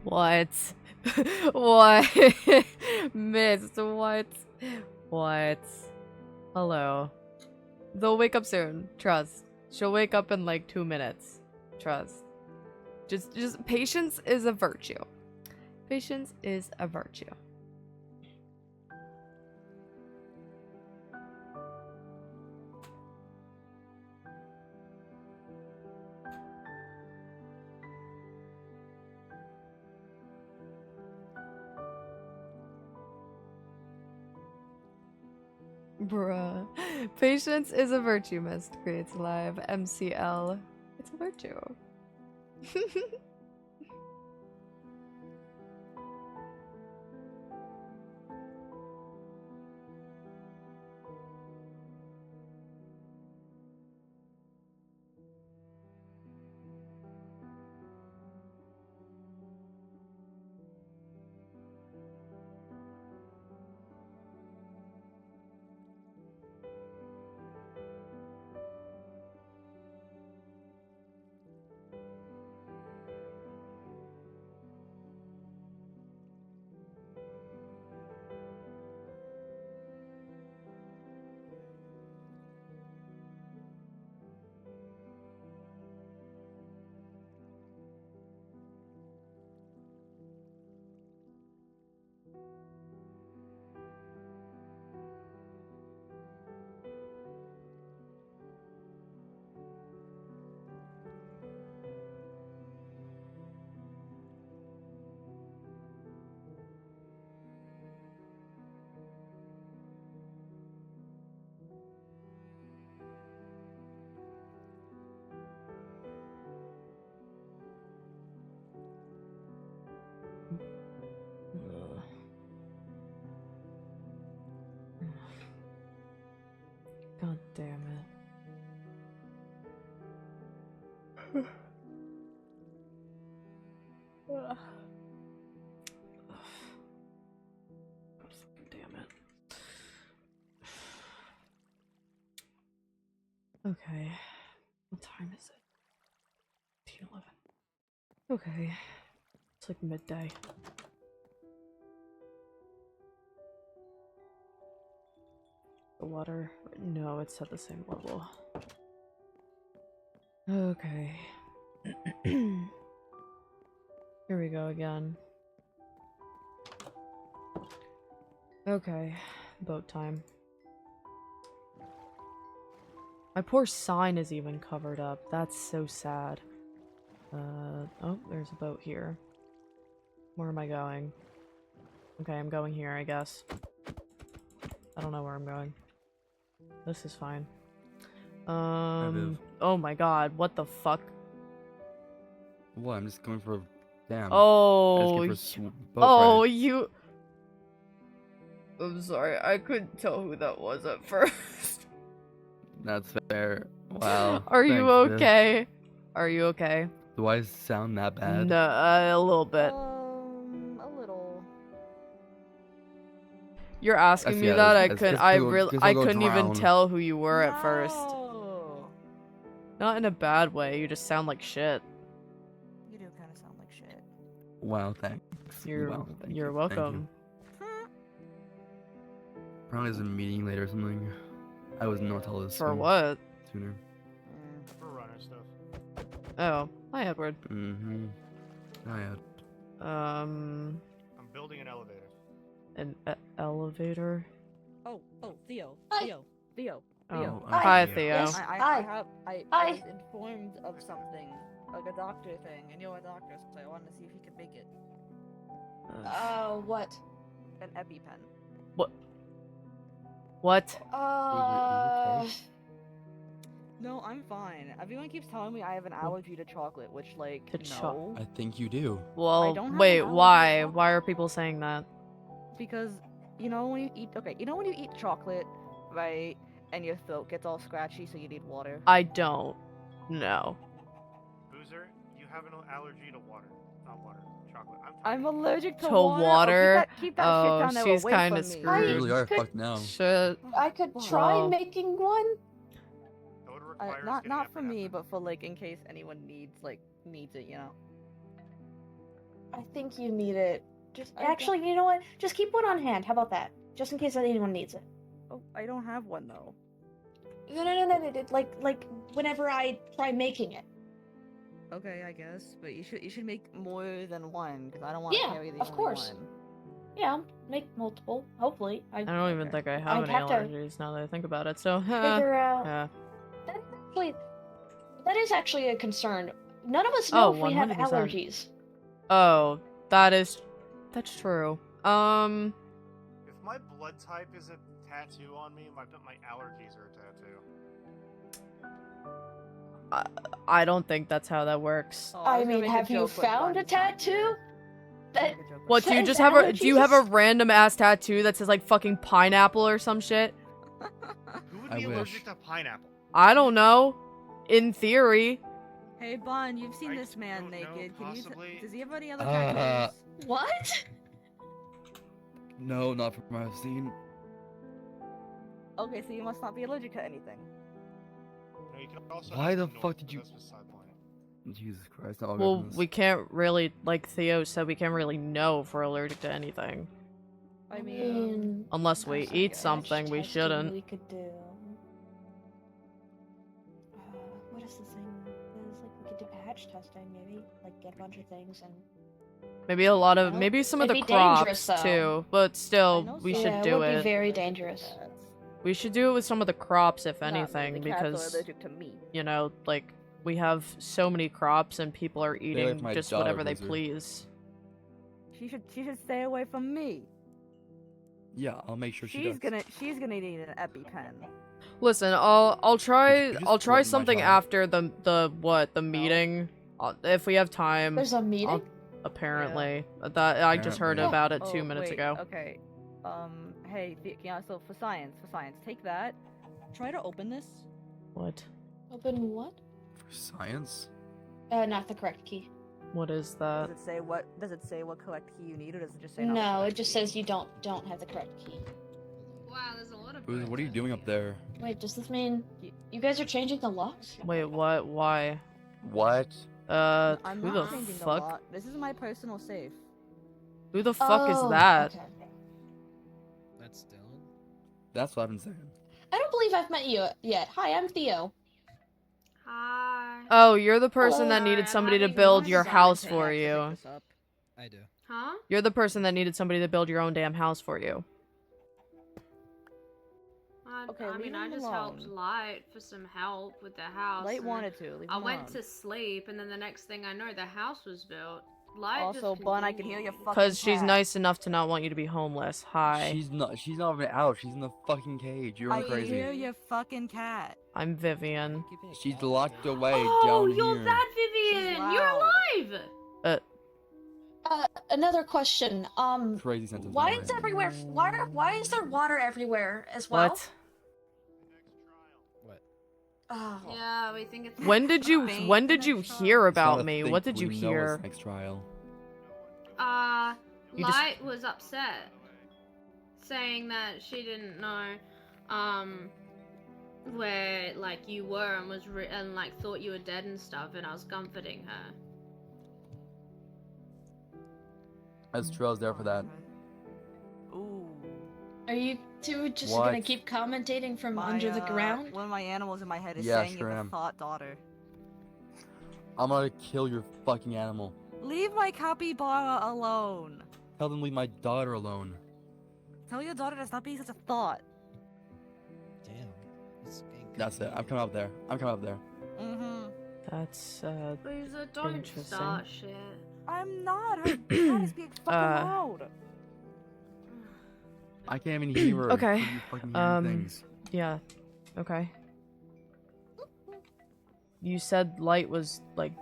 What? What? Missed, what? What? Hello. They'll wake up soon. Trust. She'll wake up in like 2 minutes. Trust. Just patience is a virtue. Patience is a virtue. Bruh. Patience is a virtue, Mist creates live. MCL. It's a virtue. God damn it. God fucking damn it. Okay. What time is it? 11. Okay. It's like midday. The water? No, it's at the same level. Okay. Here we go again. Okay, boat time. My poor sign is even covered up. That's so sad. Oh, there's a boat here. Where am I going? Okay, I'm going here, I guess. I don't know where I'm going. This is fine. Oh my god, what the fuck? What? I'm just coming for a damn. Oh, Boat ride. you. I'm sorry, I couldn't tell who that was at first. That's fair. Wow. Are you Thanks, Viv. okay? Are you okay? Do I sound that bad? No, a little bit. A little. You're asking me yeah, that? it's- it's I gonna couldn't even drown. tell who you were at first. No. Not in a bad way. You just sound like shit. You do kind of sound like shit. Wow, thanks. You're Wow, thank you're you. Thank you. welcome. Probably there's a meeting later or something. I was not told this For soon- what? sooner. For runner stuff. Oh, hi Edward. Mm-hmm. Oh, yeah. I'm building an elevator. An elevator. Oh, Theo. Hi. Theo. Oh, Hi. hi Theo. Yes. I Hi. was informed of something, like a doctor thing, and you're a doctor, so I wanted to see if you could make it. What? An EpiPen. What? okay? No, I'm fine. Everyone keeps telling me I have an allergy to chocolate, which, like, To no. I think you do. Well, don't have wait, an allergy to why? chocolate. Why are people saying that? Because, you know when you eat, when you eat chocolate, right, and your throat gets all scratchy, so you need water? I don't know. Boozer, you have an allergy to water. Not water, chocolate. I'm allergic to To water. water? Keep that Oh, shit down there she's away kinda from me. screwed. You really are could- fucked now. Shit. I could try Wow. making one. That would require us Not getting for me, epinephrine. but for like in case anyone needs it, you know. I think you need it. Just I don't- actually, you know what? Just keep one on hand. How about that? Just in case anyone needs it. Oh, I don't have one though. No. Like whenever I try making it. Okay, I guess, but you should make more than one because I don't want to Yeah, carry the of only course. one. Yeah, I'll make multiple. Hopefully, I don't even Okay. think I have I'd any have to allergies now that I think about it, so figure out. yeah. That is actually a concern. None of us know Oh, if we have 100%. allergies. Oh, that's true. If my blood type is a tattoo on me, my allergies are a tattoo. I don't think that's how that works. Oh, I was gonna mean, make a have you joke, but found a mine's not tattoo? good. That Make a joke, but What, do you says just have a do you have a allergies? random ass tattoo that says like fucking pineapple or some shit? Who would I be wish. allergic to pineapple? I don't know. In theory. Hey, Bon, you've seen I this man don't know, naked. Can you? possibly. Does he have any other Uh, tattoos? What? No, not from what I've seen. Okay, so you must not be allergic to anything. No, you can also Why have the some fuck noise, did but you- that's beside the point. Jesus Christ, all Well, goodness. we can't really, like Theo said, we can't really know if we're allergic to anything. I mean, Unless we there's a eat patch something we testing shouldn't. We could do. What is the thing? There's like we could do patch testing, maybe. Like get a bunch of things and. Maybe a lot of, No, maybe some of the it'd be dangerous, crops though. too. But I still, know we some should Yeah, it do would be it. very dangerous. We should do it with some of the crops, if Not me, anything, the cats are because allergic to meat. you know, like we have so many crops and people are eating my just daughter, whatever they Boozer. please. She should stay away from me. Yeah, I'll make sure she She's does. gonna need an EpiPen. Listen, I'll try just I'll try threaten my something child? after the meeting, if we have time. There's a meeting. Apparently, that I just heard Apparently. about it Oh, 2 minutes wait, ago. Okay. Hey, yeah. So for science, take that. Try to open this. What? Open what? For science? Not the correct key. What is that? Does it say what? Does it say what correct key you need, or does it just say not the No, it correct just key? says you don't have the correct key. Wow, there's a lot of. Boozer, what are you doing up there? Wait, does this mean you guys are changing the locks? Wait, what? Why? What? I'm Who not the changing the fuck? lock. This is my personal safe. Who the fuck is Oh, that? okay. That's Dylan. That's what I've been saying. I don't believe I've met you yet. Hi, I'm Theo. Hi. Oh, you're the person that Sorry, needed I'm somebody to having build one your side house to for Pick you. this up. I do. Huh? You're the person that needed somebody to build your own damn house for you. Okay, I leave mean, I him just helped alone. Light for some help with the house. Light and then wanted to. Leave I him went alone. to sleep, and then the next thing I know, the house was built. Light Also, just Bun, I can hear your continued. fucking Because she's cat. nice enough to not want you to be homeless. Hi. She's not even out. She's in the fucking cage. You're I going can crazy. hear your fucking cat. I'm Vivienne. Keeping a She's cat locked thing. away Oh, down you're here. that Vivienne! You're loud. alive! Another question. Crazy sentence. Why by the is way. everywhere? Why is there water everywhere as well? What? What? Oh. Yeah, we think it's. When did you Faint when in did the you trial. hear It's not about a me? thing, What did you we know hear? it's next trial. You just- Light was upset, saying that she didn't know, where like you were and and like thought you were dead and stuff, and I was comforting her. As Trail's there for that. Ooh. Are you two just What? gonna keep commentating from under the ground? One of my animals in my head is Yeah, saying sure you have am. a thought daughter. I'm gonna kill your fucking animal. Leave my capybara alone. Tell them to leave my daughter alone. Tell your daughter to stop being such a thought. Damn. It's getting That's it. creepy I'm coming up there. I'm coming up there. Mm-hmm. That's Lisa, don't Interesting. start shit. I'm not. Her cat is being fucking loud. I can't even hear her. Okay, You fucking hearing things. yeah. Okay. You said Light was like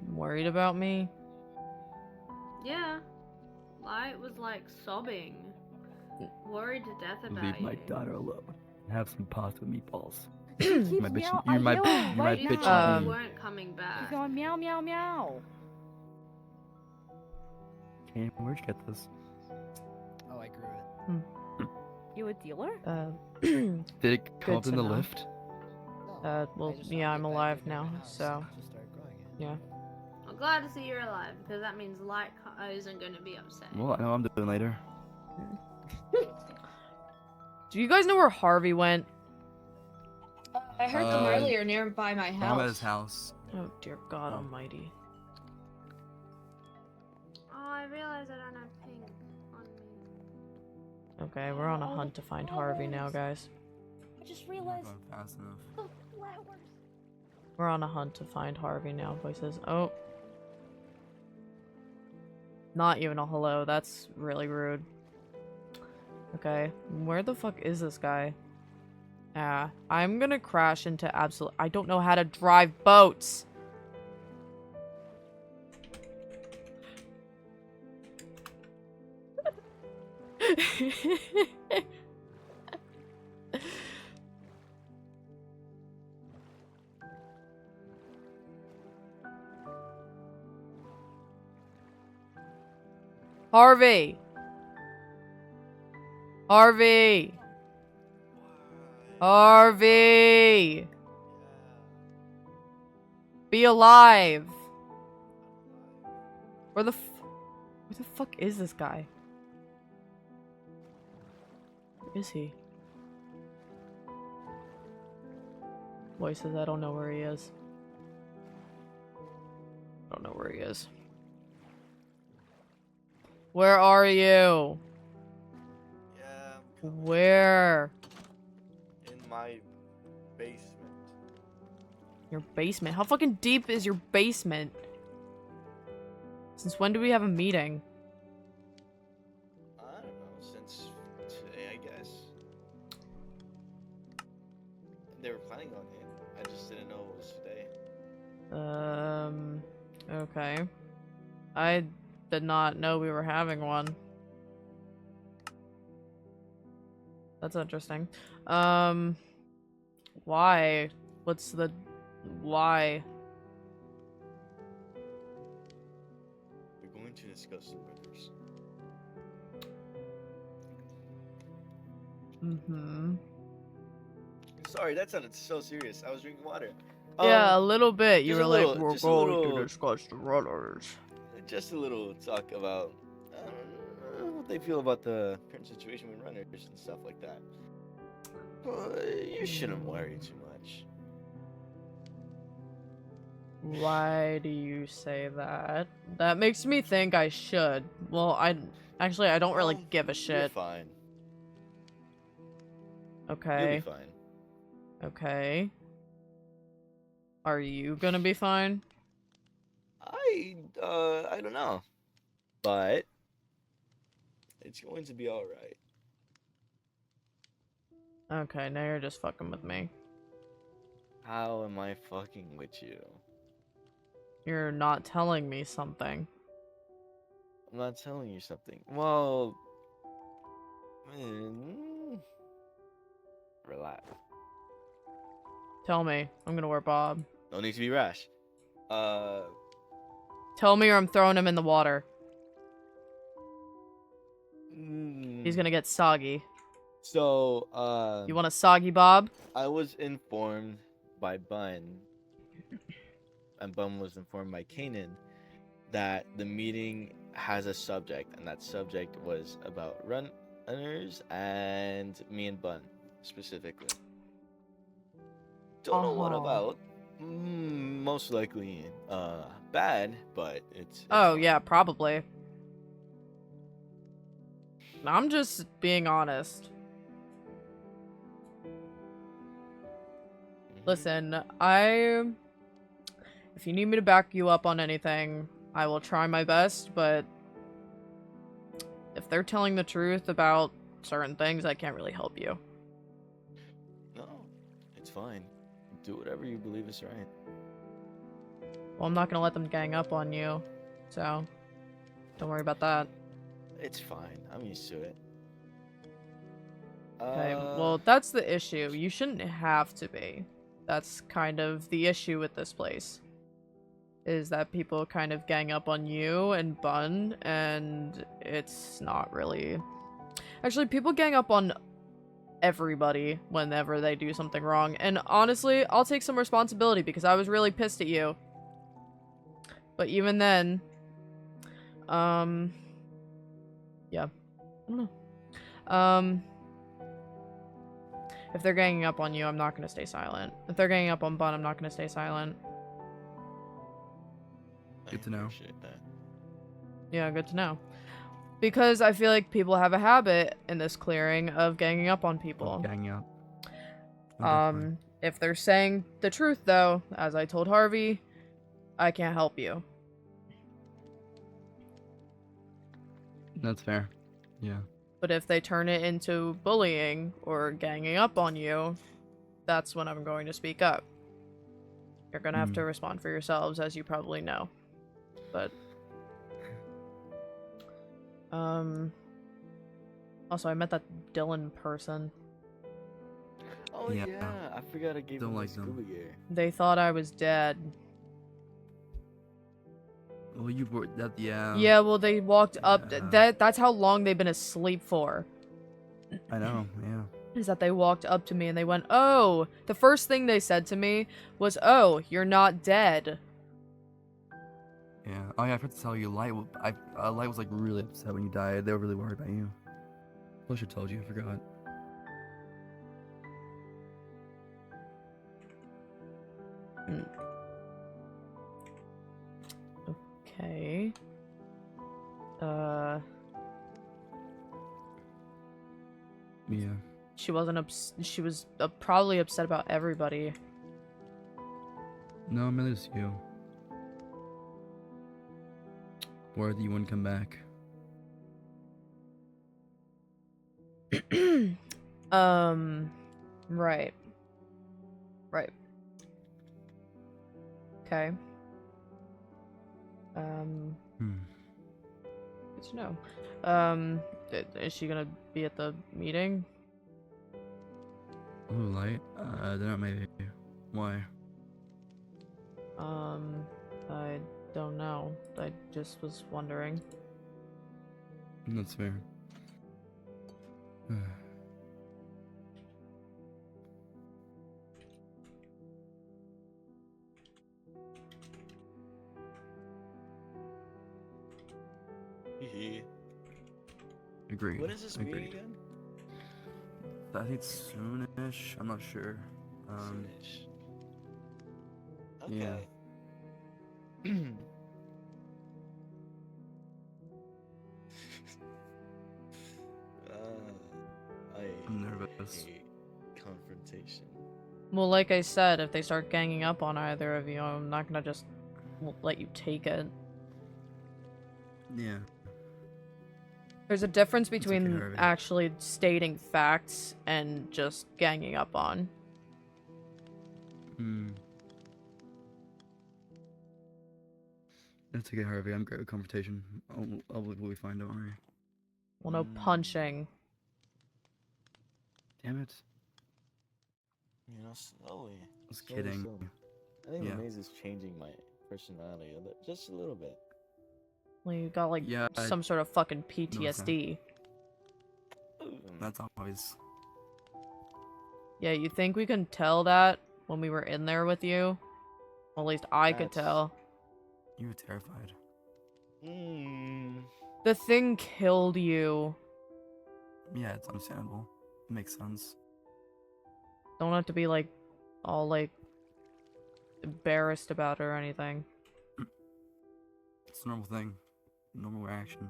worried about me. Yeah, Light was like sobbing, worried to death about Leave my you. daughter alone. Have some pasta meatballs. Keeps My bitch, meow- you're I my, hear her you're my right You bitch. now. you weren't coming She's back. going meow meow meow. Cam, where'd you get this? Oh, I grew it. You a dealer? Did it come Good up in to the know. lift? No, well, I just yeah, found I'm it back alive in my now, house so and just started growing it. yeah. I'm glad to see you're alive because that means Light isn't going to be upset. Well, I know what I'm doing later. Do you guys know where Harvey went? I heard them Uh, earlier nearby my house. I'm at his house. Oh dear God Almighty. Oh, I realize I don't have pink on me. Okay, we're on a hunt to find Harvey now, guys. I just I'm not realized going fast enough. the flowers. We're on a hunt to find Harvey now, voices. Oh. Not even a hello, that's really rude. Okay, where the fuck is this guy? Ah, I'm gonna crash into absolute- I don't know how to drive boats! Harvey! Harvey! Harvey! Be alive! Where the fuck is this guy? Where is he? Voices, I don't know where he is. I don't know where he is. Where are you? Yeah, Where? in my basement. Your basement? How fucking deep is your basement? Since when do we have a meeting? I don't know, since today, I guess. They were planning on it. I just didn't know it was today. Okay. I did not know we were having one. That's interesting. Why? What's the... why? We're going to discuss the brothers. Mm-hmm. Sorry, that sounded so serious. I was drinking water. Yeah, a little bit. You just were a like, little- we're just a going little- to discuss the runners. Just a little talk about what they feel about the current situation with runners and stuff like that. You shouldn't worry too much. Why do you say that? That makes me think I should. Well, I don't really Well, give a You're shit. fine. You'll Okay. be fine. Okay. Are you gonna be fine? I don't know, but it's going to be all right. Okay, now you're just fucking with me. How am I fucking with you? You're not telling me something. I'm not telling you something. Well, mm, relax. Tell me. I'm gonna wear Bob. No need to be rash. Tell me or I'm throwing him in the water. He's mm, gonna get soggy. So, You want a soggy Bob? I was informed by Bun, and Bun was informed by Kanan, that the meeting has a subject, and that subject was about runners and me and Bun specifically. Don't know what Uh-huh. about. Most likely, bad, but it's Oh, fine. yeah, probably. I'm just being honest. Mhm. Listen, if you need me to back you up on anything, I will try my best, but if they're telling the truth about certain things, I can't really help you. No, it's fine. Do whatever you believe is right. Well, I'm not gonna let them gang up on you, so don't worry about that. It's fine. I'm used to it. Okay, well, that's the issue. You shouldn't have to be. That's kind of the issue with this place. Is that people kind of gang up on you and Bun, and it's not really... Actually, people gang up on everybody whenever they do something wrong, and honestly, I'll take some responsibility because I was really pissed at you. But even then, yeah, I don't know. If they're ganging up on you, I'm not gonna stay silent. If they're ganging up on Bun, I'm not gonna stay silent. Good to know. Appreciate that. Yeah, good to know. Because I feel like people have a habit in this clearing of ganging up on people. Gang up. Oh, definitely. If they're saying the truth, though, as I told Harvey, I can't help you. That's fair. Yeah. But if they turn it into bullying or ganging up on you, that's when I'm going to speak up. You're gonna have to respond for yourselves, as you probably know. But also I met that Dylan person. Oh Yeah. yeah, I forgot I gave Don't him like the them. scuba gear. They thought I was dead. Well, you were that. Yeah. Yeah, well, they walked up. Yeah. That's how long they've been asleep for. I know. Yeah. Is that they walked up to me and they went, "Oh." The first thing they said to me was, "Oh, you're not dead." Yeah. Oh yeah. I forgot to tell you, Light. Light was like really upset when you died. They were really worried about you. I should have told you. I forgot. Okay. Yeah. She wasn't she was probably upset about everybody. No, mainly just you. Worried that you wouldn't come back. Right. Right. Okay. Good to know. Is she gonna be at the meeting? Oh, Light. They're not maybe. Why? I don't know. I just was wondering. That's fair. Hee. Agreed. When is this Agreed. meeting again? I think it's soonish. I'm not sure. Soonish. Yeah. Okay. I'm nervous. hate confrontation. Well, like I said, if they start ganging up on either of you, I'm not gonna just let you take it. Yeah. There's a difference okay, between Harvey. actually stating facts and just ganging up on. Hmm. It's okay, Harvey. I'm great with confrontation. We'll be fine, don't worry. Well, no punching. Damn it. You know, slowly. I was slowly, kidding. slowly. I think Yeah. the maze is changing my personality just a little bit. Well, you got like Yeah, some sort of fucking noticed that. PTSD. That's always. Yeah, you think we can tell that when we were in there with you? Well, at least I could That's- tell. You were terrified. The thing killed you. Yeah, it's understandable. It makes sense. Don't have to be like all like embarrassed about it or anything. It's a normal thing. Normal reaction.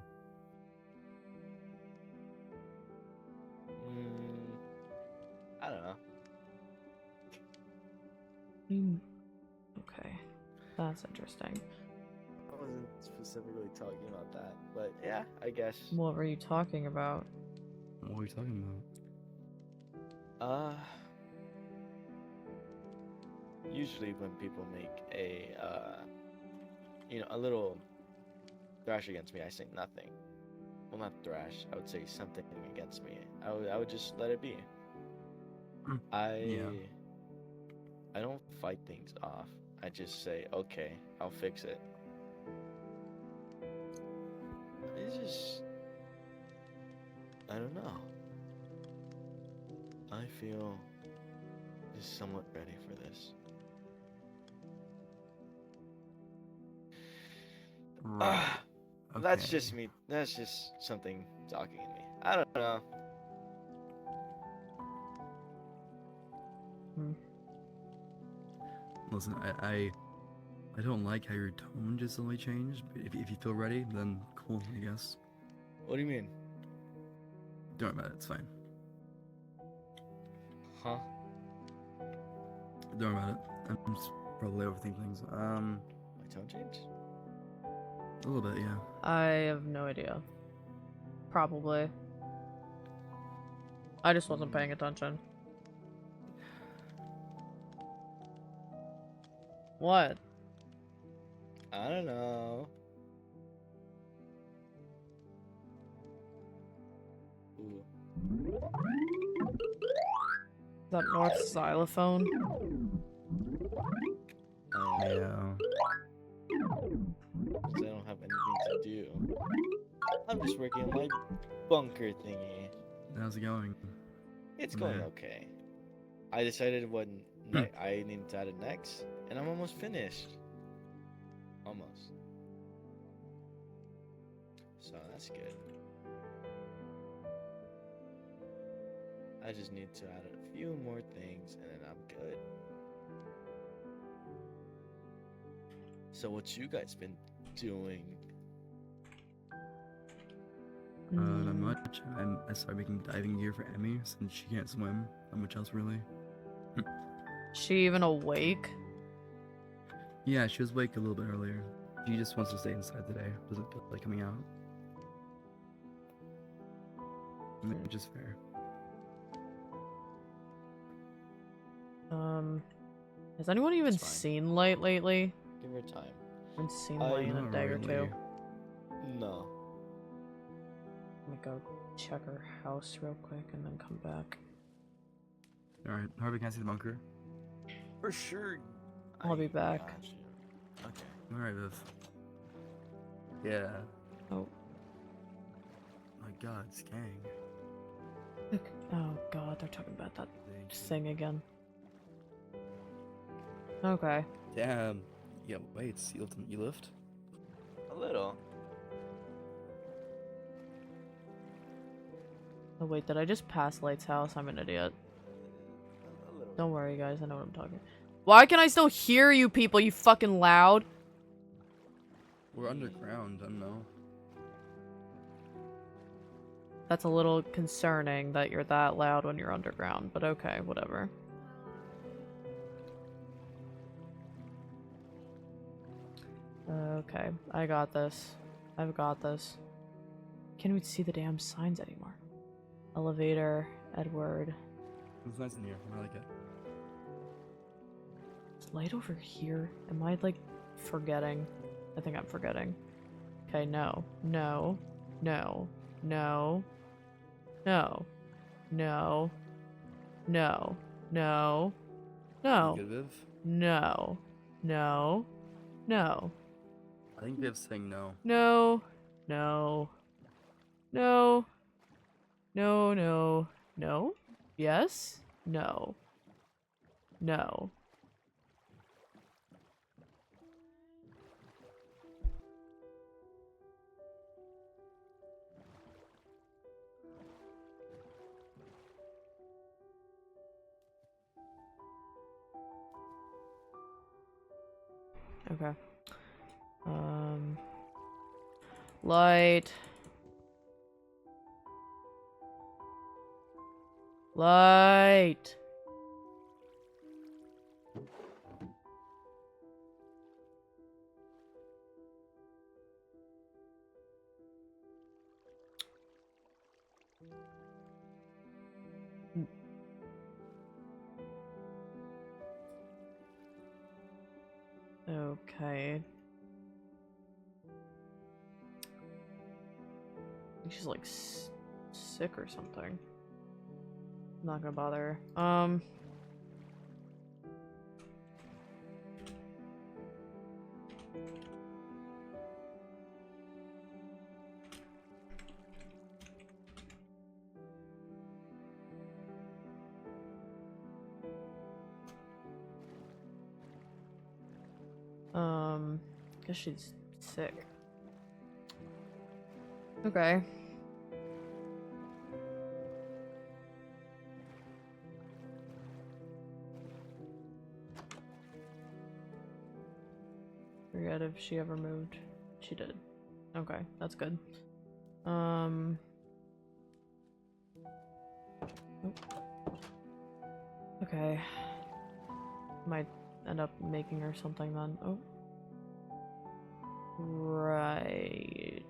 I don't know. Okay. That's interesting. I wasn't specifically talking about that, but yeah, I guess. What were you talking about? What are you talking about? Usually when people make a a little thrash against me, I say nothing. Well, not thrash. I would say something against me. I would just let it be. I don't fight things off. I just say, okay, I'll fix it. It's just, I don't know. I feel just somewhat ready for this. Right. That's Okay. just me. That's just something talking in me. I don't know. Listen, I don't like how your tone just suddenly changed. But if you feel ready, then cool, I guess. What do you mean? Don't worry about it. It's fine. Huh? Don't worry about it. I'm just probably overthinking things. My tone changed? A little bit, yeah. I have no idea. Probably. I just wasn't paying attention. What? I don't know. Ooh. That North xylophone? Yeah. 'Cause I don't have anything to do. I'm just working on my bunker thingy. How's it going? It's going Yeah. okay. I decided what I needed to add it next, and I'm almost finished. Almost. So that's good. I just need to add a few more things, and then I'm good. So what you guys been doing? Not much. I started making diving gear for Emmy since she can't swim. Not much else really. She even awake? Yeah, she was awake a little bit earlier. She just wants to stay inside today. Doesn't feel like coming out. Which is fair. Has anyone even It's fine. seen Light lately? Give her time. I haven't seen I- Light in a Not day or really. two. No. Let me go check her house real quick and then come back. Alright, Harvey, can I see the bunker? For sure. I'll be back. got you. Okay. Alright, Viv. Yeah. Oh. My god, it's gang. Oh god, they're talking about that Thank you. thing again. Okay. Damn. Yeah, wait, you lift? A little. Oh wait, did I just pass Light's house? I'm an idiot. A little. Don't worry guys, I know what I'm talking. Why can I still hear you people, you fucking loud? We're underground, I don't know. That's a little concerning that you're that loud when you're underground, but okay, whatever. Okay, I got this. I've got this. Can't even see the damn signs anymore. Elevator, Edward. It's nice in here. I like it. Is light over here? Am I, like, forgetting? I think I'm forgetting. Okay, no. No. No. No. No. No. No. No. No. You good, Viv? No. No. No. I think Viv's saying no. No. No. No. No, no. No? Yes? No. No. Okay. Light. Light. Okay. I think she's like sick or something. I'm not gonna bother. Guess she's sick. Okay. Forget if she ever moved. She did. Okay, that's good. Oop. Okay. Might end up making her something then. Oh. Right.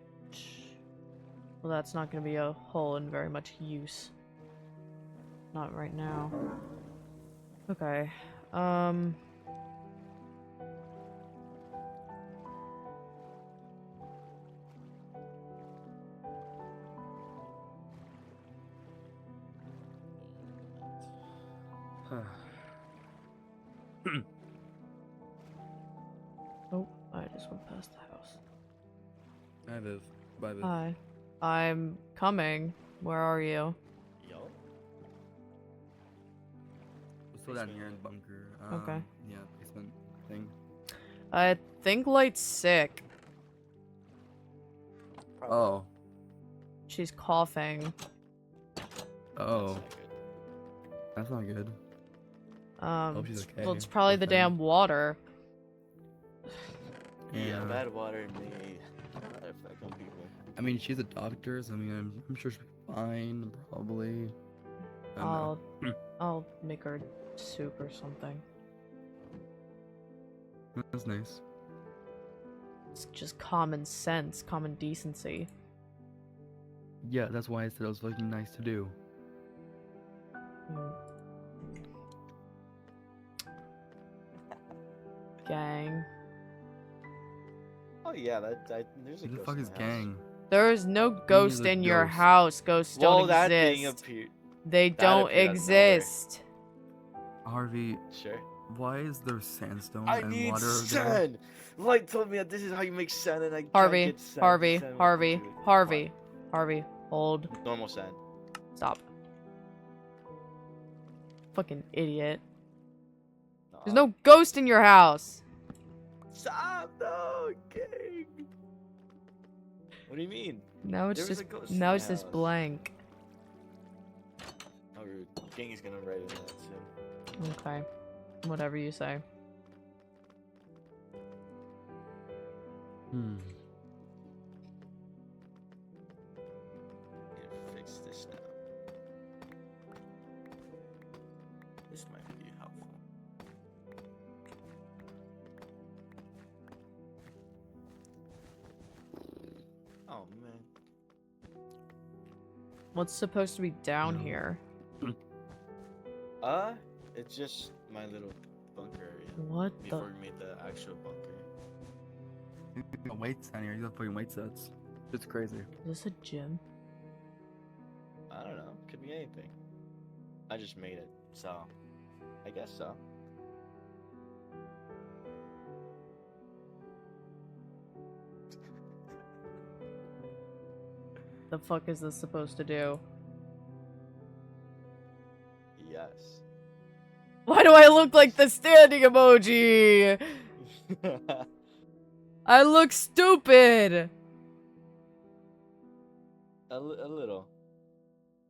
Well, that's not gonna be a hole in very much use. Not right now. Okay. Oh, I just went past the house. Hi, Viv. Bye, Viv. Hi. I'm coming. Where are you? Yo. We're still down here in the bunker. Okay. Yeah, basement thing. I think Light's sick. Oh. She's coughing. Oh. That's not good. Hope she's okay. Well, it's probably Poor the thing. damn water. Yeah, bad water may effect on people. I mean, she's a doctor, so I mean, I'm sure she'll be fine, probably. I don't know. I'll make her soup or something. That's nice. It's just common sense, common decency. Yeah, that's why I said it was fucking nice to do. Mm. Gang. Oh yeah, there's a Who the ghost fuck in is my house. gang? There is no ghost a in your ghost. house. Ghosts Well, don't that thing exist. appeared. They that don't appeared out of nowhere. exist. Harvey, Sure. why is there sandstone I and need water there? sand. Light told me that this is how you make sand, and I Harvey, can't get sand. Harvey, Sand Harvey, into it. Harvey, Harvey, hold. What? Normal sand. Stop. Fucking idiot. There's Nah. no ghost in your house. Stop, no, gang. What do you mean? Now it's There was just a ghost in now my it's just house. blank. How rude. Gang is gonna write in that soon. Okay. Whatever you say. Need to fix This might be helpful. Oh man. What's supposed to be down No. here? It's just my little bunker area. What Before the? we made the actual bunker. You got weights down here. You got fucking weight sets. It's crazy. Is this a gym? I don't know. Could be anything. I just made it, so I guess so. The fuck is this supposed to do? Yes. Why do I look like the standing emoji? I look stupid! A little.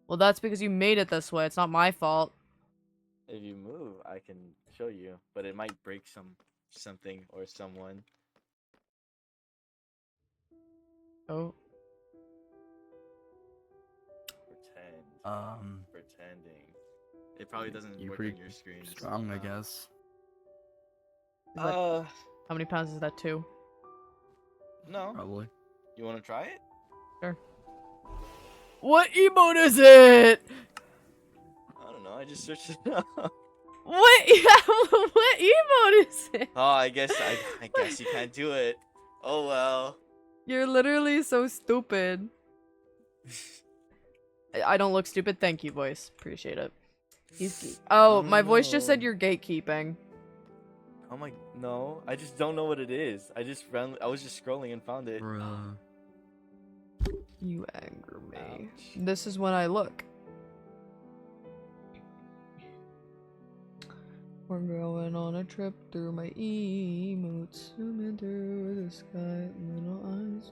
Well, that's because you made it this way. It's not my fault. If you move, I can show you, but it might break something or someone. Oh. Pretending. It probably doesn't You're work pretty on your screen. strong, I guess. Is that- how many pounds is that? 2? No. Probably. You want to try it? Sure. What emote is it? I don't know. I just searched it up. What? What emote is it? Oh, I guess you can't do it. Oh well. You're literally so stupid. I don't look stupid. Thank you, voice. Appreciate it. Oh, my voice just said no. you're gatekeeping. Oh my, no. I just don't know what it is. I was just scrolling and found it. Bruh. You anger me. Ouch. This is when I look. We're going on a trip through my emotes. Zooming through the sky, little eyes.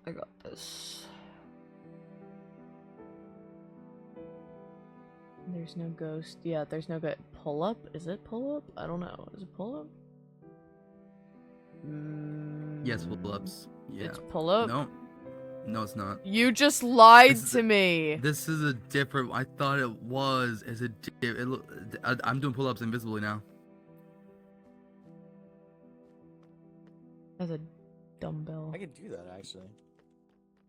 I got this. There's no ghost. Yeah, there's no good. Pull up? Is it pull up? I don't know. Is it pull up? Yes, pull-ups. Yeah. It's pull up? No. No, it's not. You just lied This is to me. This is a different. I thought it was. I'm doing pull-ups invisibly now. As a dumbbell. I could do that actually.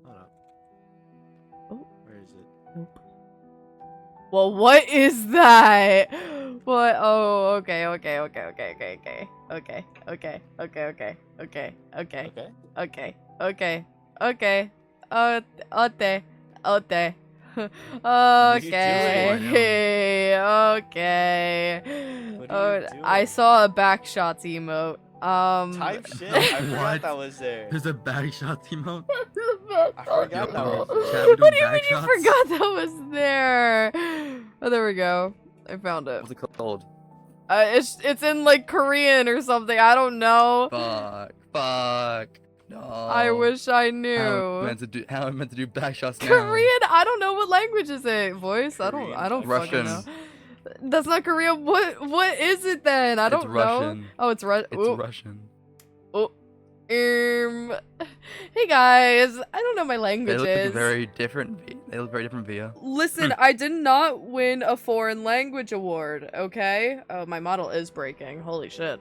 Hold up. Oh. Where is it? Nope. Well, what is that? What? Oh, okay. Okay. Okay. Okay. Okay. What are you I doing? saw a back shots emote. Type shit. I forgot What? that was there. There's a back shot emote. I forgot that was there. Chad, we're What doing do you mean back you shots? forgot that was there? Oh, there we go. I found it. What's it called? It's in like Korean or something. I don't know. Fuck. No. I wish I How am I knew. meant to do back shots now? Korean? I don't know what language is it. Voice? I don't fucking Russian. know. That's not Korean. What is it then? I don't It's know. Russian. Oh, it's Russian. It's Russian. Hey guys, I don't know my They languages. look very different. They look very different via. Listen, I did not win a foreign language award, okay? Oh, my model is breaking. Holy shit.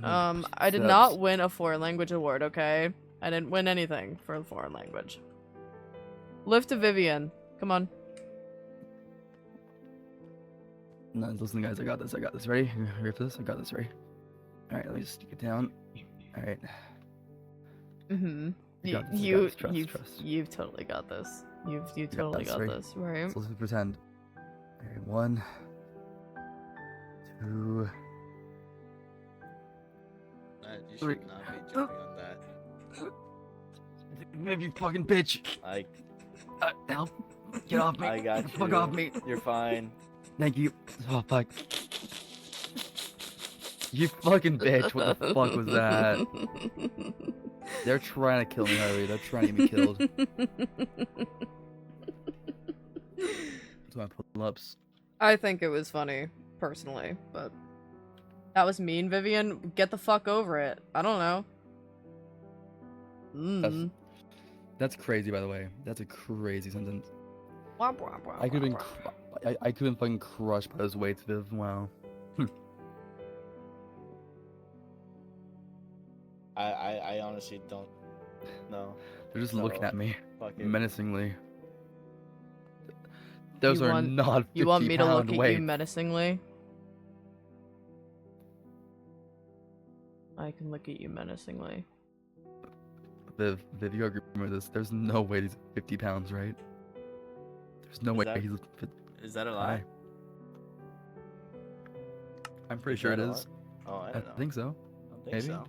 I did not win a foreign language award, okay? I didn't win anything for a foreign language. Lift to Vivienne. Come on. No, listen, guys. I got this. Ready? You ready for this? I got this. Ready? All right. Let me just stick it down. All right. Mm-hmm. I got this, I got this, trust. You've totally got this. You got totally this, got right? this, right? So let's pretend. All right. 1, 2. You Three. should not be jumping on that. Maybe you fucking bitch. Help. Get off me. I got you. Fuck off me. You're fine. Thank you. Oh fuck. You fucking bitch. What the fuck was that? They're trying to kill me, Harley. They're trying to get me killed. That's why I pull ups. I think it was funny, personally, but that was mean, Vivienne. Get the fuck over it. I don't know. That's crazy, by the way. That's a crazy sentence. Womp, womp, womp, I could have womp, been, womp. I could have been fucking crushed by those weights, Viv. Wow. I honestly don't know. They're just So, looking at me fuck it. menacingly. Those You are want- not 50 You want me to look pound at you weights. menacingly? I can look at you menacingly. Viv, you agree with this? There's no way he's 50 pounds, right? There's no Is way that- he's Is that a lie? I'm pretty Is sure it that a is. lie? Oh, I I don't know. think so. I don't think maybe. so.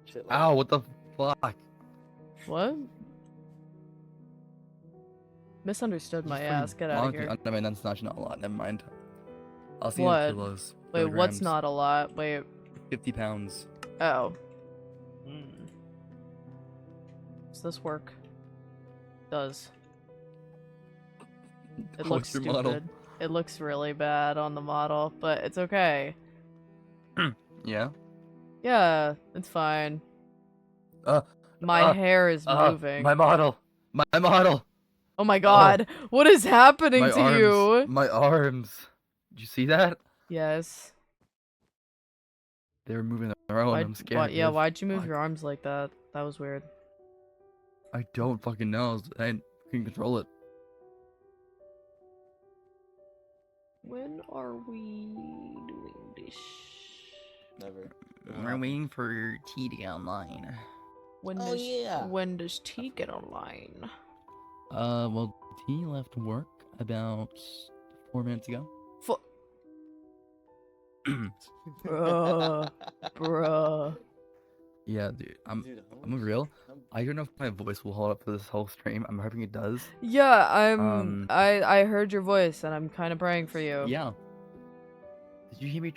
Shit like Ow, what the fuck? What? Misunderstood my Just ass. Get out of bonking. here. I mean, that's not a lot. Never mind. I'll see What? you in kilos. Wait, what's kilograms. not a lot? Wait. 50 pounds. Oh. Does this work? Does. It What's looks your stupid. model? It looks really bad on the model, but it's okay. Yeah. Yeah, it's fine. Uh, My hair is moving. My model. My model. Oh my god. What is happening My to arms. you? My arms. Did you see that? Yes. They were moving their own. I'm scared. Yeah, Viv. why'd you move Fuck. your arms like that? That was weird. I don't fucking know. I can control it. When are we doing this? Never. We're waiting for T to get online. When does T get online? Well, T left work about 4 minutes ago. Bruh. Bruh. Yeah, dude. I'm Dude, real. I don't know if my voice will hold up for this whole stream. I'm hoping it does. Yeah, I heard your voice and I'm kind of praying for you. Yeah. Did you hear me?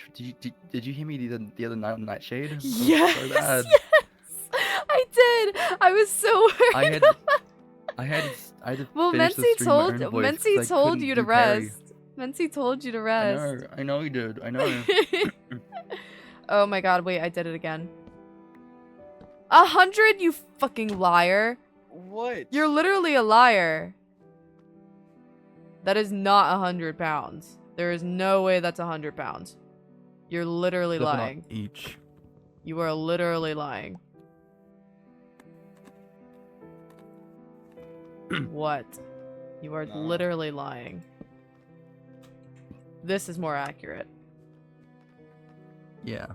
Did you hear me the other night on Nightshade? That was Yes. so bad. Yes. I did. I was so worried. I had to Well, finish the Mency stream in my own voice 'cause I told couldn't you to do Perry. rest. Mency told you to rest. I know you did. I know. Oh my god, wait, I did it again. 100, you fucking liar. What? You're literally a liar. That is not 100 pounds. There is no way that's 100 pounds. You're literally Definitely not lying. each. You are literally lying. What? You are No. literally lying. This is more accurate. Yeah.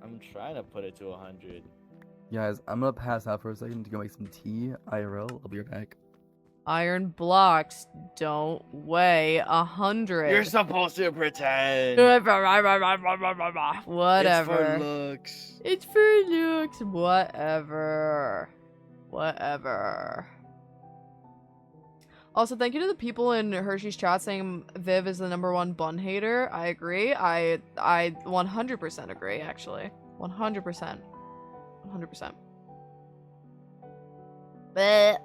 I'm trying to put it to 100. Guys, I'm gonna pass out for a second to go make some tea. IRL. I'll be right back. Iron blocks don't weigh 100. You're supposed to pretend. Whatever. It's for looks. It's for looks. Whatever. Whatever. Also, thank you to the people in Hershey's chat saying Viv is the #1 bun hater. I agree. I 100% agree, actually. 100%. 100%. Bleh.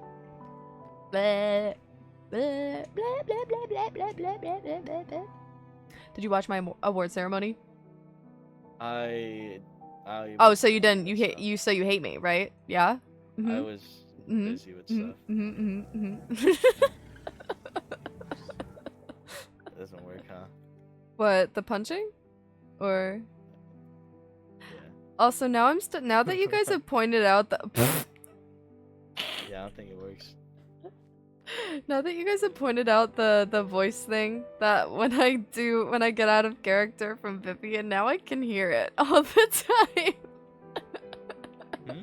Bleh. Bleh. Bleh, bleh, bleh, bleh, bleh, bleh, bleh, bleh, bleh, bleh. Did you watch my award ceremony? I Oh, so you didn't. You say you hate me, right? Yeah. I Mhm. was Mhm. busy with stuff. Doesn't work, huh? What, the punching? Or Yeah. also now now that you guys have pointed out that Yeah, I don't think it works. now that you guys have pointed out the voice thing, that when I get out of character from Vivienne, now I can hear it all the time. Hmm?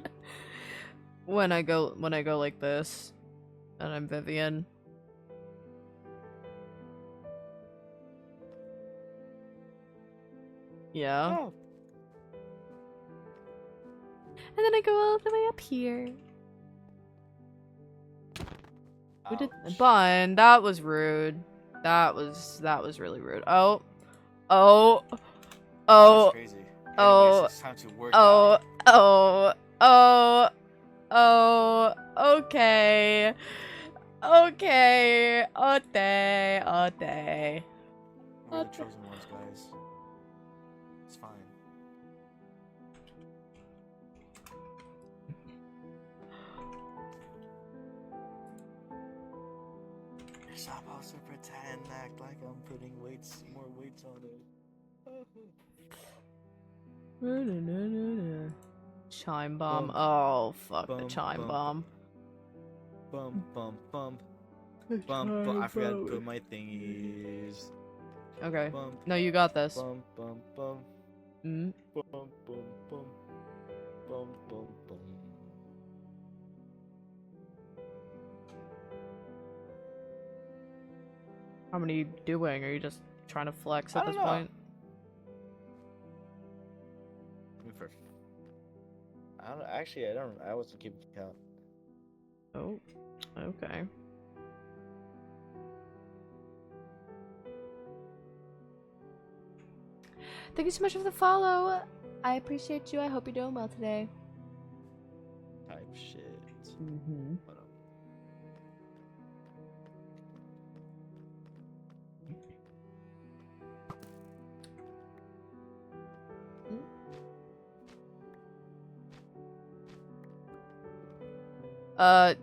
When I go like this and I'm Vivienne. Yeah. Oh. And then I go all the way up here. Who did Ouch. Bun? That was rude. That was really rude. Oh. Oh. Oh. That's crazy. Oh. Anyways, it's time to work Oh. out. Oh. Oh. Oh. Okay. Okay. Okay. Okay. We're the chosen ones, guys. It's fine. Stop also pretend act like I'm putting more weights on it. Chime bomb. Bump, Oh, fuck the bump, chime bump. bomb. Bump, bump, bump. The Bump, chime I forgot to bomb. put my thingies. Okay. Bump, No, you got this. bump, bump, bump. Mm. Bump, bump, bump. Bump, bump, bump. How many are you doing? Are you just trying to flex I at don't this know. point? I don't actually. I wasn't keeping count. Oh, okay. Thank you so much for the follow. I appreciate you. I hope you're doing well today. Type shit. Mm-hmm. Hold on.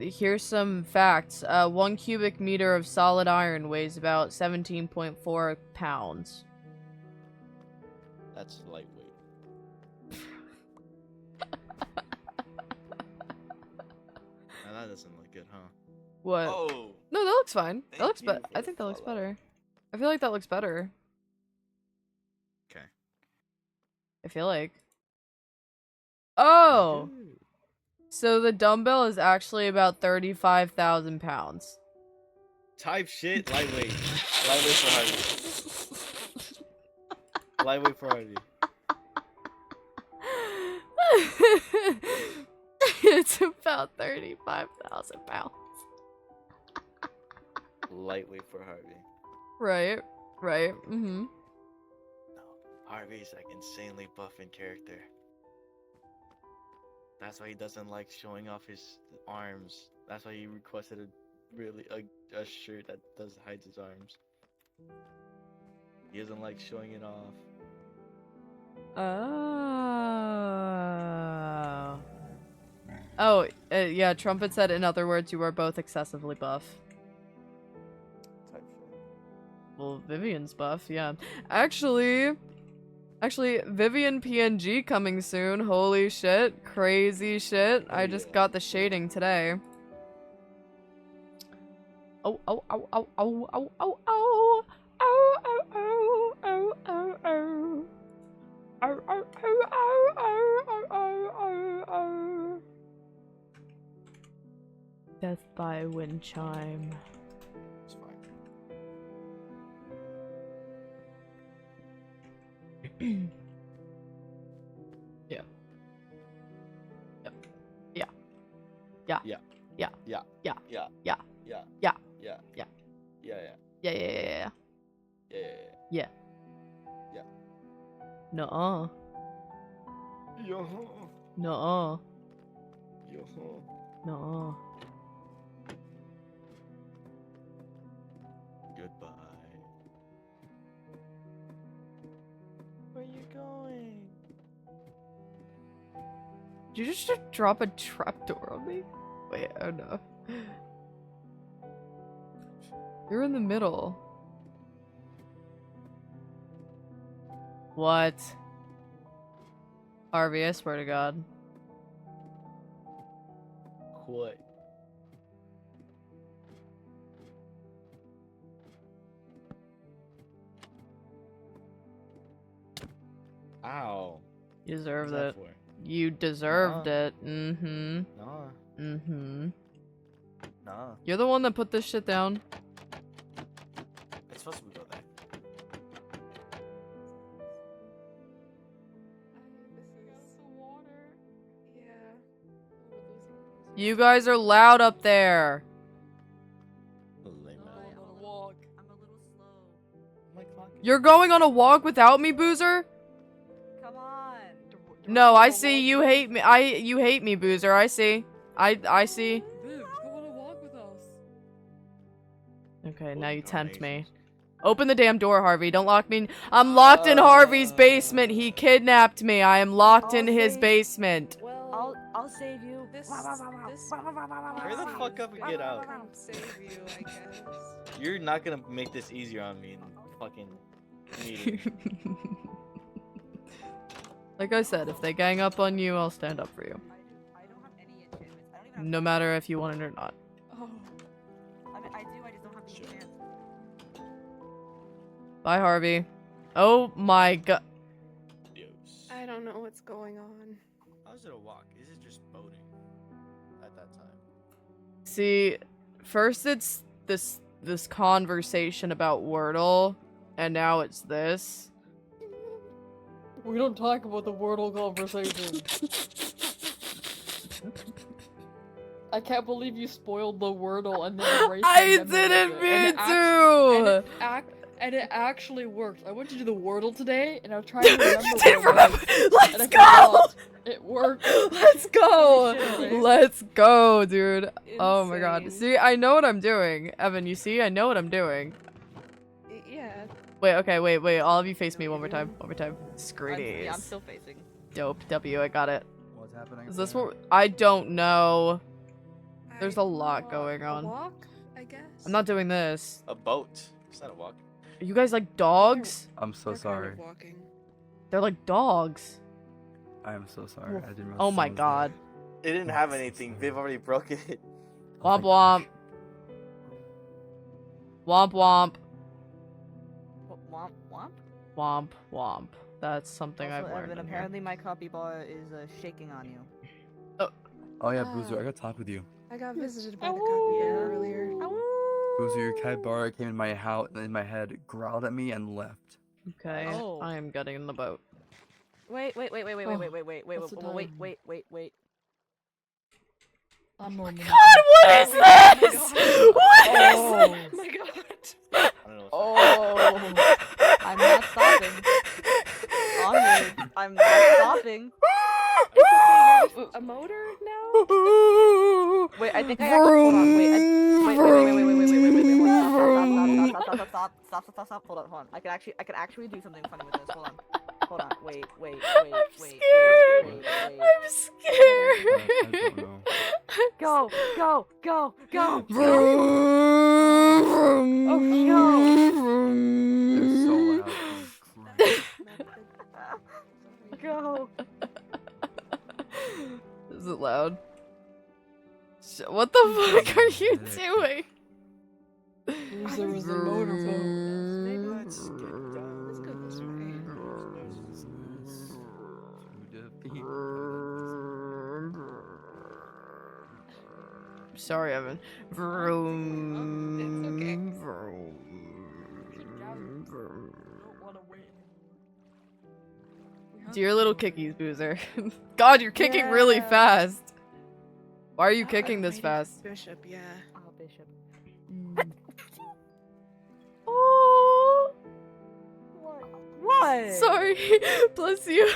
Here's some facts. 1 cubic meter of solid iron weighs about 17.4 pounds. That's lightweight. Now that doesn't look good, huh? What? Oh. No, that looks fine. That Thank looks you better. for I the think that looks follow. better. I feel like that looks better. Okay. I feel like. Oh! So the dumbbell is actually about 35,000 pounds. Type shit. Lightweight. Lightweight for Harvey. Lightweight for Harvey. It's about 35,000 pounds. Lightweight for Harvey. Right. Right. Mm-hmm. No. Harvey's like insanely buff in character. That's why he doesn't like showing off his arms. That's why he requested a shirt that hides his arms. He doesn't like showing it off. Oh. Oh, yeah, Trumpet said, in other words, you are both excessively buff. Type shit. Well, Vivienne's buff, yeah. Actually, Vivienne PNG coming soon. Holy shit. Crazy shit. I just got the shading today. Oh, oh, oh, oh, oh, oh, oh, oh. Oh, oh, oh, oh, oh, oh. Oh, oh, oh, oh, oh, oh, oh, oh, oh. Death by wind chime. It's fine. Yeah. Yep. Yeah. Yeah. Yeah. Yeah. Yeah. Yeah. Yeah. Yeah. Yeah. Yeah. Yeah. Yeah. Yeah. Yeah, yeah, yeah, Yeah. yeah. Yeah. Nuh-uh. Yo. Nuh-uh. Yo. Nuh-uh. Goodbye. Where you going? Did you just drop a trapdoor on me? Wait, oh no. You're in the middle. What? Harvey, I swear to God. What? Ow. You deserved What's that it. for? You deserved Nuh-uh. it. Mm-hmm. Nah. Mm-hmm. Nah. You're the one that put this shit down. It's supposed to go there. You guys are loud up there. Lame man. You're going on a walk without me, Boozer? Come on. No, I see. You hate me. You hate me, Boozer. I see. I see. Viv, come on a walk with us. Okay, now Oh, you tempt me. donations. Open the damn door, Harvey. Don't lock me in. I'm locked in Harvey's basement. He kidnapped me. I am locked in I'll his say- basement. Well, I'll save you. This Hurry the fuck up and get out. Come save you, I guess. You're not gonna make this easier on me in fucking meeting. Like I said, if they gang up on you, I'll stand up for you. I don't have any enchantments. I don't even have No matter if you want it or not. Oh. I mean, I do, I just don't have the Sure. enchantments. Bye, Harvey. Oh my god. Adios. I don't know what's going on. How's it a walk? Is it just boating at that time? See, first it's this conversation about Wordle, and now it's this. We don't talk about the Wordle conversation. I can't believe you spoiled the Wordle and then erased I the memory didn't of it. mean And to! and it actually worked. I went to do the Wordle today, and I was trying to remember You didn't what it was, remember- and Let's I go! forgot. It worked. Let's go! Holy shit. Let's go, dude. Oh my god. Insane. See, I know what I'm doing. Evan, you see? I know what I'm doing. Yeah. Wait, okay, wait. All of you face me one more time. One more time. Screenies. Yeah, I'm still facing. Dope. W, I got it. What's happening? Is this what- I don't know. There's I a lot walk- going on. A walk, I guess. I'm not doing this. A boat. It's not a walk. Are you guys like dogs? I'm so They're kind sorry. of walking. They're like dogs. I am so sorry. I didn't realize Oh my someone was god. It didn't have anything. Viv already broke it. there. Womp Oh my womp. Womp womp. Womp womp. Womp womp. That's something Also, I've learned. Evan, in here. apparently my capybara is shaking on you. Oh yeah, Boozer, I gotta talk with you. I got visited by the Ow. capybara earlier. Boozer, your capybara came in my house, in my head, growled at me, and left. Okay, Oh. I am getting in the boat. Wait. What's the I'm on the God, what is this? What is Oh this? my god. I don't know. Oh. I'm not stopping. Onward. I'm not stopping. It's okay, you're a motor now? Wait, I think I actually hold on. Wait. Stop. Hold on. I can actually do something funny with this. Hold on. Wait. I'm scared. I'm scared. I don't know. Go. They're so loud. Go. Is it loud? What the fuck are you doing? There was a motorboat. Let's get down. Let's go this way. Sorry, Evan. Vroom. It's okay. Vroom. Vroom. Dear little kickies, Boozer. God, you're kicking really Yeah. fast. Why are you kicking this fast? Bishop, yeah. Oh, Bishop. Oh, What? sorry. Bless you.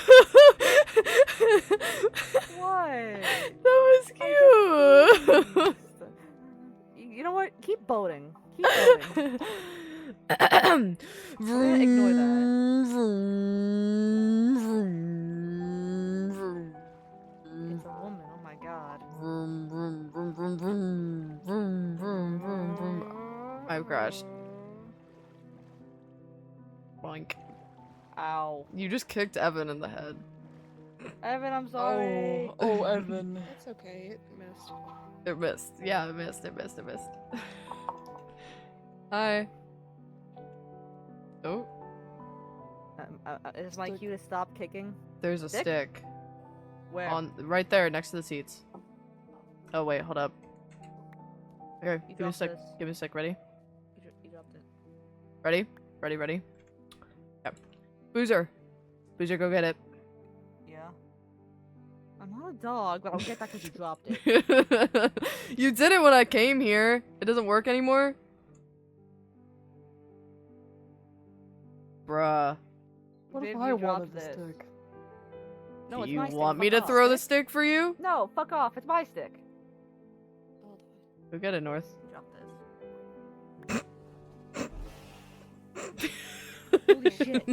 What? That was cute. You know what? Keep boating. Keep boating. Vroom, gonna ignore that. vroom, vroom, vroom. It's a woman. Oh my god. Vroom, vroom, vroom, vroom, vroom, vroom, vroom, vroom, vroom. I've crashed. Boink. Ow. You just kicked Evan in the head. Evan, I'm sorry. Oh, Evan. It's okay, it missed. It missed. Yeah, it missed. Hi. Oh, Is my cue to stop kicking? there's a Stick? stick Where? on right there next to the seats. Oh wait, hold up. Okay, You give me a dropped sec. this. Give me a sec. Ready? You dropped it. Ready? Yeah. Boozer, go get it. Yeah. I'm not a dog, but I'll get that because you dropped it. You did it when I came here. It doesn't work anymore. Bruh. What if Viv, I you wanted dropped the this. stick? No, Do it's you my stick. want me Fuck to off. throw the stick for you? No, fuck off. It's my stick. Hold Go get it, North. Drop this. Holy shit.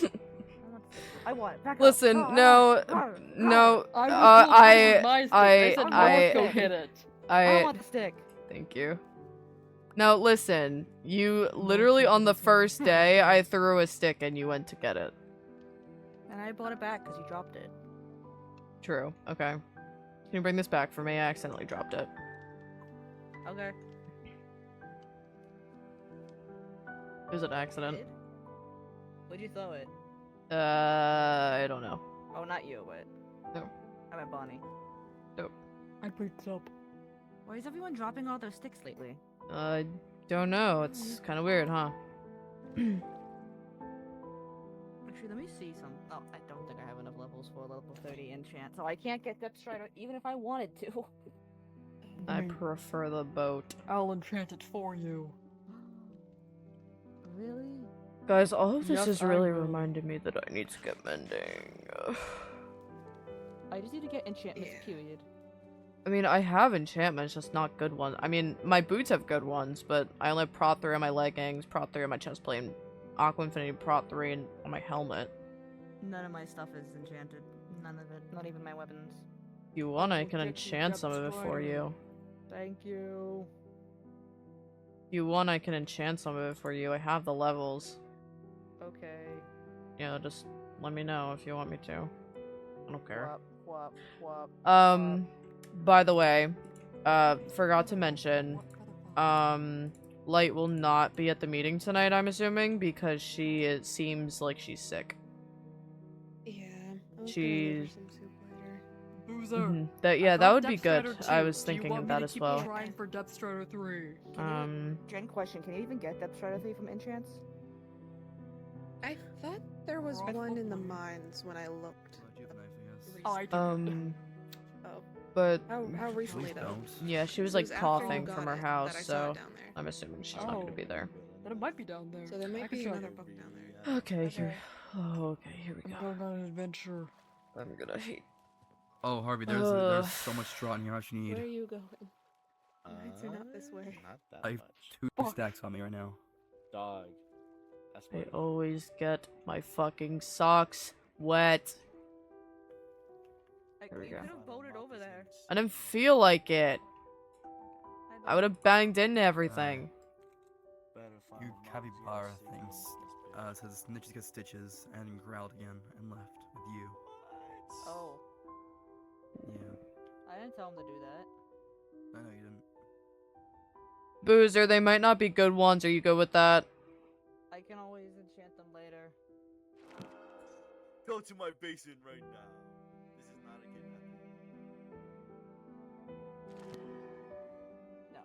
I want to I want it. Back up. Listen, I no, want it. no, I was I, my stick. I said I- North go get it. I want the stick. Thank you. Now listen, you literally on the first day I threw a stick and you went to get it. And I bought it back because you dropped it. True. Okay. Can you bring this back for me? I accidentally dropped it. Okay. It was an accident. Where'd you throw it? I don't know. Oh, not you, but. No. I meant Bonnie. I picked it up. Why is everyone dropping all their sticks lately? Don't know. It's kind of weird, huh? Actually, let me see some. Oh, I don't think I have enough levels for a level 30 enchant, so I can't get Death Strider even if I wanted to. I prefer the boat. I'll enchant it for you. Really? Guys, all of this Yes, is I really will. reminded me that I need to get mending. I just need to get enchantments, period. I mean, I have enchantments, just not good ones. I mean, my boots have good ones, but I only have Prot 3 on my leggings, Prot 3 on my chest plate, and Aqua Infinity Prot 3 on my helmet. None of my stuff is enchanted. None of it. Not even my weapons. If you want, I I'll can get you enchant Death some of it for Strider. you. Thank you. If you want, I can enchant some of it for you. I have the levels. Okay. You know, just let me know if you want me to. I don't care. Whop, whop, By the way, forgot to mention, Light will not be at the meeting tonight, I'm assuming, because it seems like she's sick. Yeah. I was She's- gonna some soup later. Boozer. That would be Death good. Strider I 2. was Do you thinking want of me that to as keep well. trying for Death Strider 3. Jen, question: can you even get Death Strider 3 from enchants? I thought there was Rough one in the one. mines when I looked. Oh, I did. Oh, But how recently Please though? don't. yeah, she was It like after you coughing got from her it house, that I saw so it down there. I'm assuming she's not gonna Oh. be there. Then it might be down there. So there I might can be check. another book down there. Okay, here. Okay. Oh, okay, here we I'm go. going on an adventure. I'm gonna hate. Oh, Harvey, there's so much straw in here. How much you Where are need? you going? Mines are not this way. Not that I have much. 2 Fuck. stacks on me right now. Dog. That's I what always get my fucking socks wet. There we you go. could have voted over there. I didn't feel like it. I would have banged into everything. You capybara things. Says snitches get stitches and growled again and left with you. Oh, Yeah, I didn't tell him to do that. I know you didn't. Boozer, they might not be good ones. Are you good with that? I can always enchant them later. Go to my basin right now. This is not a kidnapping. No.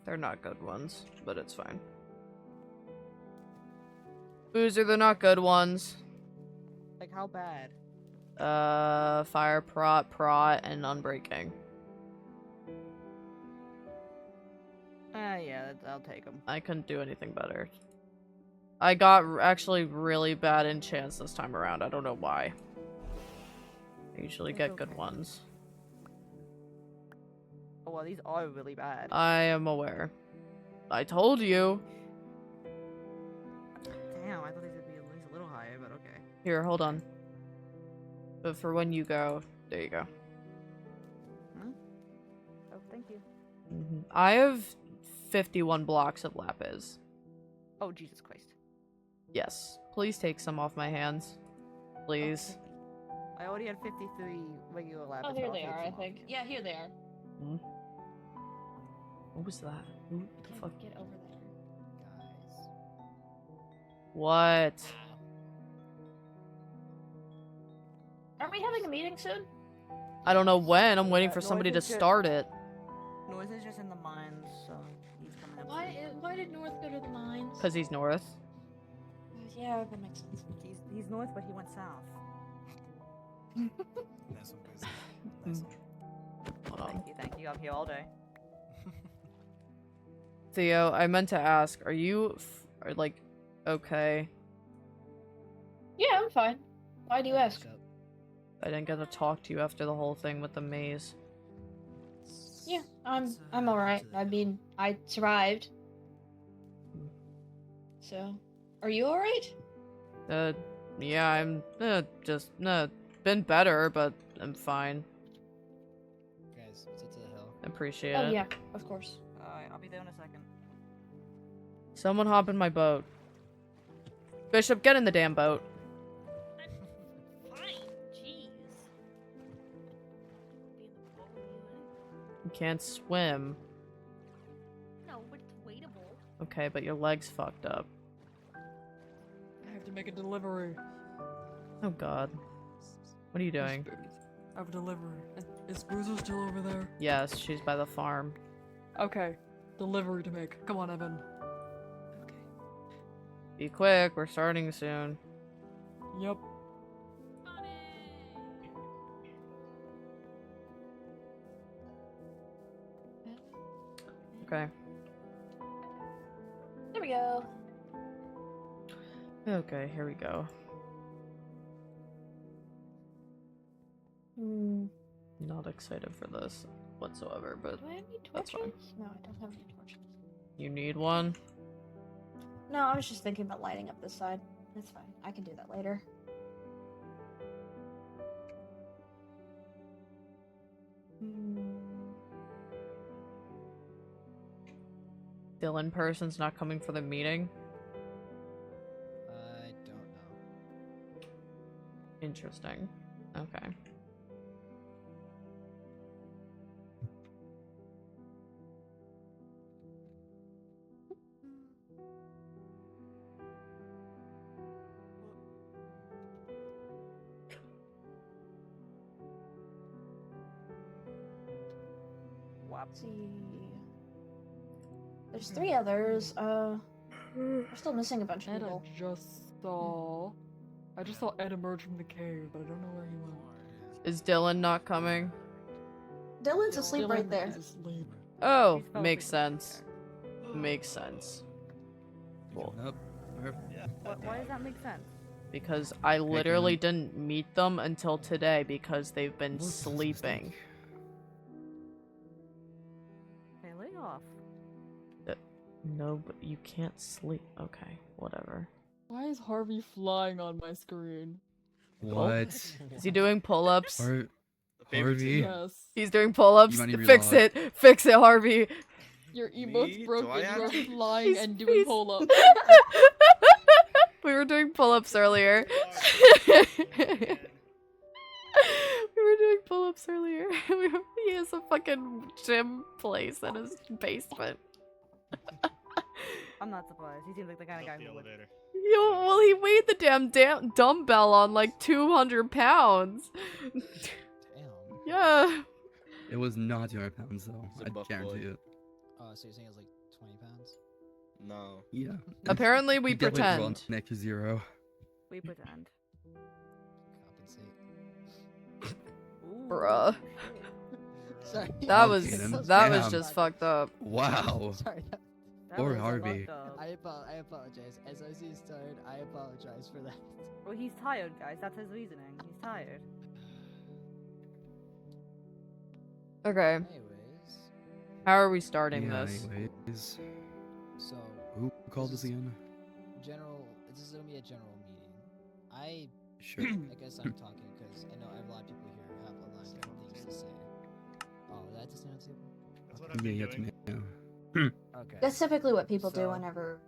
They're not good ones, but it's fine. Boozer, they're not good ones. Like how bad? Fire, prot, and unbreaking. Yeah, I'll take them. I couldn't do anything better. I got actually really bad enchants this time around. I don't know why. I usually get good ones. Oh well, these are really bad. I am aware. I told you. Damn, I thought these would be at least a little higher, but okay. Here, hold on. But for when you go, there you go. Oh, thank you. I have 51 blocks of lapis. Oh, Jesus Christ. Yes. Please take some off my hands. Please. I already had 53 regular lapis. Oh, but here I'll they take are, I some off. think. Yeah, here they are. What was that? What the fuck? Get over there, guys. What? Aren't we having a meeting soon? I don't know when. I'm waiting for No, somebody to it's just- start it. Noise is just in the mines, so he's coming up. Why did North go to the mines? Because he's north. Yeah, that makes sense. He's north, but he went south. Hold on. Thank you. I'm here all day. Theo, I meant to ask, are you, like, okay? Yeah, I'm fine. Why do you ask? I didn't get to talk to you after the whole thing with the maze. Yeah, I'm alright. I mean, I survived. So, are you alright? Yeah, I'm, just, been better, but I'm fine. Guys, sit to the hill. Appreciate Oh it. yeah, of course. Alright, I'll be there in a second. Someone hop in my boat. Bishop, get in the damn boat. Fine, jeez. You can't swim. No, but it's waitable. Okay, but your leg's fucked up. I have to make a delivery. Oh god. What are you doing? I have a delivery. Is Boozer still over there? Yes, she's by the farm. Okay. Delivery to make. Come on, Evan. Be quick, we're starting soon. Yep. Okay. There we go. Okay, here we go. Hmm. Not excited for this whatsoever, but Do I have any that's torches? fine. No, I don't have any torches. You need one? No, I was just thinking about lighting up this side. That's fine. I can do that later. Dylan person's not coming for the meeting? I don't know. Interesting. Okay. Let's see. There's 3 others. We're still missing a bunch of Ed, people. I just saw Ed emerge from the cave, but I don't know where he went. Is Dylan not coming? Dylan's asleep right Dylan there. is asleep. Oh, He's fell makes asleep. sense. Makes sense. Cool. Up. Why does that make sense? Because I literally didn't meet them until today because they've been What's this sleeping. mistake? Hey, lay off. No, but you can't sleep. Okay, whatever. Why is Harvey flying on my screen? What? Is he doing pull-ups? Harvey? Yes. He's doing pull-ups. You might need to Fix relog. it. Fix it, Harvey. Your Me? emote's Do broken. I have You're to- flying He's- and doing he's- pull-ups. We were doing pull-ups earlier. We were doing pull-ups earlier. He has a fucking gym place in his basement. I'm not surprised. He seems like the kind of guy Up the who would. elevator. Yo, well, he weighed the damn dumbbell on like 200 pounds. Damn. Yeah. It was not 200 pounds though. He's a I buff guarantee boy. it. So you're saying it's like 20 pounds? No. Yeah. Apparently we He definitely brought pretend. Next to 0. We pretend. Compensate. Ooh. Bruh. Sorry. That Oh, was Kaden. that was Damn. just fucked up. Wow. Sorry. That Poor was Harvey. fucked up. I apologize. As I see he's tired, I apologize for that. Well, he's tired, guys. That's his reasoning. He's tired. Okay, Anyways, how are we starting Yeah, this? anyways. so Who called this again? this is gonna be a general meeting. I Sure. guess I'm talking because I know a lot of people here have a lot of different things to say. Oh, that just not table? That's what I've Yeah, been you have to doing. know. Okay. That's typically what people do So- whenever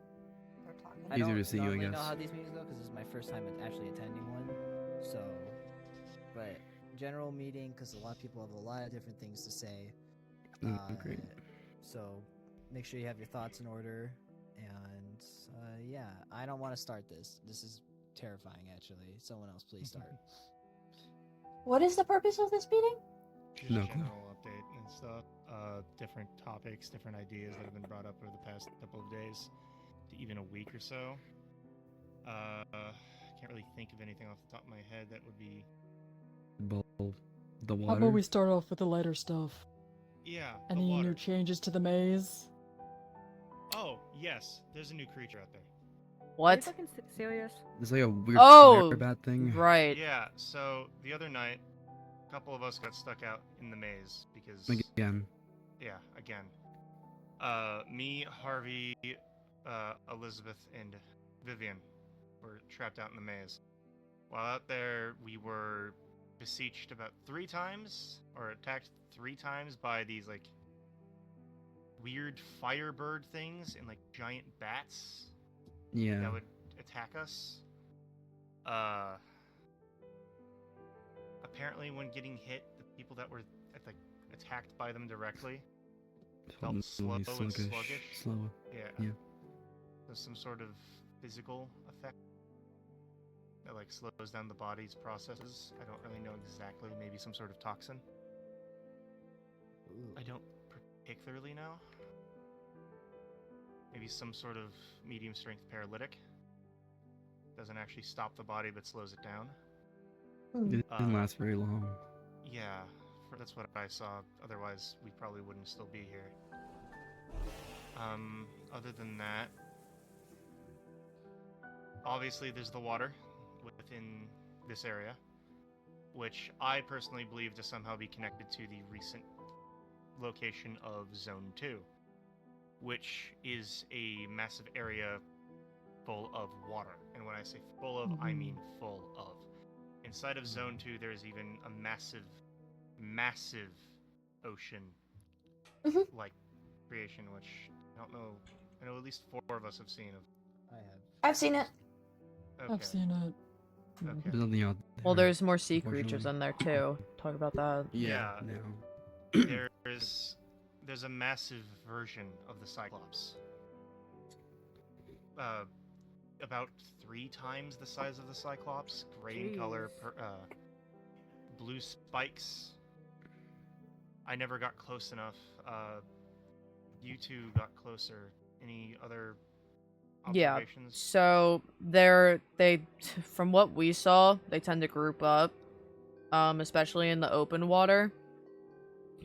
they're talking. I Easier don't to see you, I normally know guess. how these meetings go because this is my first time actually attending one. So, but general meeting because a lot of people have a lot of different things to say. Great. So, make sure you have your thoughts in order. And yeah, I don't want to start this. This is terrifying, actually. Someone else, please start. What is the purpose of this meeting? Just No a clue. general update and stuff. Different topics, different ideas that have been brought up over the past couple of days, to even a week or so. Can't really think of anything off the top of my head that would be. Bowl. The How water. about we start off with the lighter stuff? Yeah. the Any water. new changes to the maze? Oh yes, there's a new creature out there. Are you What? fucking serious? There's like a weird Oh, fire bat thing. Right. Yeah. So the other night, a couple of us got stuck out in the maze because. Again. Yeah, again. Me, Harvey, Elizabeth and Vivienne were trapped out in the maze. While out there, we were beseeched about 3 times, or attacked 3 times by these, like, weird firebird things and, like, giant bats Yeah. that would attack us. Apparently, when getting hit, the people that were, like, attacked by them directly felt slow and sluggish. Slow. Yeah. Yeah. There's some sort of physical effect that, like, slows down the body's processes. I don't really know exactly. Maybe some sort of toxin. Ooh. I don't particularly know. Maybe some sort of medium strength paralytic. Doesn't actually stop the body but slows it down. It didn't last very long. Yeah, that's what I saw. Otherwise, we probably wouldn't still be here. Other than that, obviously there's the water within this area, which I personally believe to somehow be connected to the recent location of Zone 2, which is a massive area full of water. And when I say full of, I mean full of. Inside of Zone 2, there's even a massive, massive ocean like creation, which I don't know. I know at least 4 of us have seen. I have. I've seen it. Okay. I've seen it. Okay. There's nothing out there. Well, there's more sea creatures unfortunately. in there too. Talk about that. Yeah. Yeah. No. There's a massive version of the Cyclops. About 3 times the size of the Cyclops, gray in color, blue spikes. I never got close enough. You 2 got closer. Any other Yeah. observations? So from what we saw, they tend to group up, especially in the open water.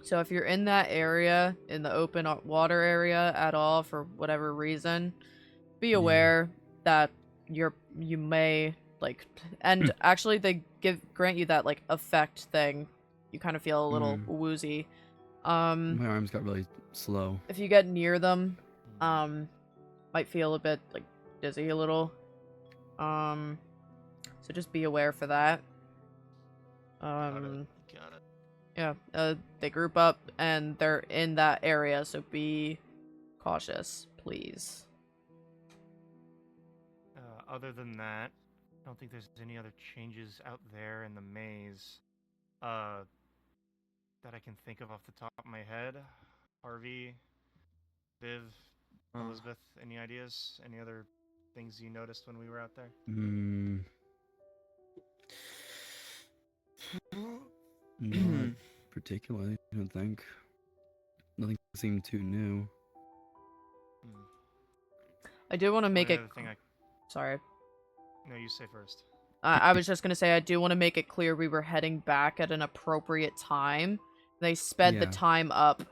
So if you're in that area, in the open water area at all, for whatever reason, be aware that you may, like, and actually they grant you that, like, effect thing. You kind of feel a little woozy. My arms got really slow. If you get near them, might feel a bit, like, dizzy a little. So just be aware for that. Got it. Yeah, they group up and they're in that area, so be cautious, please. Other than that, I don't think there's any other changes out there in the maze that I can think of off the top of my head. Harvey, Viv, Elizabeth, any ideas? Any other things you noticed when we were out there? Not particularly, I don't think. Nothing seemed too new. I do want to make it... Sorry. No, you say first. I was just going to say, I do want to make it clear we were heading back at an appropriate time. They sped the time up,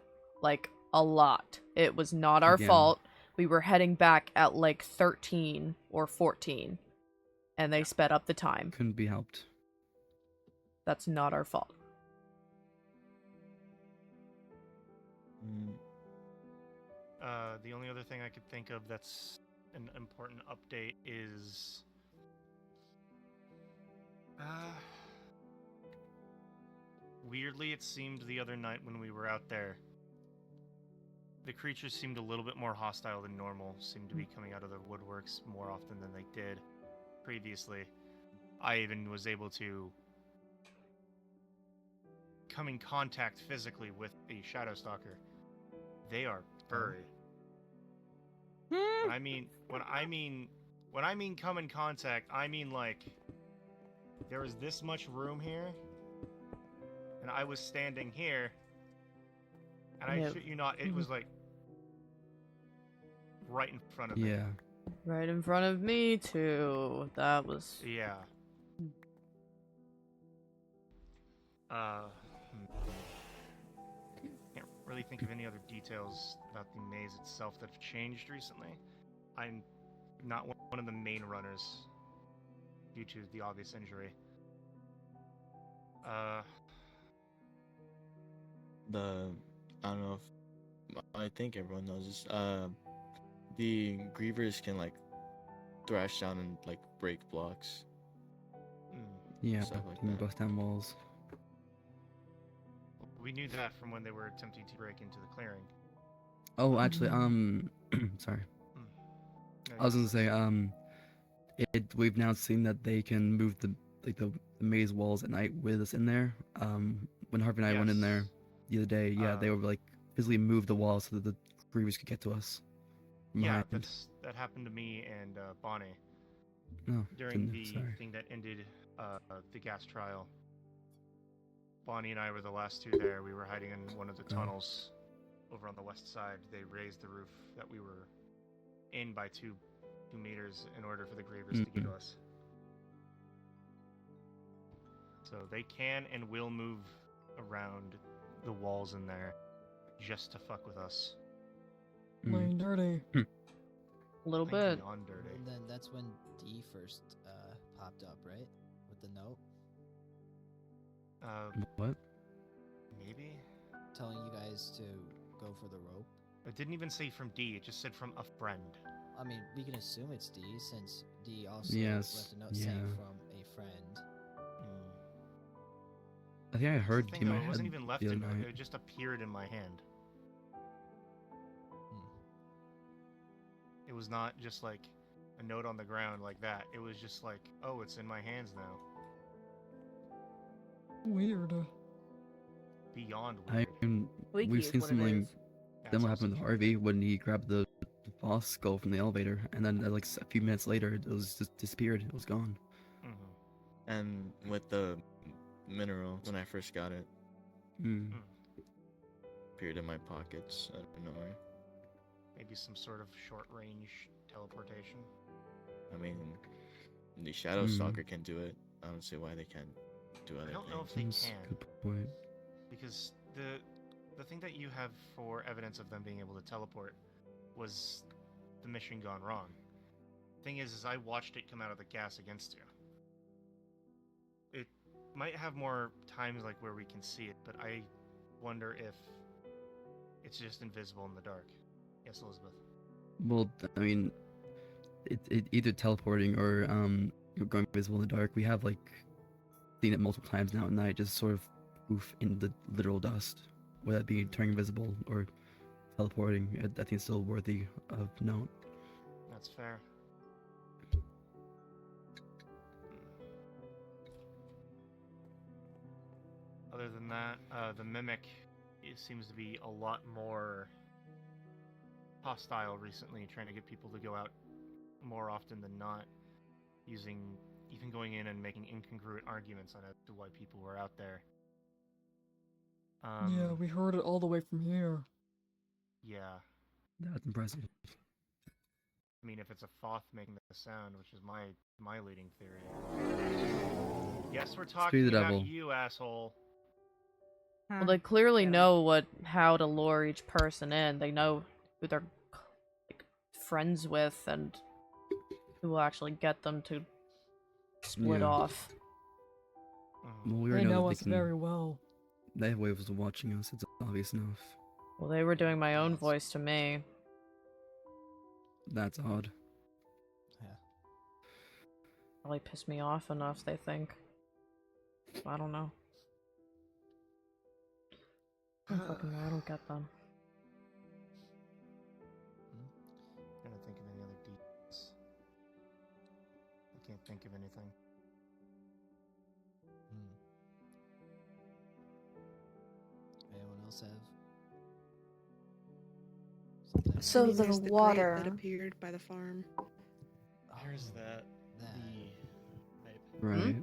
like, a lot. It was not our fault. We were heading back at, like, 13 or 14. And they sped up the time. Couldn't be helped. That's not our fault. The only other thing I could think of that's an important update is... weirdly, it seemed the other night when we were out there, the creatures seemed a little bit more hostile than normal, seemed to be coming out of the woodworks more often than they did previously. I even was able to come in contact physically with a Shadow Stalker. They are furry. When I mean come in contact, I mean, like, there was this much room here, and I was standing here, and I shit you not, it was like right in front of me. Yeah. Right in front of me, too. That was... Yeah. Can't really think of any other details about the maze itself that have changed recently. I'm not one of the main runners due to the obvious injury. I don't know if I think everyone knows this. the grievers can like thrash down and like break blocks. Yeah, Stuff like can that. bust down walls. We knew that from when they were attempting to break into the clearing. Oh, actually, sorry. No, I was you gonna say, we've now seen that they can move the maze walls at night with us in there. When Harvey and I went in there Yes. the other day, yeah, they were like physically moved the walls so that the grievers could get to us. from Yeah, behind. that happened to me and Bonnie Oh, during the sorry. thing that ended the gas trial. Bonnie and I were the last two there. We were hiding in one of the tunnels over on the west side. They raised the roof that we were in by 2 meters in order for the grievers to get to us. So they can and will move around the walls in there just to fuck with us. Playing dirty. A little bit. Beyond dirty. And then that's when D first popped up, right? With the note What? Maybe? telling you guys to go for the rope. It didn't even say from D, it just said from a friend. I mean, we can assume it's D since D also Yes, left a note saying yeah. from a friend. I think I heard The D thing, in my though, it head wasn't even left the other in night. it just appeared in my hand. It was not just like a note on the ground like that. It was just like, oh, it's in my hands now. Weird. Beyond I weird. mean, Leaky we've is seen what it something. is. Then That's what also happened with true. Harvey when he grabbed the boss skull from the elevator, and then like a few minutes later, it was just disappeared. It was gone. And with the mineral, when I first got it, appeared in my pockets out of nowhere. Maybe some sort of short range teleportation. I mean, the Shadow Stalker can do it. I don't see why they can't do other I don't know if things. they That's a can. good point. Because the thing that you have for evidence of them being able to teleport was the mission gone wrong. Thing is I watched it come out of the gas against you. It might have more times like where we can see it, but I wonder if it's just invisible in the dark. Yes, Elizabeth. Well, I mean, it either teleporting or going visible in the dark. We have like seen it multiple times now at night, just sort of poof in the literal dust. Whether that be turning invisible or teleporting, I think it's still worthy of note. That's fair. Other than that, the mimic seems to be a lot more hostile recently, trying to get people to go out more often than not, even going in and making incongruent arguments on as to why people were out there. Yeah, we heard it all the way from here. Yeah. That's impressive. I mean, if it's a Thoth making the sound, which is my leading theory. Yes, we're talking the about devil. you, asshole. Well, they clearly know how to lure each person in. They know who they're like friends with and who will actually get them to split Yeah. off. Well, we They already know know that us they can. very well. They have ways of watching us. It's obvious enough. Well, they were doing my own voice to me. That's odd. Yeah. Probably pissed me off enough, they think. I don't know. I don't get them. I'm trying to think of any other details. I can't think of anything. Anyone else have something? So there's the grate water. that appeared by the farm. Here's that. That. The pipe. Right.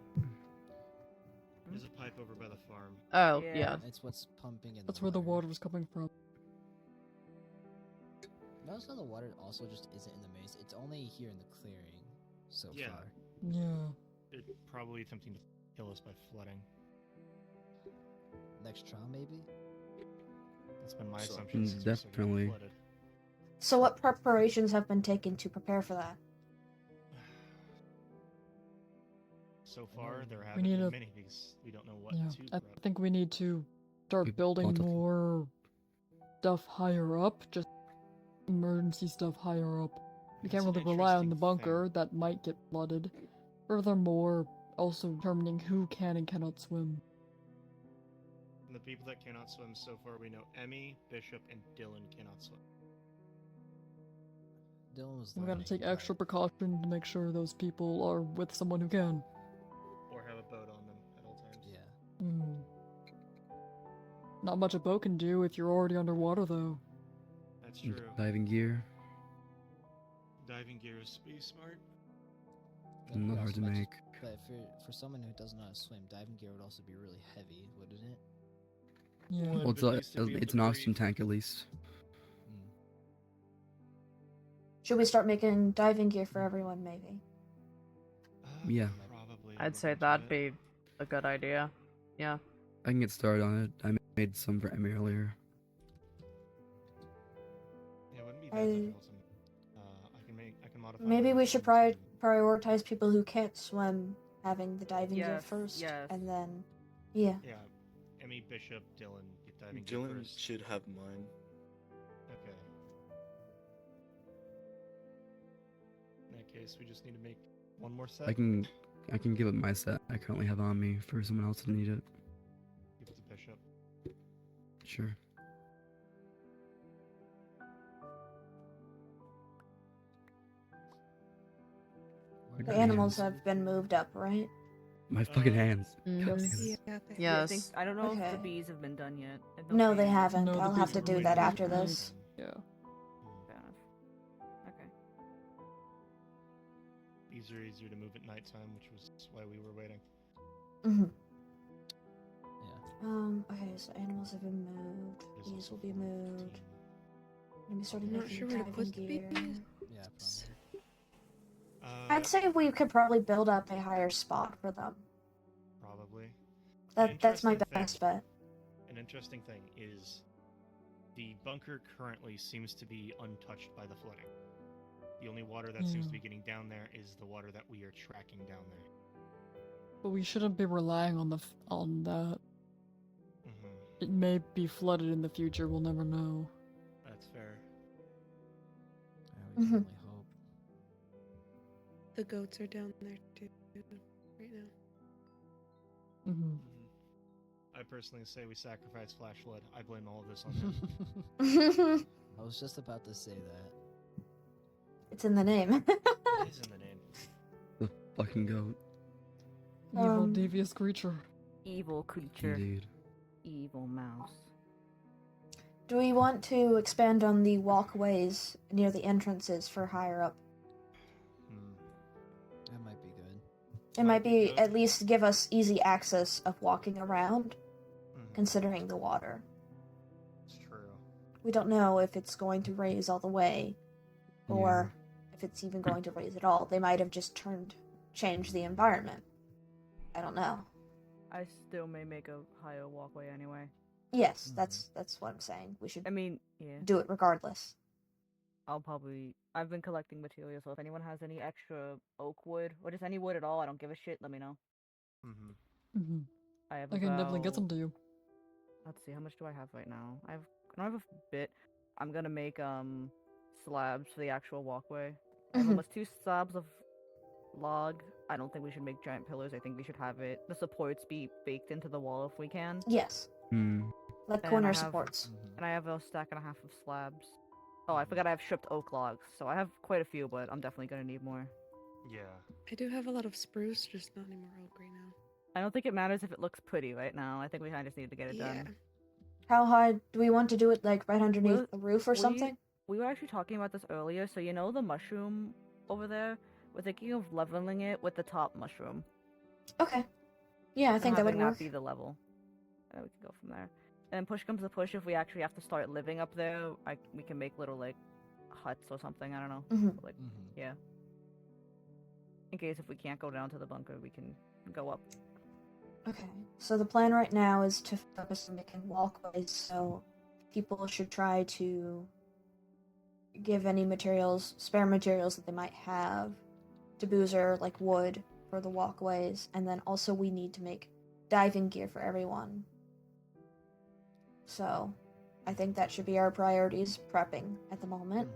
There's a pipe over by the farm. Oh, Yeah. yeah. It's what's pumping in That's the where the water. water's coming from. Notice how the water also just isn't in the maze. It's only here in the clearing so Yeah. far. Yeah. They're probably attempting to kill us by flooding. Next trial, maybe? That's been my So- assumption since we started getting Definitely. flooded. So what preparations have been taken to prepare for that? So far, there We haven't need been a- many because we don't know what Yeah. to I prep. think we need to start We building bought a- more stuff higher up, just emergency stuff higher up. We That's can't an really rely on the interesting bunker thing. that might get flooded. Furthermore, also determining who can and cannot swim. And the people that cannot swim so far, we know Emmy, Bishop, and Dylan cannot swim. Dylan was. We gotta learning, take extra but- precaution to make sure those people are with someone who can. Or have a boat on them at all times. Yeah. Hmm. Not much a boat can do if you're already underwater, though. That's true. Diving gear. Diving gear is be smart. That'd be Not hard also to much- make. But for someone who doesn't know how to swim, diving gear would also be really heavy, wouldn't it? Yeah. Would, Well, it's, but at least you'd be able it's to an oxygen breathe. tank at least. Mm. Should we start making diving gear for everyone, maybe? Yeah. Probably. I'd look say into that'd it. be a good idea. Yeah. I can get started on it. I made some for Emmy earlier. Yeah, it wouldn't be that I- difficult. I can modify. Maybe mine we if should I want to. prioritize people who can't swim having the diving gear Yes, first, yes. and then, yeah. Yeah, Emmy, Bishop, Dylan, get diving gear Dylan first. should have mine. Okay. In that case, we just need to make one more set. I can give it my set I currently have on me for someone else to need it. Give it to Bishop. Sure. Where The did animals hands- have been moved up, right? My fucking hands. Mhm. Goddamn. Yeah, I Yes. think I don't know if Okay. the bees have been done yet. I don't No, they think- haven't. No, the I'll have bees to are do waiting that for after the this. Yeah. Fair enough. Okay. These are easier to move at nighttime, which was why we were waiting. Mm-hmm. Yeah. Okay, so animals have been moved. There's Bees also will be moved. 14. Let me start I'm not making sure where to diving put the gear. bees. Yeah, probably. I'd say we could probably build up a higher spot for them. Probably. That's my Interesting best thing. bet. An interesting thing is the bunker currently seems to be untouched by the flooding. The only water that seems to be getting down there is the water that we are tracking down there. But we shouldn't be relying on on that. Mm-hmm. It may be flooded in the future. We'll never know. That's fair. Yeah, we can Mhm. only hope. The goats are down there too, right now. Hmm. I personally say we sacrifice Flash Flood. I blame all of this on him. I was just about to say that. It's in the name. It is in the name. The fucking goat. Evil, Um, devious creature. Evil creature. Indeed. Evil mouse. Do we want to expand on the walkways near the entrances for higher up? Hmm. That might be good. It might be good. at least give us easy access of walking around, Mhm. considering the water. It's true. We don't know if it's going to raise all the way, or if it's even going to raise at all. They might have just changed the environment. I don't know. I still may make a higher walkway anyway. Yes, Mhm. that's what I'm saying. We should I mean, yeah. do it regardless. I've been collecting materials, so if anyone has any extra oak wood, or just any wood at all, I don't give a shit, let me know. Mm-hmm. Hmm. I have I can definitely get about- some to you. Let's see, how much do I have right now? I don't have a bit. I'm gonna make slabs for the actual walkway. I have Mhm. almost 2 slabs of log. I don't think we should make giant pillars. I think we should have the supports be baked into the wall if we can. Yes, Hmm. like And corner I have- supports. Mhm. And I have a stack and a half of slabs. Oh, I forgot I have stripped oak logs, so I have quite a few, but I'm definitely gonna need more. Yeah. I do have a lot of spruce, just not any more oak right now. I don't think it matters if it looks pretty right now. I think we kind of just need to get it Yeah. done. How high do we want to do it? Like right underneath Well, the roof or something? We were actually talking about this earlier, so you know the mushroom over there? We're thinking of leveling it with the top mushroom. Okay. Yeah, I and think that would having work. be the level. And we can go from there. And then push comes to push, if we actually have to start living up there, we can make little, like, huts or something, I don't know. Mhm. Like, Mhm. yeah. In case if we can't go down to the bunker, we can go up. Okay. So the plan right now is to focus on making walkways, so people should try to give any spare materials that they might have to Boozer, like wood for the walkways, and then also we need to make diving gear for everyone. So I think that should be our priorities prepping at the moment.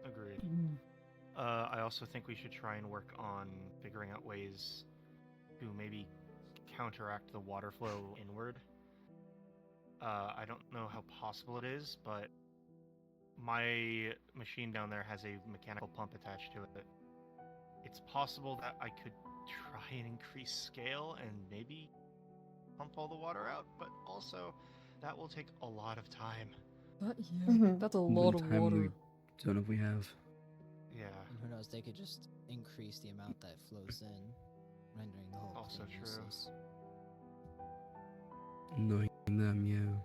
Agreed. Mhm. I also think we should try and work on figuring out ways to maybe counteract the water flow inward. I don't know how possible it is, but my machine down there has a mechanical pump attached to it. It's possible that I could try and increase scale and maybe pump all the water out, but also that will take a lot of time. That's a lot of Time we water. don't know if we have. Yeah. And who knows, they could just increase the amount that flows in, rendering the whole Also thing true. useless. Knowing them, yeah.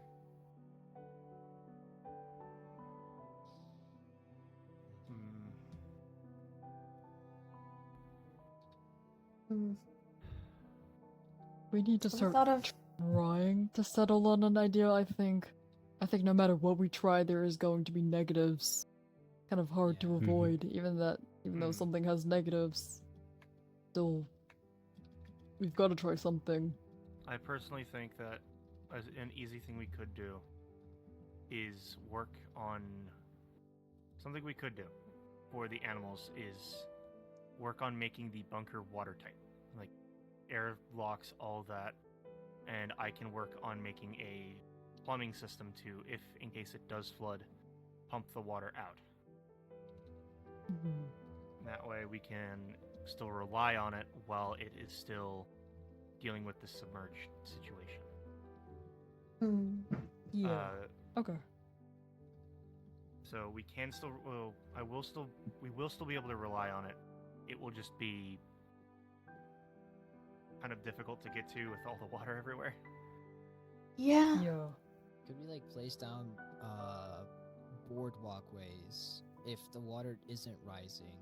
Hmm. Mm. We need to We start thought of trying to settle on an idea, I think. I think no matter what we try, there is going to be negatives. Kind of hard to Yeah. avoid, even though Hmm. something has negatives. Still, we've got to try something. I personally think that an easy thing we could do is work on something we could do for the animals is work on making the bunker watertight, like air locks, all that, and I can work on making a plumbing system to, if in case it does flood, pump the water out. That way we can still rely on it while it is still dealing with the submerged situation. Yeah. Okay. So we can still, well, we will still be able to rely on it. It will just be kind of difficult to get to with all the water everywhere. yeah. Yeah. Could we like place down board walkways if the water isn't rising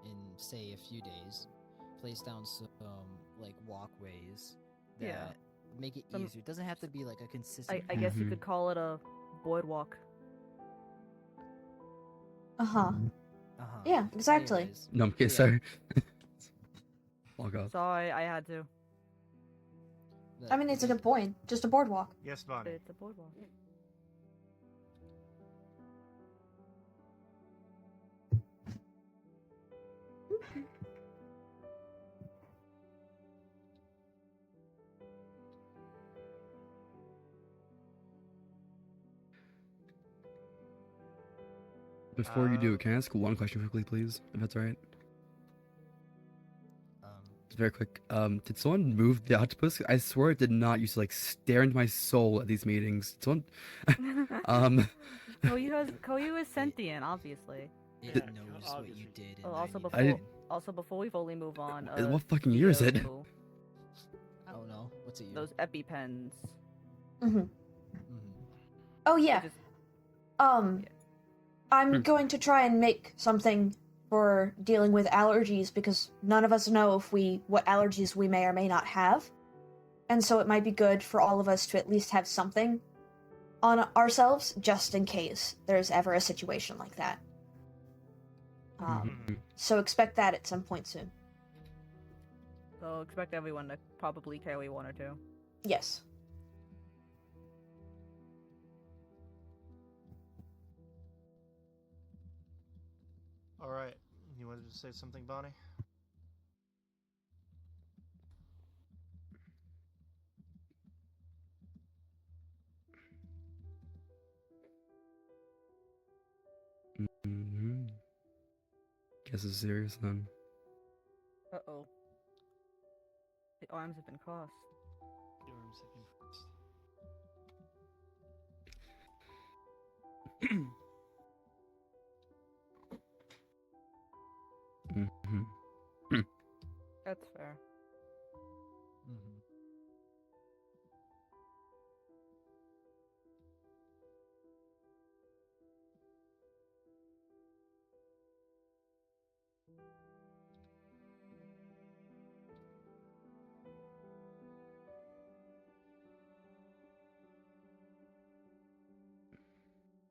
in say a few days? Place down some like walkways that Yeah. make it Some- easier. It doesn't have to be like a consistent. I guess you Mhm. could call it a boardwalk. Uh-huh. Uh-huh. Yeah, exactly. Anyways, No, I'm kidding, yeah. sorry. Log off. Sorry, I had to. I mean, it's a good point. Just a boardwalk. Yes, Bonnie. It's a boardwalk. Before you do it, can I ask one question quickly, please? If that's alright? It's very quick. Did someone move the octopus? I swear it did not used to like stare into my soul at these meetings. Did someone Koyu is sentient, obviously. It Did- knows what you did. In Oh, also 99. before, I did- also before we fully move on. what fucking year is it? Theo, Oh no, what's it? Those EpiPens. Mm-hmm. Oh, yeah. Just- I'm going to try and make something for dealing with allergies because none of us know what allergies we may or may not have. And so it might be good for all of us to at least have something on ourselves just in case there's ever a situation like that. Mhm. So expect that at some point soon. So expect everyone to probably carry one or two. Yes. All right. You wanted to say something, Bonnie? Mhm. Guess it's serious then. Uh-oh. The arms have been crossed. The arms have been crossed. Mhm. That's fair.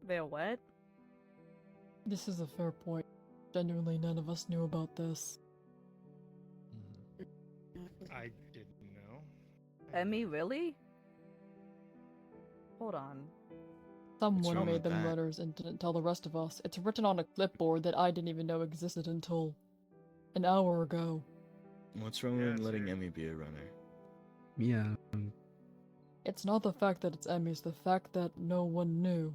They're what? This is a fair point. Genuinely, none of us knew about this. I didn't know. Emmy, really? Hold on. Someone wrong made with them that? runners and didn't tell the rest of us. It's written on a clipboard that I didn't even know existed until an hour ago. What's wrong Yeah, with it's letting weird. Emmy be a runner? Yeah. It's not the fact that it's Emmy, it's the fact that no one knew.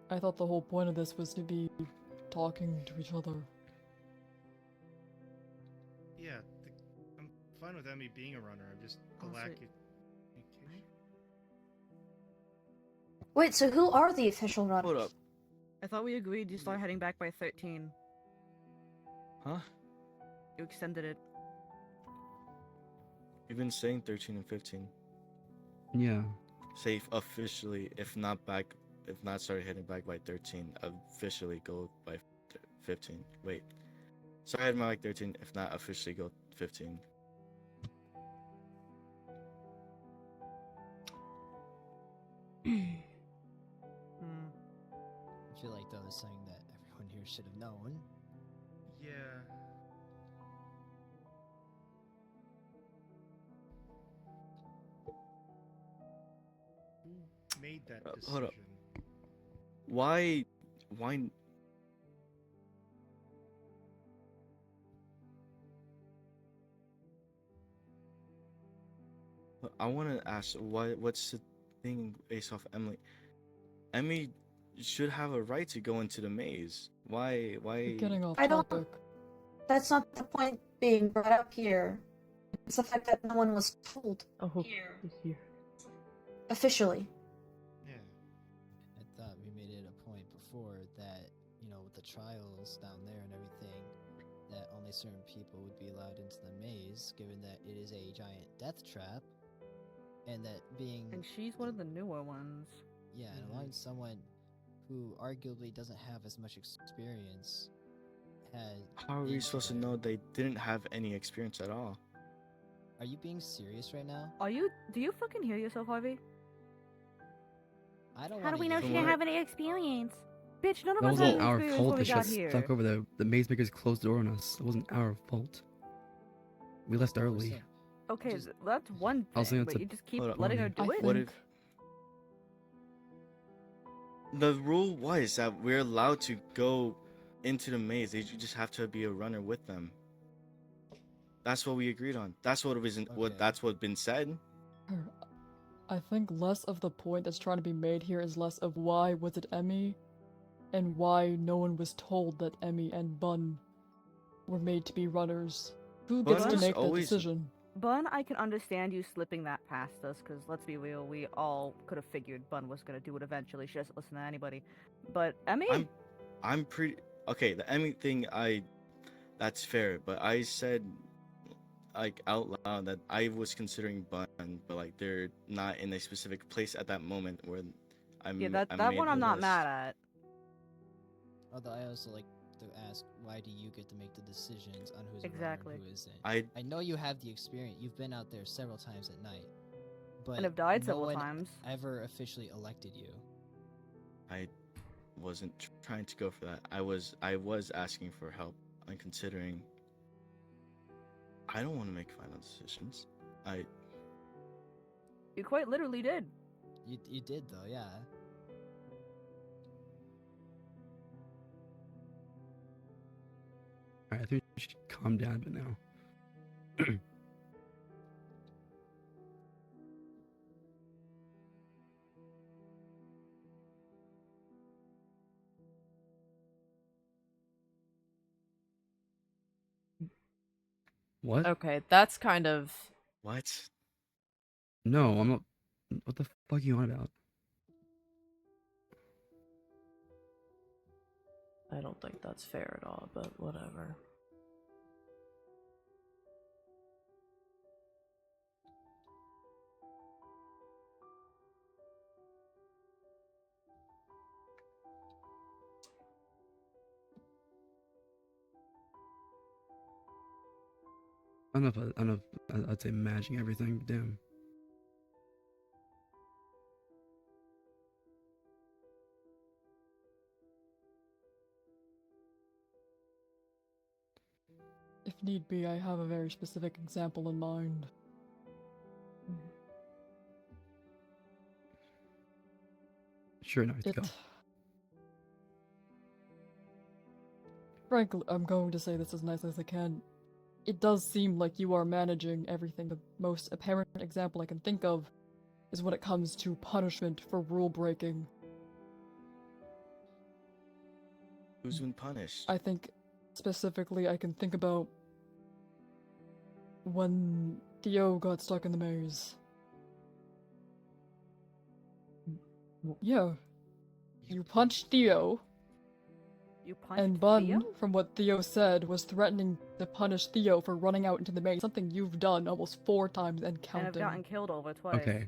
I thought the whole point of this was to be talking to each other. Yeah, I'm fine with Emmy being a runner. I'm just the Also- lack of communication. Wait, so who are the official runners? Hold up. I thought we agreed you start heading back by 13. Huh? You extended it. You've been saying 13 and 15. Yeah. Safe officially, if not started heading back by 13, officially go by 15. Wait. Start heading back by 13, if not officially go 15. Hmm. I feel like that was something that everyone here should have known. Yeah. Who made that decision? Hold up. Why? I want to ask what's the thing based off Emily? Emmy should have a right to go into the maze. Why? We're getting off I don't- topic. That's not the point being brought up here. It's the fact that no one was told Oh, Here. here. officially. Yeah. I thought we made it a point before that, you know, with the trials down there and everything, that only certain people would be allowed into the maze, given that it is a giant death trap, and that being... And she's one of the newer ones. Yeah, and allowing someone who arguably doesn't have as much experience had... How are we into supposed to there. know they didn't have any experience at all? Are you being serious right now? Do you fucking hear yourself, Harvey? I don't How do wanna we know hear she From didn't what- have any experience? Bitch, none of That us had wasn't any our experience fault. when They we got got here. stuck over there. The maze makers closed the door on us. It wasn't our fault. We left early. Okay, Just- that's one I was thing, saying but it's a you just keep Hold up, letting her warning. do I it? What think if the rule was that we're allowed to go into the maze? They just have to be a runner with them. That's what we agreed on. That's what was Okay. that's what been said. I think less of the point that's trying to be made here is less of why was it Emmy, and why no one was told that Emmy and Bun were made to be runners. Who gets Bun to was make that always- decision? Bun, I can understand you slipping that past us, because let's be real, we all could have figured Bun was going to do it eventually. She doesn't listen to anybody. But Emmy? I'm pretty okay. The Emmy thing, that's fair. But I said like out loud that I was considering Bun, but like they're not in a specific place at that moment where Yeah, I that made one the I'm not list. mad at. Although I also like to ask, why do you get to make the decisions on who's Exactly. a runner and who isn't? I I know you have the experience. You've been out there several times at night, but And have died no several one times. ever officially elected you. wasn't trying to go for that. I was asking for help and considering. I don't want to make final decisions. You quite literally did. You did though, yeah. Alright, I think we should calm down a bit now. What? Okay, that's kind of. What? No, I'm not. What the fuck are you on about? I don't think that's fair at all, but whatever. I don't know if I don't know if I'd say matching everything. Damn. If need be, I have a very specific example in mind. Sure, no, It. go. Frankly, I'm going to say this as nicely as I can. It does seem like you are managing everything. The most apparent example I can think of is when it comes to punishment for rule breaking. Who's been punished? I think specifically I can think about when Theo got stuck in the maze. Yeah. You punched Theo, You punched and Bun, Theo? from what Theo said, was threatening to punish Theo for running out into the maze, something you've done almost 4 times and And counting. I've gotten killed over twice. Okay.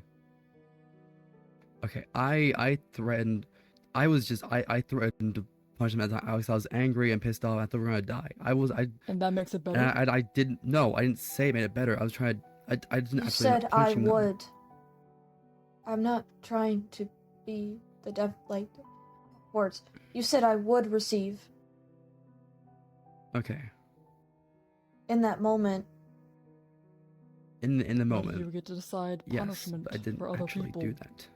Okay, I threatened. I threatened to punch him as I was angry and pissed off. I thought we were gonna die. And that makes it better? And I didn't. No, I didn't say it made it better. I was trying. I didn't You actually. said I punching them. would. I'm not trying to be the words. You said I would receive. Okay. In that moment. In the And moment. you get to decide Yes, punishment but I didn't for other actually people. do that.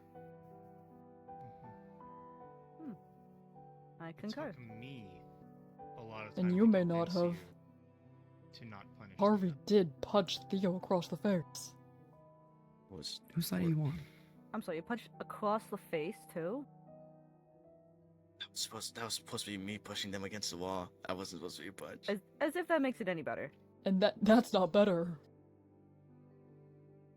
I It concur. took me a lot of And time you to may not convince have. you to not punish Harvey Theo. did punch Theo across the face. Was Whose side are you on? I'm sorry, you punched across the face too? that was supposed to be me pushing them against the wall. I wasn't supposed to be punched. As if that makes it any better. And that's not better.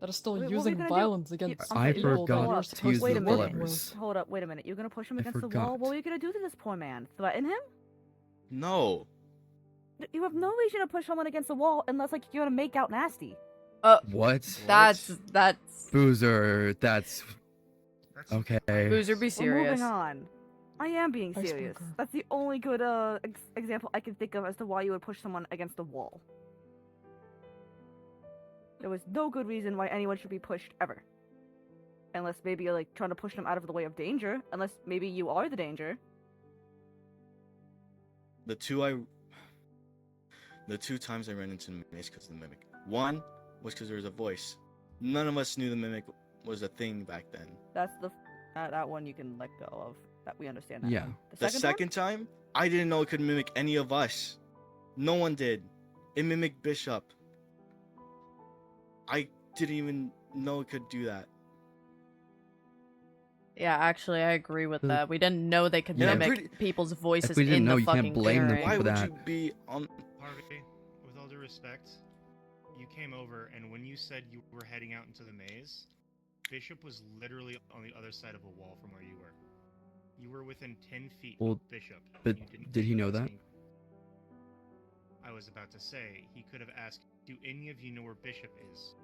That is still Wait, what were you using gonna do? violence against I'm I sorry, people that forgot you're up. to supposed use to Wait the a be minute. working levers. with. Hold up, wait a minute. You're gonna push him I against the wall? forgot. What were you gonna do to this poor man? Threaten him? No. You have no reason to push someone against the wall unless like you're gonna make out nasty. What? That's Boozer. That's okay. Boozer, be We're serious. moving on. I am being serious. Icebreaker. That's the only good example I can think of as to why you would push someone against the wall. There was no good reason why anyone should be pushed ever. Unless maybe you're like trying to push them out of the way of danger. Unless maybe you are the danger. The two times I ran into the maze because of the mimic. One was because there was a voice. None of us knew the mimic was a thing back then. That's the that one you can let go of. That we understand that. Yeah. one. The second time, I didn't know it could mimic any of us. No one did. It mimicked Bishop. I didn't even know it could do that. Yeah, actually, I agree with Uh, that. We didn't know they could yeah, I'm mimic people's voices we didn't in know, the you can't fucking blame them clearing. Why for would that. you be on? Harvey, with all due respect, you came over, and when you said you were heading out into the maze, Bishop was literally on the other side of a wall from where you were. You were within 10 feet Well, of Bishop. but You didn't did he know that? asking- I was about to say, he could have asked, do any of you know where Bishop is?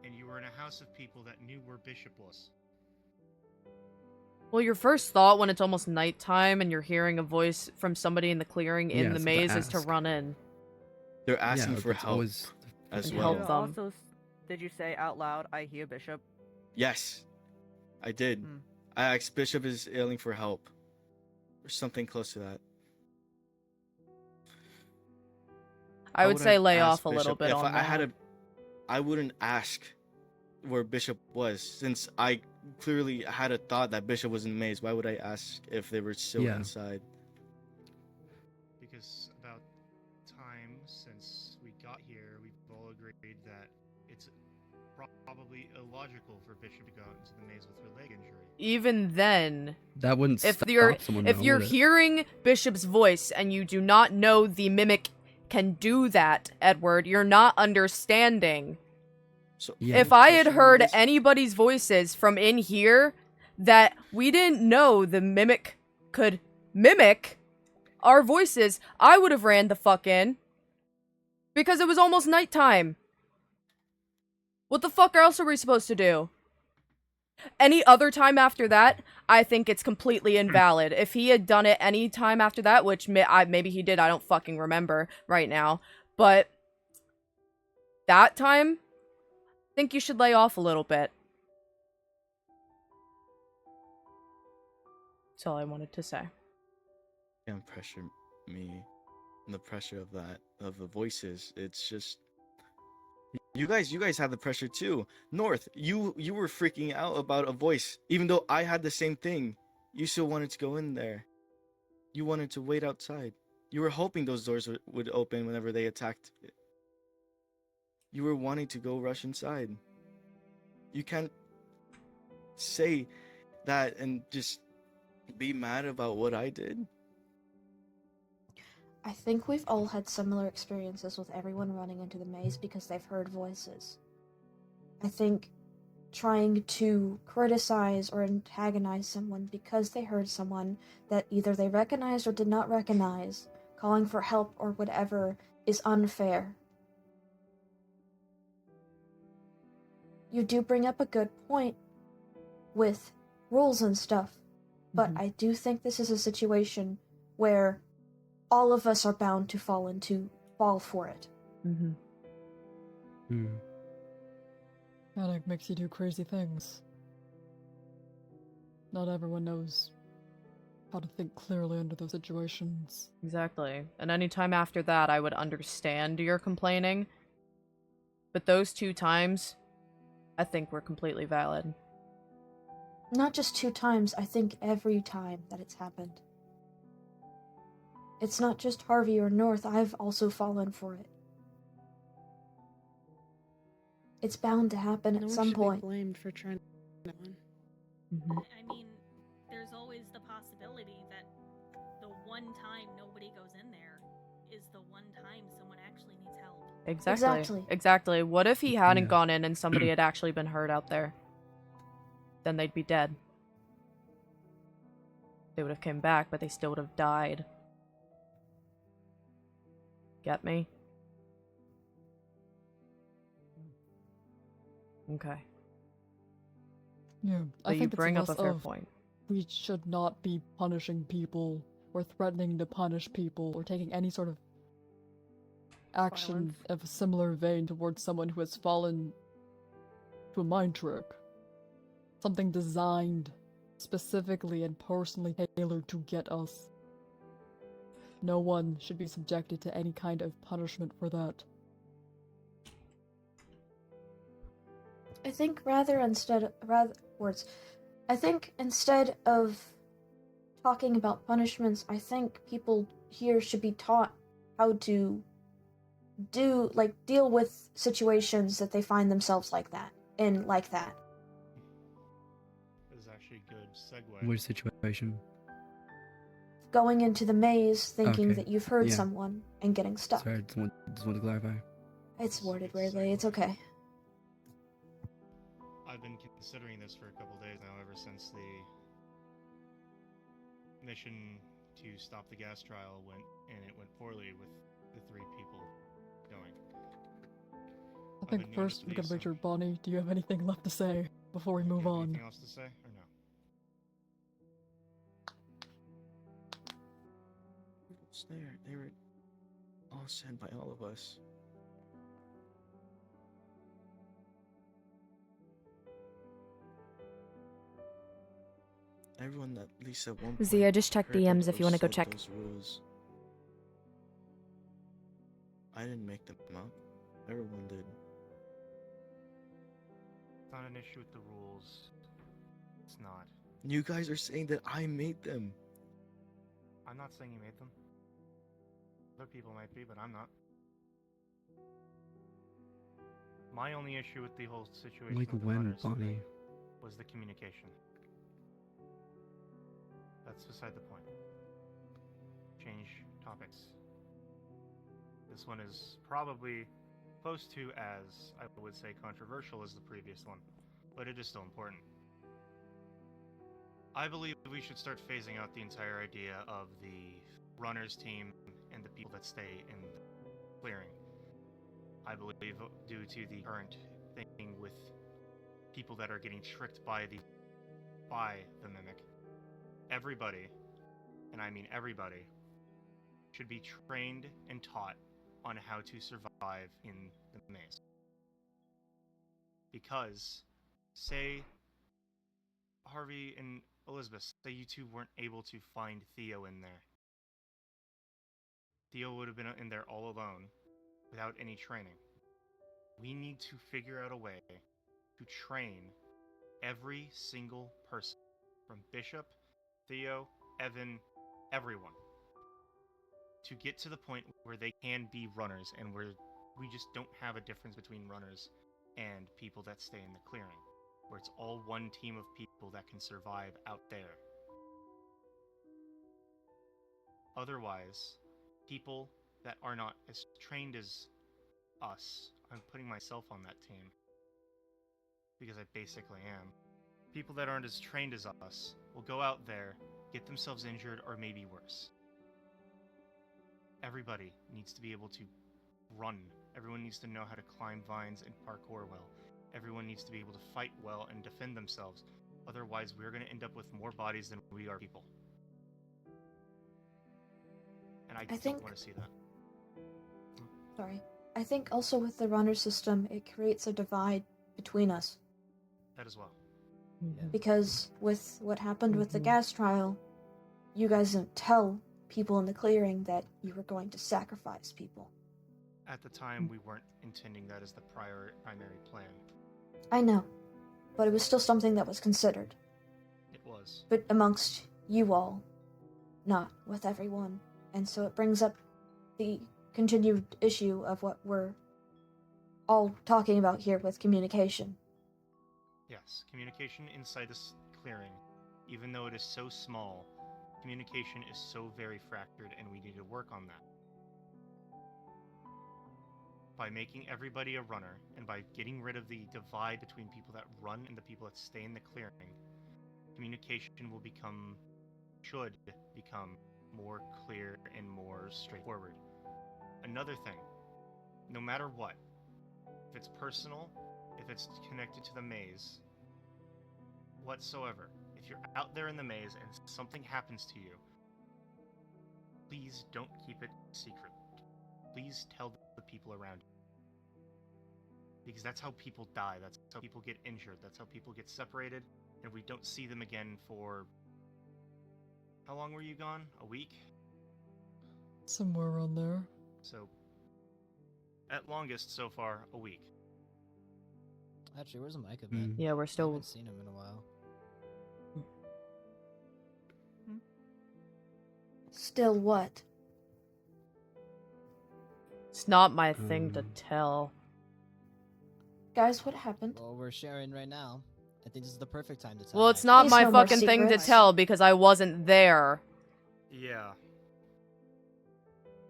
And you were in a house of people that knew where Bishop was. Well, your first thought when it's almost nighttime and you're hearing a voice from somebody in the clearing in Yeah, the it's to maze is to ask. run in. They're asking Yeah, for it's help always- as and well. help them. Also, did you say out loud, I hear Bishop? Yes, I did. Hmm. I asked Bishop is yelling for help, or something close to that. I would say wouldn't lay ask off a little Bishop. bit If on I that. had a, I wouldn't ask where Bishop was, since I clearly had a thought that Bishop was in the maze. Why would I ask if they were still Yeah. inside? Because about time since we got here, we've all agreed that it's probably illogical for Bishop to go out into the maze with her leg injury. Even then, That wouldn't if stop you're someone. if though, you're would it? hearing Bishop's voice and you do not know the mimic can do that, Edward, you're not understanding. So Yeah. If I had Bishop heard was- anybody's voices from in here that we didn't know the mimic could mimic our voices, I would have ran the fuck in. Because it was almost nighttime. What the fuck else are we supposed to do? Any other time after that, I think it's completely invalid. If he had done it any time after that, which maybe he did, I don't fucking remember right now. But that time, I think you should lay off a little bit. That's all I wanted to say. can't pressure me, and the pressure of that, of the voices. It's just you guys had the pressure too. North, you were freaking out about a voice, even though I had the same thing. You still wanted to go in there. You wanted to wait outside. You were hoping those doors would open whenever they attacked it. You were wanting to go rush inside. You can't say that and just be mad about what I did. I think we've all had similar experiences with everyone running into the maze because they've heard voices. I think trying to criticize or antagonize someone because they heard someone that either they recognized or did not recognize, calling for help or whatever, is unfair. You do bring up a good point with rules and stuff, but I do think this is a situation where all of us are bound to fall for it. Mm-hmm. Panic makes you do crazy things. Not everyone knows how to think clearly under those situations. Exactly. And anytime after that, I would understand your complaining. But those 2 times, I think were completely valid. Not just 2 times, I think every time that it's happened. It's not just Harvey or North, I've also fallen for it. It's bound to happen No at one some should point. be blamed for trying that one. I mean, there's always the possibility that the one time nobody goes in there is the one time someone actually needs help. Exactly. What if he hadn't Yeah. gone in and somebody had actually been hurt out there? Then they'd be dead. They would have came back, but they still would have died. Get me? Okay. Yeah, But I you think it's bring up a less fair of point. we should not be punishing people or threatening to punish people or taking any sort of action Violence. of a similar vein towards someone who has fallen to a mind trick. Something designed specifically and personally tailored to get us. No one should be subjected to any kind of punishment for that. I think I think instead of talking about punishments, I think people here should be taught how to deal with situations that they find themselves like that. This is actually a good segue. Which situation? Going into the maze thinking Okay, that you've heard yeah. someone and getting stuck. Sorry, just want to clarify. It's worded weirdly, it's okay. I've been considering this for a couple days now, ever since the mission to stop the gas trial went poorly with the 3 people going. I think first we gotta Richard Bonnie. Do you have anything left to say before we move on? Anything else to say, or no? It's there. They were all sent by all of us. Everyone at least at one point Zia, just check heard that DMs if you those want to go set check. those rules. I didn't make them up. Everyone did. It's not an issue with the rules. It's not. You guys are saying that I made them. I'm not saying you made them. Other people might be, but I'm not. My only issue with the whole situation Like with the when, runners Bonnie? today was the communication. That's beside the point. Change topics. This one is probably close to as, I would say, controversial as the previous one, but it is still important. I believe we should start phasing out the entire idea of the runners team and the people that stay in the clearing. I believe due to the current thing with people that are getting tricked by the mimic, everybody, and I mean everybody, should be trained and taught on how to survive in the maze. Because, say, Harvey and Elizabeth, say you two weren't able to find Theo in there. Theo would have been in there all alone, without any training. We need to figure out a way to train every single person, from Bishop Theo, Evan, everyone, to get to the point where they can be runners and where we just don't have a difference between runners and people that stay in the clearing, where it's all one team of people that can survive out there. Otherwise, people that are not as trained as us, I'm putting myself on that team because I basically am. People that aren't as trained as us will go out there, get themselves injured, or maybe worse. Everybody needs to be able to run. Everyone needs to know how to climb vines and parkour well. Everyone needs to be able to fight well and defend themselves. Otherwise, we're going to end up with more bodies than we are people. And I don't want to see that. Sorry. I think also with the runner system, it creates a divide between us. That as well. Because with what happened with the gas trial, you guys didn't tell people in the clearing that you were going to sacrifice people. At the time, we weren't intending that as the primary plan. I know, but it was still something that was considered. It was. But amongst you all, not with everyone. And so it brings up the continued issue of what we're all talking about here with communication. Yes, communication inside this clearing, even though it is so small, communication is so very fractured and we need to work on that. By making everybody a runner, and by getting rid of the divide between people that run and the people that stay in the clearing, communication should become more clear and more straightforward. Another thing, no matter what, if it's personal, if it's connected to the maze, whatsoever, if you're out there in the maze and something happens to you, please don't keep it secret. Please tell the people around you. Because that's how people die, that's how people get injured, that's how people get separated, and we don't see them again for... How long were you gone? A week? Somewhere around there. So, at longest so far, a week. Actually, where's Micah been? Yeah, we're I still... haven't seen him in a while. Still what? It's not my thing to tell. Guys, what happened? Well, we're sharing right now. I think this is the perfect time to tell. Well, it's not Please my no more fucking thing to secrets. tell because I wasn't there. Yeah.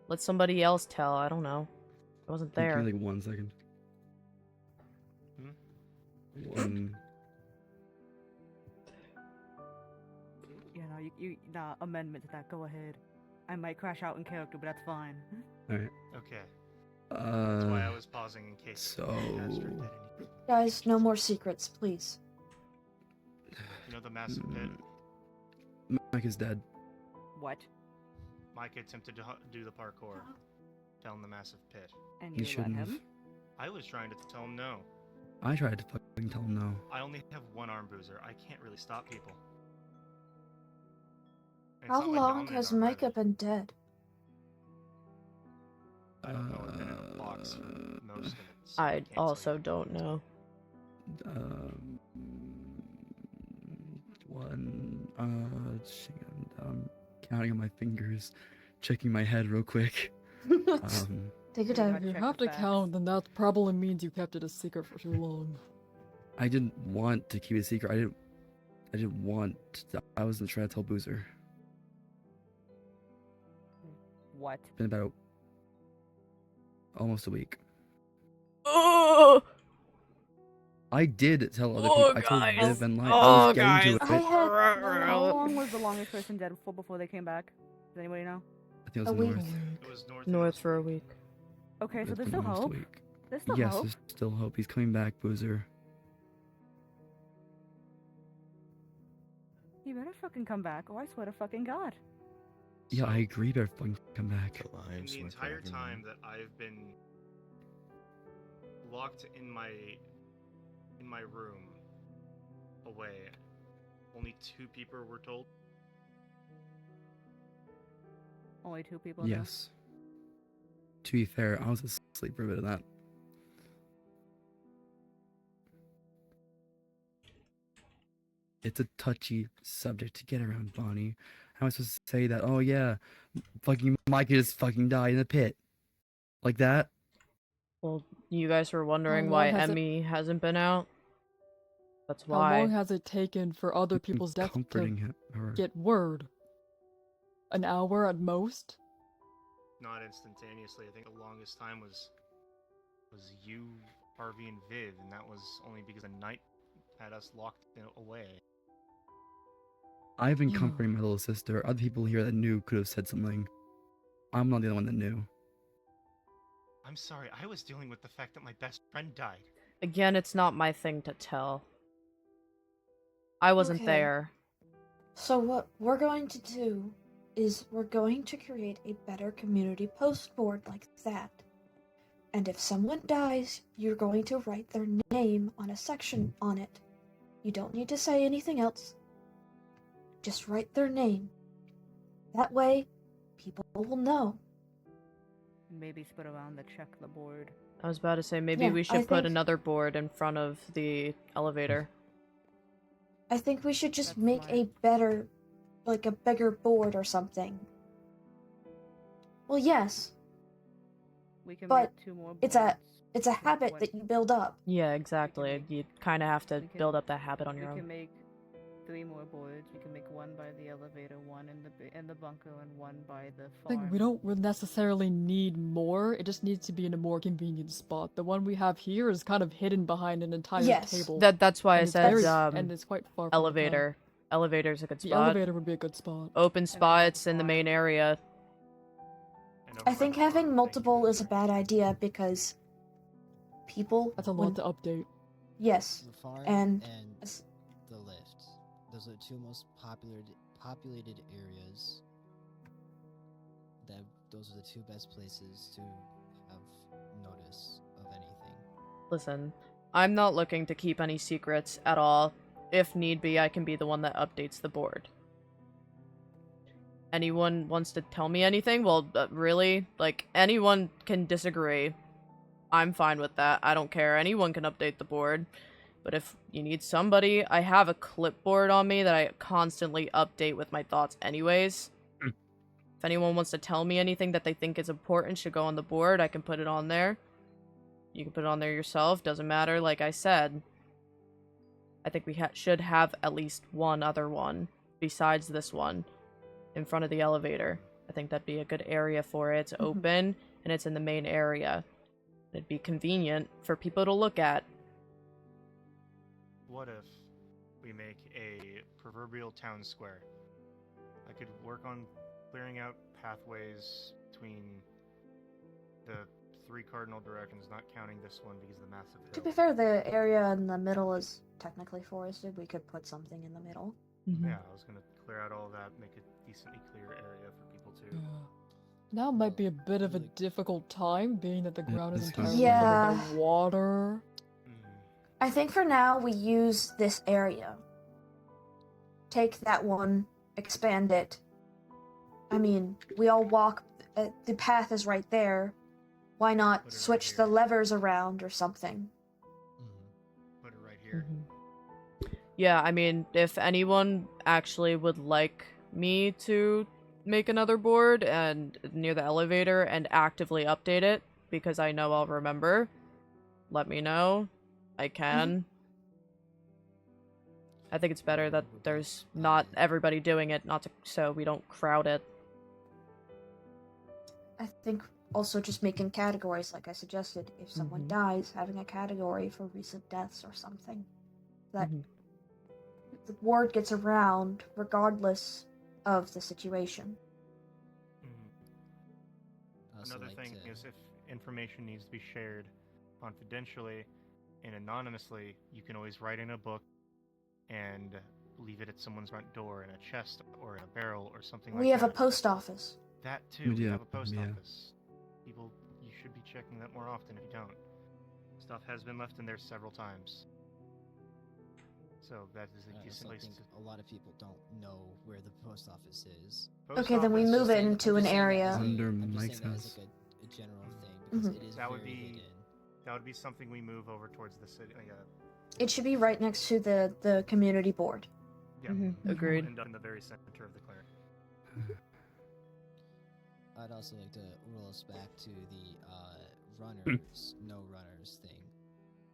Let somebody else tell, I don't know. I wasn't Give there. me like 1 second. Nah, amendment to that, go ahead. I might crash out in character, but that's fine. Alright. Okay. That's why I was pausing in case So... Astrid did anything. Guys, no more secrets, please. You know the massive pit? Mike is dead. What? Micah attempted to do the parkour. Fell in the massive pit. And You you let shouldn't him? have. I was trying to tell him no. I tried to fucking tell him no. I only have one arm boozer. I can't really stop people. And it's How not my long dominant has arm Micah either. been dead? I don't know. I've been in a box for most of it. So I can't tell also you. don't know. I'm counting on my fingers, checking my head real quick. Take it You out. gotta If you check have the to facts. count, then that probably means you kept it a secret for too long. I didn't want to keep it a secret. I didn't want to, I wasn't trying to tell Boozer. What? It's been about almost a week. Oh, I did tell other Oh, people. I told guys. Viv and Light. Oh, I was getting to it. I had How long was the longest person dead before they came back? Does anybody know? I think it a was week. North. It was north. North for a week. Okay, so It's there's been still almost a hope. week. There's still Yes, hope. there's still hope. He's coming back, Boozer. You better fucking come back, or I swear to fucking God. Yeah, I agree. Better fucking come back. In the entire time that I've been locked in my room away, only 2 people were told. Only 2 people know? Yes. To be fair, I was asleep for a bit of that. it's a touchy subject to get around, Bonnie. How am I supposed to say that? Oh yeah, fucking Micah just fucking died in the pit, like that? Well, you guys were wondering How why long has it- Emmy hasn't been out. That's How long why. has it taken for other I'm people's deaths comforting to her. get word? An hour at most? Not instantaneously. I think the longest time was you, Harvey, and Viv, and that was only because the night had us locked away. I've been Yeah. comforting my little sister. Other people here that knew could have said something. I'm not the only one that knew. I'm sorry, I was dealing with the fact that my best friend died. Again, it's not my thing to tell. I wasn't Okay. there. So what we're going to do is we're going to create a better community post board like that. And if someone dies, you're going to write their name on a section on it. You don't need to say anything else. Just write their name. That way, people will know. Maybe spit around to check the board. I was about to say, maybe Yeah, we I should put think- another board in front of the elevator. I think we should just That's make smart. a better, like a bigger board or something. Well, yes, We can But make 2 more boards. it's a with habit what- that you build up. Yeah, exactly. make- You kind of have to we can- build up that habit on We your can own. make 3 more boards. We can make 1 by the elevator, 1 in the bunker, and 1 by the I farm. think we don't necessarily need more, it just needs to be in a more convenient spot. The one we have here is kind of hidden behind an entire Yes. table. That's why I and it's said very- and and it's quite far from the path. elevator. Elevator's a good The spot. elevator would be a good spot. Open spots in the main area. And over I by think the farm, having thank you multiple for is a the bad idea because people. That's a when- lot to update. Yes, The farm and and the lift. Those are the 2 most populated areas. Those are the 2 best places to have notice of anything. Listen, I'm not looking to keep any secrets at all. If need be, I can be the one that updates the board. Anyone wants to tell me anything? Well, really? Like, anyone can disagree. I'm fine with that. I don't care. Anyone can update the board. But if you need somebody, I have a clipboard on me that I constantly update with my thoughts anyways. If anyone wants to tell me anything that they think is important should go on the board, I can put it on there. You can put it on there yourself. Doesn't matter. Like I said, I think we should have at least one other one besides this one in front of the elevator. I think that'd be a good area for it. It's open and it's in the main area. It'd be convenient for people to look at. What if we make a proverbial town square? I could work on clearing out pathways between the 3 cardinal directions, not counting this one because of the massive hill. to be fair, the area in the middle is technically forested. We could put something in the middle. Yeah, I was gonna clear out all that, make a decently clear area for people to. Yeah. Now might be a bit of a difficult time, being that the ground is this is- entirely Yeah. covered by water. I think for now we use this area. Take that one, expand it. I mean, we all walk. The path is right there. Why not Put it right switch here. the levers around or something? Put it right here. Yeah, I mean, if anyone actually would like me to make another board and near the elevator and actively update it, because I know I'll remember, let me know. I can. I think it's better that there's not everybody doing it, not to, so we don't crowd it. I think also just making categories, like I suggested. If someone dies, having a category for recent deaths or something. That the word gets around regardless of the situation. Another thing is if information needs to be shared confidentially and anonymously, you can always write in a book and leave it at someone's front door in a chest or in a barrel or something like that. We have a post office. That too. We Yeah, have a post yeah. office. People, you should be checking that more often if you don't. Stuff has been left in there several times. So that is a I decent also place think to. a lot of people don't know where the post office is. Post Okay, then we office- move it I'm into just an saying that area. as a- Under I'm just Mike's saying that as house. like a general thing because it is That would very be hidden. that would be something we move over towards the city. It should be right next to the community board. Yeah. Agreed. We'll end up in the very center of the clearing. I'd also like to roll us back to the runners, no runners thing.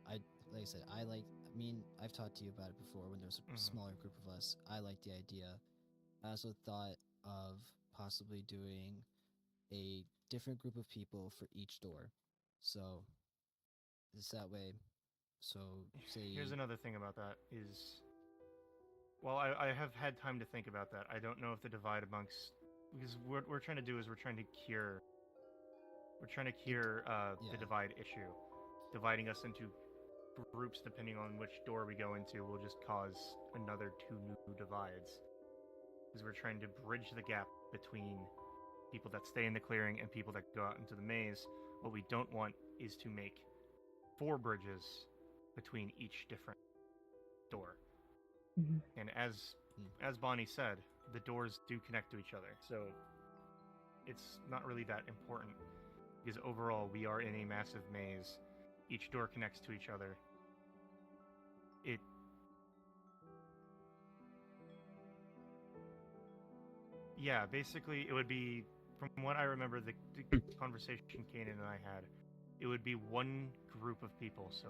Like I said, I've talked to you about it before when there was a smaller group of us. I like the idea. I also thought of possibly doing a different group of people for each door. So, it's that way. So, say... Here's another thing about that is... Well, I have had time to think about that. I don't know if the divide amongst... Because what we're trying to do is we're trying to cure the divide issue. Dividing us into groups depending on which door we go into will just cause another 2 new divides. Because we're trying to bridge the gap between people that stay in the clearing and people that go out into the maze. What we don't want is to make 4 bridges between each different door. And as Bonnie said, the doors do connect to each other, so it's not really that important, because overall we are in a massive maze. Each door connects to each other. Yeah, basically it would be, from what I remember, the conversation Kanan and I had, it would be 1 group of people, so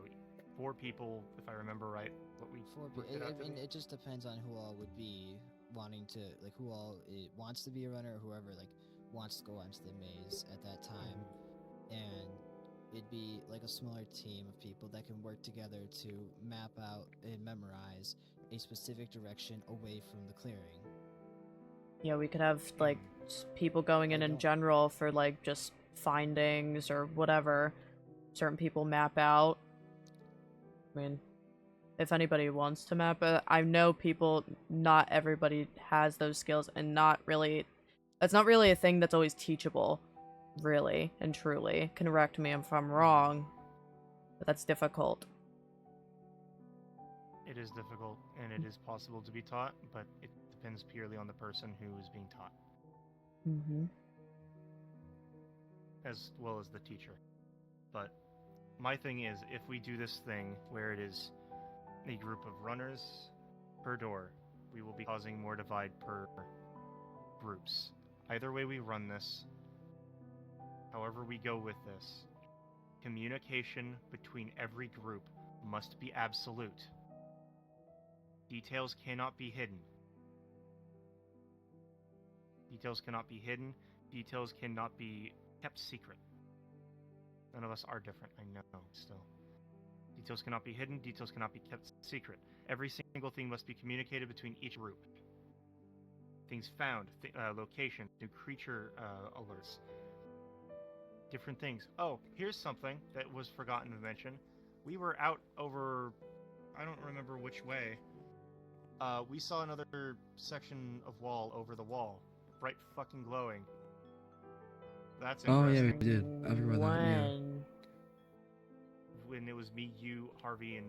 4 people, if I remember right, what we worked it out to be. It just depends on who all would be wanting to, like, who all wants to be a runner, or whoever, like, wants to go onto the maze at that time. And it'd be, like, a smaller team of people that can work together to map out and memorize a specific direction away from the clearing. Yeah, we could have, like, people going in general for, like, just findings or whatever. Certain people map out. I mean, if anybody wants to map it, I know people, not everybody has those skills, and that's not really a thing that's always teachable, really and truly. Correct me if I'm wrong, but that's difficult. It is difficult, and it is possible to be taught, but it depends purely on the person who is being taught. As well as the teacher. But my thing is, if we do this thing where it is a group of runners per door, we will be causing more divide per groups. Either way we run this, however we go with this, communication between every group must be absolute. Details cannot be hidden. Details cannot be hidden. Details cannot be kept secret. None of us are different, I know, still. Details cannot be hidden. Details cannot be kept secret. Every single thing must be communicated between each group. Things found, location, new creature alerts. Different things. Oh, here's something that was forgotten to mention. We were out over... I don't remember which way. We saw another section of wall over the wall. Bright fucking glowing. That's interesting. Oh yeah, we did. I remember that, yeah. When it was me, you, Harvey, and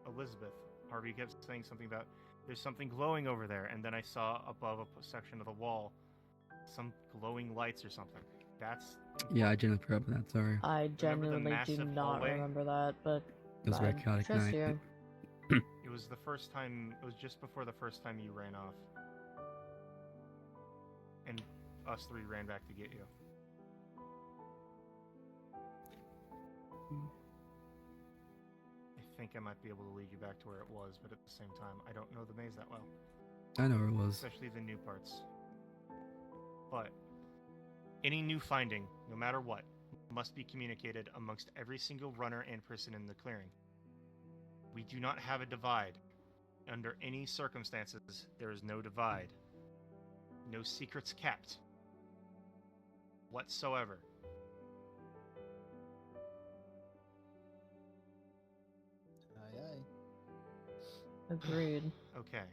Elizabeth. Harvey kept saying something about, there's something glowing over there, and then I saw above a section of the wall some glowing lights or something. That's important. Yeah, I genuinely forgot about that, sorry. I genuinely do not hallway? remember that, but It was a very chaotic trust night. you. It was the first time, it was just before the first time you ran off. And us 3 ran back to get you. I think I might be able to lead you back to where it was, but at the same time, I don't know the maze that well. I know where it was. Especially the new parts. But any new finding, no matter what, must be communicated amongst every single runner and person in the clearing. We do not have a divide. Under any circumstances, there is no divide. No secrets kept. Whatsoever. Aye, aye. Agreed. Okay.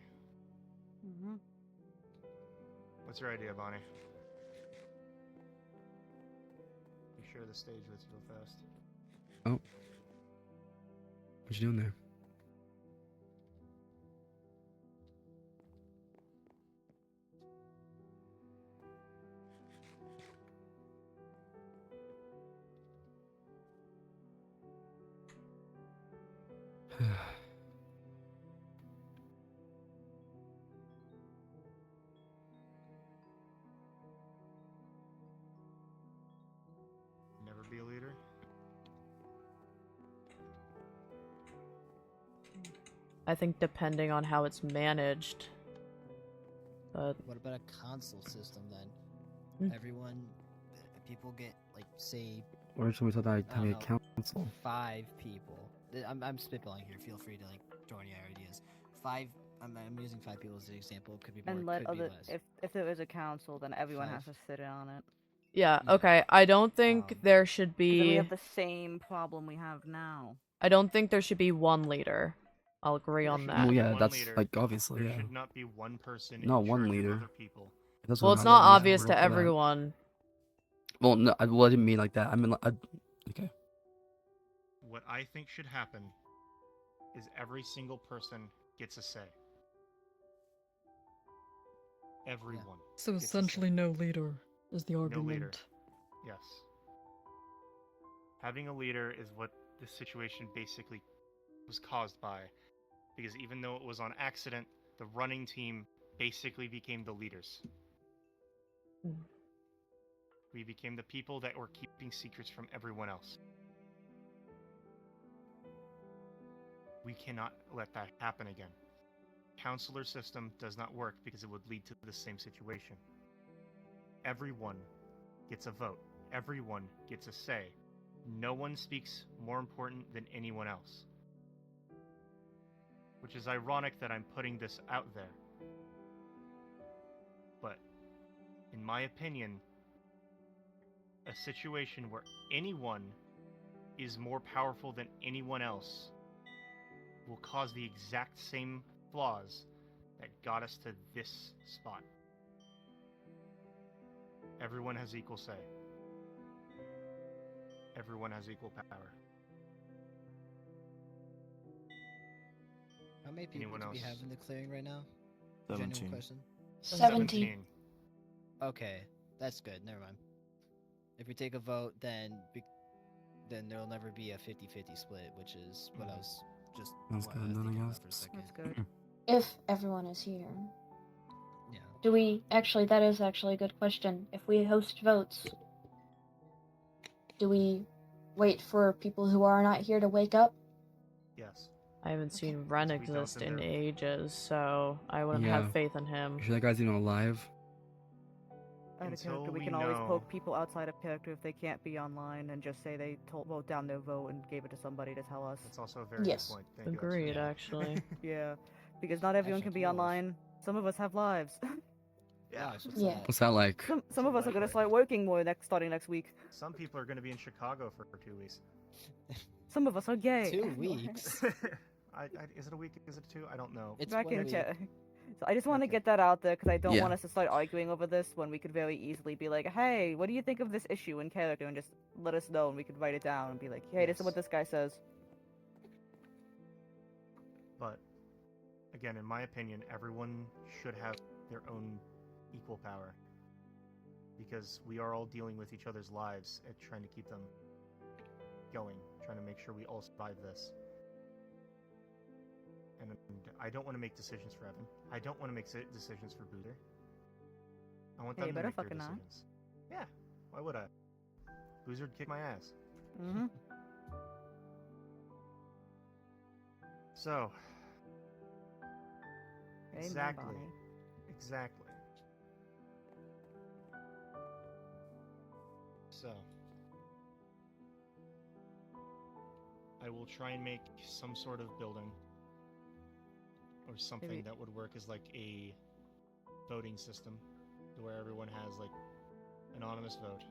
What's your idea, Bonnie? You share the stage with you real fast. Oh. What you doing there? I think depending on how it's managed. But What about a console system then? Hmm. Everyone, people get like say Or should we talk about I having a don't know, council? 5 people. I'm spitballing here. Feel free to like throw any ideas. 5. I'm using 5 people as an example. Could be more. And let Could be other less. if there is a council, then everyone 5. has to sit in on it. yeah, Yeah. okay. I don't think there should 'Cause then we be. have the same problem we have now. I don't think there should be one leader. I'll agree There on should that. not Well, be yeah, one that's leader. like obviously, There yeah. should not be one person Not in one charge leader. of other people. That's Well, what it's I not would obvious work to for that. everyone. Well, no, I didn't mean like that. I mean, okay. What I think should happen is every single person gets a say. Everyone. So gets a say. essentially, no leader is the No argument. leader. Yes. Having a leader is what this situation basically was caused by. Because even though it was on accident, the running team basically became the leaders. Mm. We became the people that were keeping secrets from everyone else. We cannot let that happen again. Counselor system does not work because it would lead to the same situation. Everyone gets a vote. Everyone gets a say. No one speaks more important than anyone else. Which is ironic that I'm putting this out there. But, in my opinion, a situation where anyone is more powerful than anyone else will cause the exact same flaws that got us to this spot. Everyone has equal say. Everyone has equal power. How many people Anyone do we else? have in the clearing right now? 17. Genuine question. 17. Okay, that's good. Never mind. If we take a vote, then there'll never be a 50-50 split, which is what I was just That's what good I was then, I thinking about guess. for a second. That's good. If everyone is here. Yeah. Do we actually? That is actually a good question. If we host votes, do we wait for people who are not here to wake up? Yes. I haven't seen Ren Because we don't exist in deserve- ages, so I wouldn't Yeah. have faith in him. You sure that guy's even alive? Out of Until character, we we can always know- poke people outside of character if they can't be online and just say they wrote down their vote and gave it to somebody to tell us. That's also a very Yes. good point. Thank you, Agreed, actually. actually. Yeah, because not everyone Actually, can be tools. online. Some of us have lives. Yeah. Gosh, what's Yeah. that? What's that like? Some of us are gonna start working more starting next week. Some people are going to be in Chicago for 2 weeks. Some of us are gay. 2 weeks. Is it a week? Is it 2? I don't know. It's Back 1 in week. chat. So I just want to Okay. get that out there because I don't Yeah. want us to start arguing over this when we could very easily be like, hey, what do you think of this issue in character? And just let us know and we could write it down and be like, hey, this is what Yes. this guy says. But, again, in my opinion, everyone should have their own equal power. Because we are all dealing with each other's lives and trying to keep them going, trying to make sure we all survive this. And I don't want to make decisions for Evan. I don't want to make decisions for Booter. I want Hey, them you to better make their fucking not. decisions. Yeah, why would I? Boozer would kick my ass. Mm-hmm. So, Amen, exactly. Bonnie. Exactly. So, I will try and make some sort of building or something Maybe- that would work as like a voting system where everyone has like anonymous vote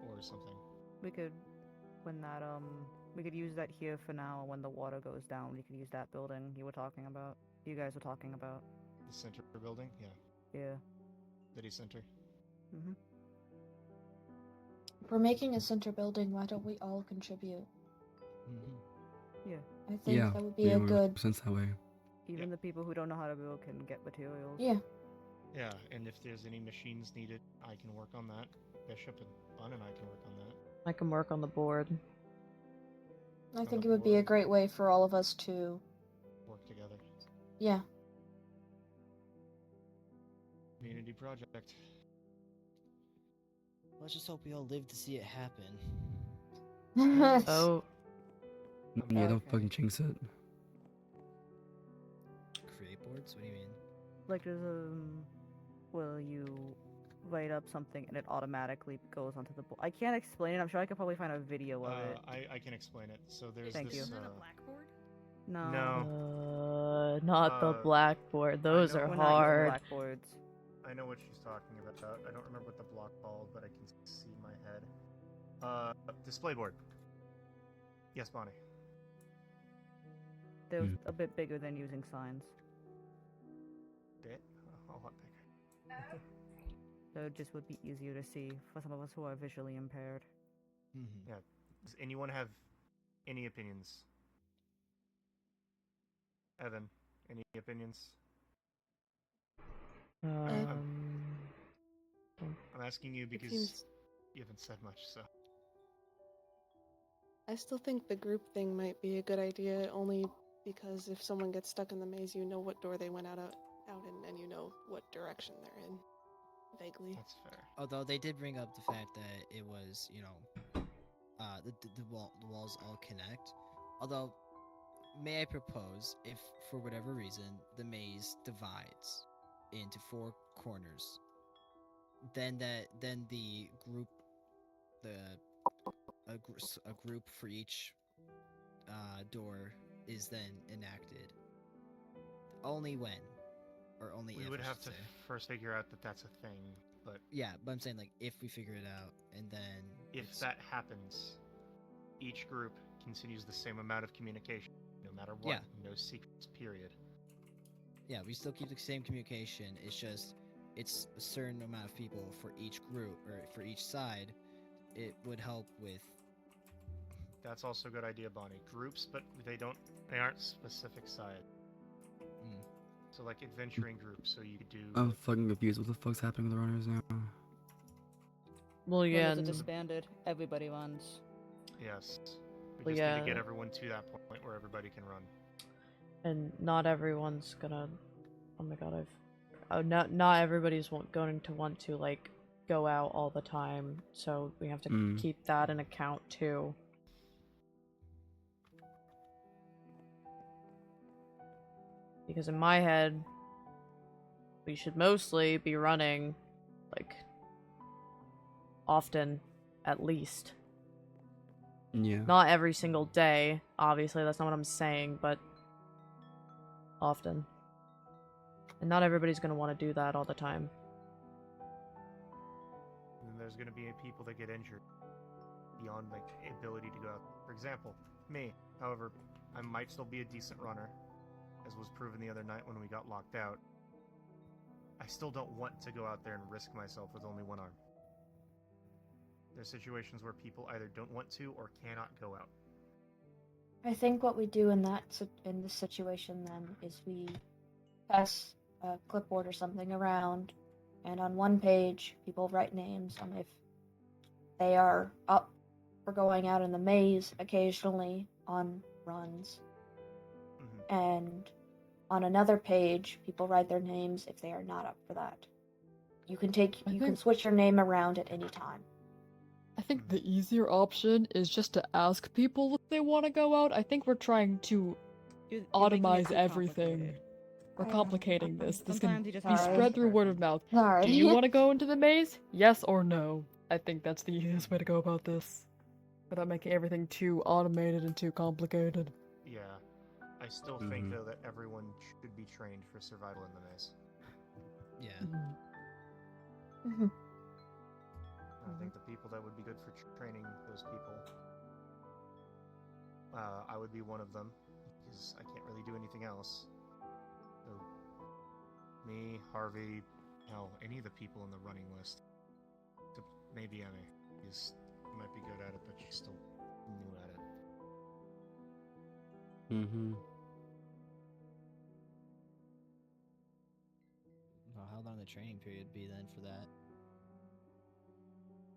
or something. We could, when that, we could use that here for now. When the water goes down, we could use that building you were talking about. You guys were talking about. The center building? Yeah. Yeah. City center. Mm-hmm. If we're making a center building, why don't we all contribute? Yeah. I think Yeah. that would be a makes good. sense that way. Even the people who don't know how to build can get materials. Yeah. Yeah, and if there's any machines needed, I can work on that. Bishop and Bun and I can work on that. I can work on the board. I think it would be a great way for all of us to. Work together. Yeah. Community project. Let's just hope we all live to see it happen. Oh, Yeah, don't fucking jinx it. create boards? What do you mean? Like, there's will you write up something and it automatically goes onto the board? I can't explain it. I'm sure I could probably find a video of it. I can explain it. So there's Thank this. you. Isn't it a blackboard? No. No. Not the blackboard. Those know are We're not using hard. blackboards. I know what she's talking about. I don't remember what the block called, but I can see in my head. Display board. Yes, Bonnie. They're a bit bigger than using signs. Bit? A lot bigger. So it just would be easier to see for some of us who are visually impaired. Yeah. Does anyone have any opinions? Evan, any opinions? I'm asking you because seems- you haven't said much, so. I still think the group thing might be a good idea, only because if someone gets stuck in the maze, you know what door they went out in, and you know what direction they're in, vaguely. That's fair. Although they did bring up the fact that it was, the walls all connect. Although, may I propose, if for whatever reason the maze divides into 4 corners, then the group, a group for each door is then enacted. Only when, or only We if, would I have should to say. first figure out that that's a thing, but Yeah, but I'm saying like if we figure it out, and then if it's- that happens, each group continues the same amount of communication, no matter what. Yeah. No secrets, period. yeah, we still keep the same communication. It's just it's a certain amount of people for each group or for each side. It would help with. That's also a good idea, Bonnie. Groups, but they aren't specific side. So like adventuring groups, so you could do. I'm fucking confused. What the fuck's happening with the runners now? Well, When yeah. it's a disbanded, everybody runs. Yes. We Well, just need to yeah. get everyone to that point where everybody can run. And not everyone's gonna. Oh my god, not everybody's going to want to like go out all the time, so we have to keep that in account too. Because in my head, we should mostly be running, like, often, at least. Yeah. Not every single day, obviously, that's not what I'm saying, but often. And not everybody's gonna want to do that all the time. And then there's gonna be people that get injured beyond like ability to go out. For example, me. However, I might still be a decent runner, as was proven the other night when we got locked out. I still don't want to go out there and risk myself with only one arm. There's situations where people either don't want to or cannot go out. I think what we do in this situation then is we pass a clipboard or something around, and on one page people write names on if they are up for going out in the maze occasionally on runs, and on another page people write their names if they are not up for that. You can switch your name around at any time. I think the easier option is just to ask people if they want to go out. I think we're trying to automize everything. We're complicating this. This can Sometimes you just be have to spread ask through the word of mouth. Sorry. Do you want to go into the maze? Yes or no? I think that's the easiest way to go about this. Without making everything too automated and too complicated. Yeah. I still think, though, that everyone should be trained for survival in the maze. Yeah. I think the people that would be good for training those people, I would be one of them, because I can't really do anything else. So, me, Harvey, any of the people in the running list. Maybe Emmy, because she might be good at it, but she's still new at it. Well, how long the training period be then for that?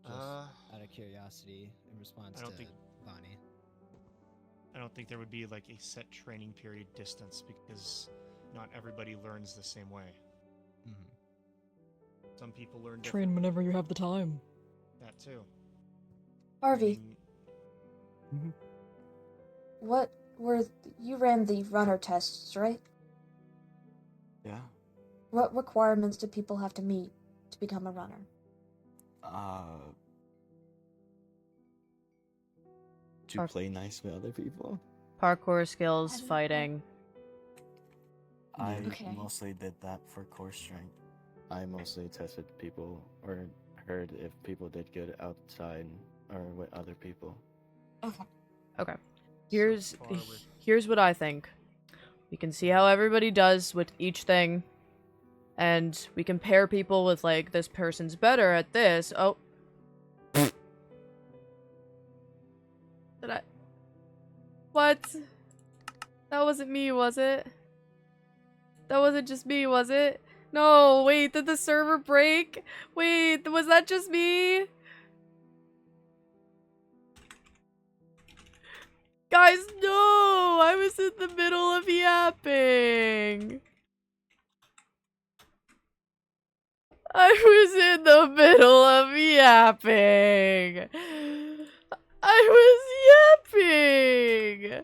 Just out of curiosity, in response to Bonnie. I don't think there would be like a set training period distance because not everybody learns the same way. Some people learn different. Train whenever you have the time. That too. Harvey, Mm, what were you ran the runner tests, right? Yeah. What requirements do people have to meet to become a runner? To play nice with other people. Parkour skills, fighting. I Okay. mostly did that for core strength. I mostly tested people or heard if people did good outside or with other people. Okay. Okay. Here's far with- here's what I think. We can see how everybody does with each thing. And we compare people with, like, this person's better at this. Oh. Did I... What? That wasn't me, was it? That wasn't just me, was it? No, wait, did the server break? Wait, was that just me? Guys, no! I was in the middle of yapping. I was in the middle of yapping. I was yapping.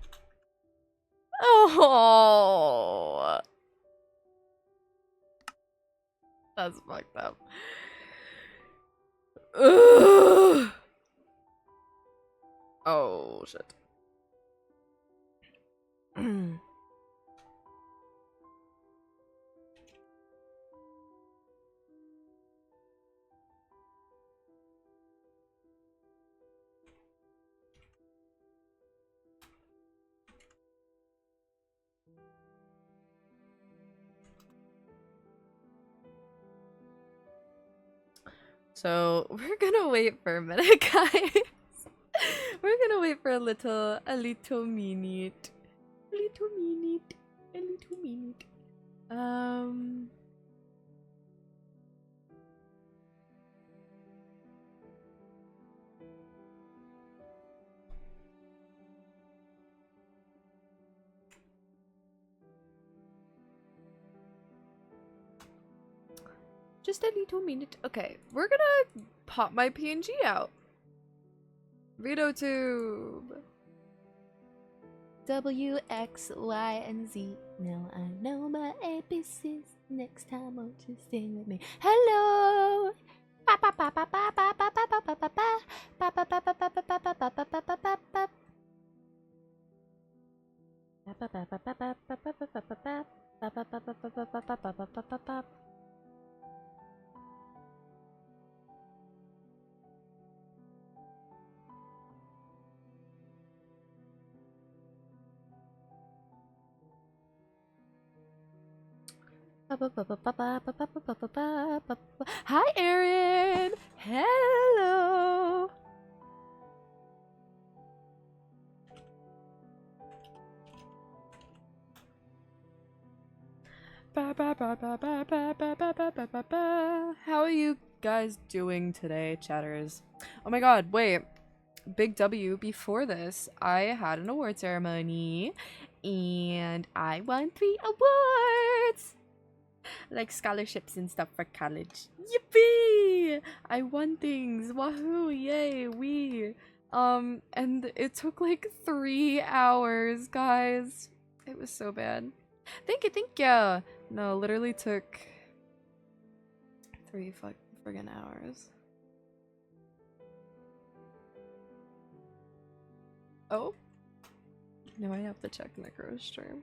Oh. That's fucked up. Ugh. Oh, shit. So, we're gonna wait for a minute, guys. We're gonna wait for a little minute. A little minute. Just a little minute. Okay, we're gonna pop my PNG out. RitoTube. W, X, Y, and Z. Now I know my ABCs. Next time, won't you sing with me? Hello! Hi, Erin! Hello! How are you guys doing today, chatters? Oh my god, wait. Big W, before this, I had an award ceremony, and I won 3 awards! Like scholarships and stuff for college. Yippee! I won things. Wahoo! Yay! Wee! And it took like 3 hours, guys. It was so bad. Thank you! No, literally took 3 friggin' hours. Oh? No, I have to check Necro's stream.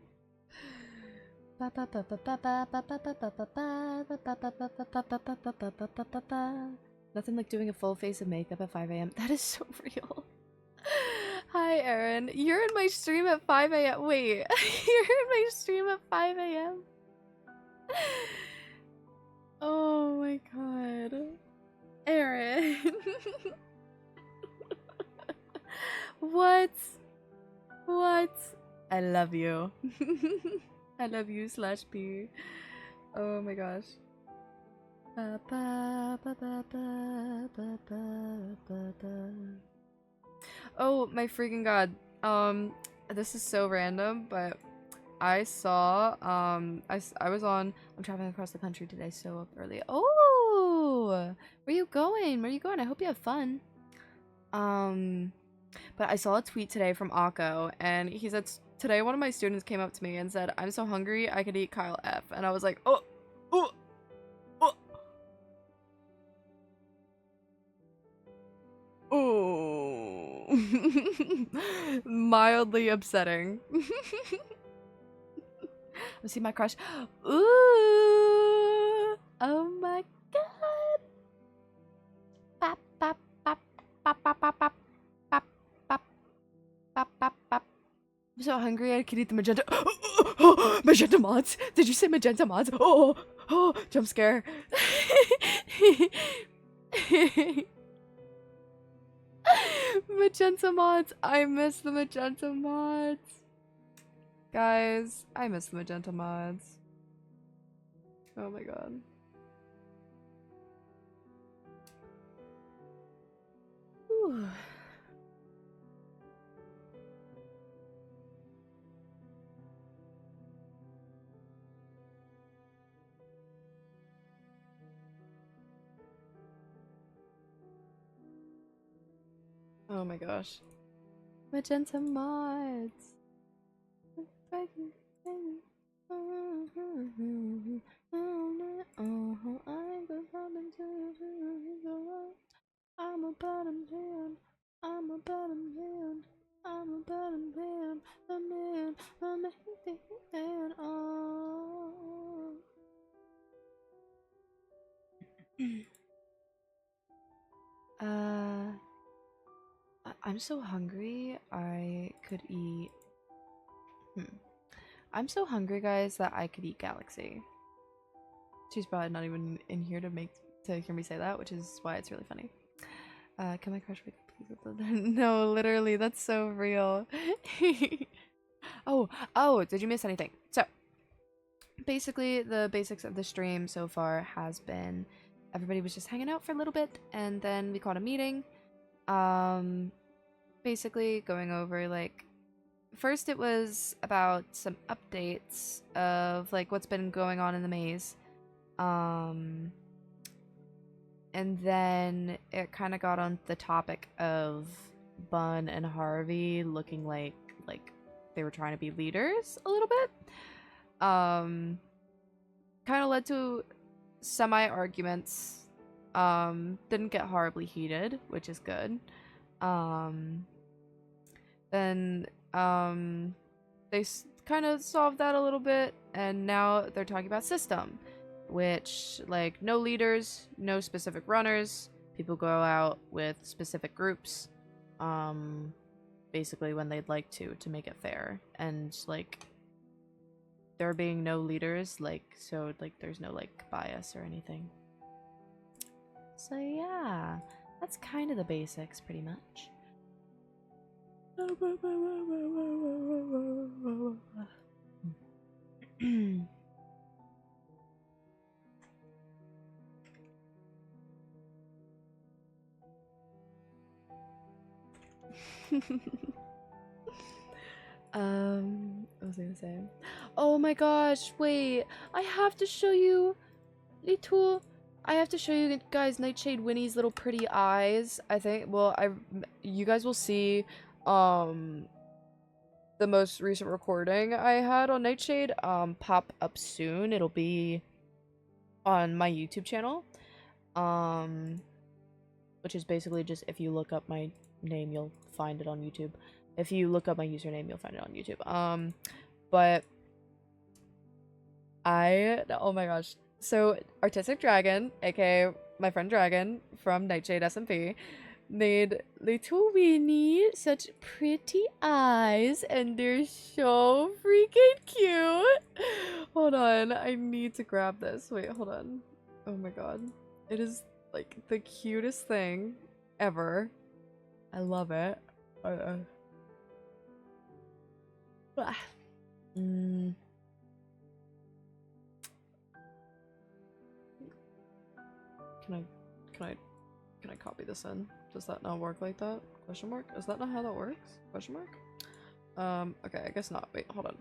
Nothing like doing a full face of makeup at 5 a.m. That is so real. Hi, Erin. You're in my stream at 5 a.m. Wait, you're in my stream at 5 a.m.? Oh my god. Erin. What? What? I love you. I love you /P. Oh my gosh. Oh my freaking god. This is so random, but I saw, I was on, I'm traveling across the country today, so up early. Oh! Where you going? Where you going? I hope you have fun. But I saw a tweet today from Akko, and he said today one of my students came up to me and said, "I'm so hungry, I could eat Kyle F." And I was like, oh, oh, oh. Oh. Mildly upsetting. Let's see my crush. Ooh. Oh my god. Bop, bop, bop, bop, bop, bop, bop, bop, bop, bop, bop, bop. I'm so hungry I could eat the magenta. Magenta mods. Did you say magenta mods? Oh, oh, jump scare. Magenta mods. I miss the magenta mods. Guys, I miss the magenta mods. Oh my god. Whew. Oh my gosh. Magenta mods. I'm a bottom man. I'm a bottom man. I'm a bottom man. A man. A man. Oh. I'm so hungry. I could eat. I'm so hungry, guys, that I could eat Galaxy. She's probably not even in here to hear me say that, which is why it's really funny. Can my crush wake up, please? No, literally, that's so real. Oh, did you miss anything? So, basically, the basics of the stream so far has been everybody was just hanging out for a little bit, and then we called a meeting. Basically going over, like, first it was about some updates of, like, what's been going on in the maze. And then it kind of got on the topic of Bun and Harvey looking like they were trying to be leaders a little bit. Kind of led to semi-arguments. Didn't get horribly heated, which is good. Then they kind of solved that a little bit, and now they're talking about system, which, like, no leaders, no specific runners, people go out with specific groups, basically when they'd like to make it fair, and, like, there being no leaders, like, so, like, there's no, like, bias or anything. So yeah, that's kind of the basics, pretty much. What was I gonna say? Oh my gosh, wait, I have to show you I have to show you guys Nightshade Winnie's little pretty eyes. I think, well, you guys will see the most recent recording I had on Nightshade pop up soon. It'll be on my YouTube channel, which is basically just, if you look up my name, you'll find it on YouTube. If you look up my username, you'll find it on YouTube. But oh my gosh. So, Artistic Dragon, aka my friend Dragon from Nightshade SMP, made little Winnie such pretty eyes, and they're so freaking cute. Hold on, I need to grab this. Wait, hold on. Oh my god. It is, like, the cutest thing ever. I love it. Can I copy this in? Does that not work like that? Question mark? Is that not how that works? Question mark? Okay, I guess not. Wait, hold on.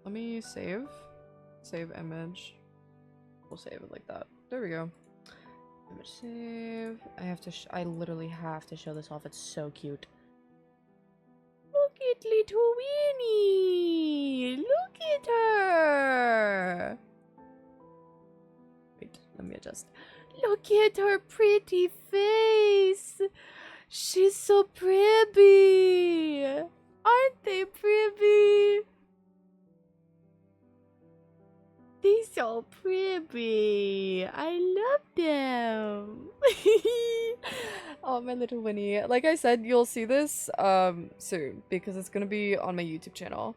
Let me save. Save image. We'll save it like that. There we go. Image save. I literally have to show this off. It's so cute. Look at cute little Winnie! Look at her! Wait, let me adjust. Look at her pretty face! She's so pretty! Aren't they pretty? They're so pretty. I love them. Oh, my little Winnie. Like I said, you'll see this soon because it's gonna be on my YouTube channel.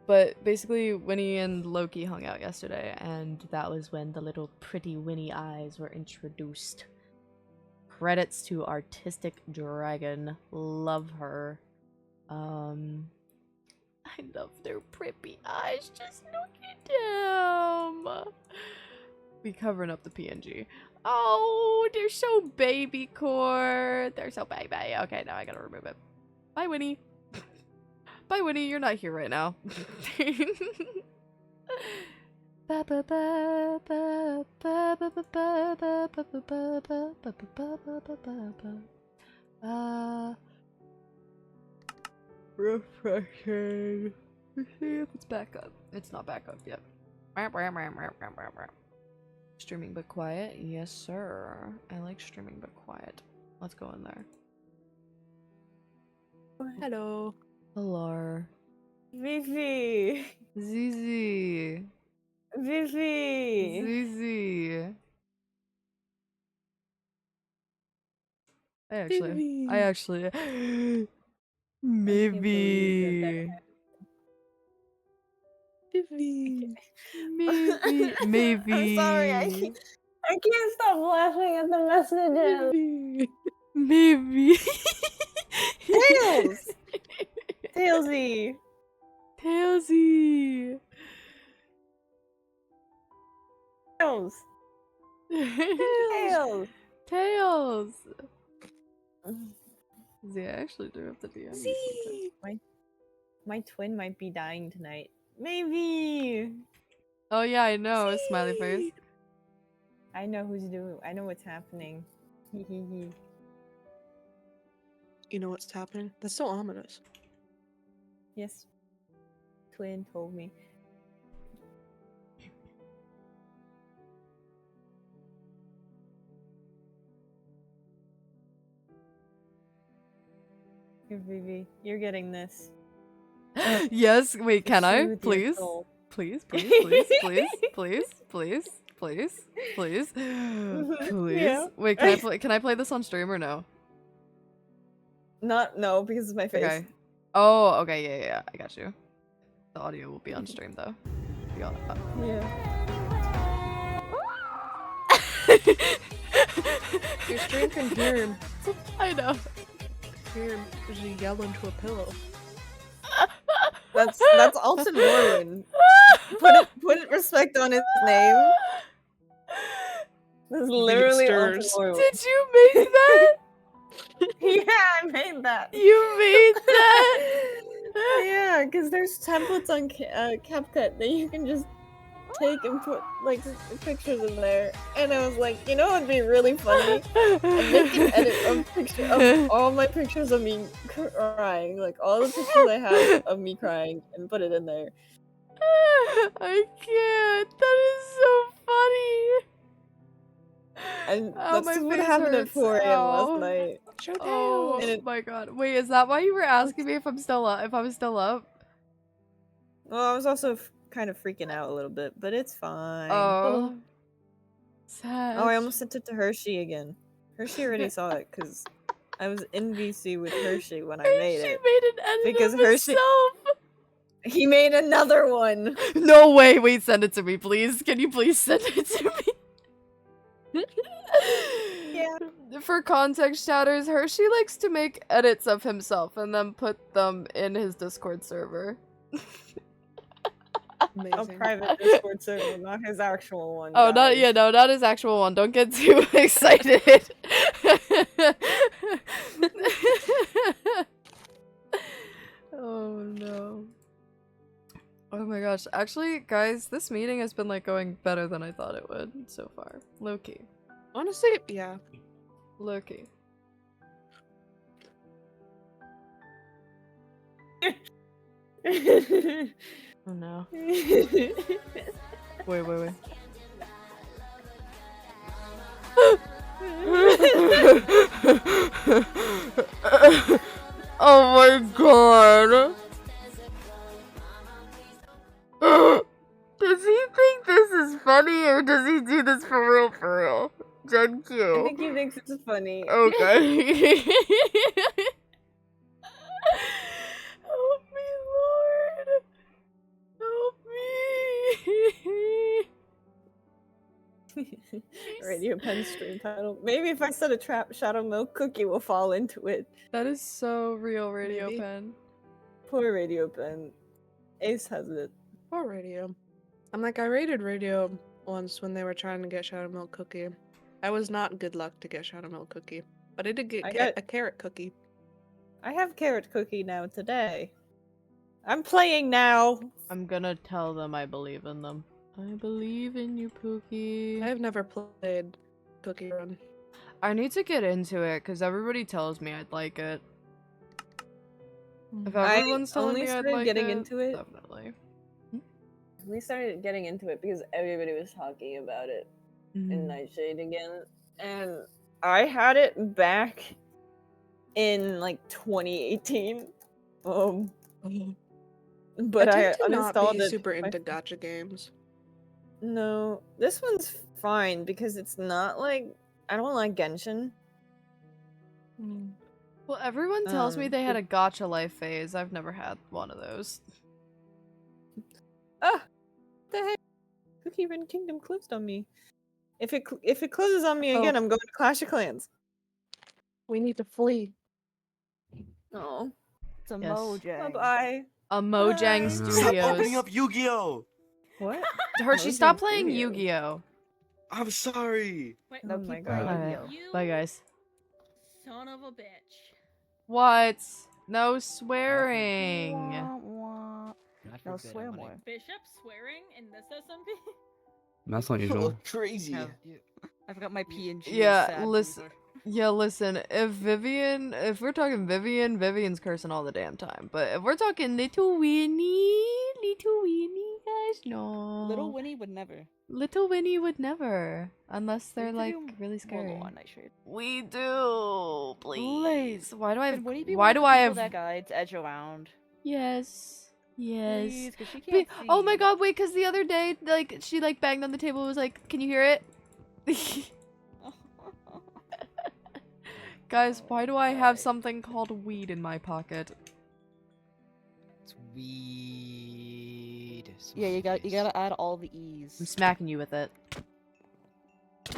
But basically, Winnie and Loki hung out yesterday, and that was when the little pretty Winnie eyes were introduced. Credits to Artistic Dragon. Love her. I love their pretty eyes. Just look at them. We covering up the PNG. Oh, they're so baby core. They're so baby. Okay, now I gotta remove it. Bye, Winnie. Bye, Winnie. You're not here right now. Refreshing. Let's see if it's back up. It's not back up yet. Streaming but quiet? Yes, sir. I like streaming but quiet. Let's go in there. Hello. Hello. Vivi. Zizi. Vivi. Zizi. I actually maybe. Maybe. I'm sorry, I can't stop laughing at the messages. Maybe. Tails! Tailsy! Tailsy! Tails! Tails! Tails! See, I actually do have to DM. See! My twin might be dying tonight. Maybe! Oh yeah, I know. Smiley face. I know I know what's happening. Hee hee hee. You know what's happening? That's so ominous. Yes. Twin told me. Here, Vivi, you're getting this. Yes, wait, can I? Soothe your Please? soul. Please, please, please, please, please, please, please, please, please. Yeah. Wait, can I play this on stream or no? No, because it's my face. Okay. Oh, okay, yeah, I got you. The audio will be on stream though. Yeah. Your stream can hear him. I know. Hear him as he yell into a pillow. That's Alton Norman. Put respect on his name. This is literally Alton Norman. Did you make that? Yeah, I made that. You made that? Yeah, because there's templates on CapCut that you can just take and put like pictures in there, and I was like, you know, it'd be really funny. And make an edit of all my pictures of me crying, like all the pictures I have of me crying, and put it in there. I can't. That is so funny. And Ow, that's my what face happened at hurts. 4 a.m. Ow. last night. Oh my god. Wait, is that why you were asking me if I'm still up? If I was still up? Well, I was also kind of freaking out a little bit, but it's fine. Oh. Sad. Oh, I almost sent it to Hershey again. Hershey already saw it because I was in VC with Hershey when I made it. Made an edit Because of Hershey, himself. he made another one. No way. Wait, send it to me, please. Can you please send it to me? Yeah. For context chatters, Hershey likes to make edits of himself and then put them in his Discord server. A private Discord server, not his actual one. Oh, not his actual one. Don't get too excited. Oh no. Oh my gosh. Actually, guys, this meeting has been like going better than I thought it would so far. Low-key. Honestly, yeah. Low-key. Oh no. Wait. Oh my god. Does he think this is funny or does he do this for real for real? Gen Q. I think he thinks it's funny. Okay. Help me, Lord. Help me. Radio pen stream title. Maybe if I set a trap, Shadow Milk Cookie will fall into it. That is so real, Radio Maybe. Pen. Poor Radio Pen. Ace has it. Poor Radio. I'm like, I raided Radio once when they were trying to get Shadow Milk Cookie. I was not good luck to get Shadow Milk Cookie, but I did get a carrot cookie. I have Carrot Cookie now today. I'm playing now. I'm gonna tell them I believe in them. I believe in you, Pookie. I've never played Cookie Run. I need to get into it because everybody tells me I'd like it. If everyone's telling only me I'd started like getting it, into it. definitely. We started getting into it because everybody was talking about it in Nightshade again, and I had it back in like 2018. But I tend to not uninstalled be it. super into gacha games. No, this one's fine because it's not like I don't like Genshin. Well, everyone tells me they had a gacha life phase. I've never had one of those. Ah, the heck! Cookie Run Kingdom closed on me. If it closes on me again, I'm going to Clash of Clans. We need to flee. Oh, it's a Yes. Mojang. Bye. A Mojang Stop Studios. opening up Yu-Gi-Oh! What? Hershey, stop Mojang playing Studios. Yu-Gi-Oh. I'm sorry. Wait, No, Oh my keep god. playing Alright. Yu-Gi-Oh. Bye, guys. Son of a bitch. What? No swearing. Wah, wah. Not No, forbidden, swear but more. Bishop swearing in this SMP? That's not usual. Crazy. I forgot my P and G. Yeah, listen. Yeah, listen. If we're talking Vivienne, Vivienne's cursing all the damn time. But if we're talking little Winnie, guys, no. Little Winnie would never. Little Winnie would never, unless they're could like do really Warlow scary. on Nightshade. We do, please. Why do I have? Could Winnie be Why one do of the I people have? that guides edge around? Yes. Yes. Please, 'cause she Wait, can't oh my see. god, wait, because the other day, like, she, like, banged on the table and was like, can you hear it? Guys, why do I have something called weed in my pocket? It's weed. Yeah, you gotta add all the I'm E's. smacking you with it.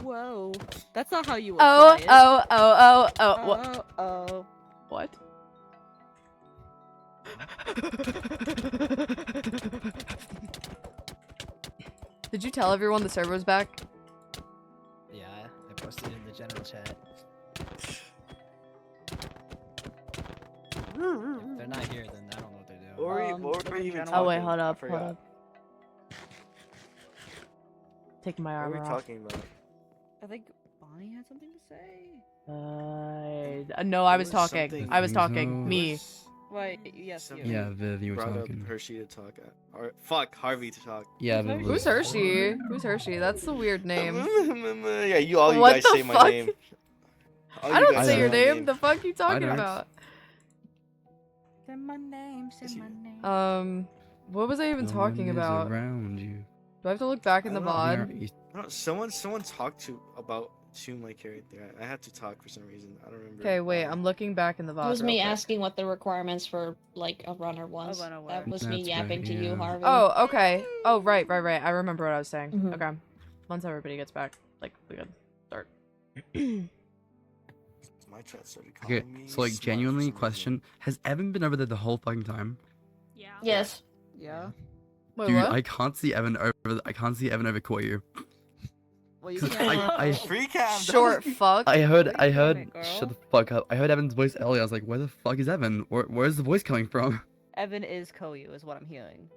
Whoa, that's not how you Oh, apply it. what? Oh. What? Did you tell everyone the server was back? Yeah, I posted it in the general chat. If they're not here, then I don't know what they're doing. What were you even talking Oh wait, hold about? up, I hold forgot. up. Taking my What armor were we off. talking about? I think Bonnie had something to say. No, I was There was talking. something- I was so. talking. Me. Right, yes, you. Yeah, Viv, you were brought talking. up Hershey to talk. Fuck, Harvey to talk. Yeah, Viv was. Who's Hershey? Who's Hershey? That's the weird name. Yeah, you all you What guys the say my fuck? name. All I you don't guys say your my name. The fuck you talking don't. about? Say my name, say my name. What was I even No talking one is about? around you. Do I have to look back in the I don't VOD? I don't know, someone talked to my character. I had to talk for some reason. I don't remember. Okay, wait. I'm looking back in the VOD. It was real me quick. asking what the requirements for like a runner was. runner That was. was me That's yapping right, to you, yeah. Harvey. Oh, okay. Oh, right. I remember what I was saying. Mhm. Okay. Once everybody gets back, like, we could start. My chat started calling Okay, me so like smart for genuinely, some question: has Evan been over there the whole fucking time? Yeah. Yes. Yeah. Wait, Dude, what? I can't see Evan over. I can't see Evan over Koyu. Well, you 'Cause can't. I Free cam. Short fuck. I heard. it, girl. Shut the fuck up. I heard Evan's voice earlier. I was like, where the fuck is Evan? Where's the voice coming from? Evan is Koyu, is what I'm hearing.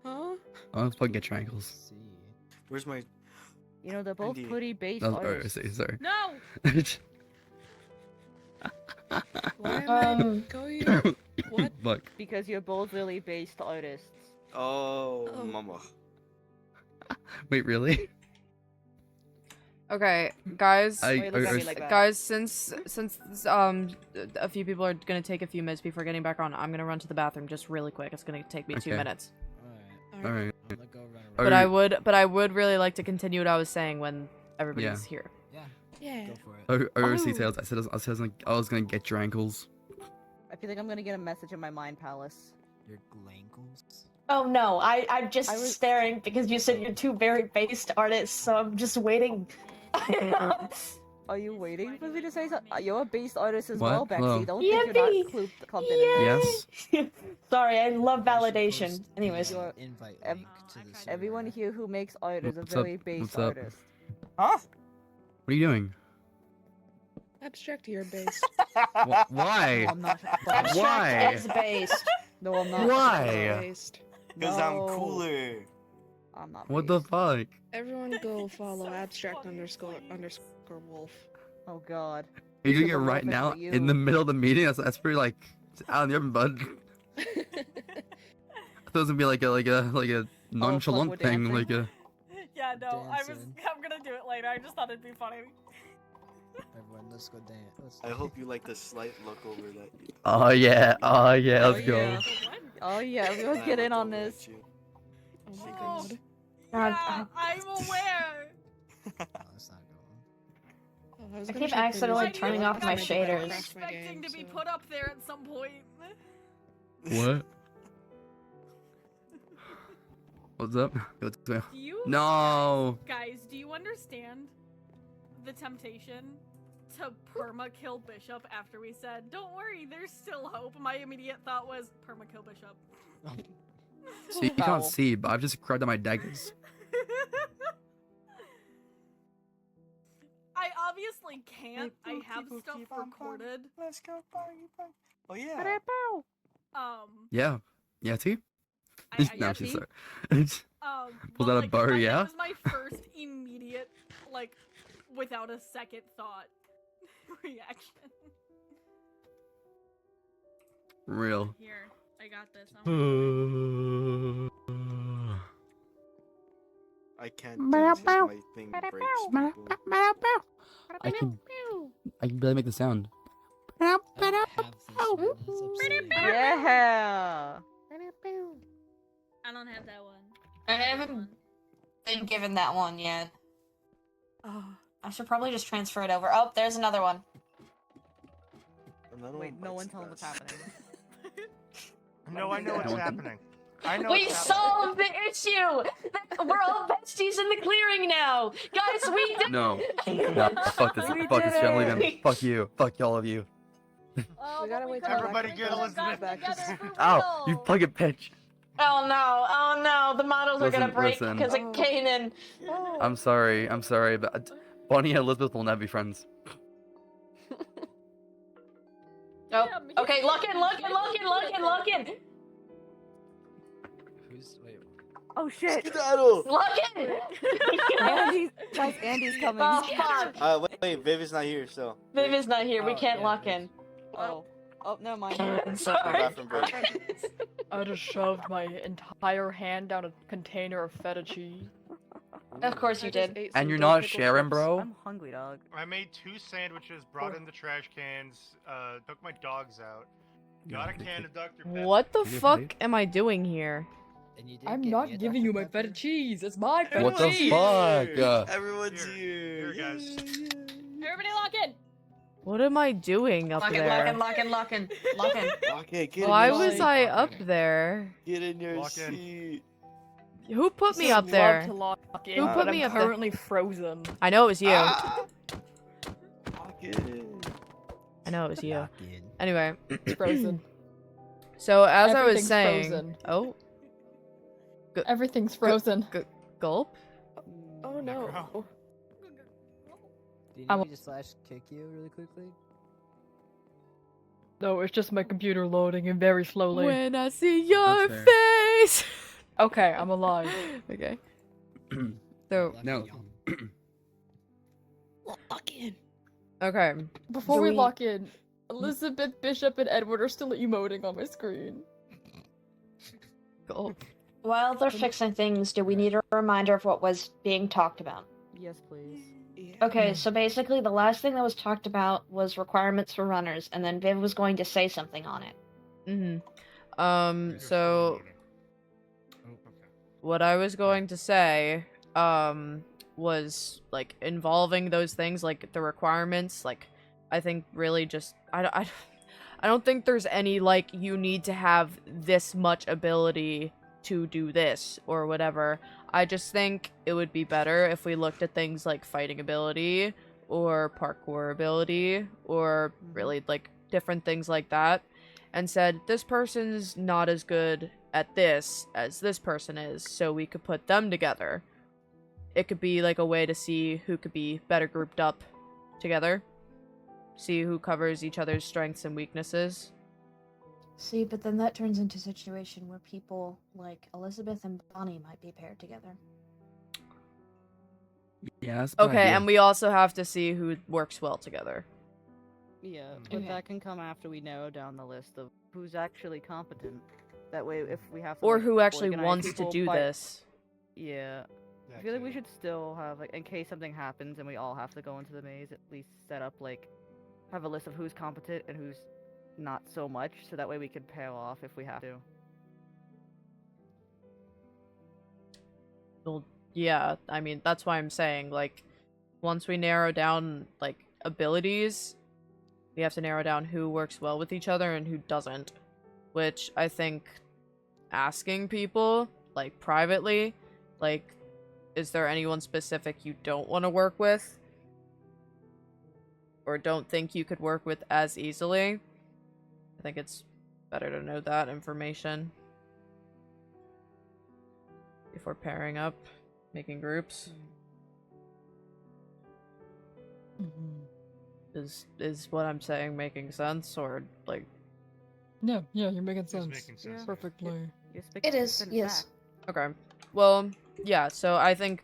Huh? Oh, let's fucking get triangles. See. Where's my? You know, they're both Indeed. pretty base Oh, artists. sorry. No! Why am I Koyu? What? Look. Because you're both really based artists. Oh, mama. Wait, really? Okay, guys. I- look at me like that. Guys, since a few people are gonna take a few minutes before getting back on, I'm gonna run to the bathroom just really quick. It's gonna take me 2 Okay. minutes. All right. I'm gonna go run around. But I would really like to continue what I was saying when everybody's here. Yeah. Yeah. Go for it. I already said I was gonna get your ankles. I feel like I'm gonna get a message in my mind palace. Your glankles? Oh no, I'm just staring because you said you're two very based artists, so I'm just waiting. Are you waiting for me to say something? You're a based artist as What? well, Bexy. Hello. Don't think you're not clumped in Yes. Sorry, I love validation. Anyways. Invite Ev- link to the server. Everyone here who makes art is a What's up? very based What's up? artist. Huh? What are you doing? Abstract, you're based. Why? No, I'm not. Why? Is based. No, I'm not. Why? Based. Because I'm cooler. I'm not. What the fuck? Everyone go follow abstract underscore wolf. Oh god. Are you doing This it is a right reference now for you. in the middle of the meeting? That's pretty like out in the open, bud. I thought it was gonna be like a nonchalant we're thing, dancing? like a. Yeah, no, Dancing. I'm gonna do it later. I just thought it'd be funny. Everyone, let's go dance. I hope you like the slight look over that. Oh yeah, let's go. yeah. Oh yeah, everyone get in on this. Oh my god. Yeah, I'm aware. No, it's not going. Oh, was I gonna keep check the accidentally music, turning but off my I crashed shaders. my Expecting game, to be so- put up there at some point. What? What's up? What's going? Do you No. guys, do you understand the temptation to perma kill Bishop after we said, "Don't worry, there's still hope"? My immediate thought was perma kill Bishop. See, you can't see, but I've just grabbed at my daggers. I obviously can't. I have stuff recorded. Let's go party, party. Oh yeah. Yeah. Yeah, too? No, yeah, she's see? sorry. but, Was that a like, bar, that yeah? was my first immediate, like, without a second thought reaction. Real. Here, I got this. I can't dance if my thing breaks. people. I can barely make the sound. I don't have this one. It's upsetting. Yeah. I don't have that one. I haven't been given that one yet. Oh. I should probably just transfer it over. Oh, there's another one. Another Wait, no one bites tell them what's dust. happening. No, I know what's happening. I know We what's happening. solved the issue! We're all besties in the clearing now! Guys, we did No. No, fuck this. We Fuck this did family, it. man. Fuck you. Fuck all of you. Oh, We gotta wait till Everybody Alexis get comes Elizabeth back. Ow! You fucking bitch. Oh no, the models are gonna Listen, break listen. because of Kanan. I'm sorry, but Bonnie and Elizabeth will never be friends. Oh, okay, lock in. Who's wait? Oh shit! Skedaddle! Lock in! Guys, Andy's coming. Oh, fuck. Wait, Viv is not here, so. Viv is not here, we Oh, can't yeah, lock Viv. in. Oh, never mind. Sorry. Bathroom break. I just shoved my entire hand down a container of feta cheese. Of course you did. And you're not sharing, bro? I'm hungry, dog. I made 2 sandwiches, brought in the trash cans, took my dogs out, got a can of Dr. Pepper. What the Did you fuck plate? am I doing here? And you did I'm get me not a giving Dr. you my Pepper? feta cheese. It's my feta What the cheese. fuck? Everyone's Here, here. guys. Everybody lock in. What am I doing up Lock in. there? Lock in. Okay, get Why in your was seat. I up there? Get in your Walk in. seat. Who put me I'd up love there? to lock in, Who but put I'm me up there? currently frozen. I know it was you. Ah! Walk in. I know it was you. Lock in. Anyway, It's frozen. so as I was Everything's saying, frozen. oh, Everything's frozen. gulp. Oh no. Do you I'm- need me to slash kick you really quickly? No, it's just my computer loading and very slowly. When I see your That's face. Okay, I'm alive. Okay. So Lucky No. y'all. Lock in. okay. Before Do we we- lock in, Elizabeth, Bishop, and Edward are still emoting on my screen. Cool. While they're fixing things, do we need a reminder of what was being talked about? Yes, please. Okay, so basically the last thing that was talked about was requirements for runners, and then Viv was going to say something on it. So what I was going to say, was, like, involving those things, like, the requirements, like, I think really just, I don't think there's any, like, you need to have this much ability to do this, or whatever. I just think it would be better if we looked at things like fighting ability, or parkour ability, or really, like, different things like that, and said, this person's not as good at this as this person is, so we could put them together. It could be, like, a way to see who could be better grouped up together. See who covers each other's strengths and weaknesses. See, but then that turns into a situation where people like Elizabeth and Bonnie might be paired together. Yeah, that's a good Okay, idea. and we also have to see who works well together. Yeah, but that can come after we narrow down the list of who's actually competent. That way, if we have to, Or like, who actually organize wants to people do by- this. Yeah. I feel like we should still have, like, in case something happens and we all have to go into the maze, at least set up, like, have a list of who's competent and who's not so much, so that way we can pair off if we have to. Well, yeah, I mean, that's why I'm saying, like, once we narrow down, like, abilities, we have to narrow down who works well with each other and who doesn't. Which I think asking people, like, privately, like, is there anyone specific you don't want to work with? Or don't think you could work with as easily? I think it's better to know that information before pairing up, making groups. Is what I'm saying making sense, or, like... Yeah, you're making sense. making sense. Perfectly. It is, yes. Okay. Well, yeah, so I think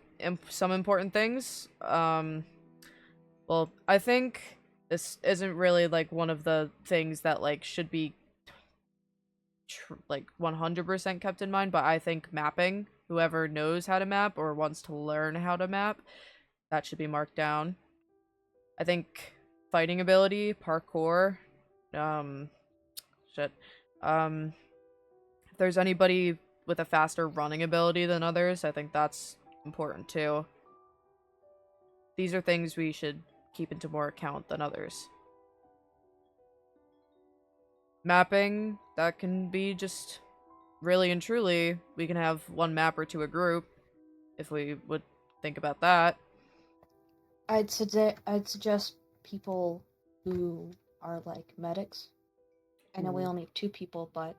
some important things, well, I think this isn't really, like, one of the things that, like, should be, like, 100% kept in mind, but I think mapping, whoever knows how to map or wants to learn how to map, that should be marked down. I think fighting ability, parkour, if there's anybody with a faster running ability than others, I think that's important too. These are things we should keep into more account than others. Mapping, that can be just really and truly, we can have one mapper to a group, if we would think about that. I'd suggest people who are like medics. I know we only have 2 people, but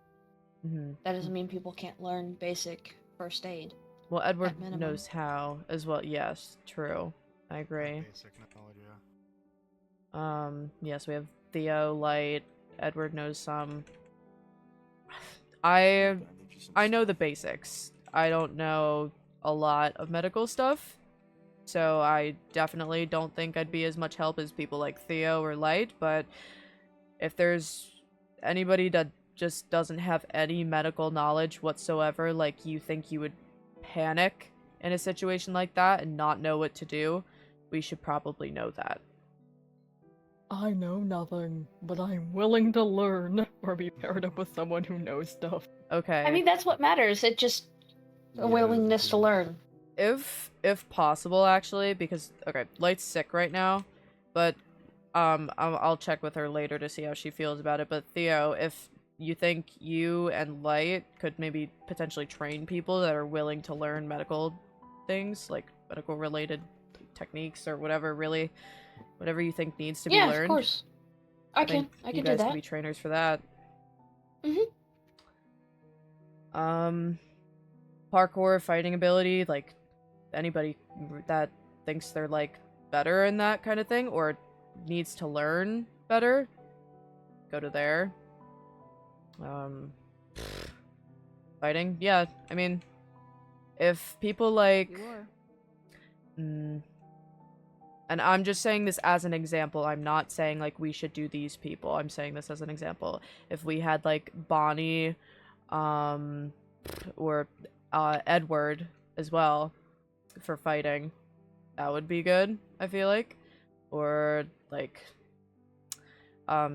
that doesn't mean people can't learn basic first aid. Well, Edward at minimum. knows how as well. Yes, true. I agree. Basic knowledge, yeah. Yes, we have Theo, Light, Edward knows some. I know the basics. I don't know a lot of medical stuff. So I definitely don't think I'd be as much help as people like Theo or Light, but if there's anybody that just doesn't have any medical knowledge whatsoever, like, you think you would panic in a situation like that and not know what to do, we should probably know that. I know nothing, but I'm willing to learn or be paired up with someone who knows stuff. Okay. I mean, that's what matters. It just a willingness to learn. If possible, actually, because, okay, Light's sick right now, but I'll check with her later to see how she feels about it. But Theo, if you think you and Light could maybe potentially train people that are willing to learn medical things, like medical related techniques or whatever, really, whatever you think needs to be learned. Yeah, of course. I can you do guys that. can be trainers for that. Parkour, fighting ability, like, anybody that thinks they're, like, better in that kind of thing or needs to learn better, go to there. Fighting, yeah, I mean, if people like And I'm just saying this as an example. I'm not saying, like, we should do these people. I'm saying this as an example. If we had, like, Bonnie, or Edward as well for fighting, that would be good, I feel like. Or, like, I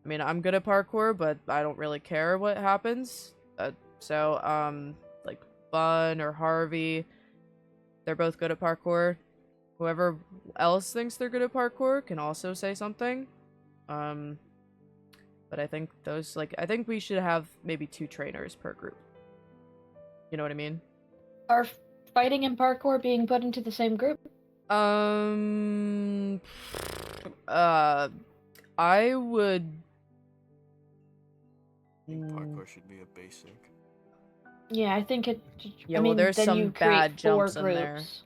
mean, I'm good at parkour, but I don't really care what happens. So, like, Bun or Harvey, they're both good at parkour. Whoever else thinks they're good at parkour can also say something. But I think I think we should have maybe 2 trainers per group. You know what I mean? Are fighting and parkour being put into the same group? I would. I think parkour should be a basic. Yeah, I think it. Yeah, I well, mean, there's then some you bad create 4 jumps in there. groups.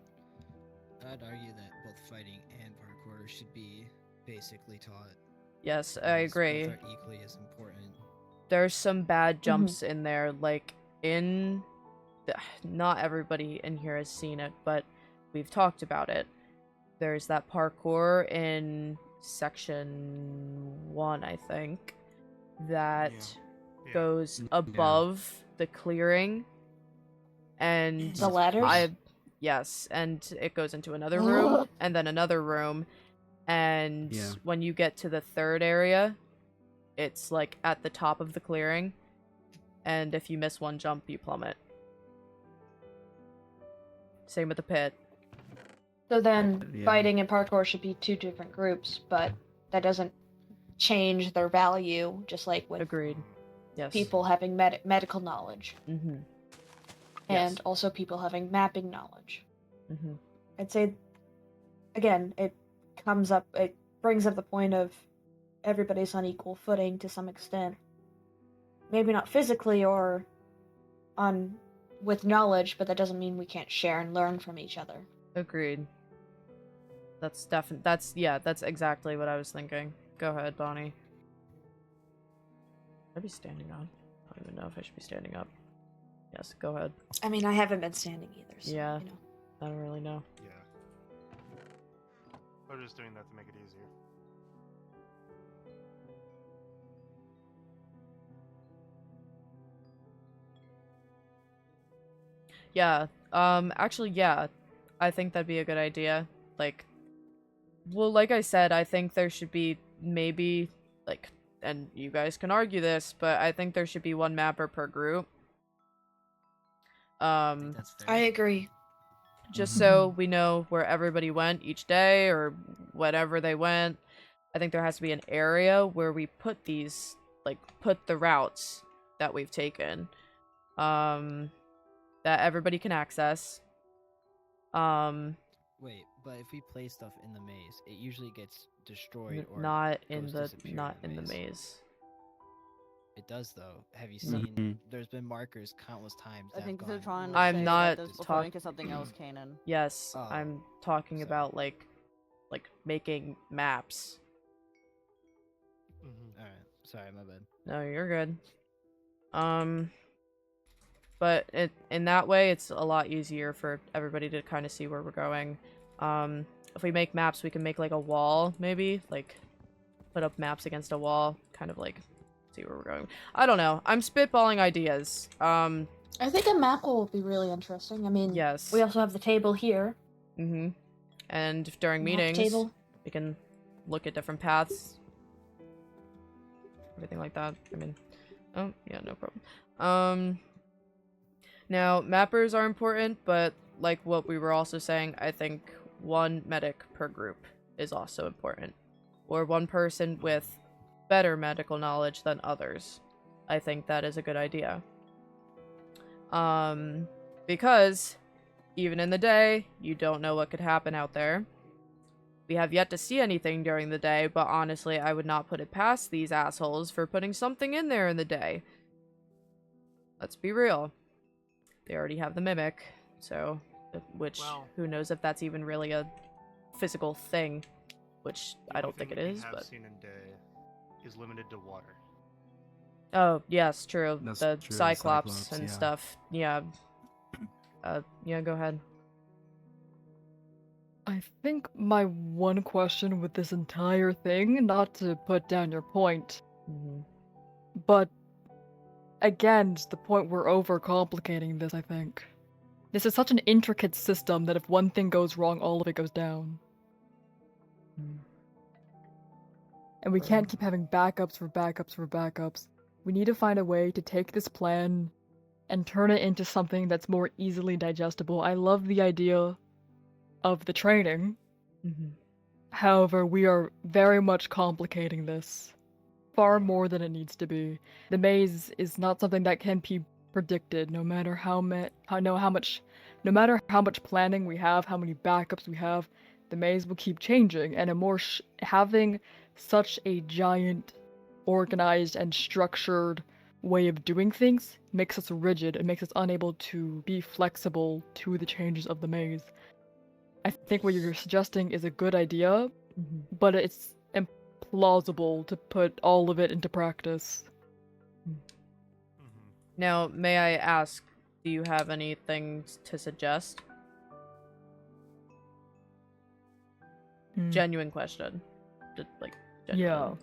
I'd argue that both fighting and parkour should be basically taught. Yes, I agree. Both are equally as important. There's some bad jumps in there, like not everybody in here has seen it, but we've talked about it. There's that parkour in section 1, I think, that goes above the clearing, and The ladders? Yes, and it goes into another room, and then another room, and when you get to the 3rd area, it's like at the top of the clearing, and if you miss one jump, you plummet. Same with the pit. So then, fighting and parkour should be 2 different groups, but that doesn't change their value, just like with Agreed. Yes. people having medical knowledge. Mm-hmm. And Yes. also people having mapping knowledge. Mm-hmm. I'd say, again, it brings up the point of everybody's on equal footing to some extent. Maybe not physically or with knowledge, but that doesn't mean we can't share and learn from each other. Agreed. That's exactly what I was thinking. Go ahead, Bonnie. Should I be standing up? I don't even know if I should be standing up. Yes, go ahead. I mean, I haven't been standing either, so, Yeah. you know. I don't really know. Yeah. We're just doing that to make it easier. Yeah. Actually, yeah. I think that'd be a good idea. Like, well, like I said, I think there should be maybe, like, and you guys can argue this, but I think there should be 1 mapper per group. That's fair. I agree. Just so we know where everybody went each day or whatever they went. I think there has to be an area where we put these, like, put the routes that we've taken. That everybody can access. Wait, but if we play stuff in the maze, it usually gets destroyed or Not in goes the disappear the maze. It does though. Have you seen? There's been markers countless times. I that think have they're gone trying to I'm say not that they're talk- referring to something else, Kanan. Yes, Oh, I'm talking about like making maps. Alright, sorry, my bad. No, you're good. But in that way, it's a lot easier for everybody to kind of see where we're going. If we make maps, we can make like a wall, maybe like put up maps against a wall, kind of like see where we're going. I don't know. I'm spitballing ideas. I think a map will be really interesting. I mean, Yes. we also have the table here. Mm-hmm. And during Map meetings, table. we can look at different paths, everything like that. I mean, oh yeah, no problem. Now mappers are important, but like what we were also saying, I think 1 medic per group is also important, or 1 person with better medical knowledge than others. I think that is a good idea. Because even in the day, you don't know what could happen out there. We have yet to see anything during the day, but honestly, I would not put it past these assholes for putting something in there in the day. Let's be real. They already have the mimic, so, who knows if that's even really a physical thing, which I don't think it is, but... Seen in day is limited to water. Oh, yes, true. That's The true, Cyclops and yeah. stuff. Yeah. Yeah, go ahead. I think my one question with this entire thing, not to put down your point, but again, just the point we're overcomplicating this, I think. This is such an intricate system that if one thing goes wrong, all of it goes down. And we can't keep having backups for backups for backups. We need to find a way to take this plan and turn it into something that's more easily digestible. I love the idea of the training. However, we are very much complicating this. Far more than it needs to be. The maze is not something that can be predicted, no matter how much planning we have, how many backups we have. The maze will keep changing, and having such a giant, organized, and structured way of doing things makes us rigid. It makes us unable to be flexible to the changes of the maze. I think what you're suggesting is a good idea, but it's implausible to put all of it into practice. Now, may I ask, do you have anything to suggest? Genuine question. Just, like, genuine.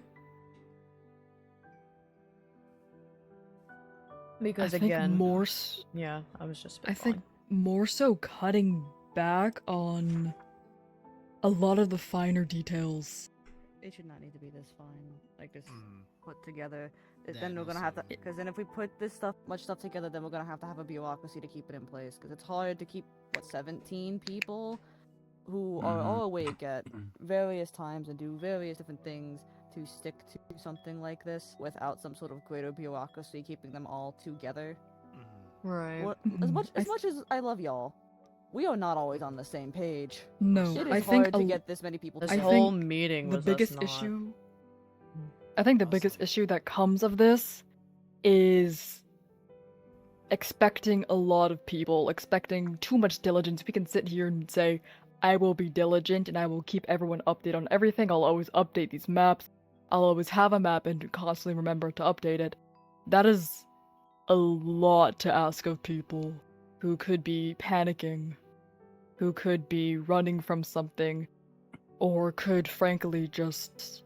Because I think again, more yeah, I was just I think more so cutting back on a lot of the finer details. It should not need to be this fine, like this put together. Then we're gonna have to, because then if we put much stuff together, then we're gonna have to have a bureaucracy to keep it in place. Because it's hard to keep 17 people who are all awake at various times and do various different things to stick to something like this without some sort of greater bureaucracy keeping them all together. Right. As much as I love y'all, we are not always on the same page. No, it is I think hard to get this many people. This together. whole meeting the was biggest us not. issue. I think the biggest issue that comes of this is expecting a lot of people, expecting too much diligence. We can sit here and say, I will be diligent and I will keep everyone updated on everything. I'll always update these maps. I'll always have a map and constantly remember to update it. That is a lot to ask of people who could be panicking, who could be running from something, or could frankly just,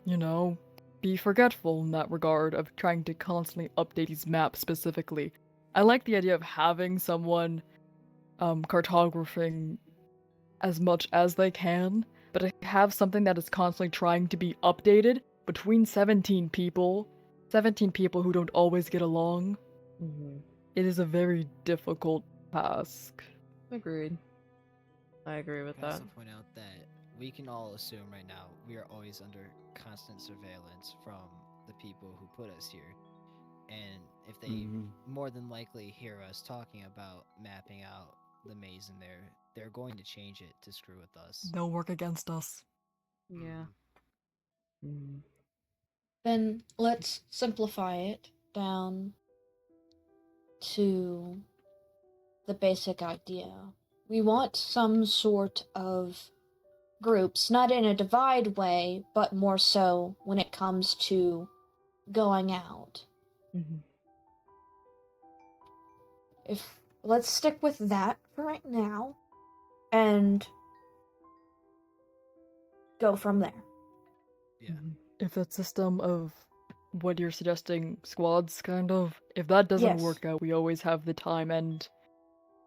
be forgetful in that regard of trying to constantly update these maps specifically. I like the idea of having someone cartographing as much as they can, but to have something that is constantly trying to be updated between 17 people who don't always get along, it is a very difficult task. Agreed. I agree with I that. also point out that we can all assume right now we are always under constant surveillance from the people who put us here. And if they more than likely hear us talking about mapping out the maze in there, they're going to change it to screw with us. They'll work against us. Yeah. Then let's simplify it down to the basic idea. We want some sort of groups, not in a divide way, but more so when it comes to going out. Let's stick with that for right now and go from there. Yeah. If that system of what you're suggesting, squads, kind of, if that doesn't work out, we always have the time and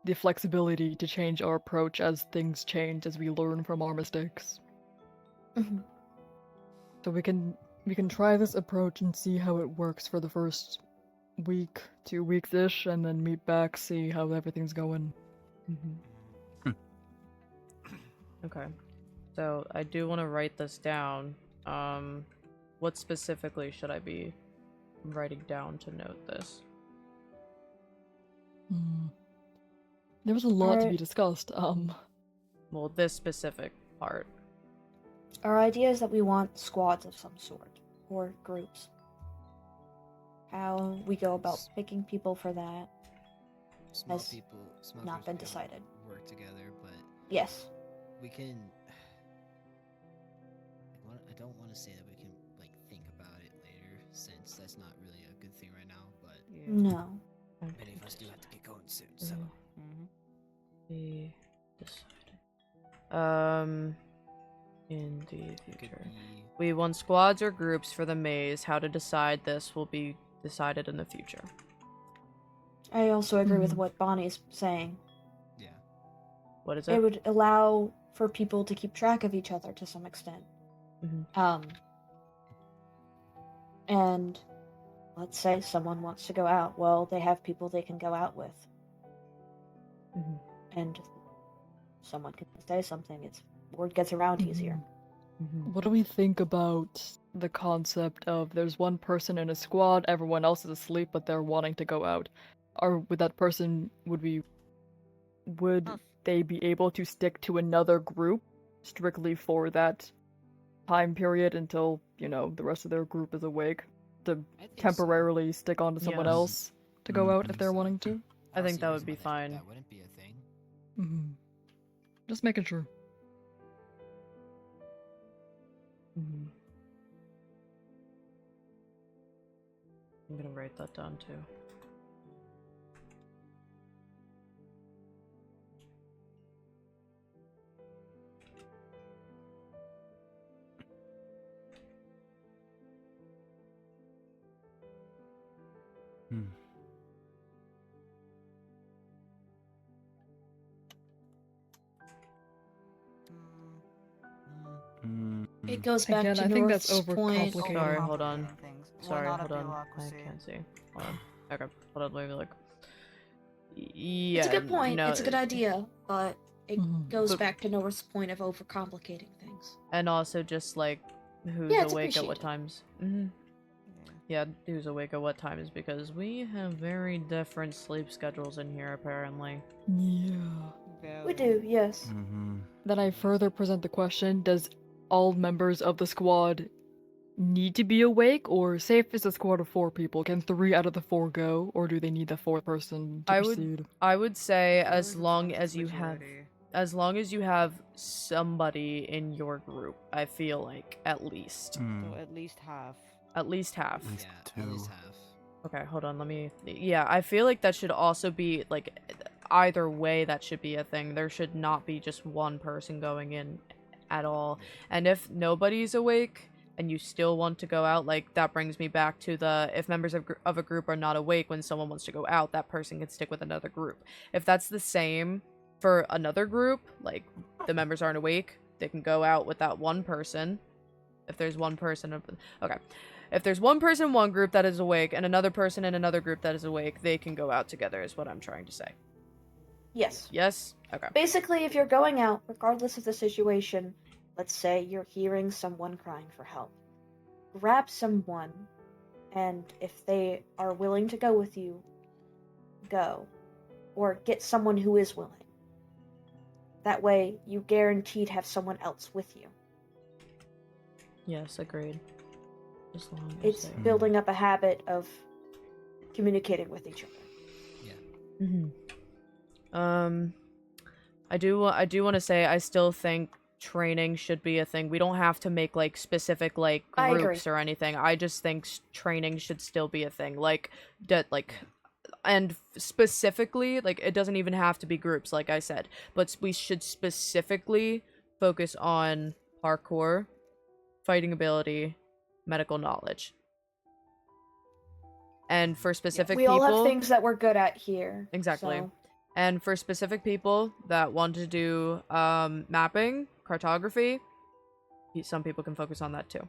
the flexibility to change our approach as things change, as we learn from our mistakes. So we can try this approach and see how it works for the first week, 2 weeks-ish, and then meet back, see how everything's going. Okay. So I do want to write this down. What specifically should I be writing down to note this? There was a lot to be discussed. Well, this specific part. Our idea is that we want squads of some sort, or groups. How we go about picking people for that has not been decided. Work together, but yes, we can. I don't want to say that we can think about it later, since that's not really a good thing right now. But no. Many of us do have to get going soon, so. Be decided. In the Could future. be We want squads or groups for the maze. How to decide this will be decided in the future. I also agree with Mhm. what Bonnie's saying. yeah. What is It it? would allow for people to keep track of each other to some extent. Mhm. And let's say someone wants to go out. Well, they have people they can go out with. Mhm. And someone can say something. Word gets around easier. Mhm. What do we think about the concept of there's one person in a squad, everyone else is asleep, but they're wanting to go out? Or would that person would they be able to stick to another group strictly for that time period until, the rest of their group is awake to I think so. temporarily stick on to someone Yes. else to go out if they're So, wanting to? I think see that a would reason be why fine. That wouldn't be a thing. Mm-hmm. Just making sure. Mhm. I'm gonna write that down too. Hmm. It goes back Again, to I think that's North's point. overcomplicating. Sorry, hold on. Overcomplicating things. Well, Sorry, not hold a on. I bureaucracy. can't see. Hold on. Okay, hold on. Let me look. Yeah, It's a good point. no, It's a good idea, but it goes But- back to North's point of overcomplicating things. And also just like who's Yeah, it's awake at what appreciated. times. Yeah, who's awake at what times because we have very different sleep schedules in here apparently. Yeah. We do, yes. Then I further present the question, does all members of the squad need to be awake? Or say if it's a squad of 4 people, can 3 out of the 4 go? Or do they need the 4th person to proceed? I would say as as long long as as the you have majority. as long as you have somebody in your group, I feel like at least. So at least half. At least half. Yeah, at least half. Okay, hold on, let me yeah, I feel like that should also be like either way that should be a thing. There should not be just one person going in at all. And if nobody's awake and you still want to go out, like that brings me back to the if members of a group are not awake when someone wants to go out, that person can stick with another group. If that's the same for another group, like the members aren't awake, they can go out with that one person. If there's one person okay. If there's one person in one group that is awake and another person in another group that is awake, they can go out together is what I'm trying to say. Yes. Yes? Okay. Basically, if you're going out, regardless of the situation, let's say you're hearing someone crying for help, grab someone, and if they are willing to go with you, go. Or get someone who is willing. That way, you guaranteed have someone else with you. Yes, agreed. As long as It's building up a habit of communicating with each other. I do want to say I still think training should be a thing. We don't have to make like specific like I agree. groups or anything. I just think training should still be a thing. And specifically, like it doesn't even have to be groups like I said, but we should specifically focus on parkour, fighting ability, medical knowledge. And for specific We people, all have things that we're good at here. exactly. So. And for specific people that want to do mapping, cartography, some people can focus on that too.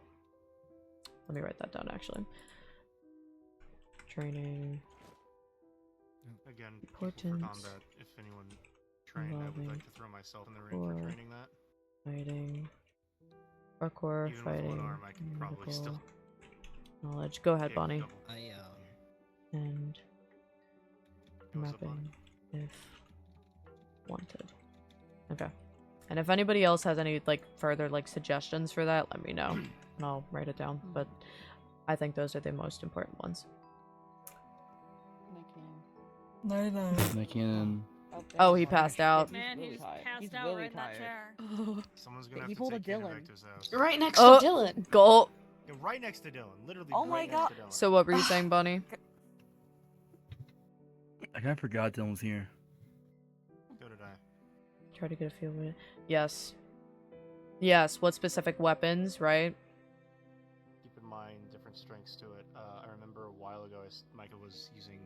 Let me write that down actually. Training. Again, Importance. for combat, if anyone trained, I would like to throw myself in the ring for training that. Fighting. Parkour, Even fighting. with one arm, I can probably medical still knowledge. Go ahead, hit Bonnie. double. And What's up, mapping if wanted. Okay. And if anybody else has any like further like suggestions for that, let me know and I'll write it down. But I think those are the most important ones. Night cannon. Oh, he passed out. Man, he really just tired. passed He's out really right in that tired. chair. Someone's gonna have He to pulled a take Kanan Dylan. back to his house. Right next to Dylan. Go. Yeah, right next to Dylan. Literally Oh right my next God. to Dylan. So what were you saying, Bonnie? I kind of forgot Dylan was here. So did I. Try to get a feel of it. Yes. Yes, what specific weapons, right? Keep in mind different strengths to it. I remember a while ago, Micah was using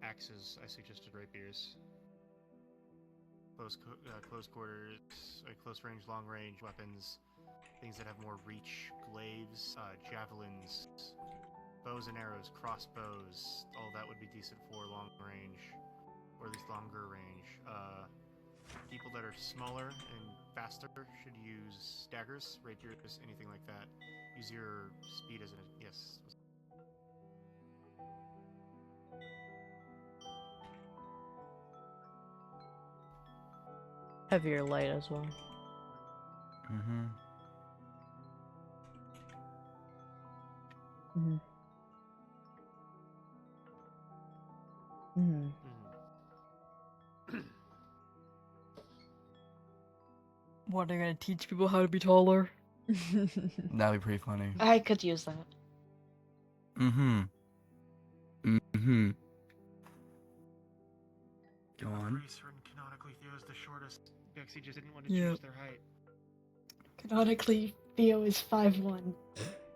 axes. I suggested rapiers. Close quarters, close range, long range weapons. Things that have more reach. Glaives, javelins, bows and arrows, crossbows. All that would be decent for long range, or at least longer range. People that are smaller and faster should use daggers, rapiers, anything like that. Use your speed as an yes. Heavier light as well. Mm-hmm. Mm-hmm. Mm-hmm. What, are you gonna teach people how to be taller? That'd be pretty funny. I could use that. Mm-hmm. Mm-hmm. Go on. Pretty certain canonically Theo's the shortest. Bexy just didn't want to Yeah. choose their height. Canonically, Theo is 5'1".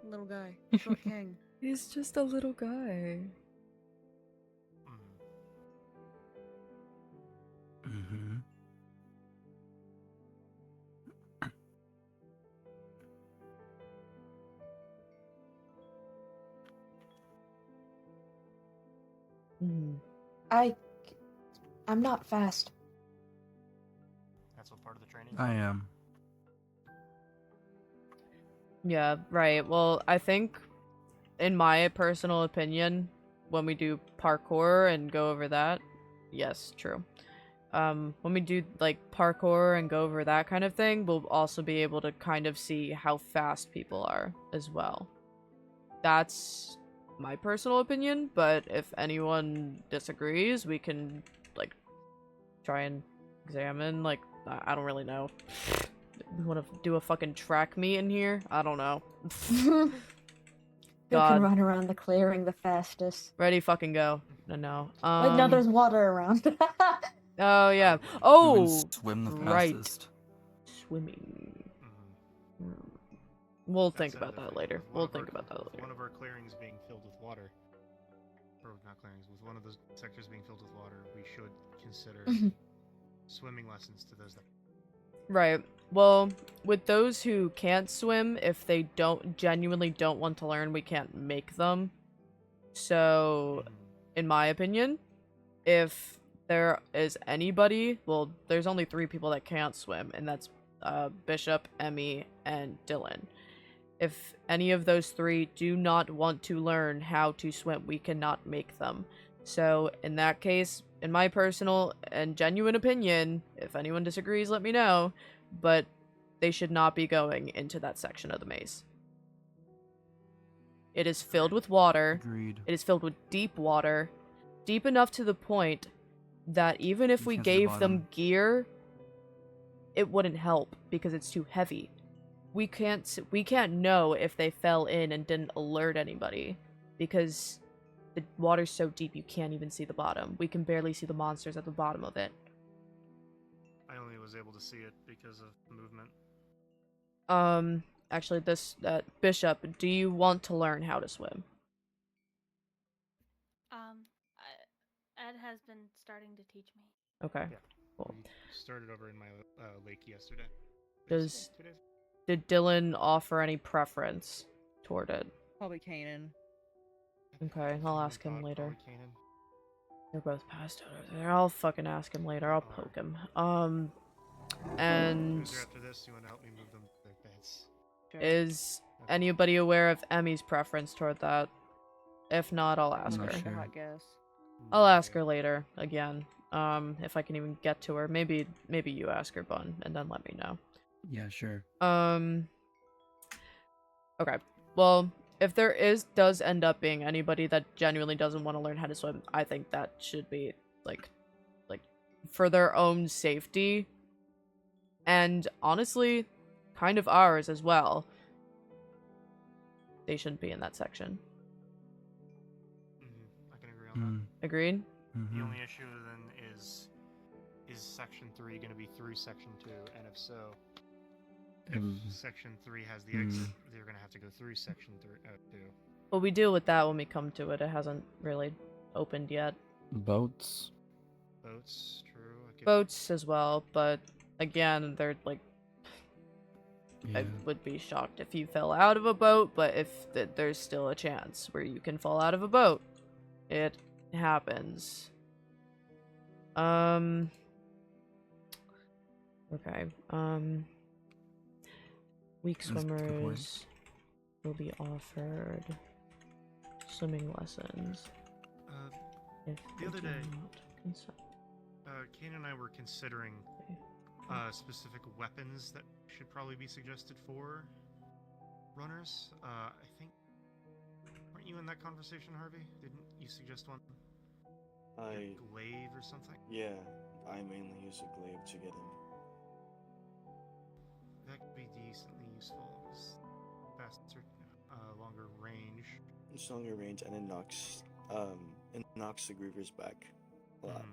Little guy. Short king. He's just a little guy. Mm-hmm. Mm-hmm. I'm not fast. That's what part of the training. I am. Yeah, right. Well, I think, in my personal opinion, when we do parkour and go over that, yes, true. When we do, like, parkour and go over that kind of thing, we'll also be able to kind of see how fast people are as well. That's my personal opinion, but if anyone disagrees, we can, like, try and examine, like, I don't really know. We want to do a fucking track meet in here? I don't know. Who God. can run around the clearing the fastest? Ready, fucking go. No. Wait, no, there's water around. Oh, yeah. Who Oh, can swim the right. fastest? Swimming. We'll think about that later. We'll think about that later. One of our clearings being filled with water, or not clearings, with one of those sectors being filled with water, we should consider swimming lessons to those that. Right. Well, with those who can't swim, if they genuinely don't want to learn, we can't make them. So, in my opinion, if there is anybody, well, there's only 3 people that can't swim, and that's Bishop, Emmy, and Dylan. If any of those 3 do not want to learn how to swim, we cannot make them. So, in that case, in my personal and genuine opinion, if anyone disagrees, let me know, but they should not be going into that section of the maze. It is filled with water. Agreed. It is filled with deep water. Deep enough to the point that even if we can't see the gave them bottom. gear, it wouldn't help because it's too heavy. We can't know if they fell in and didn't alert anybody because the water's so deep you can't even see the bottom. We can barely see the monsters at the bottom of it. I only was able to see it because of movement. Actually, Bishop, do you want to learn how to swim? Ed has been starting to teach me. Okay. Yeah. Cool. We started over in my lake yesterday. Did Dylan offer any preference toward it? Probably Kanan. Okay, I'll ask him later. They're both passed out over there. I'll fucking ask him later. I'll poke him. And After this, you want to help me move them to their beds? is anybody aware of Emmy's preference toward that? If not, I'll ask her. I guess. I'll ask her later again. If I can even get to her. Maybe you ask her, Bun, and then let me know. Yeah, sure. Okay. Well, if there does end up being anybody that genuinely doesn't want to learn how to swim, I think that should be like for their own safety. And honestly, kind of ours as well. They shouldn't be in that section. I can agree on Agreed? that. The only issue then is is Section 3 going to be through Section 2? And if so, if Mm. Section 3 has the exit, they're going to have to go through Section 2. Well, we deal with that when we come to it. It hasn't really opened yet. Boats. Boats, true. I could... Boats as well, but again, they're like... I Yeah. would be shocked if you fell out of a boat, but if there's still a chance where you can fall out of a boat. It happens. Okay. Weak That's a good point. swimmers will be offered swimming lessons. If The other they do day, not consent. Kane and I were considering specific weapons that should probably be suggested for runners. I think... Weren't you in that conversation, Harvey? Didn't you suggest one? I... Glaive or something? Yeah, I mainly use a glaive to get in. That could be decently useful. It's faster, longer range. It's longer range and it knocks the groovers back a lot.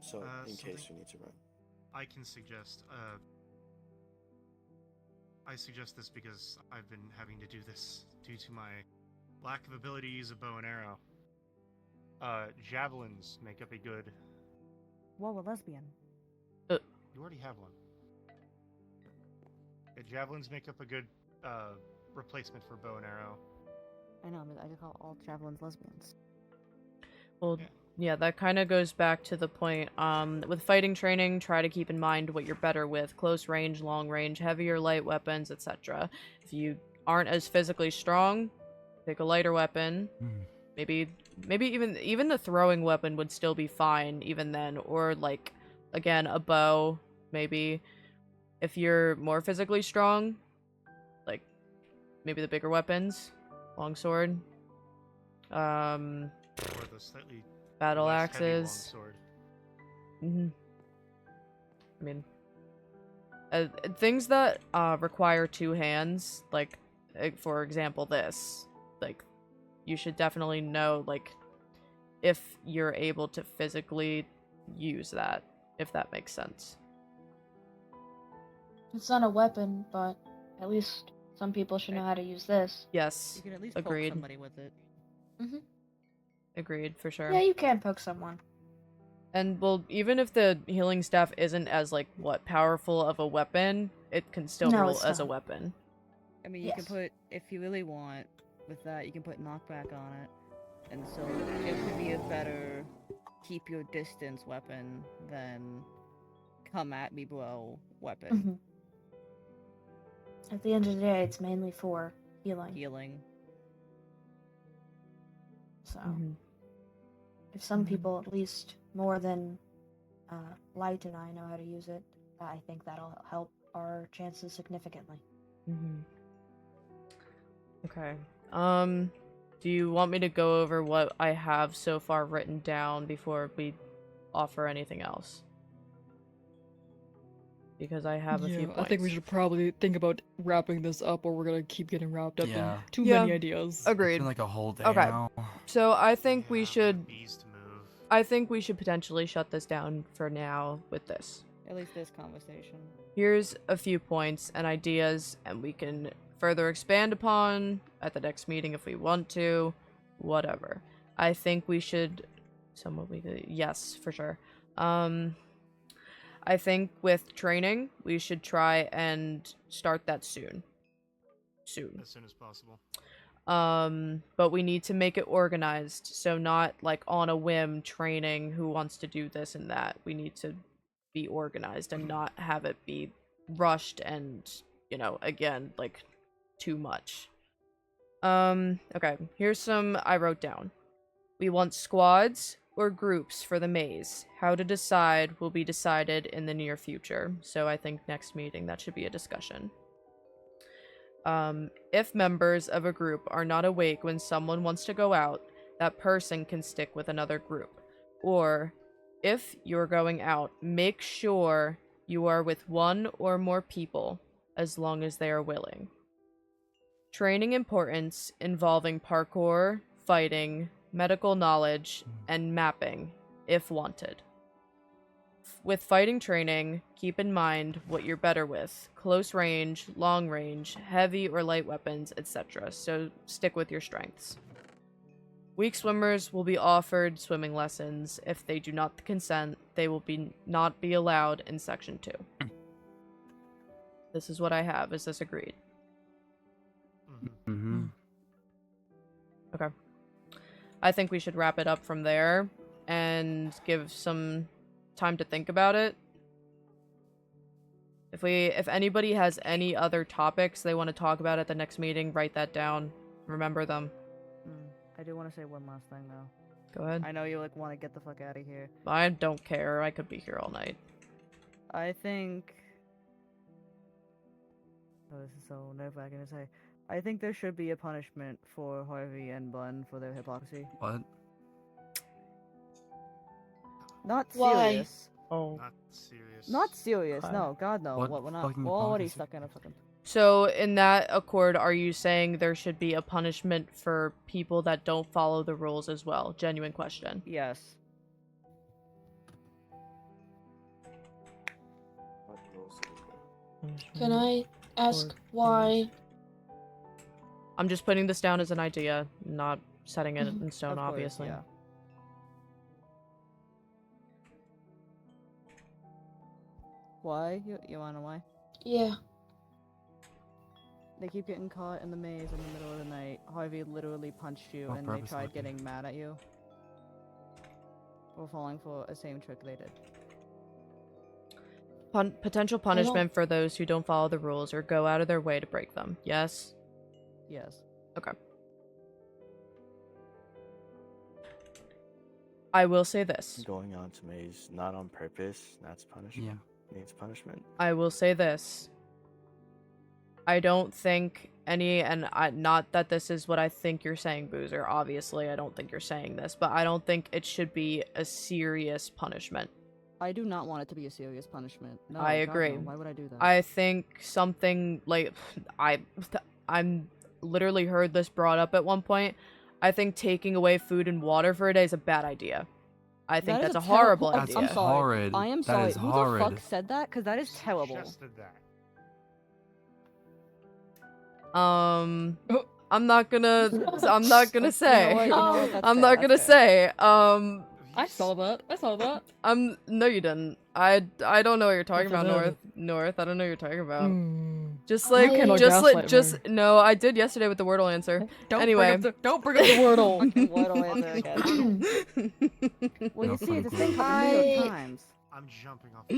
So in case we need to run. I can suggest, I suggest this because I've been having to do this due to my lack of ability to use a bow and arrow. Javelins make up a good... Whoa, a lesbian. You already have one. Yeah, javelins make up a good replacement for bow and arrow. I know, but I call all javelins lesbians. Well, yeah, that kind of goes back to the point, with fighting training, try to keep in mind what you're better with. Close range, long range, heavy or light weapons, etc. If you aren't as physically strong, pick a lighter weapon. Maybe even the throwing weapon would still be fine even then. Or, like, again, a bow, maybe. If you're more physically strong, like, maybe the bigger weapons. Longsword. Or the slightly Battle less heavy axes. longsword. I mean, things that require two hands, like, for example, this, like, you should definitely know, like, if you're able to physically use that, if that makes sense. It's not a weapon, but at least some people should know how to use this. Yes, You can at least agreed. poke somebody with it. Agreed, for sure. Yeah, you can poke someone. And, well, even if the healing staff isn't as, like, powerful of a weapon, it can still No, roll it's as a not. weapon. I mean, you can put, if you really want, with that, you can put knockback on it. And so it could be a better keep your distance weapon than come at me bro weapon. At the end of the day, it's mainly for healing. So, if some people, at least more than Light and I, know how to use it, I think that'll help our chances significantly. Okay. Do you want me to go over what I have so far written down before we offer anything else? Because I have a few points. I think we should probably think about wrapping this up, or we're gonna keep getting wrapped up in too Yeah. many ideas. Agreed. It's been like a whole day Okay. now. So I think we should... I think we should potentially shut this down for now with this. At least this conversation. Here's a few points and ideas, and we can further expand upon at the next meeting if we want to. Whatever. I think we should... Yes, for sure. I think with training, we should try and start that soon. As soon as possible. But we need to make it organized, so not like on a whim training who wants to do this and that. We need to be organized and not have it be rushed and, you know, again, like, too much. Okay, here's some I wrote down. We want squads or groups for the maze. How to decide will be decided in the near future, so I think next meeting that should be a discussion. If members of a group are not awake when someone wants to go out, that person can stick with another group. Or, if you're going out, make sure you are with one or more people, as long as they are willing. Training importance involving parkour, fighting, medical knowledge, and mapping if wanted. With fighting training, keep in mind what you're better with. Close range, long range, heavy or light weapons, etc. So stick with your strengths. Weak swimmers will be offered swimming lessons. If they do not consent, they will not be allowed in Section 2. This is what I have. Is this agreed? Mm-hmm. Okay. I think we should wrap it up from there and give some time to think about it. If anybody has any other topics they want to talk about at the next meeting, write that down. Remember them. I do want to say one last thing though. Go ahead. I know you like want to get the fuck out of here. I don't care. I could be here all night. I think. Oh, this is so nerve-wracking to say. I think there should be a punishment for Harvey and Bun for their hypocrisy. What? Not Why? serious. Oh. Not serious. Not serious. No, God no. What We're not. fucking We're already hypocrisy? stuck in a fucking. So, in that accord, are you saying there should be a punishment for people that don't follow the rules as well? Genuine question. Yes. Can I ask why? I'm just putting this down as an idea, not setting it in stone, Of course, obviously. yeah. Why? You wanna know why? Yeah. They keep getting caught in the maze in the middle of the night. Harvey literally punched you, On and they purpose, tried lucky. getting mad at you for falling for a same trick they did. Potential punishment for those who don't follow the rules or go out of their way to break them. Yes? Yes. Okay. I will say this. Going on to maze not on purpose, that's punishment. Needs punishment. I will say this. I don't think not that this is what I think you're saying, Boozer. Obviously, I don't think you're saying this, but I don't think it should be a serious punishment. I do not want it to be a serious punishment. No, I God, agree. no. Why would I do that? I think something like I'm literally heard this brought up at one point. I think taking away food and water for a day is a bad idea. I think That is that's a terrible- horrible I'm idea. sorry. horrid. I am That sorry. is Who horrid. the fuck said that? Because that is terrible. Suggested that. I'm not gonna say. You know what? That's I'm fair, not that's gonna fair. say. I saw that. I saw that. No, you didn't. I don't know what you're talking Yes, I about, did. North. I don't know what you're talking about. Just You cannot gaslight me. no, I did yesterday with the Wordle answer. Don't Anyway. don't bring up the Wordle. Fucking Wordle answer again. Well, No you see, fun the club. thing from the New York Times. I'm jumping off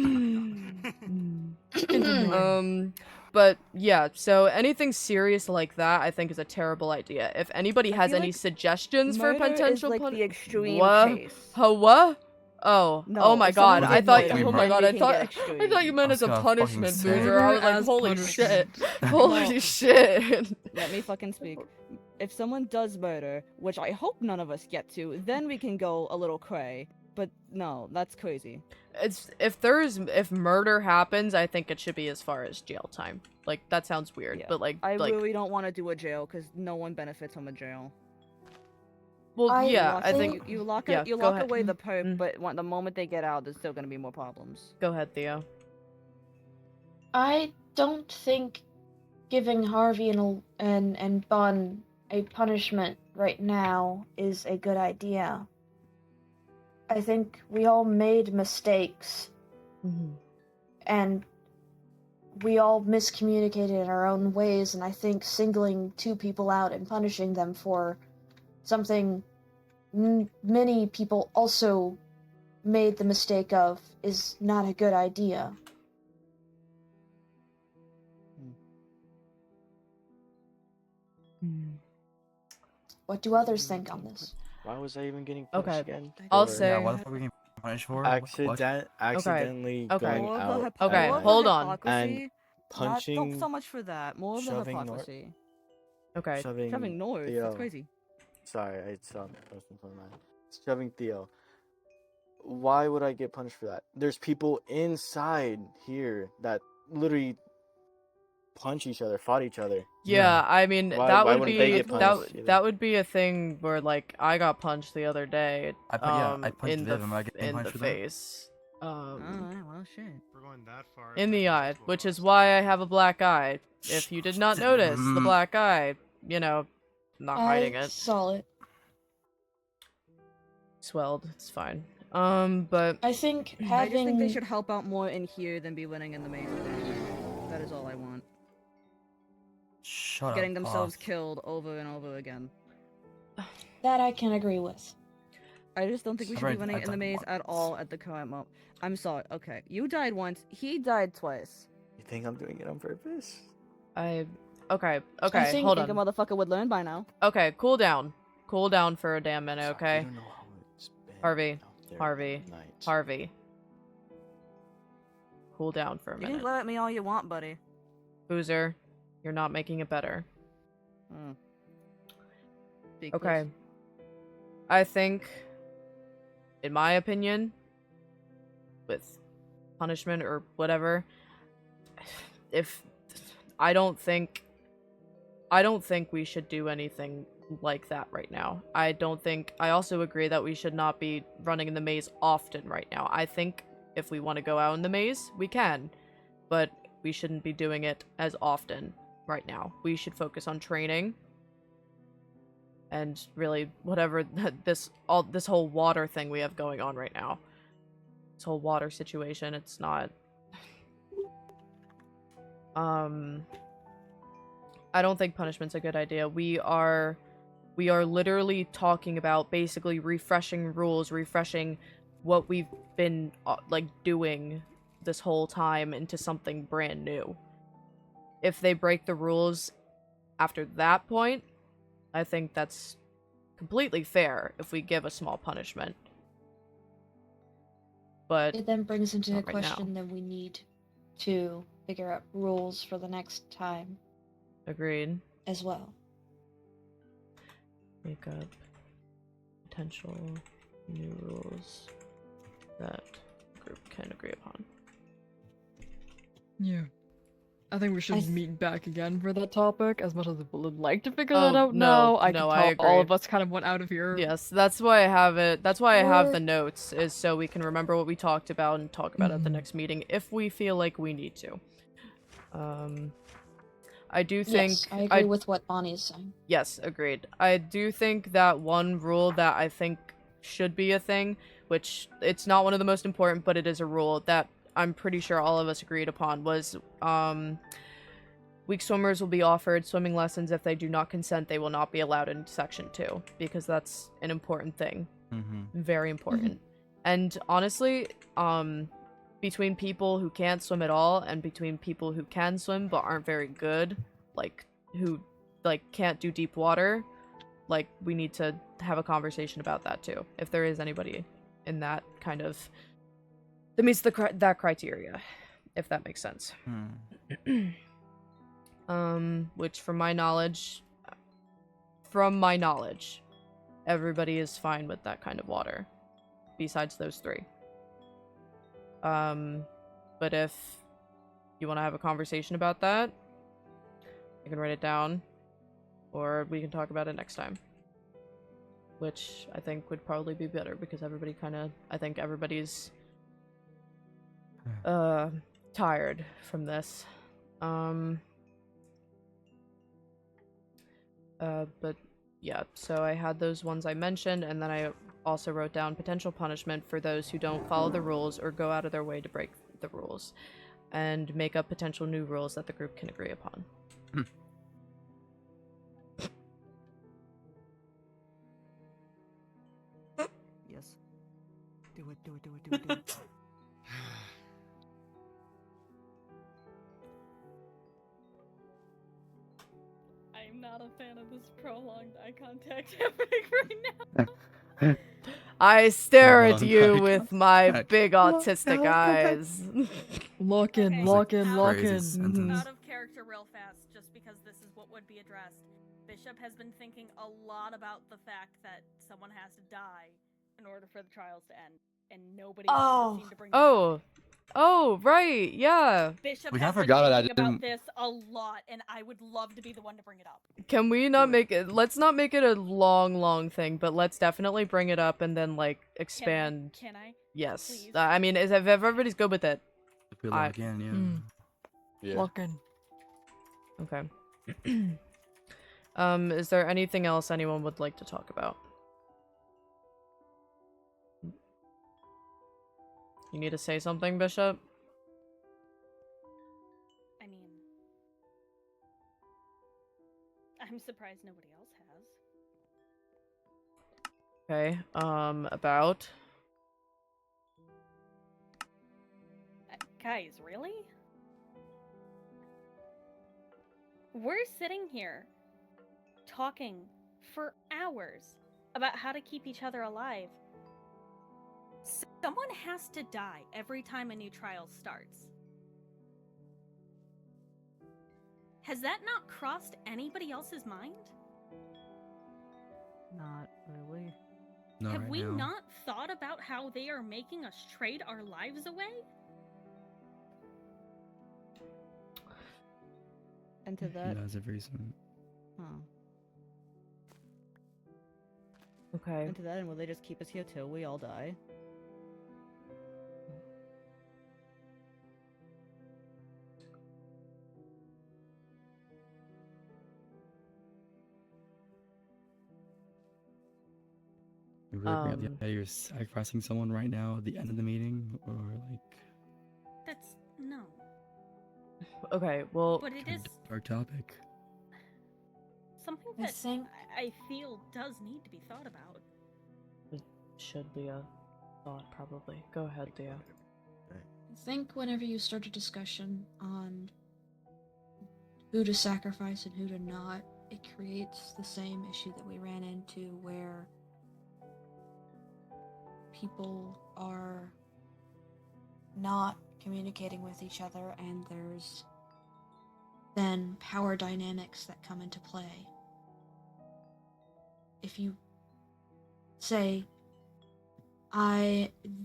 the But yeah, so anything serious like that I think is a terrible idea. If anybody has feel any like suggestions for murder is, potential like, the extreme what? case. What? Oh, No, oh my if god! someone I did thought, murder, oh my god! then I we thought, can get I thought you meant I as a was gonna fucking punishment, say. Boozer. I was Murder like, as holy punishment. shit, holy shit. Let me fucking speak. If someone does murder, which I hope none of us get to, then we can go a little cray. But no, that's crazy. If murder happens, I think it should be as far as jail time. Like that sounds weird, Yeah. but like I really don't want to do a jail because no one benefits from a jail. well, yeah, Lock I it- think you lock yeah, you go lock ahead. away the perp, but the moment they get out, there's still gonna be more problems. Go ahead, Theo. I don't think giving Harvey and Bun a punishment right now is a good idea. I think we all made mistakes, and we all miscommunicated in our own ways, and I think singling two people out and punishing them for something many people also made the mistake of is not a good idea. What do others think on this? Why was I even getting punished Okay, again? I'll For say. Yeah, what the fuck are we getting punished for? accidentally Okay. going More of out. the Okay, more of hold the on. hypocrisy, And not punching, so much for that. More of the shoving hypocrisy. Okay. Shoving north. Theo. That's crazy. Sorry, I saw something from mine. Shoving Theo. Why would I get punished for that? There's people inside here that literally punch each other, fought each other. Yeah, I mean Why- that why would wouldn't be they get punished either? that would be a thing where like I got punched the other day. I punched in the Viv. Am I getting in the punched for that? face. Alright, well, shit. We're going that far. In the eye, which is why I have a black eye. If you did not notice the black eye, you know, I'm not hiding I it. saw it. Swelled, it's fine. But I think I having just think they should help out more in here than be winning in the maze. That is all I want. Shut Getting up. themselves killed over and over again. that I can agree with. I just don't think we should be Alright, winning I in the died maze at all at the current moment. I'm sorry. Okay, you died once. He died twice. You think I'm doing it on purpose? okay, I think, hold think on. a motherfucker would learn by now. Okay, cool down for a damn minute, Sorry, okay? you don't know how it's been Harvey, out there Harvey, at night. Harvey. Cool down for a You can minute. glare at me all you want, buddy. Boozer, you're not making it better. Speak, Okay. please. I think, in my opinion, with punishment or whatever, if I don't think we should do anything like that right now. I also agree that we should not be running in the maze often right now. I think if we want to go out in the maze, we can, but we shouldn't be doing it as often right now. We should focus on training and really whatever this whole water thing we have going on right now. This whole water situation, it's not I don't think punishment's a good idea. We are literally talking about basically refreshing rules, refreshing what we've been like doing this whole time into something brand new. If they break the rules after that point, I think that's completely fair if we give a small punishment. But It then brings into not right now. question that we need to figure out rules for the next time Agreed. as well. Make up potential new rules that the group can agree upon. Yeah. I think we should I meet back again for that topic, as much as I would like to figure Oh, that out no, now. I no, can I tell all agree. of us kind of went out of here. Yes, that's why I have it. That's why I have We're- the notes, is so we can remember what we talked about and talk about it at the Mhm. next meeting if we feel like we need to. I do think Yes, I agree with what Bonnie is saying. Yes, agreed. I do think that one rule that I think should be a thing, which it's not one of the most important, but it is a rule that I'm pretty sure all of us agreed upon, was weak swimmers will be offered swimming lessons. If they do not consent, they will not be allowed in section 2, because that's an important thing. Very important. And honestly, between people who can't swim at all and between people who can swim but aren't very good, like who like can't do deep water, like we need to have a conversation about that too. If there is anybody in that kind of that meets that criteria, if that makes sense. Which from my knowledge, everybody is fine with that kind of water, besides those 3. But if you want to have a conversation about that, I can write it down, or we can talk about it next time. Which I think would probably be better, because everybody I think everybody's tired from this. But yeah, so I had those ones I mentioned, and then I also wrote down potential punishment for those who don't follow the rules or go out of their way to break the rules, and make up potential new rules that the group can agree upon. Yes. Do it. I'm not a fan of this prolonged eye contact happening right now. I stare at Long you eye with my contact. big autistic eyes. Lock in, Okay, lock in, out lock Crazy in. sentence. Out of character real fast, just because this is what would be addressed. Bishop has been thinking a lot about the fact that someone has to die in order for the trials to end, and nobody else has seemed to bring that up. Oh, right, yeah. Bishop We has kinda been forgot that thinking about didn't- this a lot, and I would love to be the one to bring it up. Can we not make it, let's not make it a long thing, but let's definitely bring it up and then, like, expand. Can I? Yes. Please? I mean, if everybody's good with it. If we log in, yeah. Mm. Yeah. Lock in. Okay. Is there anything else anyone would like to talk about? You need to say something, Bishop? I mean, I'm surprised nobody else has. Okay, about? Guys, really? We're sitting here talking for hours about how to keep each other alive. Someone has to die every time a new trial starts. Has that not crossed anybody else's mind? Not really. Not Have right we now. not thought about how they are making us trade our lives away? And to that. That's a reason. Huh. Okay. And to that end, will they just keep us here till we all die? You really bring up the idea you're sacrificing someone right now at the end of the meeting, or like That's no. Okay, well... But it is dark topic. something I that think- I feel does need to be thought about. It should be a thought, probably. Go ahead, Theo. I think whenever you start a discussion on who to sacrifice and who to not, it creates the same issue that we ran into where people are not communicating with each other, and there's then power dynamics that come into play. If you say,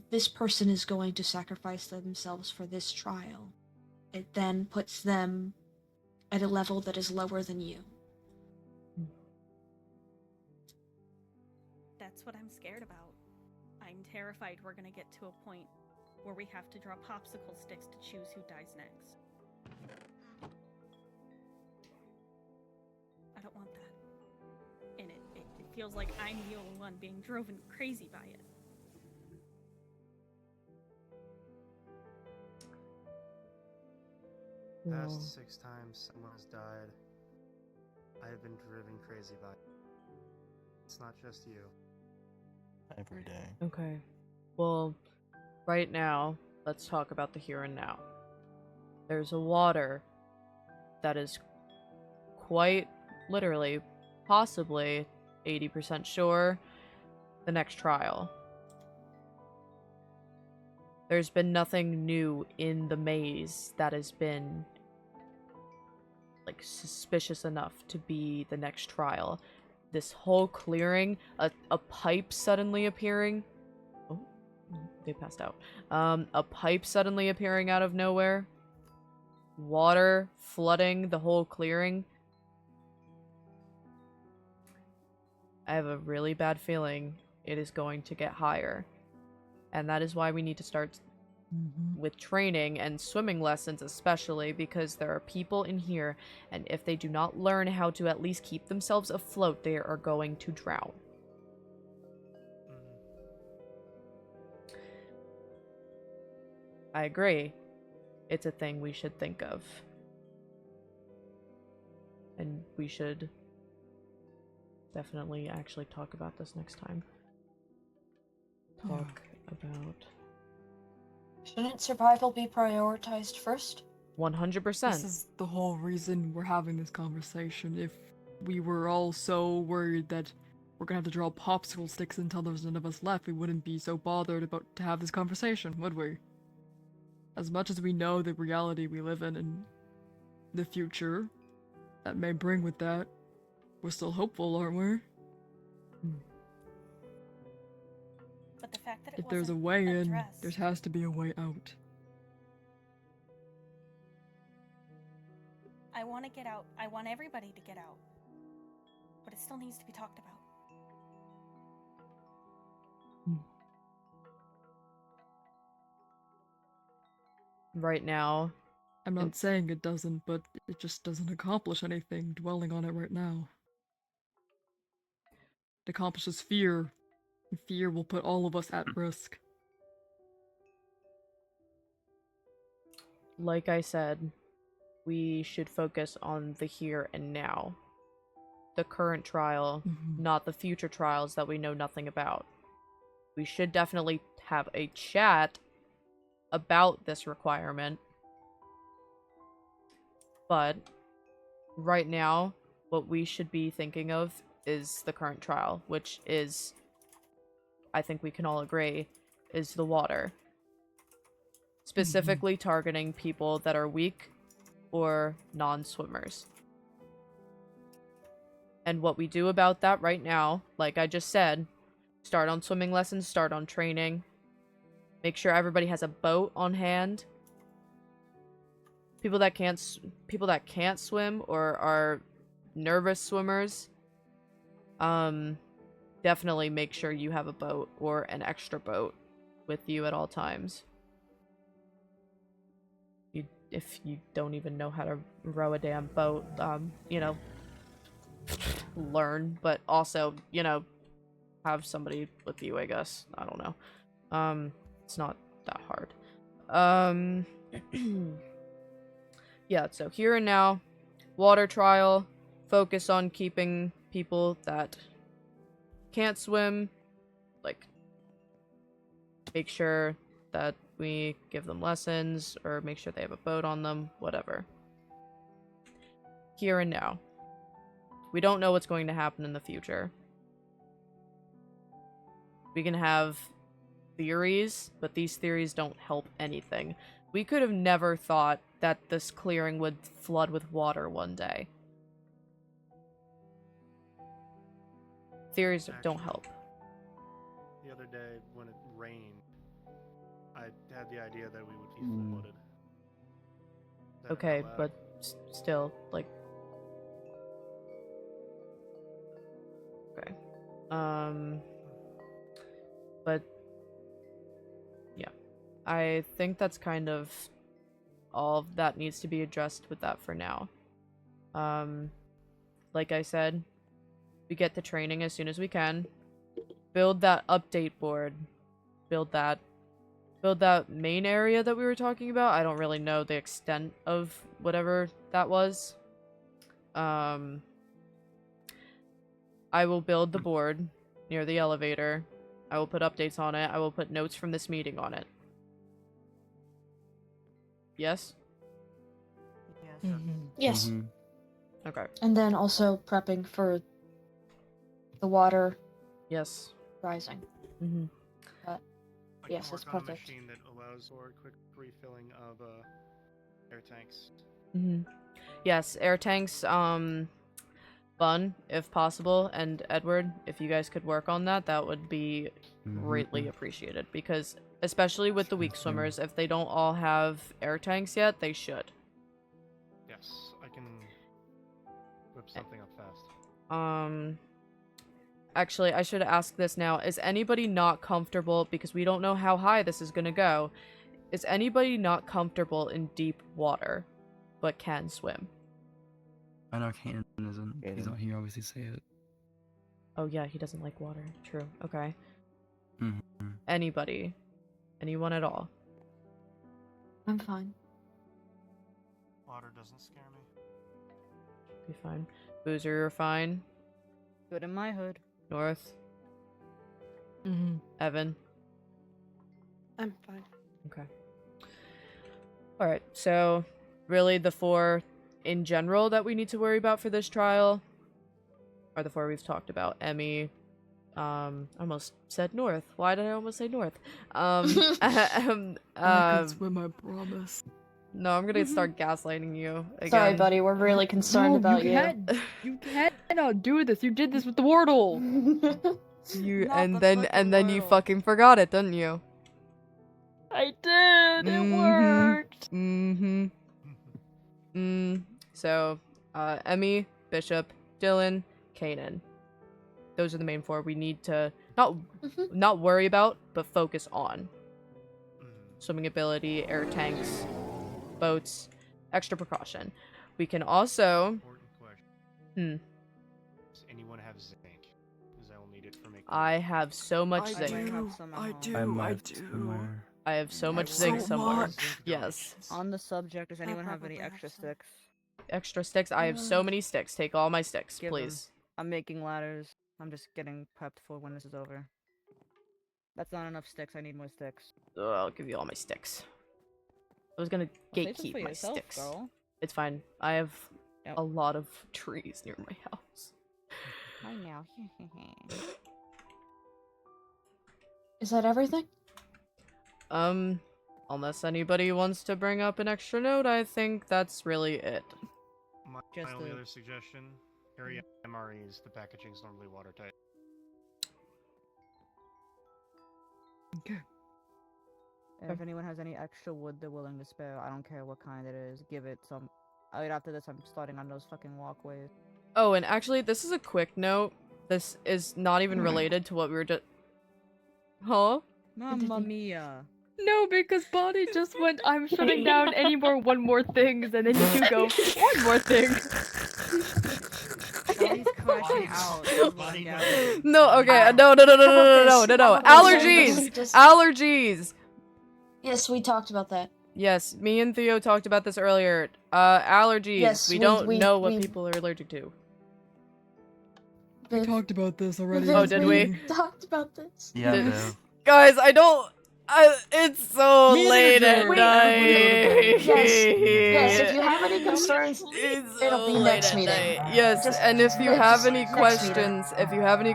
this person is going to sacrifice themselves for this trial, it then puts them at a level that is lower than you. That's what I'm scared about. I'm terrified we're gonna get to a point where we have to draw popsicle sticks to choose who dies next. I don't want that. And it feels like I'm the only one being driven crazy by it. Past 6 times someone has died. I have been driven crazy by it. It's not just you. Every day. Okay. Well, right now, let's talk about the here and now. There's a water that is quite literally, possibly 80% sure the next trial. There's been nothing new in the maze that has been like suspicious enough to be the next trial. This whole clearing, a pipe suddenly appearing. Oh, they passed out. A pipe suddenly appearing out of nowhere. Water flooding the whole clearing. I have a really bad feeling it is going to get higher. And that is why we need to start with training and swimming lessons, especially because there are people in here, and if they do not learn how to at least keep themselves afloat, they are going to drown. I agree. It's a thing we should think of. And we should definitely actually talk about this next time. Talk about... Shouldn't survival be prioritized first? 100%. This is the whole reason we're having this conversation. If we were all so worried that we're gonna have to draw popsicle sticks until there's none of us left, we wouldn't be so bothered about to have this conversation, would we? As much as we know the reality we live in and the future that may bring with that, we're still hopeful, aren't we? But the fact that it If there's a wasn't way in, addressed- there has to be a way out. I want to get out. I want everybody to get out. But it still needs to be talked about. Right now, I'm not saying it doesn't, but it just doesn't accomplish anything dwelling on it right now. It accomplishes fear, and fear will put all of us at risk. like I said, we should focus on the here and now. The current trial, not the future trials that we know nothing about. We should definitely have a chat about this requirement. But right now, what we should be thinking of is the current trial, which is, I think we can all agree, is the water. Specifically targeting people that are weak or non-swimmers. And what we do about that right now, like I just said, start on swimming lessons, start on training. Make sure everybody has a boat on hand. People that can't swim or are nervous swimmers, definitely make sure you have a boat or an extra boat with you at all times. If you don't even know how to row a damn boat, you know, learn, but also, you know, have somebody with you, I guess. I don't know. It's not that hard. Yeah, so here and now, water trial, focus on keeping people that can't swim, like, make sure that we give them lessons, or make sure they have a boat on them, whatever. Here and now. We don't know what's going to happen in the future. We can have theories, but these theories don't help anything. We could have never thought that this clearing would flood with water one day. Theories don't help. The other day, when it rained, I had the idea that we would be flooded. Okay, but still, like... Okay. But... yeah. I think that's kind of all that needs to be addressed with that for now. Like I said, we get the training as soon as we can. Build that update board. Build that main area that we were talking about. I don't really know the extent of whatever that was. I will build the board near the elevator. I will put updates on it. I will put notes from this meeting on it. Yes? Yes. Okay. And then also prepping for the water. Yes. Rising. But I yes, can it's work on a perfect. machine that allows for quick refilling of air tanks. Yes, air tanks, Bun, if possible, and Edward, if you guys could work on that, that would be greatly appreciated. Because, especially with the weak swimmers, if they don't all have air tanks yet, they should. Yes, I can whip something up fast. Actually, I should ask this now. Is anybody not comfortable, because we don't know how high this is gonna go, is anybody not comfortable in deep water, but can swim? I know Kanan isn't. He's not here, obviously, say it. Oh yeah, he doesn't like water. True. Okay. Mm-hmm. Anybody? Anyone at all? I'm fine. Water doesn't scare me. Be fine. Boozer, you're fine. Good in my hood. North? Evan? I'm fine. Okay. Alright, so really the four in general that we need to worry about for this trial are the four we've talked about. Emmy, I almost said North. Why did I almost say North? I can swim, I promise. No, I'm gonna start gaslighting you again. Sorry, buddy, we're really concerned about you. You cannot do this. You did this with the Wordle. And then you fucking forgot it, didn't you? I did. It worked. So, Emmy, Bishop, Dylan, Kanan. Those are the main 4 we need to not worry about, but focus on. Swimming ability, air tanks, boats, extra precaution. We can also. Important question. Does anyone have zinc? Because I will need it for making. I have so much zinc. I do. I have so much zinc somewhere. Yes. On the subject, does anyone have any extra sticks? Extra sticks? I have so many sticks. Take all my sticks, Give 'em. please. I'm making ladders. I'm just getting prepped for when this is over. That's not enough sticks. I need more sticks. I'll give you all my sticks. I was gonna Save some gatekeep for my yourself, sticks. girl. It's fine. I have a lot of trees near my house. I know. Is that everything? Unless anybody wants to bring up an extra note, I think that's really it. My only other suggestion: carry MREs. The packaging is normally watertight. Okay. And if anyone has any extra wood they're willing to spare, I don't care what kind it is, give it some. Right after this, I'm starting on those fucking walkways. Oh, and actually, this is a quick note. This is not even related to what we were just. Huh? Mamma mia. No, because Bonnie just went, I'm shutting down any more one more things, and then you go, one more thing. Bonnie's crashing out. No, okay, no. Allergies! Allergies! Yes, we talked about that. Yes, me and Theo talked about this earlier. Allergies. Yes, we don't know what people are allergic to. We talked about this already. Oh, did we? Talked about this. Yeah, Guys, I don't. It's so late at night. Yes, if you have any concerns, it'll be next meeting. Yes, Just- and if you yeah, have just any next meeting.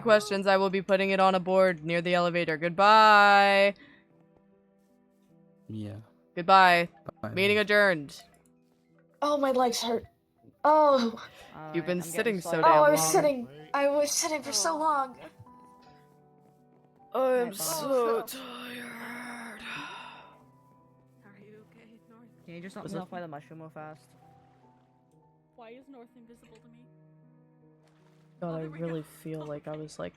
questions, I will be putting it on a board near the elevator. Goodbye. Yeah. Goodbye. Bye. Meeting adjourned. Oh, my legs hurt. Oh. You've been sitting so damn Oh, long. I was sitting for so long. I'm so tired. Are you okay, North? Can you just let Was me it- off by the mushroom real fast? Why is North invisible to me? God, I really feel like I was like.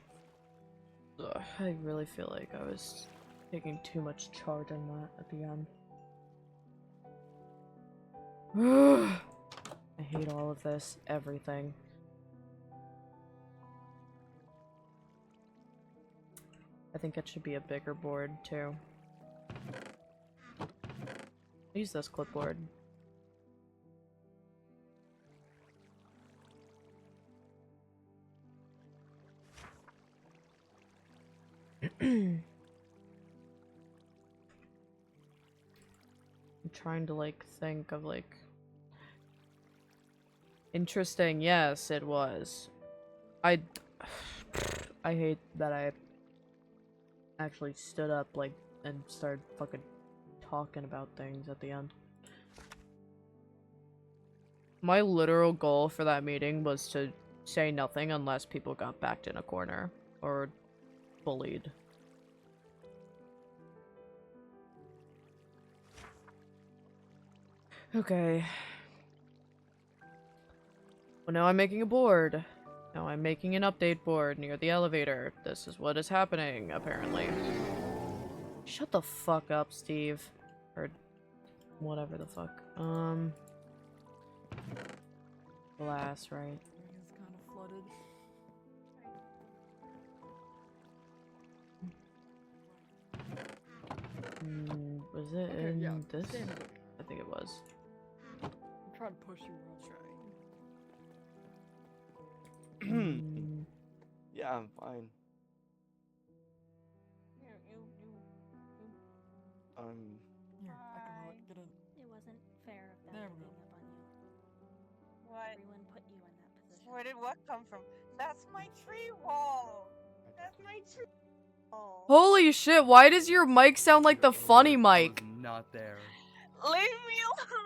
Ugh, I really feel like I was taking too much charge on that at the end. I hate all of this. Everything. I think it should be a bigger board, too. Use this clipboard. I'm trying to, like, think of, like... Interesting, yes, it was. I hate that I actually stood up, like, and started fucking talking about things at the end. My literal goal for that meeting was to say nothing unless people got backed in a corner or bullied. Okay. Well, now I'm making a board. Now I'm making an update board near the elevator. This is what is happening, apparently. Shut the fuck up, Steve. Or whatever the fuck. Glass, right? It's kind of flooded. Was it Okay, in yeah, this? stand up. I think it was. I'm trying to push you around. Yeah, I'm fine. Here, I can really get in. It wasn't fair of them There to we go. gang up on you. What? Everyone put you in that position. Where did what come from? That's my tree wall. That's my tree wall. Holy shit, why does your mic sound like the funny mic? Not there. Leave me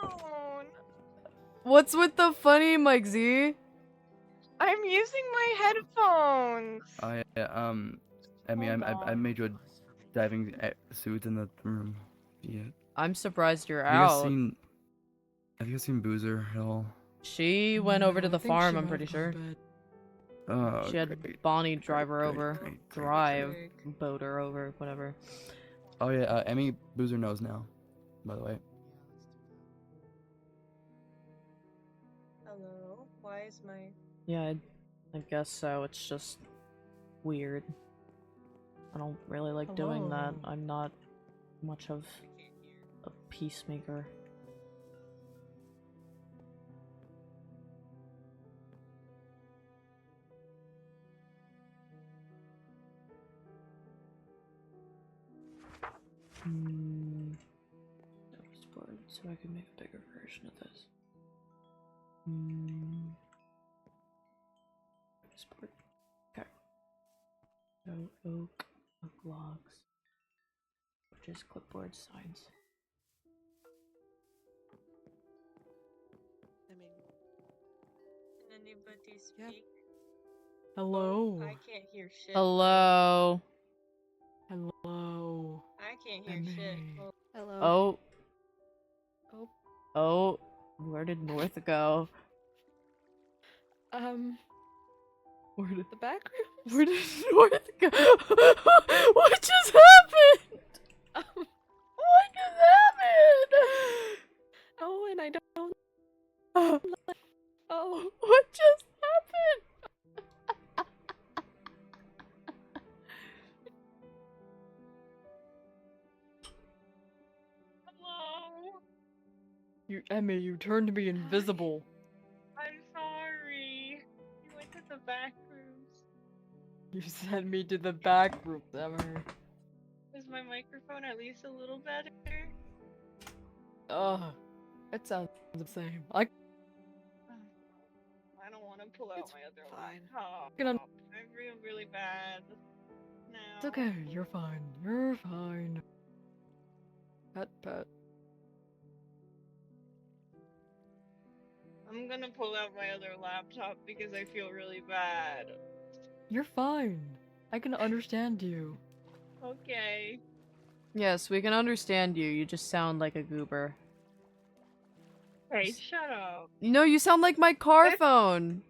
alone. What's with the funny mic, Z? I'm using my headphones. I mean, I made you a diving suit in the room. Yeah. I'm surprised you're Have you guys out. seen Boozer at all? She went over to No, the I think farm, she I'm might pretty have gone to sure. bed. Oh, She had great. Bonnie drive her great, over. great, great, Drive. great. Boat her over, whatever. Oh yeah, Emmy Boozer knows now, by the way. Hello? Why is my... Yeah, I guess so. It's just weird. I don't really like doing that. Hello. I'm not much of a peacemaker. Notice board, so I can make a bigger version of this. Notice board. Okay. So oak logs, which is clipboard signs. I mean... Can anybody speak? Hello. I can't hear shit. Hello. Hello. I can't hear shit. Emmy. Hello. Oh. Oh. Oh. Where did North go? Where did The back room? Where did North go? What just happened? What just happened? Oh, and I don't. Oh. What just happened? Hello. Emmy, you turned to be invisible. I'm sorry. You went to the back rooms. You sent me to the back room, Emmy. Is my microphone at least a little better? Ugh. It sounds the same. I don't want to pull out my other laptop. Gonna- I feel really bad now. It's okay. You're fine. You're fine. Pet. I'm gonna pull out my other laptop because I feel really bad. You're fine. I can understand you. Okay. Yes, we can understand you. You just sound like a goober. Hey, shut up. No, you sound like my car phone.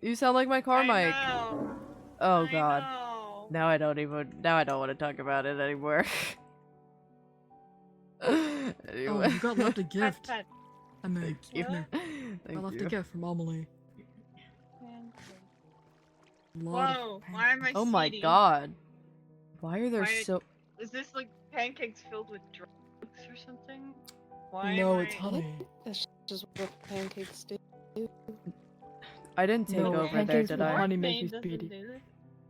You sound like my car I mic. know. Oh I god. know. Now I don't want to talk about it anymore. Anyway. Oh, you got left a gift. Pet. Emmy, you. come here. Thank I left you. a gift from Amelie. Whoa, why am I Oh my seedy? god. Why are there Why- so... Is this like pancakes filled with drugs or something? Why No, am it's I... honey. That's just what pancakes do. I didn't take No, over there, pancakes did with I? honey make you Doesn't speedy. do this?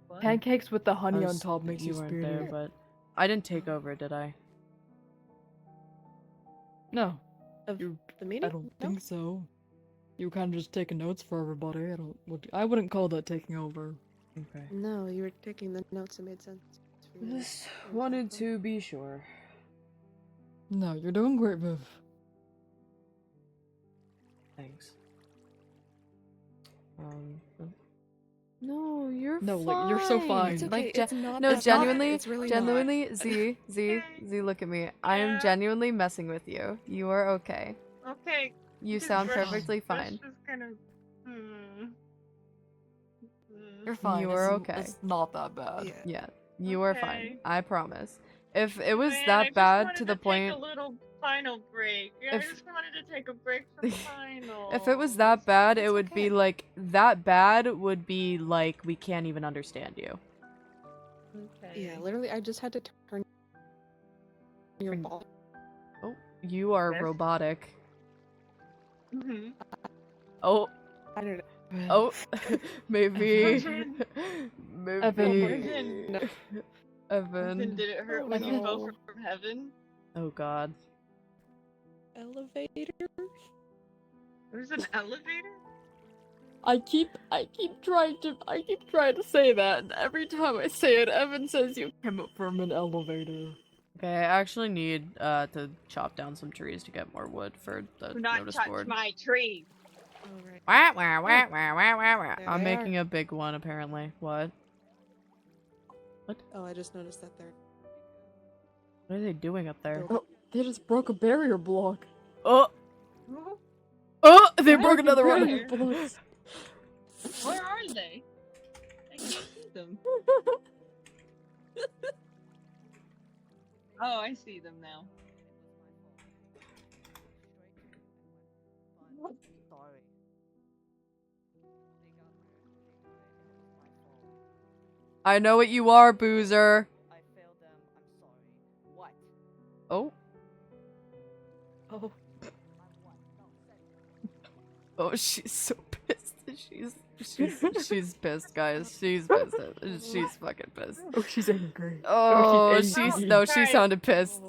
What? Pancakes with the I honey on was- top makes you weren't speedy. there, but I didn't take over, did I? No. Of You, the meeting? I don't No? think so. You kind of just taking notes for everybody. I wouldn't call that taking over. Okay. No, you were taking the notes that made sense. for you. Just wanted to be sure. No, you're doing great, Viv. Thanks. No, you're No, fine. like, you're so fine. It's okay, Like, it's not no, that bad, genuinely, it's really genuinely, Z, look at me. I am Yeah. genuinely messing with you. You are okay. Okay. You this sound brush- perfectly brush fine. is kind of... You're fine. You are it's, okay. It's not that bad. Yeah, you are fine. Okay. I promise. If it was Man, I that just bad wanted to the take point, a little final break. I If- just wanted to take a break from final. if it was that bad, it It's would be okay. like that bad would be like we can't even understand you. Okay. Yeah, literally, I just had to turn your ball. Oh, you are Yes? robotic. Mm-hmm. Oh, I don't know. oh, maybe, Evan. maybe. Evan. Evan. Did it hurt Oh, when you fell no. from heaven? Oh God. Elevator? There's an elevator? I keep trying to say that, and every time I say it, Evan says you came up from an elevator. Okay, I actually need to chop down some trees to get more wood for the Do not notice touch board. my tree. Wah, wah, wah, wah, wah, wah, wah. There I'm they making a big one apparently. What? Oh, I just noticed that they're. What are they doing up there? Oh, they just broke a barrier block. Oh! Oh, they Why broke are they another one. there? Where are they? I can't see them. Oh, I see them now. Sorry. I know what you are, Boozer. I failed them. I'm sorry. What? Oh. Oh. Oh, she's so pissed. She's pissed, guys. She's pissed. She's fucking pissed. Oh, she's angry. Oh, she's angry. no, she Sorry. sounded pissed.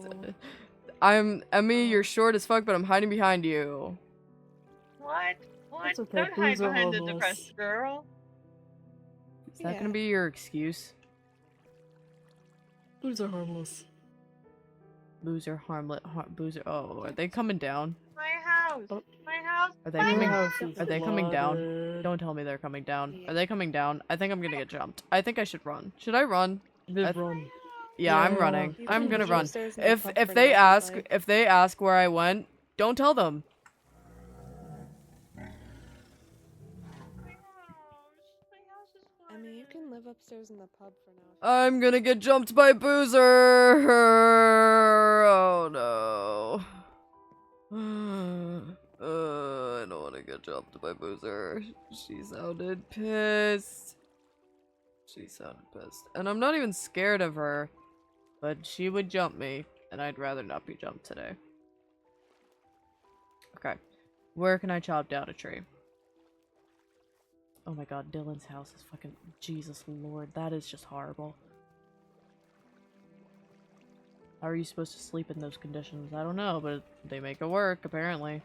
I'm Emmy. You're short as fuck, but I'm hiding behind you. What? What? That's okay, Don't hide booze are behind the harmless. depressed girl. Is that gonna be your excuse? Booze are harmless. Boozer, harmless, Boozer. Oh, are they coming down? My house. My house. Are they my coming? house. Are they coming down? Don't tell me they're coming down. Are they coming down? I think I'm gonna get jumped. I think I should run. Should I run? Run. Yeah, I'm Yeah. running. You I'm can gonna go run. upstairs in the pub If for they now ask if you'd like. where I went, don't tell them. I mean, you can live upstairs in the pub for now. I'm gonna get jumped by Boozer. Oh no. I don't want to get jumped by Boozer. She sounded pissed. She sounded pissed. And I'm not even scared of her. But she would jump me. And I'd rather not be jumped today. Okay. Where can I chop down a tree? Oh my god, Dylan's house is fucking... Jesus Lord, that is just horrible. How are you supposed to sleep in those conditions? I don't know, but they make it work, apparently.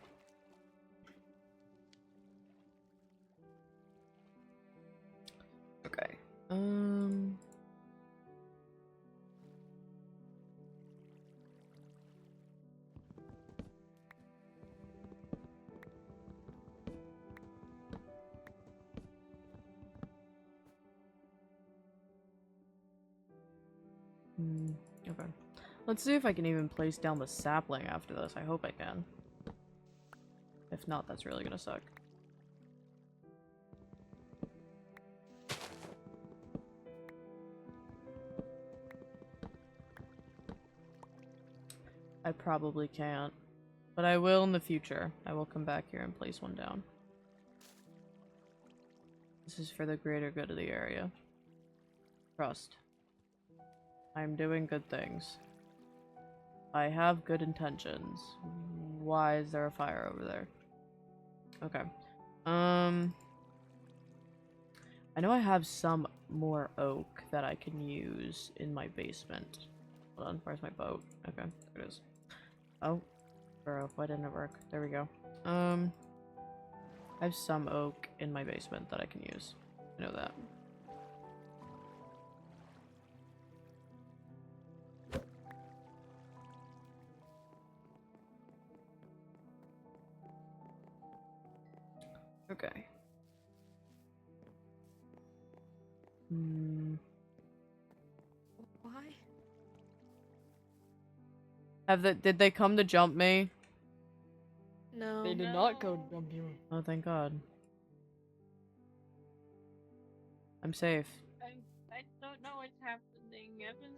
Okay. Okay. Let's see if I can even place down the sapling after this. I hope I can. If not, that's really gonna suck. I probably can't. But I will in the future. I will come back here and place one down. This is for the greater good of the area. Trust. I'm doing good things. I have good intentions. Why is there a fire over there? Okay. I know I have some more oak that I can use in my basement. Hold on, where's my boat? Okay, there it is. Oh, bro, why didn't it work? There we go. I have some oak in my basement that I can use. I know that. Okay. Why? Did they come to jump me? No. They did not go jump you. Oh, thank God. I'm safe. I don't know what's happening. Evan,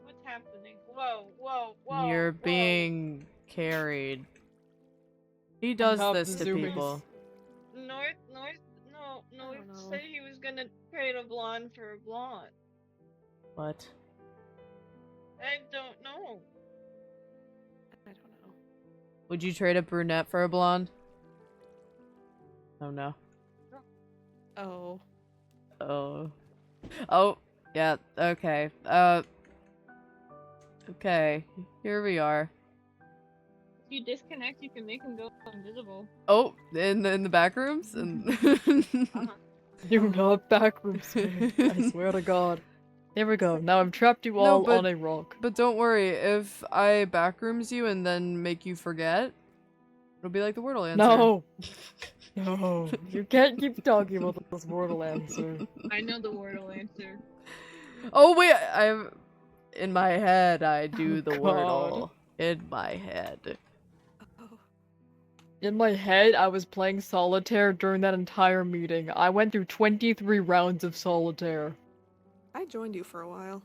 what's happening? Whoa, whoa, whoa. You're whoa. being carried. He does have this the to zoomies. people. North, said he was gonna trade a blonde for a blonde. What? I don't know. I don't know. Would you trade a brunette for a blonde? Oh no. Oh. Oh. Oh, yeah, okay. Okay. Here we are. If you disconnect, you can make him go invisible. Oh, in the back rooms? And You're not backrooms, man. I swear to God. Here we go. Now I've trapped you all on a rock. But don't worry, if I backrooms you and then make you forget, it'll be like the Wordle answer. No! No. You can't keep talking about this Wordle answer. I know the Wordle answer. Oh wait, I'm in my head. I do Oh, the God. Wordle in my head. In my head, I was playing solitaire during that entire meeting. I went through 23 rounds of solitaire. I joined you for a while.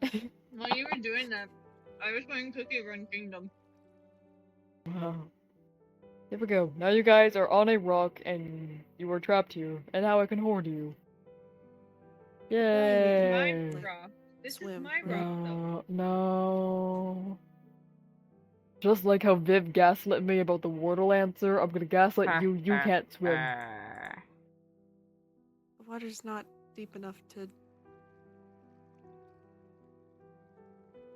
While you were doing that, I was playing Cookie Run Kingdom. Wow. Here we go. Now you guys are on a rock and you are trapped here, and now I can hoard you. Yay! My rock. This Swim, is my rock, though. No. Just like how Viv gaslit me about the Wordle answer, I'm gonna gaslight you. You can't swim. The water's not deep enough to.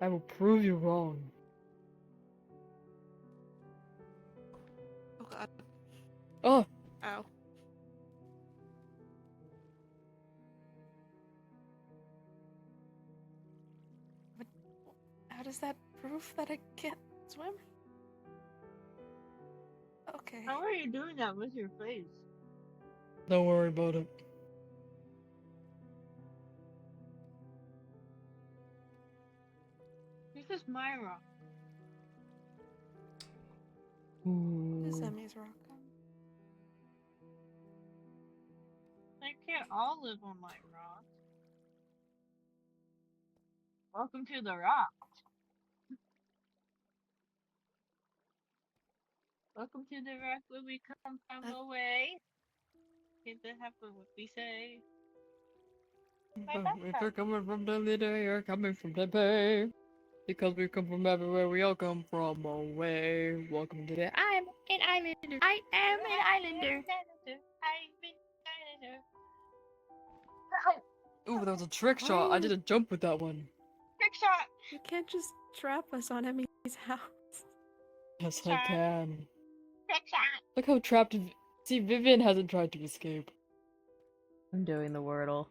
I will prove you wrong. Oh god. Oh! Ow. But how does that prove that I can't swim? Okay. How are you doing that with your face? Don't worry about it. This is my rock. This is Emmy's rock. They can't all live on my rock. Welcome to the rock. Welcome to the rock where we come from away. Get the half of what we say. If you're coming from the leader, you're coming from the bay. Because we come from everywhere, we all come from away. Welcome to the I'm an islander. I am an islander. Ooh, that was a trick shot. I did a jump with that one. Trick shot. You can't just trap us on Emmy's house. Yes, I can. Trick shot. Look how trapped. See, Vivienne hasn't tried to escape. I'm doing the Wordle.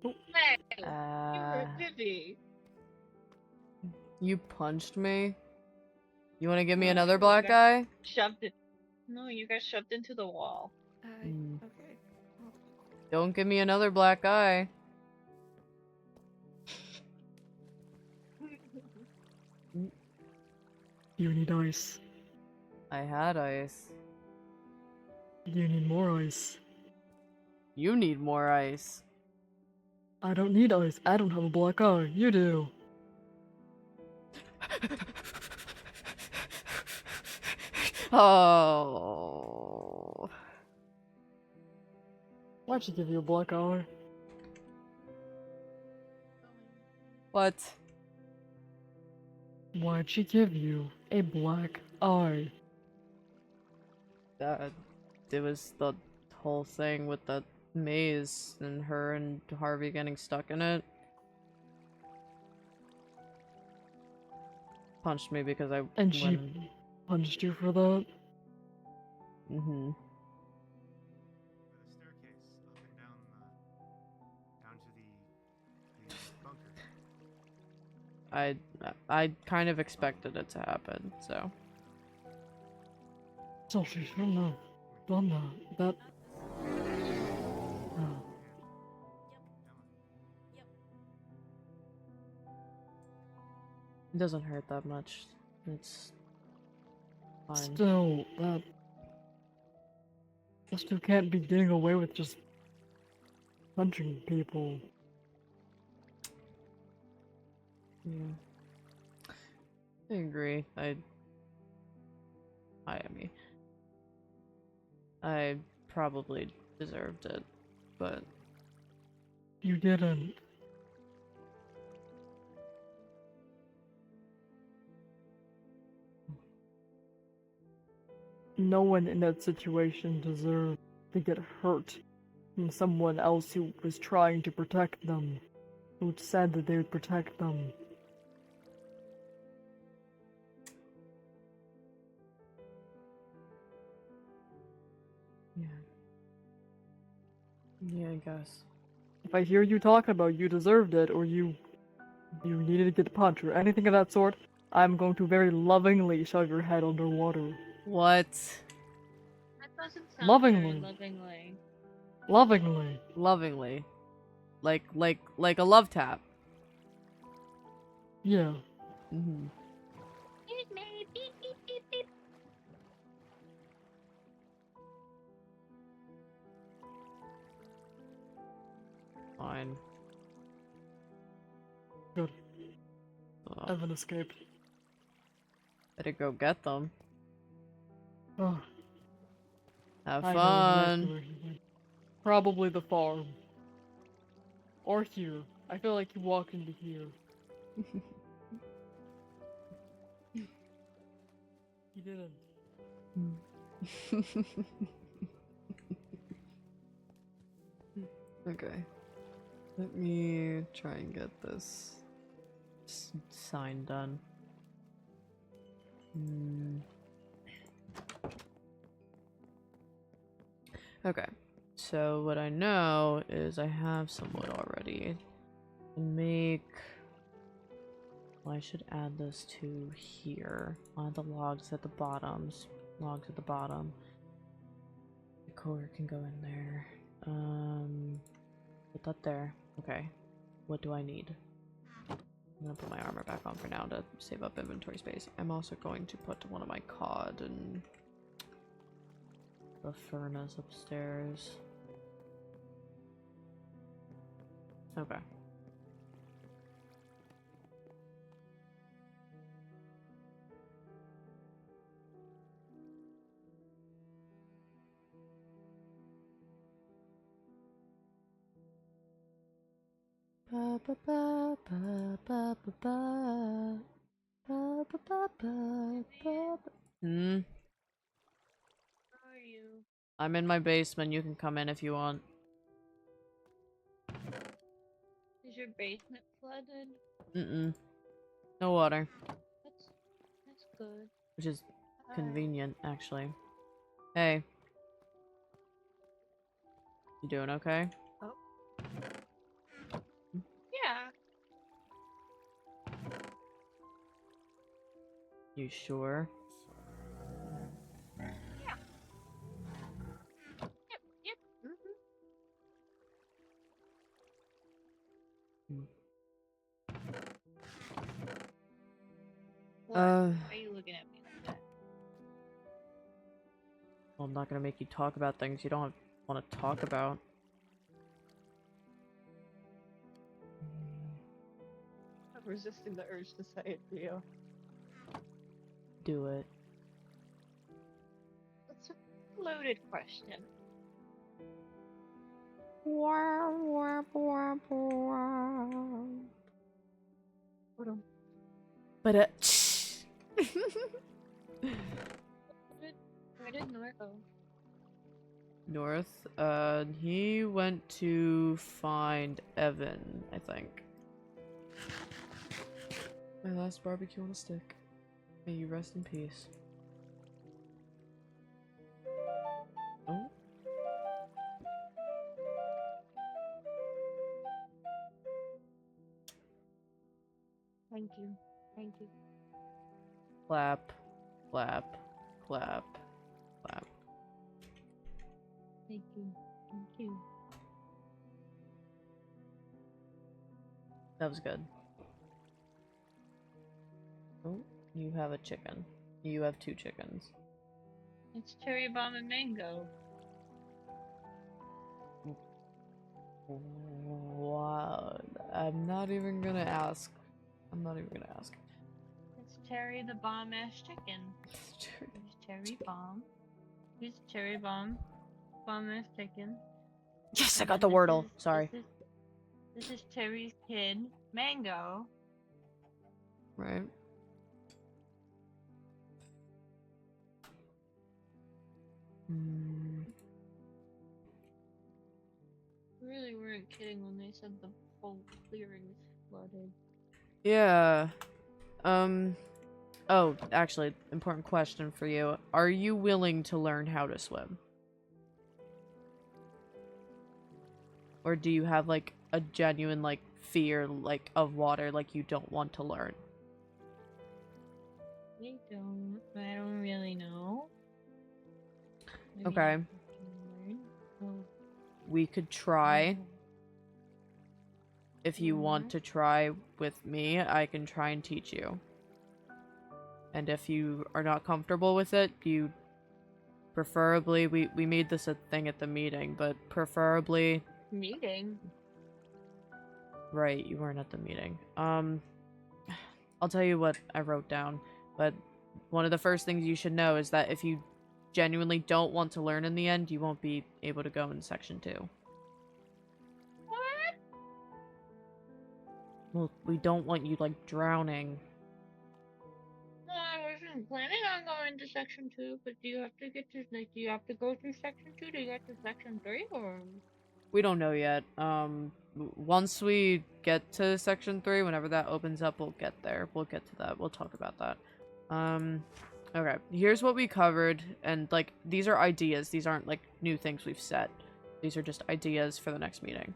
Hey, you hurt Vivi. You punched me? You want to give me another black guy? Shoved it. No, you got shoved into the wall. Okay. Don't give me another black guy. You need ice. I had ice. You need more ice. You need more ice. I don't need ice. I don't have a black eye. You do. Oh. Why'd she give you a black eye? What? Why'd she give you a black eye? It was the whole thing with the maze and her and Harvey getting stuck in it. Punched me because I And she punched you for that? Mm-hmm. I kind of expected it to happen, so. So she shouldn't have done that. It doesn't hurt that much. It's fine. Still, that... Just you can't be getting away with just punching people. Yeah. I agree. I probably deserved it, but... You didn't. No one in that situation deserved to get hurt from someone else who was trying to protect them, who said that they would protect them. Yeah, I guess. If I hear you talking about you deserved it, or you needed to get punched, or anything of that sort, I'm going to very lovingly shove your head underwater. What? That doesn't sound Lovingly. very lovingly. Lovingly. Lovingly. Like a love tap. Yeah. Mm-hmm. Fine. Good. Oh. Evan escaped. Better go get them. Oh, Have I know exactly fun. where he went. Probably the farm. Or here. I feel like he walked into here. He didn't. Okay. Let me try and get this sign done. Okay. So what I know is I have some wood already. And make... Well, I should add this to here. On the logs at the bottoms. Logs at the bottom. The core can go in there. Put that there. Okay. What do I need? I'm gonna put my armor back on for now to save up inventory space. I'm also going to put one of my cod in the furnace upstairs. Okay. Ba ba ba ba ba ba ba ba ba ba ba ba. Where are you? I'm in my basement. You can come in if you want. Is your basement flooded? No water. That's good. Which is convenient, actually. Hey. You doing okay? Oh. Yeah. You sure? Yeah. Yep. What? Why are you looking at me like that? Well, I'm not gonna make you talk about things you don't want to talk about. I'm resisting the urge to say it, Rio. Do it. That's a loaded question. But Where did Nor go? North, he went to find Evan, I think. My last barbecue on a stick. May you rest in peace. Oh. Thank you. Thank you. Clap, clap, clap, clap. Thank you. Thank you. That was good. Oh, you have a chicken. You have 2 chickens. It's cherry bomb and mango. Wow. I'm not even gonna ask. I'm not even gonna ask. It's cherry the bomb ass chicken. There's cherry bomb. Here's cherry bomb. Bomb ass chicken. Yes, I And got then the Wordle. Sorry. This is Cherry's kid, Mango. Right. Really weren't kidding when they said the whole clearing's flooded. Yeah. Oh, actually, important question for you. Are you willing to learn how to swim? Or do you have, like, a genuine, like, fear, like, of water, like, you don't want to learn? I don't really know. Maybe Okay. I can learn. Oh. We could try. If you want to try with me, I can try and teach you. And if you are not comfortable with it, you preferably, we made this a thing at the meeting, but preferably... Meeting? Right, you weren't at the meeting. I'll tell you what I wrote down, but one of the first things you should know is that if you genuinely don't want to learn in the end, you won't be able to go in Section 2. What? Well, we don't want you, like, drowning. Well, I wasn't planning on going to Section 2, but do you have to get to, like, do you have to go through Section 2 to get to Section 3, or? We don't know yet. Once we get to Section 3, whenever that opens up, we'll get there. We'll get to that. We'll talk about that. Okay. Here's what we covered, and, like, these are ideas. These aren't, like, new things we've set. These are just ideas for the next meeting.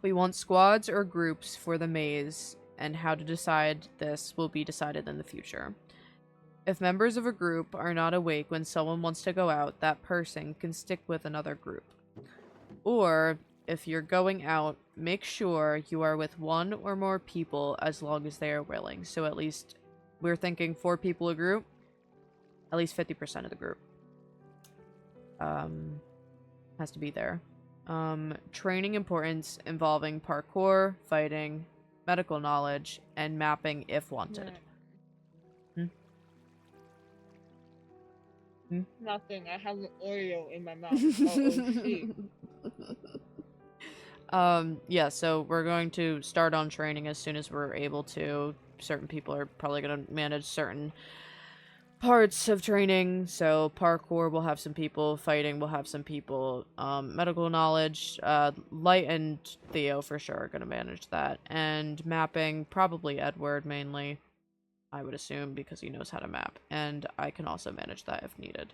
We want squads or groups for the maze, and how to decide this will be decided in the future. If members of a group are not awake when someone wants to go out, that person can stick with another group. Or, if you're going out, make sure you are with one or more people as long as they are willing. So at least, we're thinking 4 people a group. At least 50% of the group. Has to be there. Training importance involving parkour, fighting, medical knowledge, and mapping if wanted. Nothing. I have an Oreo in my mouth. Oh, shit. Yeah, so we're going to start on training as soon as we're able to. Certain people are probably going to manage certain parts of training. So parkour will have some people, fighting will have some people, medical knowledge, Light and Theo for sure are going to manage that. And mapping, probably Edward mainly, I would assume, because he knows how to map. And I can also manage that if needed.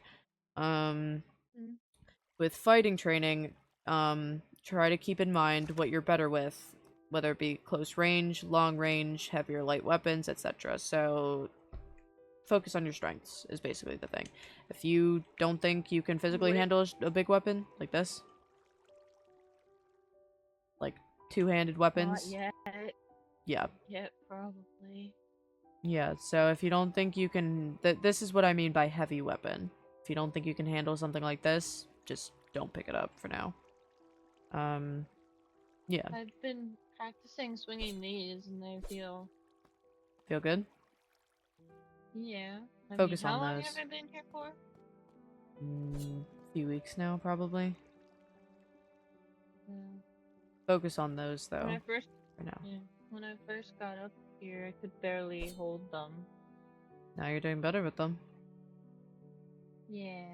With fighting training, try to keep in mind what you're better with, whether it be close range, long range, heavier light weapons, etc. So focus on your strengths is basically the thing. If you don't think you can physically handle a big weapon like this, like two-handed weapons, Not yet. yeah. Yet, probably. Yeah, so if you don't think you can... this is what I mean by heavy weapon. If you don't think you can handle something like this, just don't pick it up for now. Yeah. I've been practicing swinging these, and they feel... Feel good? Yeah. Focus how on long those. have I been here for? A few weeks now, probably. Yeah. Focus on those, though, When I first... for now. Yeah. When I first got up here, I could barely hold them. Now you're doing better with them. Yeah.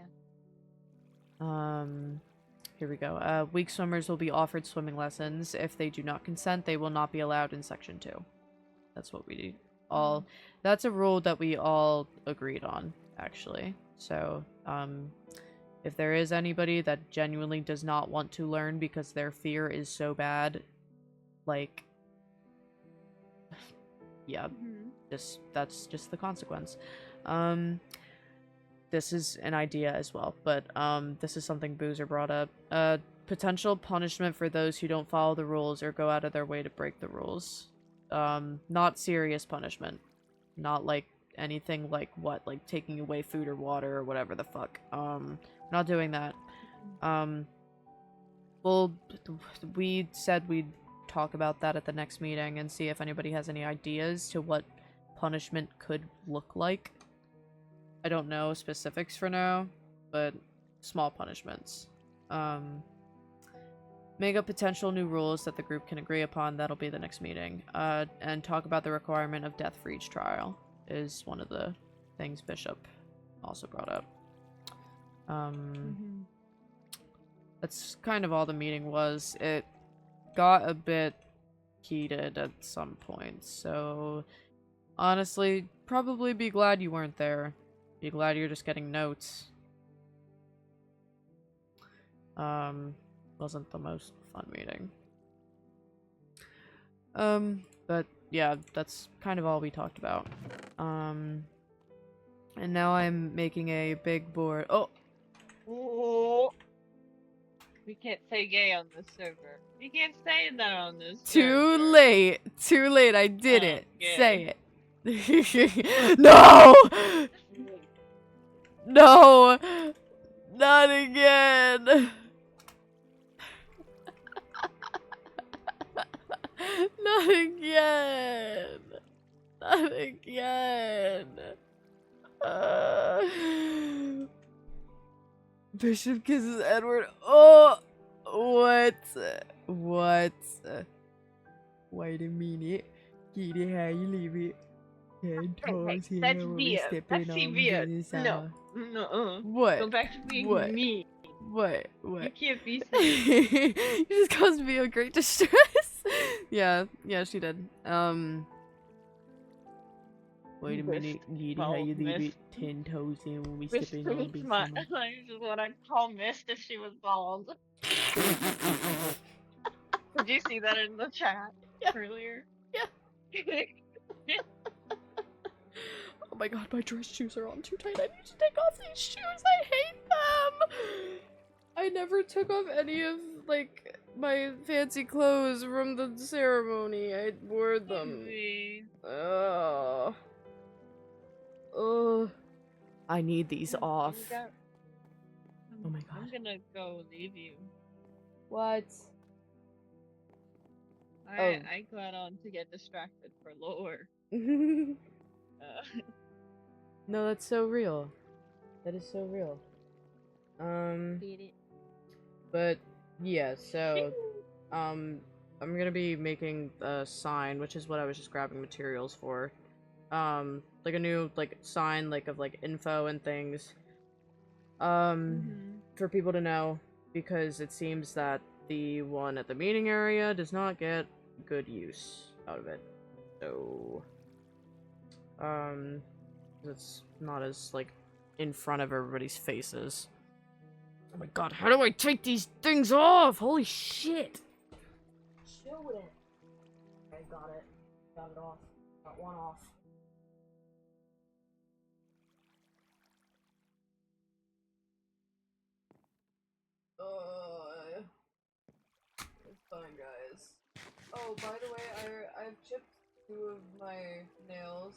Here we go. Weak swimmers will be offered swimming lessons. If they do not consent, they will not be allowed in Section 2. That's what we all... That's a rule that we all agreed on, actually. So, if there is anybody that genuinely does not want to learn because their fear is so bad, like... yeah, that's just the consequence. This is an idea as well, but this is something Boozer brought up. Potential punishment for those who don't follow the rules or go out of their way to break the rules. Not serious punishment. Not like anything like what, like taking away food or water or whatever the fuck. Not doing that. Well, we said we'd talk about that at the next meeting and see if anybody has any ideas to what punishment could look like. I don't know specifics for now, but small punishments. Make up potential new rules that the group can agree upon. That'll be the next meeting. And talk about the requirement of death for each trial is one of the things Bishop also brought up. That's kind of all the meeting was. It got a bit heated at some point, so honestly, probably be glad you weren't there. Be glad you're just getting notes. Wasn't the most fun meeting. But yeah, that's kind of all we talked about. And now I'm making a big board. Oh! We can't say gay on this server. You can't say that on this Too server. late! Too late, I did it! Okay. Say it! No! No! Not again! Not again. Not again. Bishop kisses Edward. Oh, what? What? Wait a minute. Kitty, how you leave it? 10 toes here That's when we Via. stepping That's on Via. this. No. No. What? Go back to being What? me. What? You can't be You just caused me a great distress. Yeah, she did. Wait a minute, Kitty, how you leave it? 10 toes in when we stepping on Mist this. my I just what I call Mist if she was bald. Did you see that in the chat earlier? Yeah. Oh my god, my dress shoes are on too tight. I need to take off these shoes. I hate them. I never took off any of, like, my fancy clothes from the ceremony. I wore them. Oh. Ugh. I need these off. Oh my god. I'm gonna go leave you. What? I got on to get distracted for lore. No, that's so real. That is so real. But yeah, so I'm gonna be making a sign, which is what I was just grabbing materials for. Like a new sign of info and things. For people to know, because it seems that the one at the meeting area does not get good use out of it. So it's not as in front of everybody's faces. Oh my god, how do I take these things off? Holy shit! Chill with it. I got it. Got it off. Got one off. It's fine, guys. Oh, by the way, I've chipped 2 of my nails.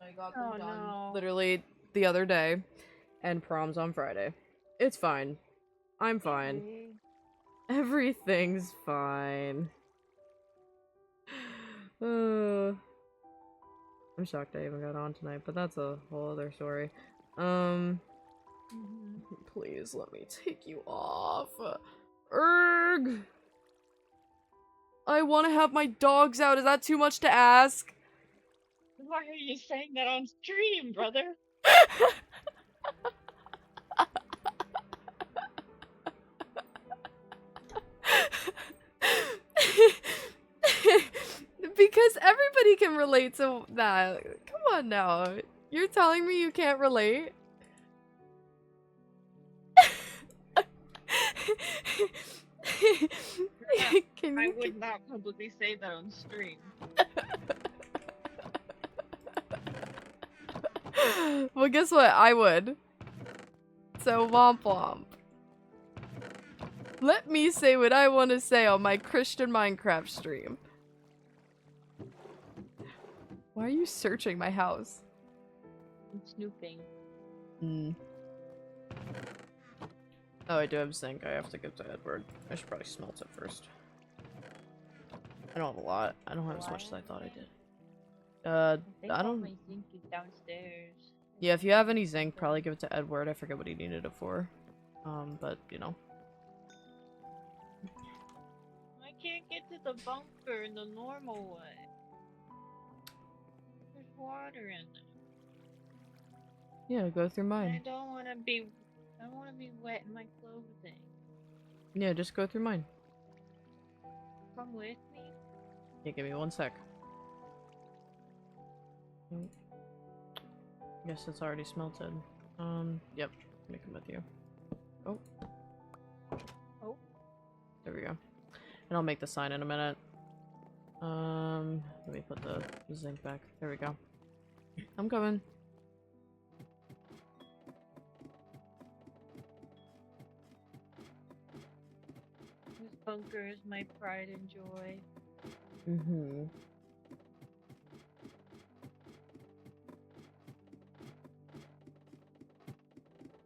I got them done literally the other day, and prom's on Friday. It's fine. I'm fine. Everything's fine. I'm shocked I even got on tonight, but that's a whole other story. Please let me take you off. Erg! I want to have my dogs out. Is that too much to ask? Why are you saying that on stream, brother? Because everybody can relate to that. Come on now. You're telling me you can't relate? I would not publicly say that on stream. Well, guess what? I would. So, womp womp. Let me say what I want to say on my Christian Minecraft stream. Why are you searching my house? I'm snooping. Oh, I do have zinc. I have to give to Edward. I should probably smelt it first. I don't have a lot. I don't have as much as I thought I did. I don't... My zinc is downstairs. Yeah, if you have any zinc, probably give it to Edward. I forget what he needed it for. But, you know. I can't get to the bunker in the normal way. There's water in there. Yeah, go through mine. I don't want to be wet in my clothing. Yeah, just go through mine. Come with me. Yeah, give me 1 sec. Guess it's already smelted. Yep. Make it with you. Oh. Oh. There we go. And I'll make the sign in a minute. Let me put the zinc back. There we go. I'm coming. This bunker is my pride and joy. Mm-hmm.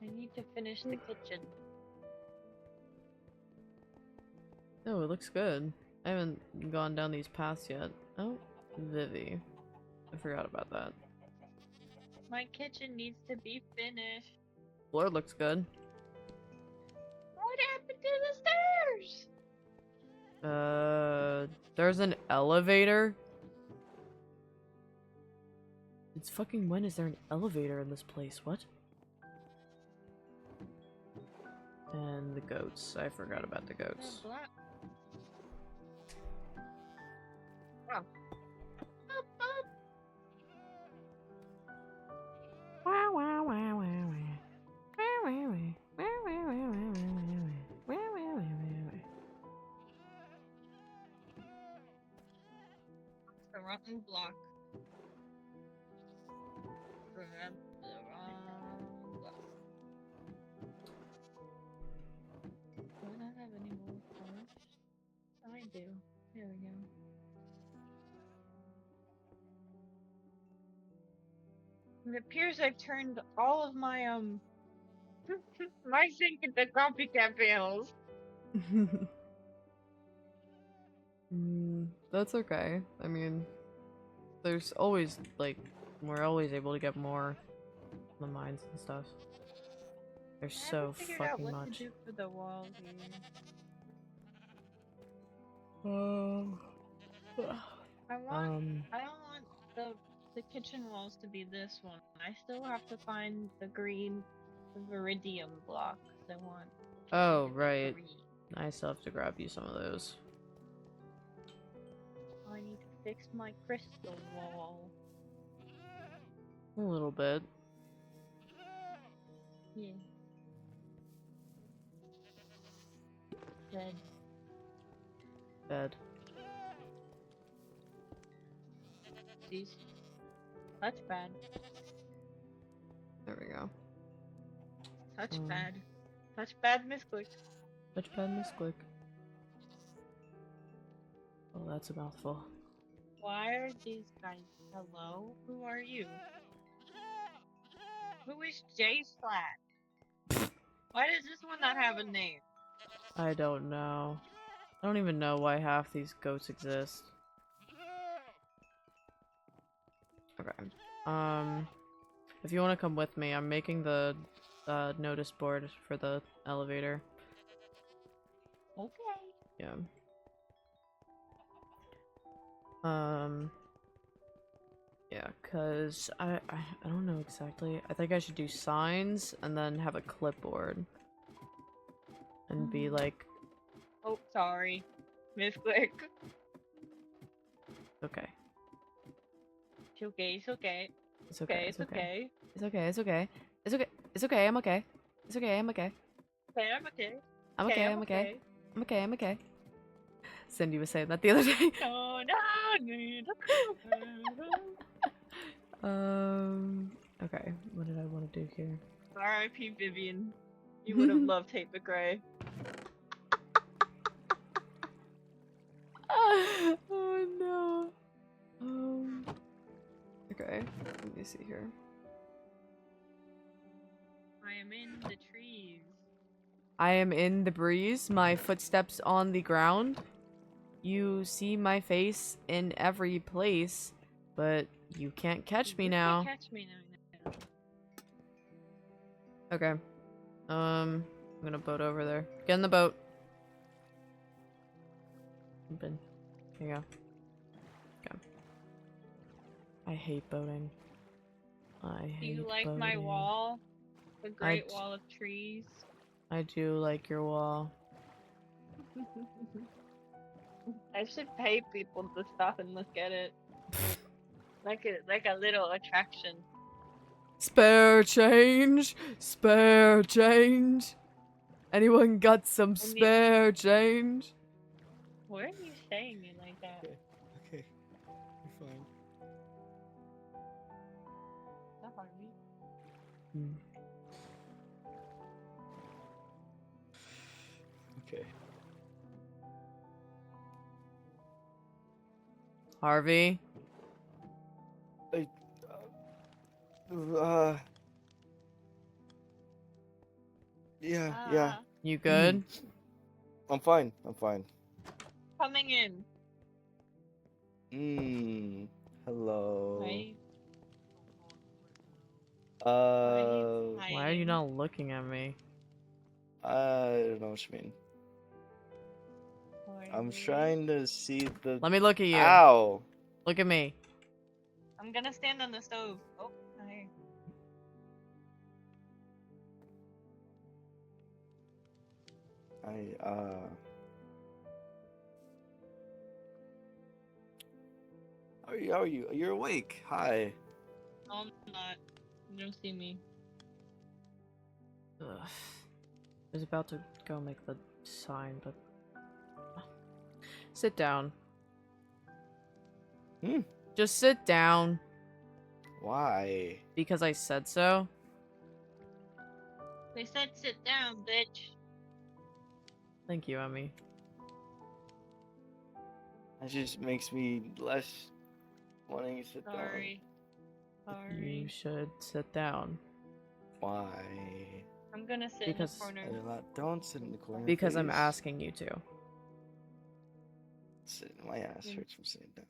I need to finish the kitchen. Oh, it looks good. I haven't gone down these paths yet. Oh, Vivi. I forgot about that. My kitchen needs to be finished. Floor looks good. What happened to the stairs? There's an elevator? It's fucking when is there an elevator in this place? What? And the goats. I forgot about the goats. Oh. Wow, wow, wow, wow, wow. The rotten block. Grab the wrong block. Don't I have any more cards? I do. There we go. It appears I've turned all of my my sink into copycat pails. That's okay. I mean, there's always, like, we're always able to get more in the mines and stuff. There's so Figured out fucking what much. to do for the wall here. I don't want the kitchen walls to be this one. I still have to find the green viridium blocks. I want. Oh, right. I still have to grab you some of those. I need to fix my crystal wall. A little bit. Yeah. Dead. Bed. These. Touchpad. There we go. Touchpad. Touchpad misclick. Touchpad misclick. Oh, that's a mouthful. Why are these guys? Hello? Who are you? Who is J Flat? Why does this one not have a name? I don't know. I don't even know why half these goats exist. Okay. If you want to come with me, I'm making the notice board for the elevator. Okay. Yeah. Yeah, cause I don't know exactly. I think I should do signs and then have a clipboard. And be like, Oh, sorry. Misclick. okay. It's okay, it's okay. It's okay, It's okay. It's okay, it's okay. It's okay, it's okay, I'm okay. It's okay, I'm okay. Okay, I'm okay. I'm okay, I'm okay. I'm okay, I'm okay. Cindy was saying that the other day. No, no, no. Okay, what did I want to do here? R.I.P. Vivienne. You would have loved Hate McRae. Oh no. Okay, let me see here. I am in the trees. I am in the breeze, my footsteps on the ground. You see my face in every place, but you can't catch me now. You can't catch me now. Okay. I'm gonna boat over there. Get in the boat. Jump in. Here you go. Okay. I hate boating. I hate Do you like boating. my wall? The great wall of trees? I do like your wall. I should pay people to stop and look at it. like a little attraction. Spare change! Spare change! Anyone got some spare change? Why are you saying it like that? Okay. You're fine. Not Harvey. Okay. Harvey? Yeah. You good? I'm fine. I'm fine. coming in. Hello. Hi. Why are you not looking at me? I don't know what you mean. I'm trying to see the. Let me look at you. Ow! Look at me. I'm gonna stand on the stove. Oh, hi. How are you? You're awake. Hi. No, I'm not. You don't see me. Ugh. I was about to go make the sign, but... Sit down. Just sit down. Why? Because I said so. They said sit down, bitch. Thank you, Emmy. That just makes me less wanting to sit Sorry. Sorry. You should sit down. Why? I'm gonna sit Because- in the corner. Don't sit in the corner. Because I'm please. asking you to. My ass hurts from sitting down.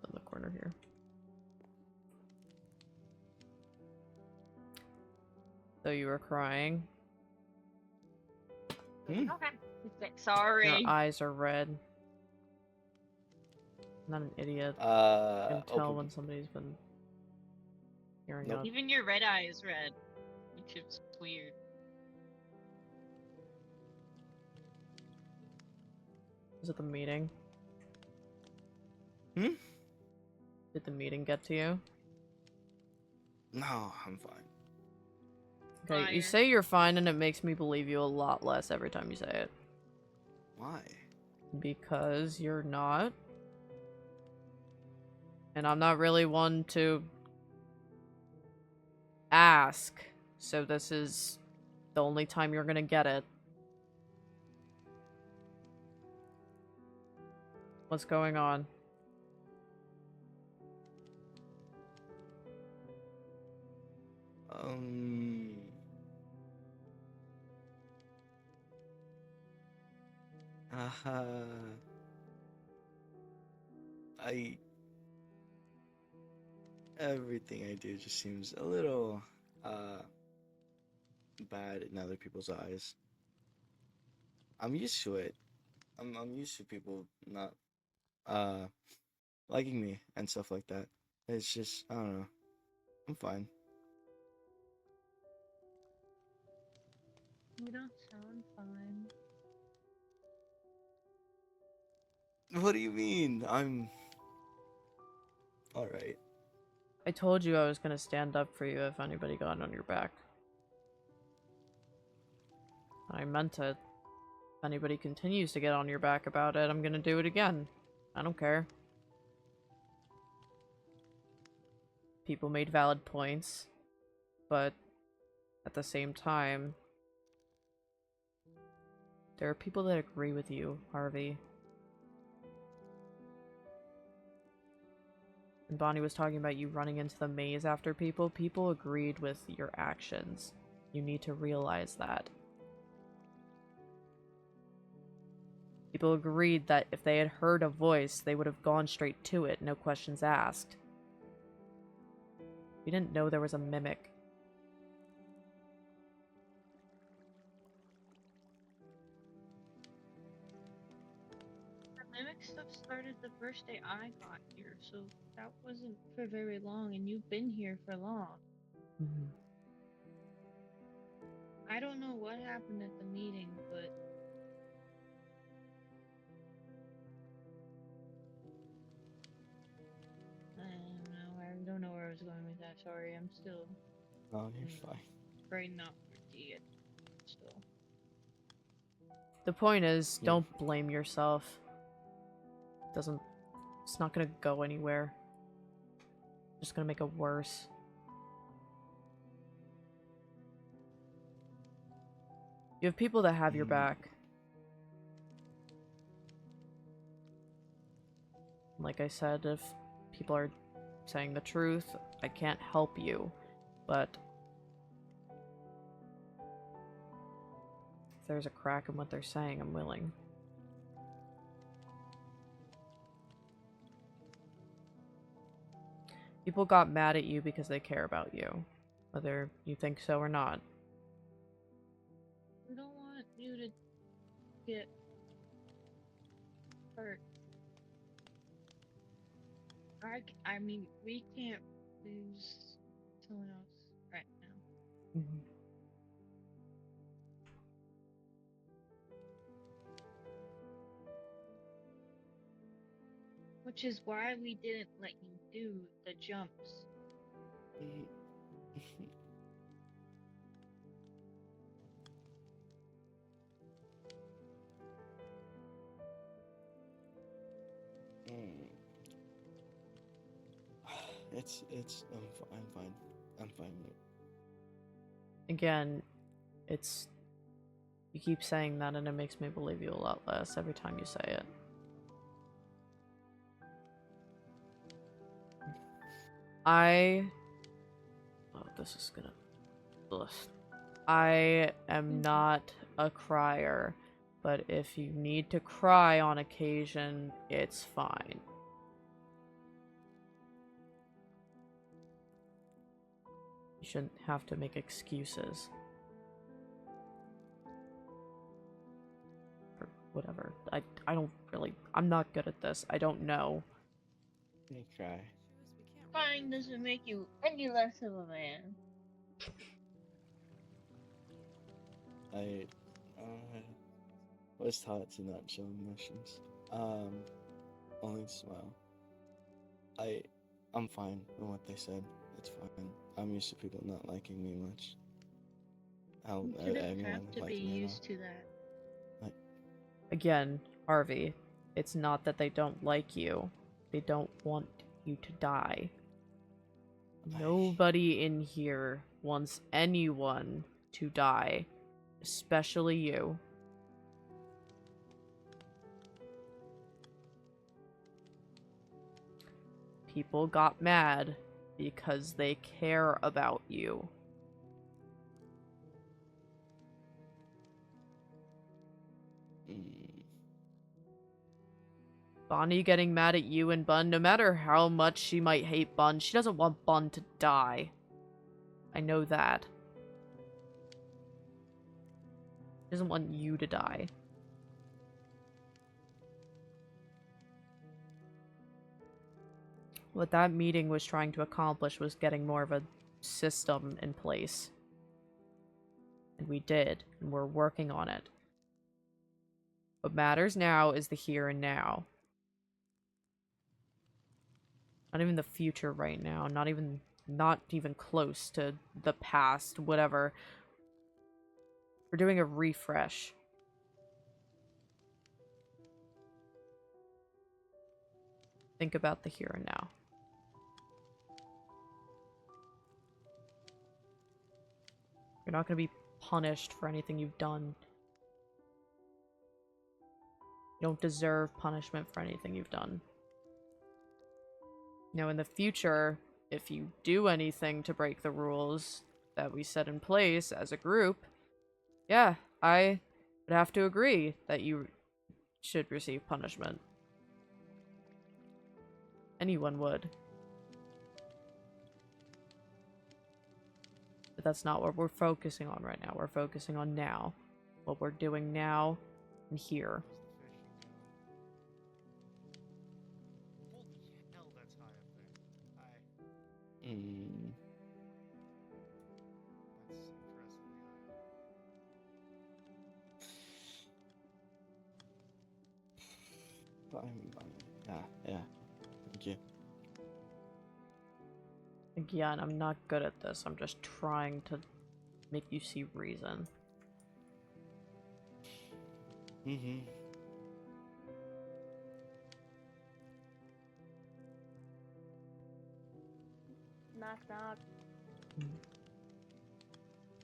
In the corner here. So you were crying. Okay. Sorry. Your eyes are red. I'm not an idiot. I can tell open- when somebody's been hearing Nope. up. Even your red eye is red, which is weird. Was it the meeting? Hmm? Did the meeting get to you? No, I'm fine. Okay, you say you're fine and it makes me believe you a lot less every time you say it. Why? Because you're not. And I'm not really one to ask. So this is the only time you're gonna get it. What's going on? Everything I do just seems a little bad in other people's eyes. I'm used to it. I'm used to people not liking me and stuff like that. It's just, I don't know. I'm fine. You don't sound fine. What do you mean? I'm alright. I told you I was gonna stand up for you if anybody got on your back. I meant it. If anybody continues to get on your back about it, I'm gonna do it again. I don't care. People made valid points, but at the same time, there are people that agree with you, Harvey. And Bonnie was talking about you running into the maze after people. People agreed with your actions. You need to realize that. People agreed that if they had heard a voice, they would have gone straight to it, no questions asked. We didn't know there was a mimic. The mimic stuff started the first day I got here, so that wasn't for very long, and you've been here for long. Mm-hmm. I don't know what happened at the meeting, but I don't know where I was going with that. Sorry, I'm still Oh, you're fine. very not pretty yet. Still. The point is, don't blame yourself. It's not gonna go anywhere. Just gonna make it worse. You have people that have your back. Like I said, if people are saying the truth, I can't help you. But if there's a crack in what they're saying, I'm willing. People got mad at you because they care about you, whether you think so or not. I don't want you to get hurt. I mean, we can't lose someone else right now. Mm-hmm. Which is why we didn't let you do the jumps. I'm fine. I'm fine with it. Again, it's... You keep saying that and it makes me believe you a lot less every time you say it. Oh, this is gonna... Ugh. I am not a crier, but if you need to cry on occasion, it's fine. You shouldn't have to make excuses. Or whatever. I don't really... I'm not good at this. I don't know. I cry. Crying doesn't make you any less of a man. I was taught to not show emotions. Only smile. I'm fine with what they said. It's fine. I'm used to people not liking me much. You shouldn't have to be used to that. Again, Harvey, it's not that they don't like you. They don't want you to die. Nobody in here wants anyone to die. Especially you. People got mad because they care about you. Bonnie getting mad at you and Bun, no matter how much she might hate Bun, she doesn't want Bun to die. I know that. She doesn't want you to die. What that meeting was trying to accomplish was getting more of a system in place. And we did, and we're working on it. What matters now is the here and now. Not even the future right now, not even close to the past, whatever. We're doing a refresh. Think about the here and now. You're not going to be punished for anything you've done. You don't deserve punishment for anything you've done. Now, in the future, if you do anything to break the rules that we set in place as a group, yeah, I would have to agree that you should receive punishment. Anyone would. But that's not what we're focusing on right now. We're focusing on now. What we're doing now and here. Mm. That's impressively high. Yeah. Thank you. Again, I'm not good at this. I'm just trying to make you see reason. Mm-hmm. Knock knock.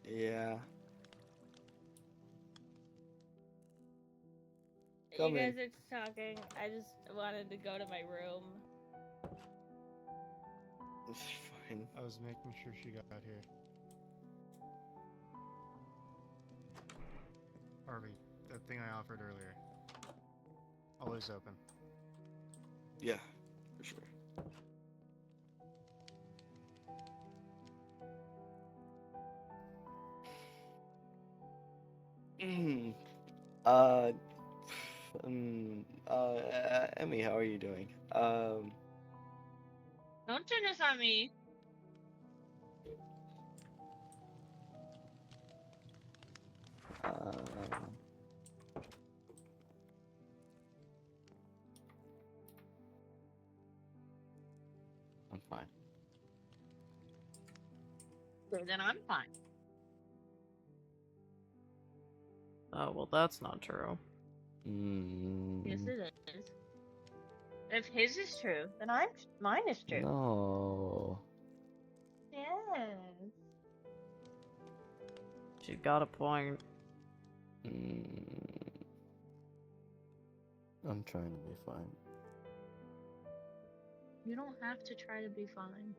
Yeah. You guys are just talking. I just wanted to go to my room. It's fine. I was making sure she got here. Harvey, that thing I offered earlier. Always open. Yeah, for sure. uh, Emmy, how are you doing? Don't turn this on me. I'm fine. Then I'm fine. Oh, well, that's not true. Yes, it is. If his is true, then mine is true. No. Yes. She's got a point. I'm trying to be fine. You don't have to try to be fine.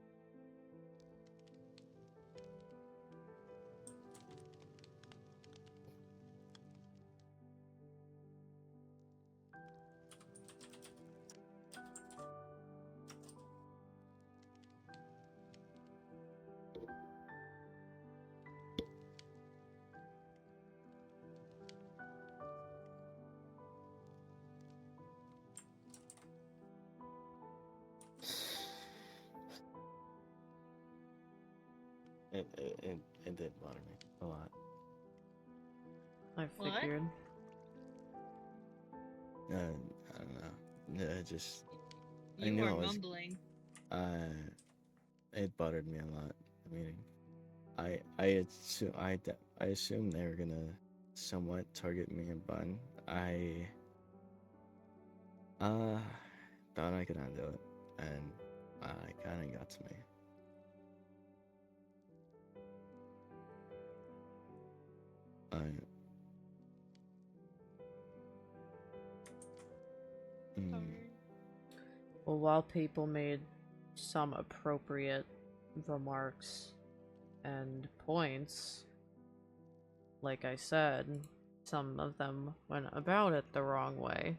It did bother me a lot. I What? figured. I don't know. It just. I You knew were I was. mumbling. It bothered me a lot. The meeting. I assumed they were gonna somewhat target me and Bun. I thought I could handle it, and it kind of got to me. Well, while people made some appropriate remarks and points, like I said, some of them went about it the wrong way.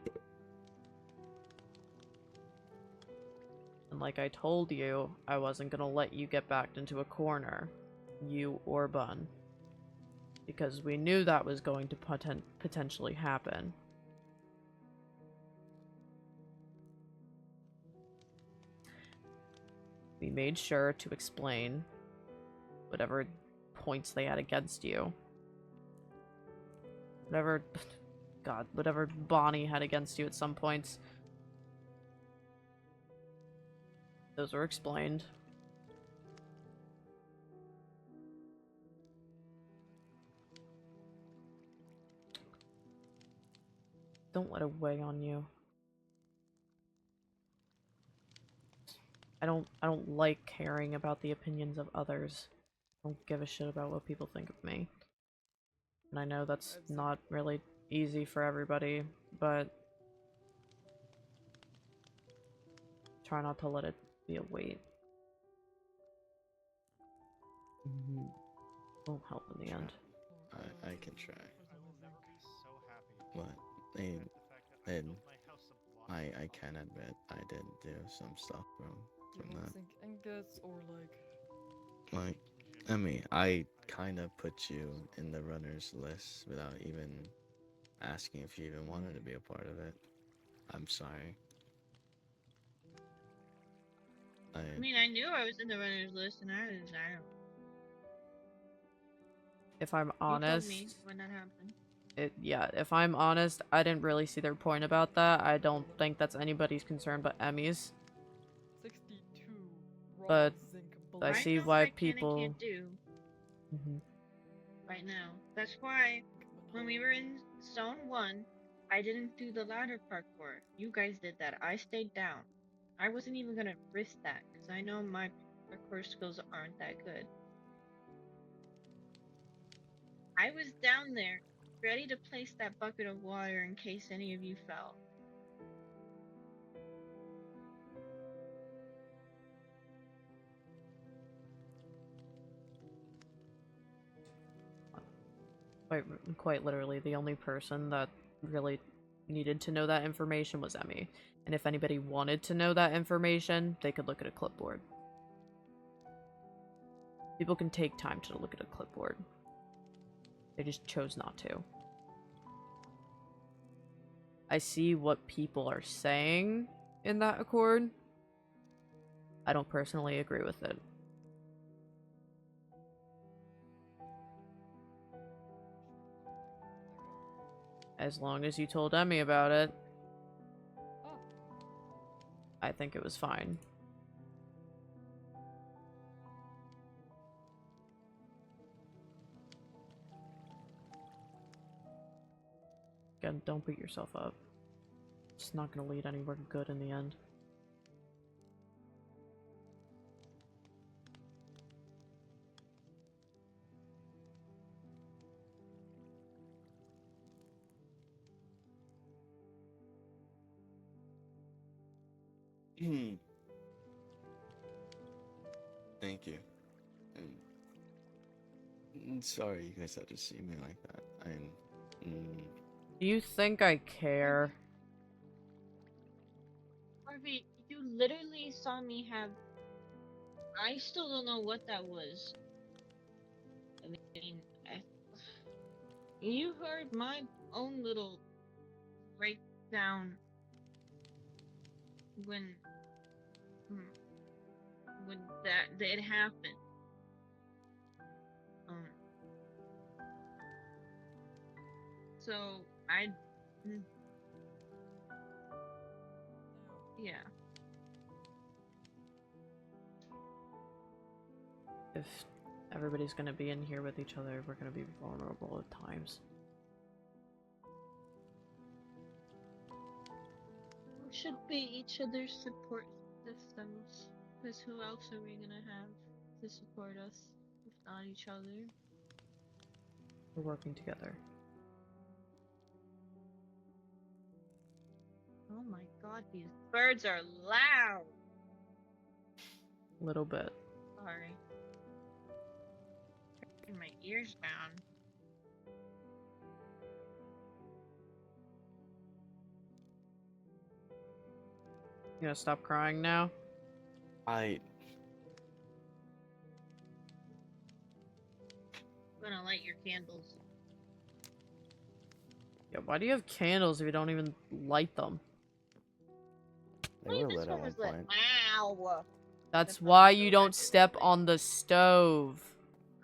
And like I told you, I wasn't gonna let you get backed into a corner, you or Bun, because we knew that was going to potentially happen. We made sure to explain whatever points they had against you. Whatever Bonnie had against you at some points. Those were explained. Don't let it weigh on you. I don't like caring about the opinions of others. I don't give a shit about what people think of me. And I know that's not really easy for everybody, but try not to let it be a weight. Won't help in the end. I can try. So happy. But I can admit I did do some stuff from that. Think ingots or like. Like, I mean, I kind of put you in the runners list without even asking if you even wanted to be a part of it. I'm sorry. I mean, I knew I was in the runner's list, and I was out. If I'm You told honest, me when that happened. if I'm honest, I didn't really see their point about that. I don't think that's anybody's concern but Emmy's. 62 But zinc I black. see know why what I can and people. can't do right now. That's why when we were in Zone 1, I didn't do the ladder parkour. You guys did that. I stayed down. I wasn't even gonna risk that because I know my parkour skills aren't that good. I was down there ready to place that bucket of water in case any of you fell. Quite literally, the only person that really needed to know that information was Emmy. And if anybody wanted to know that information, they could look at a clipboard. People can take time to look at a clipboard. They just chose not to. I see what people are saying in that accord. I don't personally agree with it. As long as you told Emmy about it, I think it was fine. Again, don't beat yourself up. It's not gonna lead anywhere good in the end. Thank you. And sorry you guys had to see me like that. Do you think I care? Harvey, you literally saw me have. I still don't know what that was. I mean, you heard my own little breakdown when that it happened. So yeah. If everybody's gonna be in here with each other, we're gonna be vulnerable at times. We should be each other's support systems. Because who else are we gonna have to support us if not each other? We're working together. Oh my god, these birds are loud! A little bit. Sorry. Turning my ears down. You gonna stop crying now? I'm gonna light your candles. Yeah, why do you have candles if you don't even light them? They were This lit at one one was lit. point. Ow! That's why you don't step on the stove.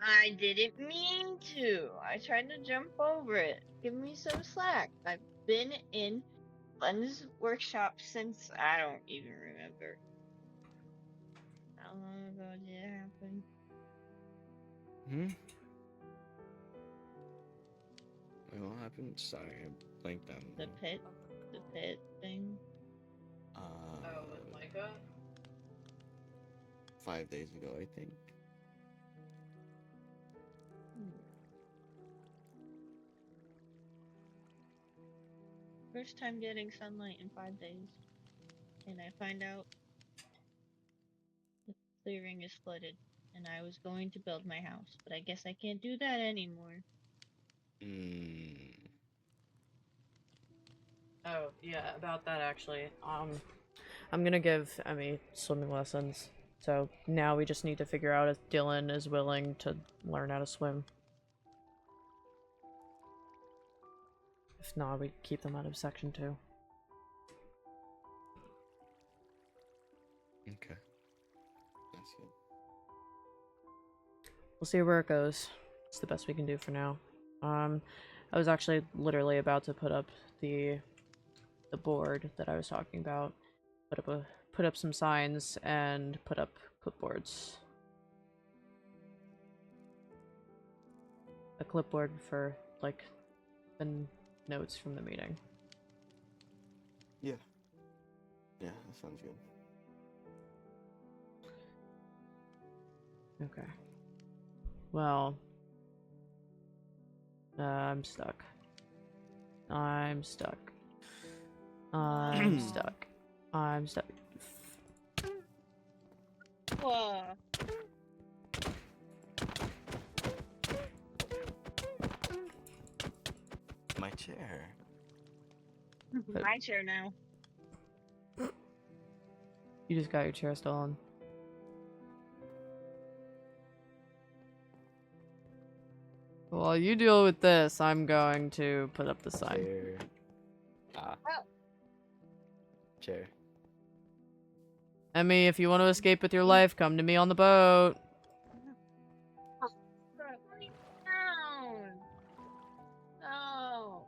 I didn't mean to. I tried to jump over it. Give me some slack. I've been in Bun's workshop since I don't even remember. How long ago did it happen? Wait, what happened? Sorry, I blanked out. The pit thing. with Micah? 5 days ago, I think. First time getting sunlight in 5 days. And I find out the clearing is flooded. And I was going to build my house. But I guess I can't do that anymore. Oh, yeah, about that actually. I'm gonna give Emmy swimming lessons. So now we just need to figure out if Dylan is willing to learn how to swim. If not, we keep them out of section 2. Okay. That's good. We'll see where it goes. It's the best we can do for now. I was actually literally about to put up the board that I was talking about. Put up some signs and put up clipboards. A clipboard for like the notes from the meeting. Yeah. Yeah, that sounds good. Okay. Well, I'm stuck. I'm stuck. I'm stuck. I'm stuck. Whoa. chair. My chair now. You just got your chair still on. While you deal with this, I'm going to put up the sign. Chair. Ah. Chair. Emmy, if you want to escape with your life, come to me on the boat. Down. No.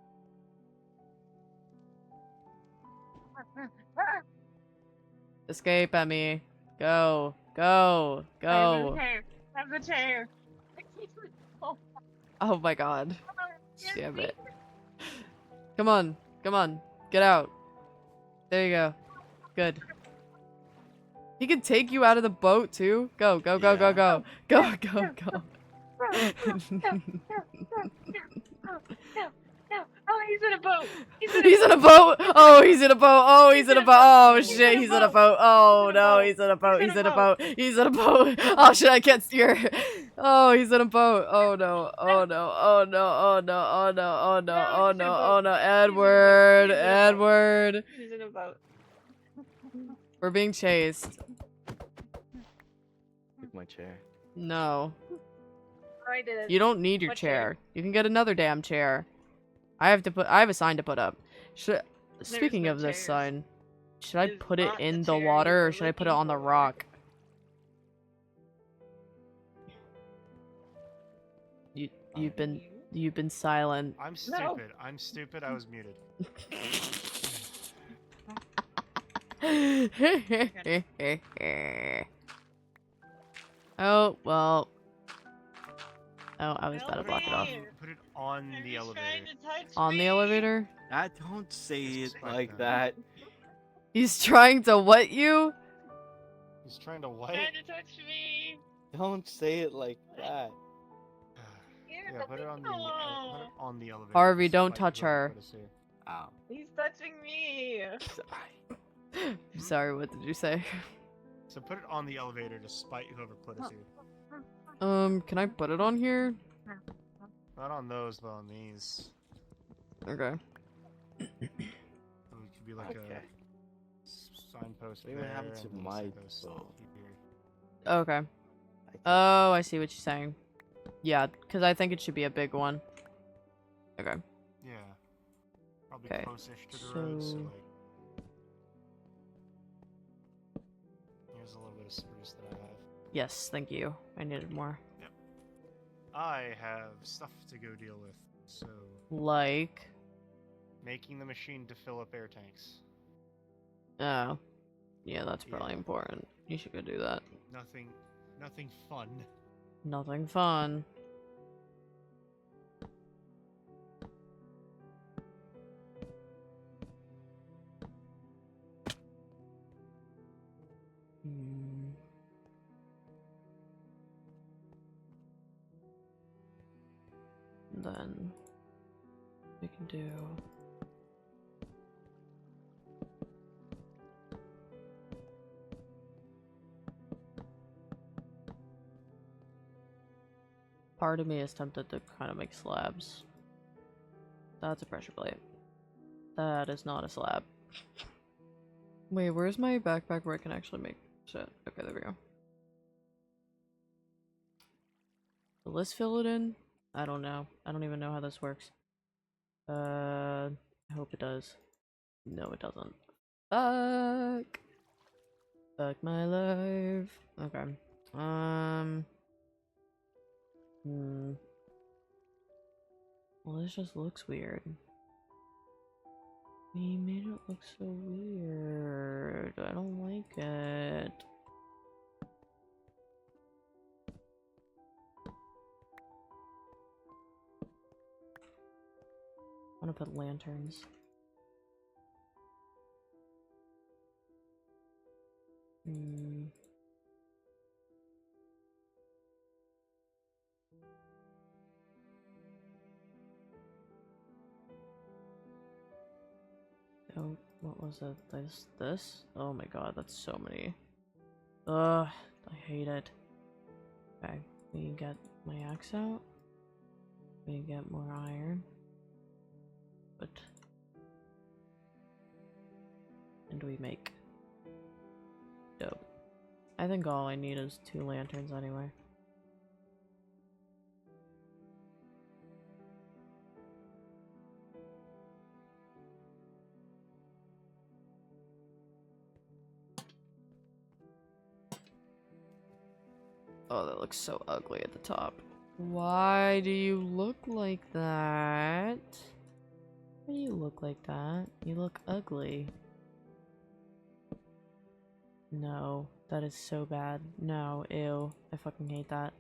Escape, Emmy. Go. Go. Go. Have the chair. Oh my god. Damn it. Come on. Come on. Get out. There you go. Good. He can take you out of the boat too. Go, go, go, go, go. Go, go, go. Oh, he's in a boat. He's in a boat. Oh, he's in a boat. Oh, he's in a boat. Oh shit, he's in a boat. Oh no, he's in a boat. He's in a boat. He's in a boat. Oh shit, I can't steer. Oh, he's in a boat. Oh no. Oh no. Oh no. Oh no. Oh no. Oh no. Oh no. Oh no. Edward. Edward. He's in a boat. We're being chased. Took my chair. No. I did it. You don't need your What chair. You can get another damn chair. I have a sign to put up. Speaking no of this chairs. sign, should I There's put it not in the the chair water you or were should I put it looking on the for. rock? You've been silent. I'm stupid. I'm stupid. I was muted. Oh well. Oh, I was about to block it off. Put it on the elevator. On the elevator? I don't say it Like that. He's trying to what you? He's trying to what? Trying to touch me. Don't say it like that. Yeah, put it on the elevator. Harvey, don't despite touch whoever her. put us here. Ow. He's touching me. I'm sorry, what did you say? So put it on the elevator despite whoever put us here. Can I put it on here? Not on those, but on these. Okay. It could be like a signpost What there. happened to and then a my signpost boat? Okay. Oh, I see what you're saying. Yeah, because I think it should be a big one. Okay. Yeah. Probably Okay, close-ish to the road, so so- like... Here's a little bit of spruce that I have. Yes, thank you. I needed more. Yep. I have stuff to go deal with, so... Like... Making the machine to fill up air tanks. Oh. Yeah, that's probably important. You should go do that. Nothing fun. Nothing fun. Hmm. Then we can do part of me is tempted to kind of make slabs. That's a pressure plate. That is not a slab. Wait, where's my backpack where I can actually make shit? Okay, there we go. Will this fill it in? I don't know. I don't even know how this works. I hope it does. No, it doesn't. Fuck! Fuck my life. Okay. Well, this just looks weird. He made it look so weird. I don't like it. I want to put lanterns. Oh, what was it? This? Oh my god, that's so many. Ugh, I hate it. Okay, we can get my axe out. We can get more iron. What? And we make. Dope. I think all I need is 2 lanterns anyway. Oh, that looks so ugly at the top. Why do you look like that? Why do you look like that? You look ugly. No, that is so bad. No, ew. I fucking hate that.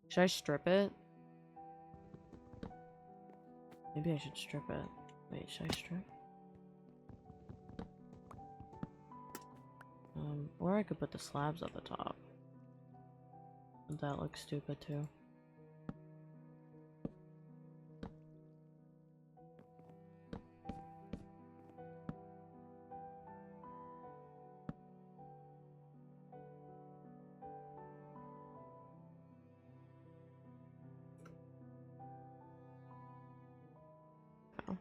Should I strip it? Maybe I should strip it. Wait, should I strip? Or I could put the slabs at the top. That looks stupid too. Oh.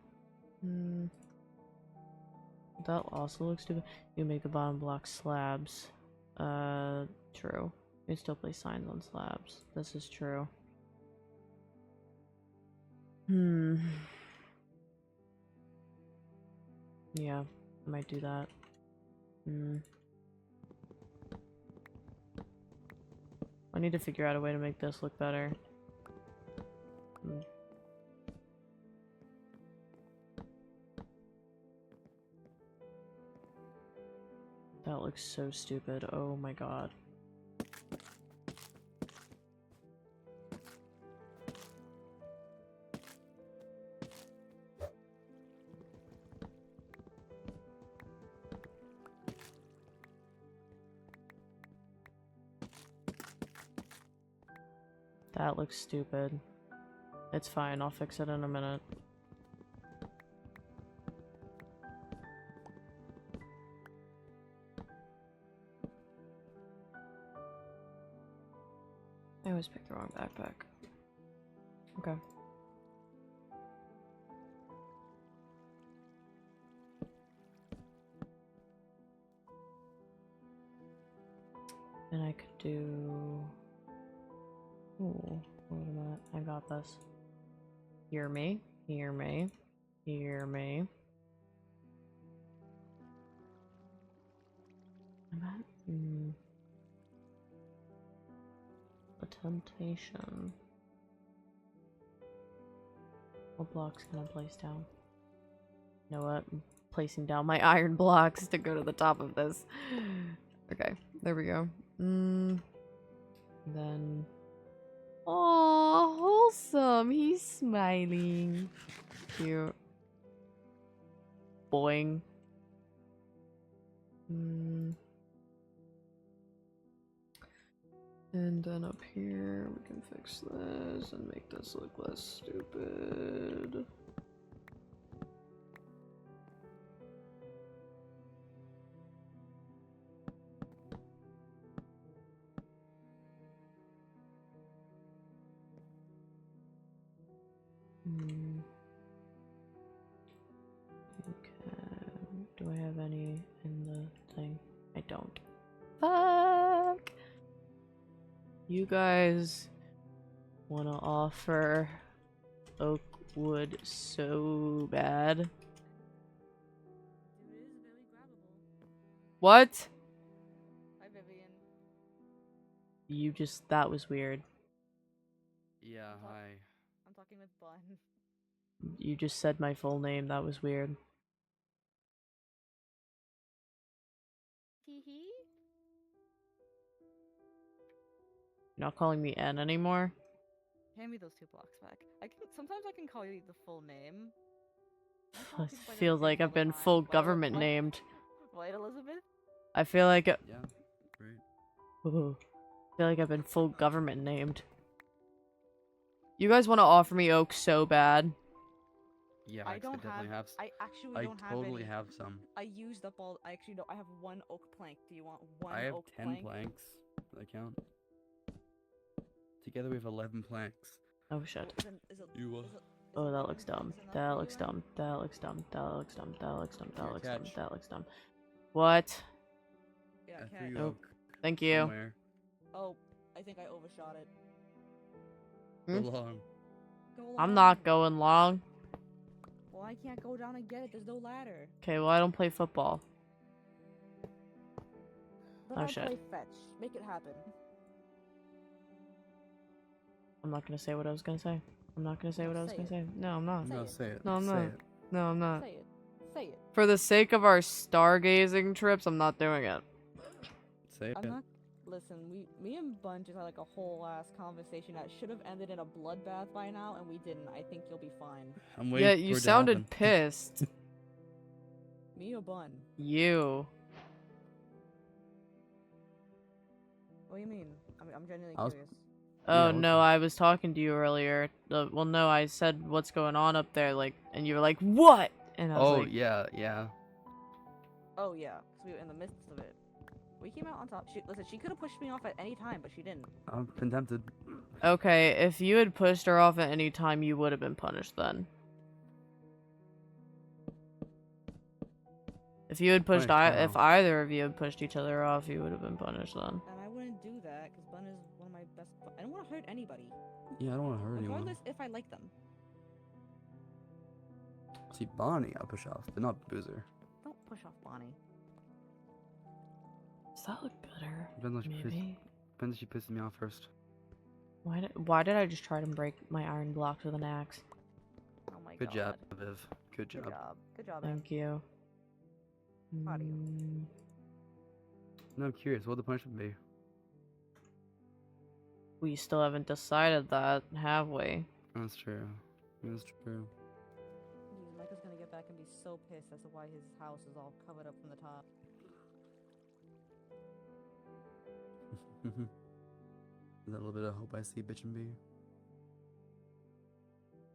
That also looks stupid. You make the bottom block slabs. True. You still place signs on slabs. This is true. Yeah, I might do that. I need to figure out a way to make this look better. That looks so stupid. Oh my god. That looks stupid. It's fine, I'll fix it in a minute. I always pick the wrong backpack. Okay. And I could do... Ooh, wait a minute. I got this. Hear me. Hear me. Hear me. A temptation. What blocks can I place down? You know what? I'm placing down my iron blocks to go to the top of this. Okay, there we go. Then... Aww, wholesome. He's smiling. Cute. Boing. And then up here, we can fix this and make this look less stupid. Okay. Do I have any in the thing? I don't. Fuck! You guys want to offer oak wood so bad. What? Hi, Vivienne. You just, that was weird. Yeah, hi. I'm talking with Bun. You just said my full name, that was weird. Hee. You're not calling me N anymore? Hand me those 2 blocks back. Sometimes I can call you the full name. I feel like I've been full government What? named. What, Elizabeth? I feel like Yeah, great. Ooh. I feel like I've been full government named. You guys want to offer me oak so bad? Yeah, I don't definitely have. I actually I don't have totally any. have some. I used up all. I actually don't. I have 1 oak plank. Do you want 1 I have oak 10 plank? planks. Do I count? Together we have 11 planks. Oh shit. Is it, You, Oh, that looks dumb. That looks dumb. That looks dumb. That looks dumb. That looks dumb. That Here, looks dumb. catch. That looks dumb. What? Yeah, I cat. threw you Oh, up thank you. somewhere. Oh, I think I overshot it. Go Hmm? long. Go along. I'm not going long. Well, I can't go down and get it. There's no ladder. Okay, well I don't play football. But Oh, I shit. play fetch. Make it happen. I'm not gonna say what I was gonna say. I'm not gonna say what I was Say gonna it. say. No, I'm not. No, say it. No, I'm Say not. it. No, I'm not. Say it. Say it. For the sake of our stargazing trips, I'm not doing it. Say it. I'm not. Listen, me and Bun just had like a whole ass conversation that should have ended in a bloodbath by now, and we didn't. I think you'll be fine. I'm waiting Yeah, for you it to sounded happen. pissed. Me or Bun? You. What do you mean? I'm genuinely I was- curious. Oh Yeah, no, I was talking to you earlier. Well, no, I said what's going on up there, like, and you were like, "What?" And I was Oh like, yeah, yeah. Oh yeah, because we were in the midst of it. We came out on top. Listen, she could have pushed me off at any time, but she didn't. I've been tempted. "Okay, if you had pushed her off at any time, you would have been punished then." If you had pushed, Punished if how? either of you had pushed each other off, you would have been punished then. And I wouldn't do that because Bun is one of my best. I don't want to hurt anybody. Yeah, I don't want to hurt anyone. Regardless if I like them. See, Bonnie, I'll push off, but not Boozer. Don't push off Bonnie. Does that look better? Depends if Maybe. depends if she pisses me off first. Why did I just try to break my iron blocks with an axe? Oh my Good god. job, Viv. Good job. Good job. Good job, man. Thank you. Proud of you. No, I'm curious. What would the punishment be? We still haven't decided that, have we? That's true. That's true. Dude, Micah's gonna get back and be so pissed as to why his house is all covered up from the top. Is that a little bit of hope I see, bitch and bee?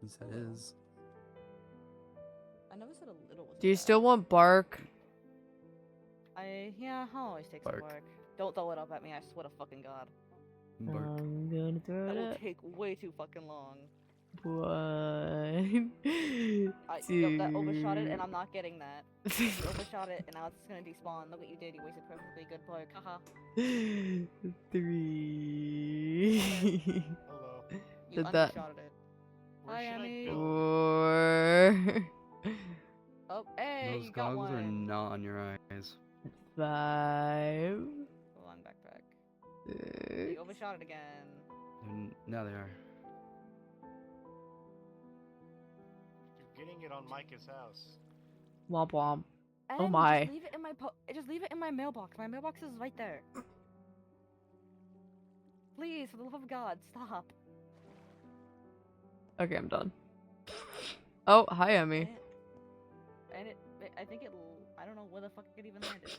He said is. I never said a little was Do you bad. still want bark? Yeah, I'll always take some bark. Don't throw it up at me, I swear to fucking god. Bark. I'm gonna throw That it will up. take way too fucking long. 1, Nope, that overshot it, and 2. I'm not getting that. You overshot it, and now it's gonna despawn. Look what you did, you wasted perfectly good bark. Haha. 3. Hello. You Did that? undershotted it. Where Hi, should I Emmy. build? 4. Oh, hey, Those you got goggles are one. not on your eyes. 5. Hold on, backpack. 6. You overshot it again. Now they are. You're getting it on Micah's house. Womp womp. Oh Em, my. Just leave it in my just leave it in my mailbox. My mailbox is right there. Please, for the love of God, stop. Okay, I'm done. Oh, hi, Emmy. And I think it. I don't know where the fuck it even landed.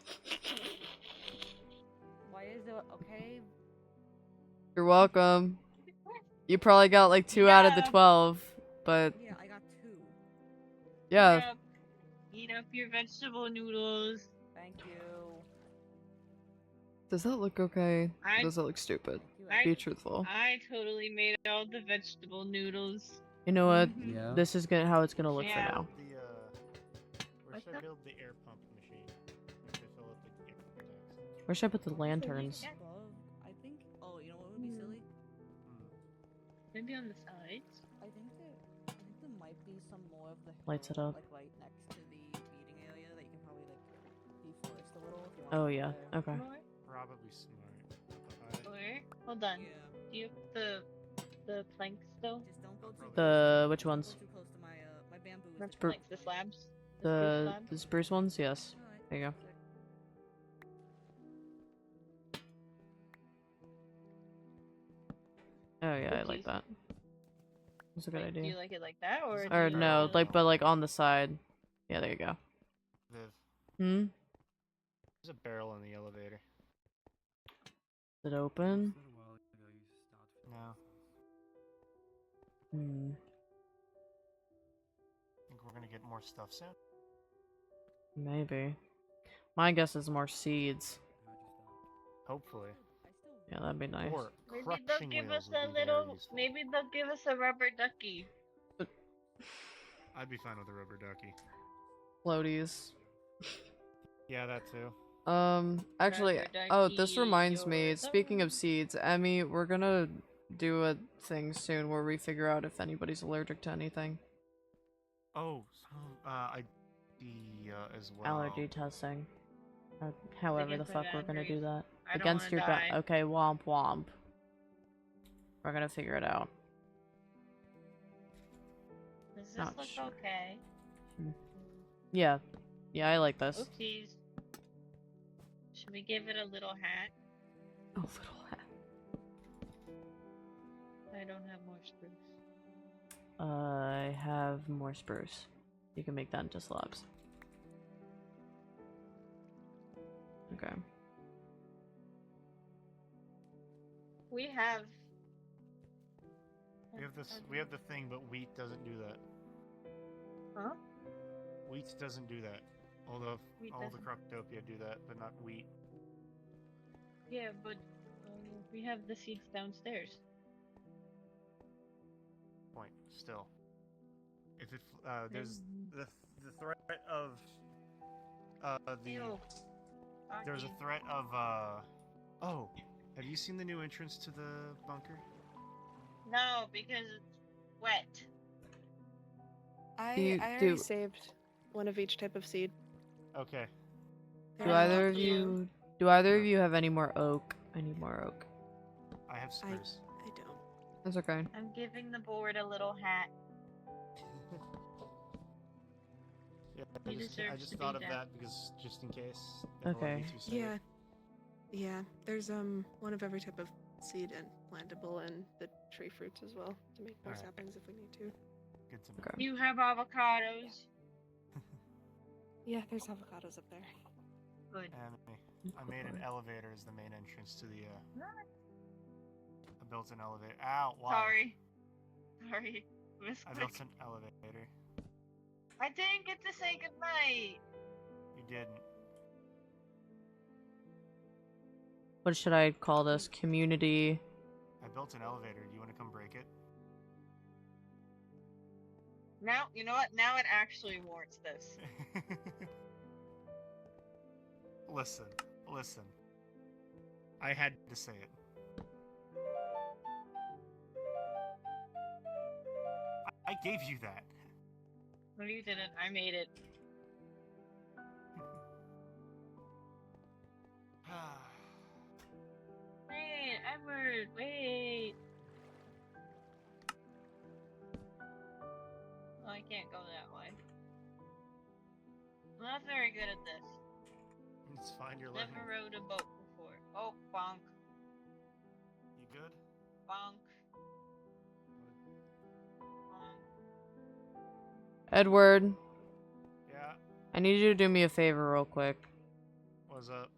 Why is it okay? You're welcome. You probably got like 2 out of the 12, but Yeah, I got 2. yeah. Eat up your vegetable noodles. Thank you. Does that look okay? I- Does that look stupid? I- Be truthful. I totally made all the vegetable noodles. You know what? Yeah. This is how it's gonna look Yeah. for now. Where should I build the air pump machine? Where should I fill up the air tanks? Where should I put the lanterns? I think. Oh, you know what would be silly? Maybe on the sides. I think there might be some more of the Lights it hill, up. like right next to the feeding area that you can probably like deforest a little if you want. Oh yeah. Okay. Probably smart. Where? Hold on. Do you have the planks though? Just don't go too The which ones? too close to my bamboo. Not Is the planks, the slabs. The spruce ones? Yes. There you go. Oh yeah, I like Cookies. that. That's a good Do idea. you like it like that, or? do Or you no, like like but like on the side. Yeah, there you go. Viv, Hmm. there's a barrel in the elevator. Is it open? No. Hmm. Think we're gonna get more stuff soon? Maybe. My guess is more seeds. Hopefully. Yeah, that'd be nice. Or Maybe crushing they'll give wheels us would a be very little. useful. Maybe they'll give us a rubber ducky. I'd be fine with a rubber ducky. Floaties. Yeah, that too. Actually, Rubber oh, this ducky, reminds you're me, the speaking of seeds, Emmy, we're gonna do a thing soon where we figure out if anybody's allergic to anything. Oh, idea as well. Allergy testing. However the Against my fuck we're gonna do boundaries. that. I don't Against wanna your die. okay, womp womp. We're gonna figure it out. Does this Not look sure. okay? Yeah. Yeah, I like this. Oopsies. Should we give it a little hat? A little hat. I don't have more spruce. I have more spruce. You can make that into slabs. Okay. We have. We have the thing, but wheat doesn't do that. Huh? Wheat doesn't do that. Although Wheat all the doesn't. Croctopia do that, but not wheat. Yeah, but we have the seeds downstairs. Point still. If it there's the threat of Ew. there's a Fucking- threat of oh, have you seen the new entrance to the bunker? No, because it's wet. I already saved one of each type of seed. Okay. Do either of you have any more oak? I need more oak. I have spruce. I don't. That's okay. I'm giving the board a little hat. Yeah, He I deserves just to thought be of dead. that because just in case. if I Okay. need to say it. Yeah. Yeah. There's one of every type of seed and plantable and the tree fruits as well to make more Alright. saplings if we need to. Good to know. Okay. You have avocados. Yeah, there's avocados up there. Good. And I made an elevator as the main entrance to the I built an elevator. Ow, why? Sorry. Sorry. It was I quick. built an elevator. I didn't get to say goodnight. You didn't. What should I call this? Community. I built an elevator. Do you want to come break it? Now, you know what? Now it actually warrants this. Listen. I had to say it. I gave you that. No, you didn't. I made it. Wait, Edward, wait. Oh, I can't go that way. I'm not very good at this. It's fine, you're learning. Never rode a boat before. Oh, bonk. You good? Bonk. Bonk. Edward. Yeah. I need you to do me a favor real quick. What's up?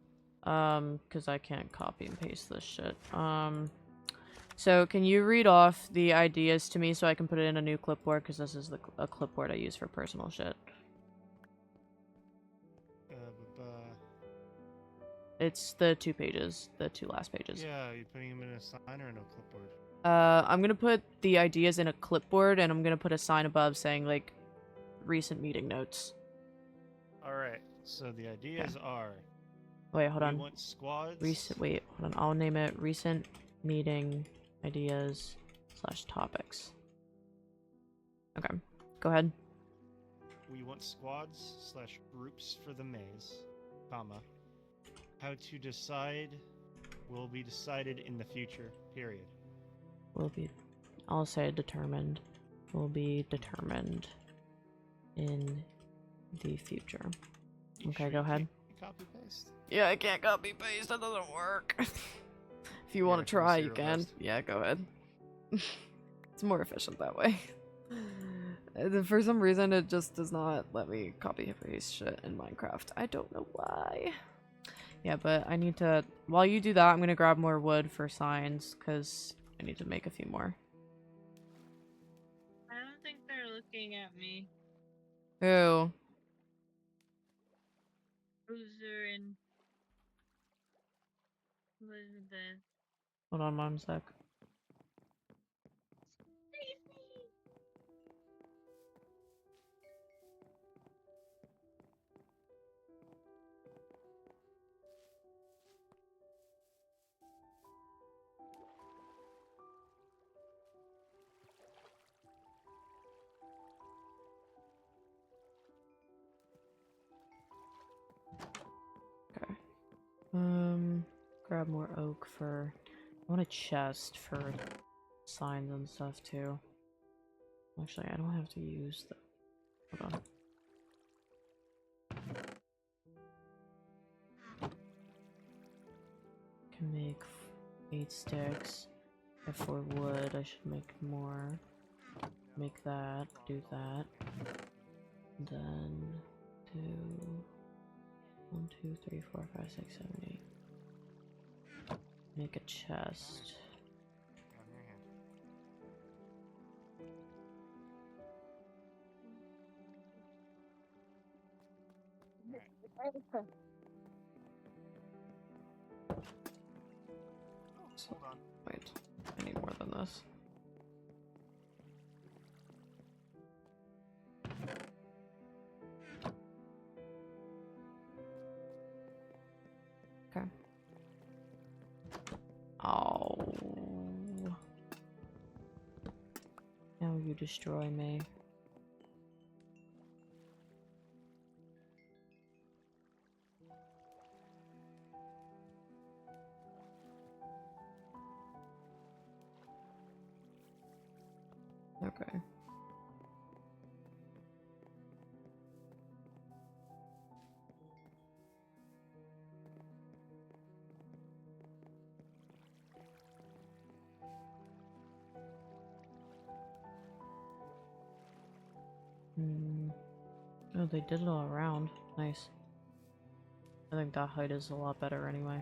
Because I can't copy and paste this shit. So can you read off the ideas to me so I can put it in a new clipboard? Because this is a clipboard I use for personal shit. It's the 2 pages, the 2 last pages. Yeah, you putting them in a sign or in a clipboard? I'm gonna put the ideas in a clipboard, and I'm gonna put a sign above saying, like, recent meeting notes. Alright, so the ideas are... Wait, hold on. We want squads... Wait, hold on. I'll name it recent meeting ideas / topics. Okay, go ahead. We want squads / groups for the maze, comma. How to decide will be decided in the future, period. I'll say determined. Will be determined in the future. Okay, go ahead. Copy paste. Yeah, I can't copy paste. That doesn't work. If you want to try, you can. Yeah, go ahead. It's more efficient that way. For some reason, it just does not let me copy and paste shit in Minecraft. I don't know why. Yeah, but I need to... While you do that, I'm gonna grab more wood for signs, because I need to make a few more. I don't think they're looking at me. Who? Bruiser and Elizabeth. Hold on 1 sec. Grab more oak for... I want a chest for signs and stuff too. Actually, I don't have to use the... Hold on. Can make 8 sticks. If for wood, I should make more. Make that, do that. Then do 1, 2, 3, 4, 5, 6, 7, 8. Make a chest. Hold on. Wait, I need more than this. Okay. Oh. Now you destroy me. Okay. Oh, they did it all around. Nice. I think that height is a lot better anyway.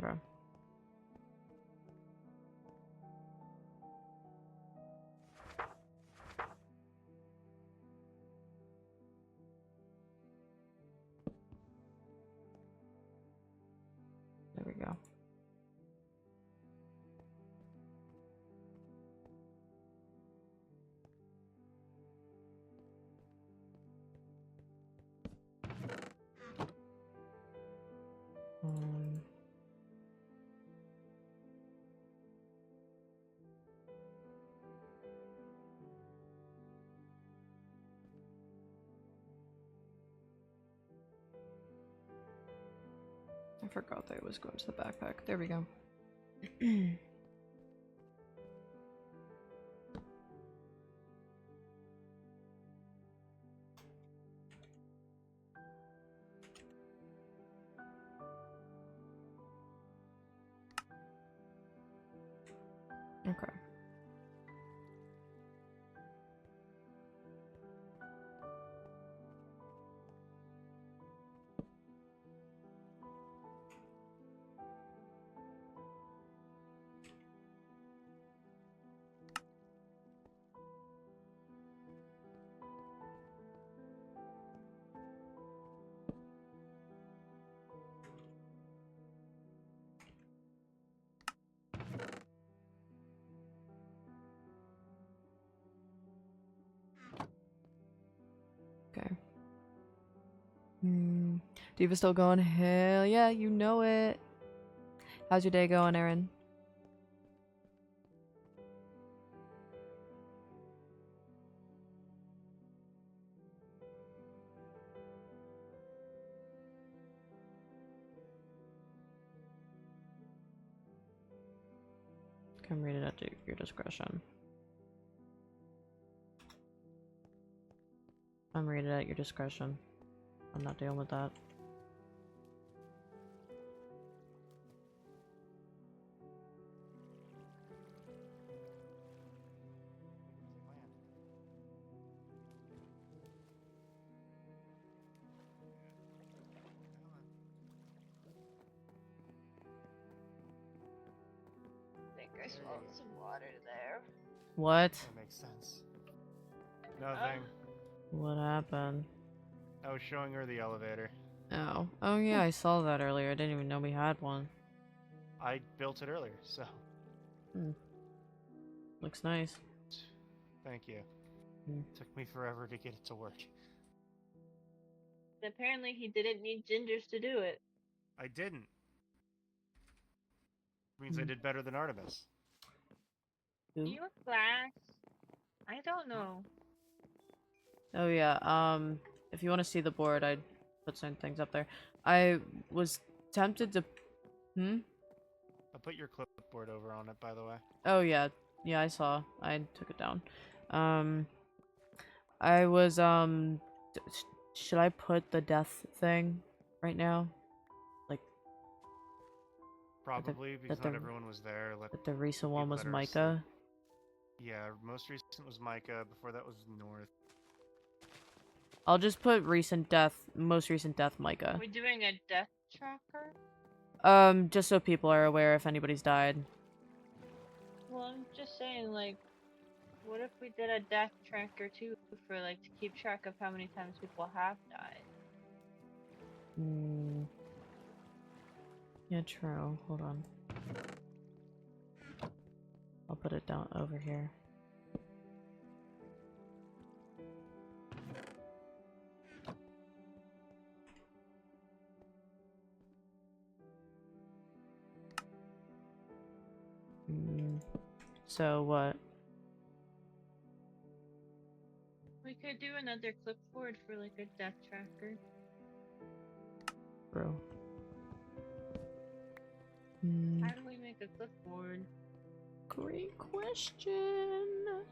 Okay. There we go. Um, I forgot that I was going to the backpack. There we go. Okay. Okay. Diva still going? Hell yeah, you know it. How's your day going, Erin? Can read it at your discretion. I'm reading it at your discretion. I'm not dealing with that. I think I swallowed some water there. What? That makes sense. Nothing. What happened? I was showing her the elevator. Oh. Oh yeah, I saw that earlier. I didn't even know we had one. I built it earlier, so. Looks nice. Thank you. Took me forever to get it to work. Apparently, he didn't need gingers to do it. I didn't. Means I did better than Artemis. Do you have class? I don't know. Oh yeah, if you want to see the board, I'd put certain things up there. I was tempted to. I put your clipboard over on it, by the way. Oh yeah, yeah, I saw. I took it down. I was should I put the death thing right now? Like. Probably, because not everyone was there. But the recent one was letters, Micah. Yeah, most recent was Micah. Before that was North. I'll just put most recent death Micah. Are we doing a death tracker? Just so people are aware if anybody's died. Well, I'm just saying, like, what if we did a death tracker too, for like to keep track of how many times people have died? Yeah, true. Hold on. I'll put it down over here. So what? We could do another clipboard for like a death tracker. Bro. How do we make a clipboard? Great question.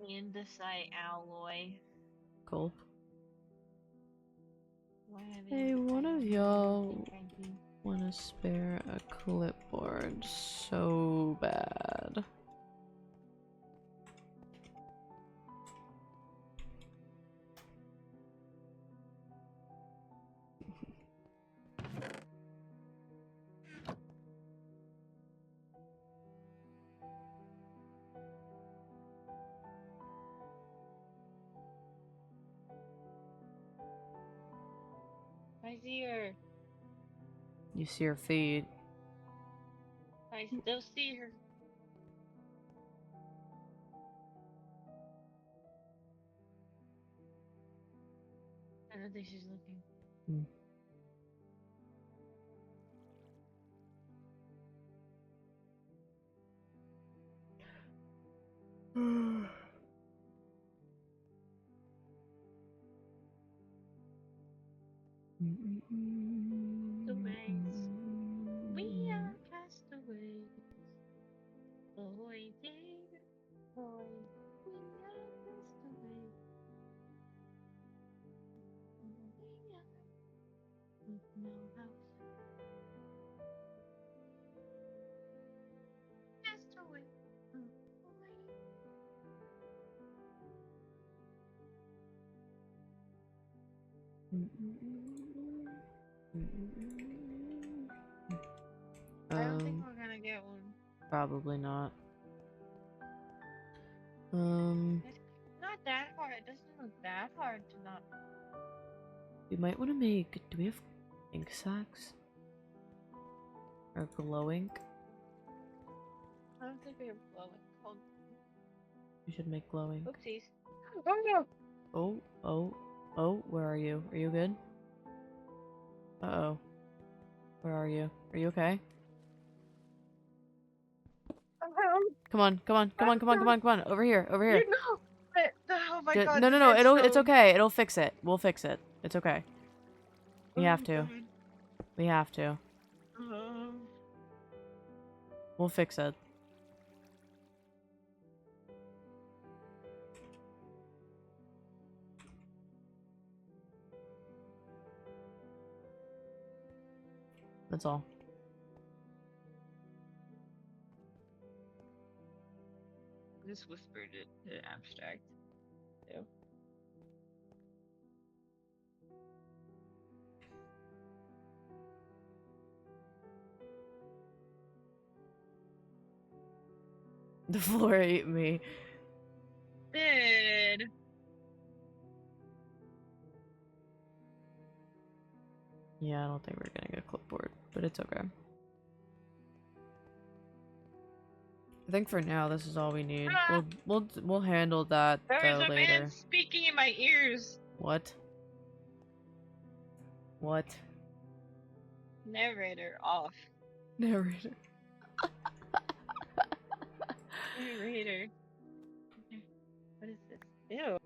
Andesite alloy. Cool. Why have Hey, andesite one of alloy? y'all want to spare a clipboard so bad. I see her. You see her feet. I still see her. I don't think she's looking. Castaways. We are castaways. Boy, dear boy. We are castaways. We are with no house. Castaway. I don't think we're gonna get one. Probably not. It's not that hard. It doesn't look that hard to not. We might want to make. Do we have ink sacs? Or glow ink? I don't think we have glowing. Hold. We should make glow ink. Oopsies. Oh no. Oh, where are you? Are you good? Uh-oh. Where are you? Are you okay? Come on. Over here. You know it. Oh my god. No. It's okay. It'll fix it. We'll fix it. It's okay. We have to. We have to. We'll fix it. That's all. Just whispered it to abstract. Too. The floor ate me. Did. Yeah, I don't think we're getting a clipboard, but it's okay. I think for now this is all we need. We'll handle that There is a later. man speaking in my ears. What? What? Narrator off. Narrator. Narrator. What is this? Ew.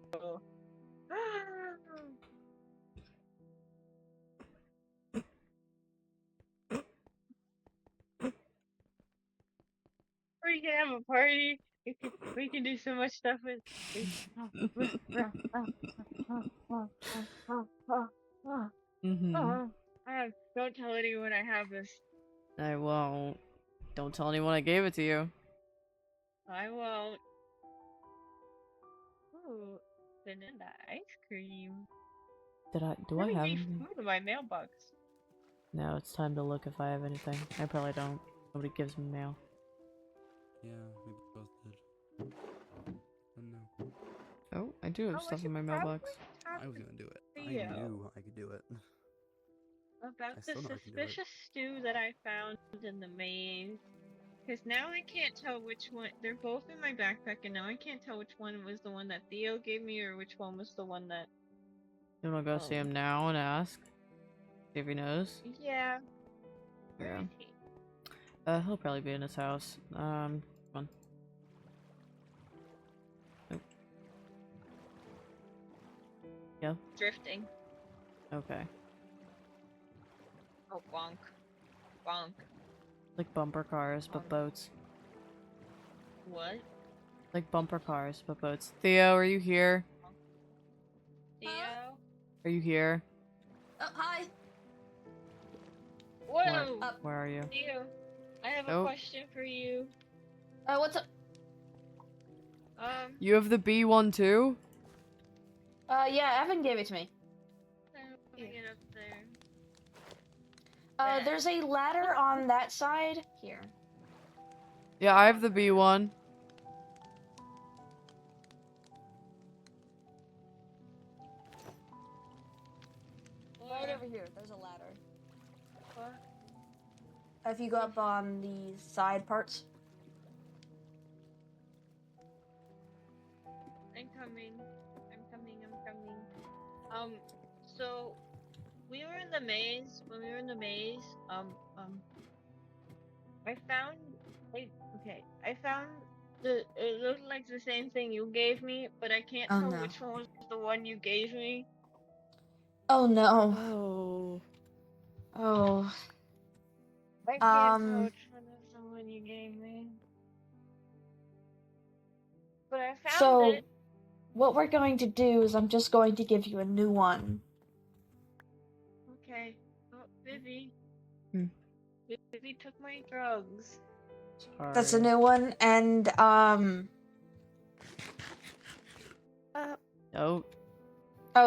can have a party. We can do so much stuff with. Mm-hmm. Don't tell anyone I have this. I won't. Don't tell anyone I gave it to you. I won't. Ooh, vanilla ice cream. Do I have Any anything? food in my mailbox? No, it's time to look if I have anything. I probably don't. Nobody gives me mail. Yeah, we both did. Oh no. Oh, I do have Oh, I stuff in should my mailbox. I was gonna do it. I Theo. knew I could do it. About I the still know I can do it. suspicious stew that I found in the maze. Because now I can't tell which one. They're both in my backpack, and now I can't tell which one was the one that Theo gave me or which one was the one that. You wanna go see him now and ask? See if he knows? Yeah. Where Yeah. is he? He'll probably be in his house. Come on. Oh. Yeah? Drifting. Okay. Oh, bonk. Bonk. Like bumper cars, but boats. What? Like bumper cars, but boats. Theo, are you here? Theo? Are you here? Oh, hi. Whoa! Where are you? Theo, I have a Oh. question for you. What's up? You have the B1 too? Yeah, Evan gave it to me. Let me get up there. There's a ladder on that side. Here. Yeah, I have the B1. Right over here. There's a ladder. What? If you go up on the side parts. I'm coming. I'm coming. So we were in the maze. When we were in the maze, I found, I found it looked like the same thing you gave me, but I can't Oh, tell no. which one was the one you gave me. Oh no. Oh. Oh. I can't tell which one was the one you gave me. But I found So, it. what we're going to do is I'm just going to give you a new one. Okay. Oh, Vivi. Hmm. Vivi took my drugs. That's a new one, and Oh. Oh,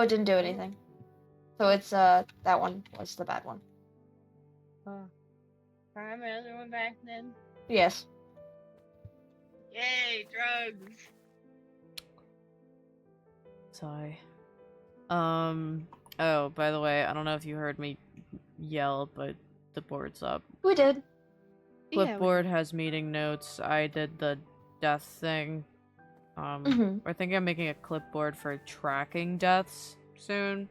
it didn't do anything. So it's that one was the bad one. Can I have my other one back then? Yes. Yay, drugs. Sigh. Oh, by the way, I don't know if you heard me yell, but the board's up. We did. Clipboard has meeting notes. I did the death thing. We're thinking of making a clipboard for tracking deaths soon.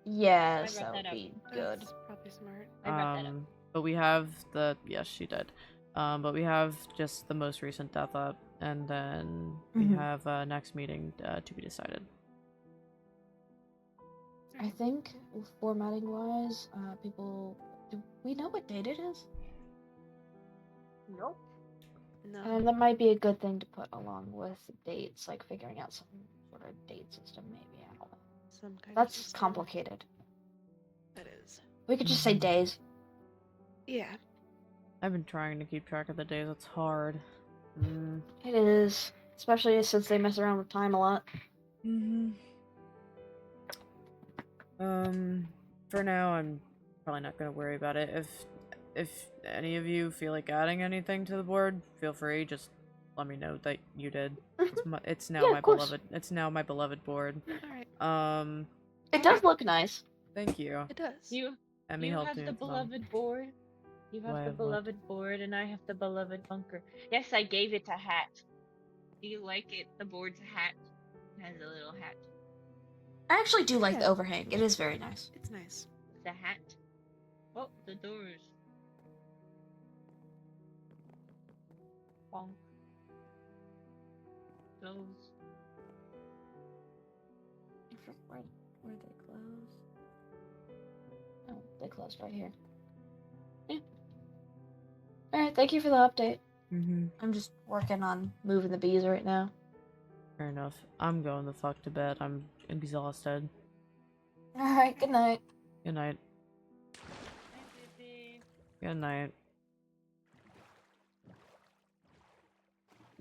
Yes, I that brought would that up. be good. That's probably smart. I brought that up. But we have the yes, she did. But we have just the most recent death up, and then we have next meeting to be decided. I think formatting wise, people, do we know what date it is? Nope. No. That might be a good thing to put along with dates, like figuring out some sort of date system, maybe. I don't know. Some kind of That's system. complicated. That is. We could just say days. Yeah. I've been trying to keep track of the days. It's hard. It is, especially since they mess around with time a lot. For now, I'm probably not gonna worry about it. If any of you feel like adding anything to the board, feel free. Just let me know that you did. It's now Yeah, my of course. beloved. It's now my beloved board. Alright. It does look nice. Thank you. It does. You Emmy you helped have me the with some. beloved board. You Do I have the have what? beloved board, and I have the beloved bunker. Yes, I gave it a hat. Do you like it? The board's a hat. It has a little hat. I actually do like the Yeah. overhang. It is very nice. It's nice. The hat. Oh, the doors. Bonk. Close. Where they close? Oh, they closed right here. Yeah. Alright, thank you for the update. Mm-hmm. I'm just working on moving the bees right now. Fair enough. I'm going the fuck to bed. I'm exhausted. Alright, good night. Good night. Good night.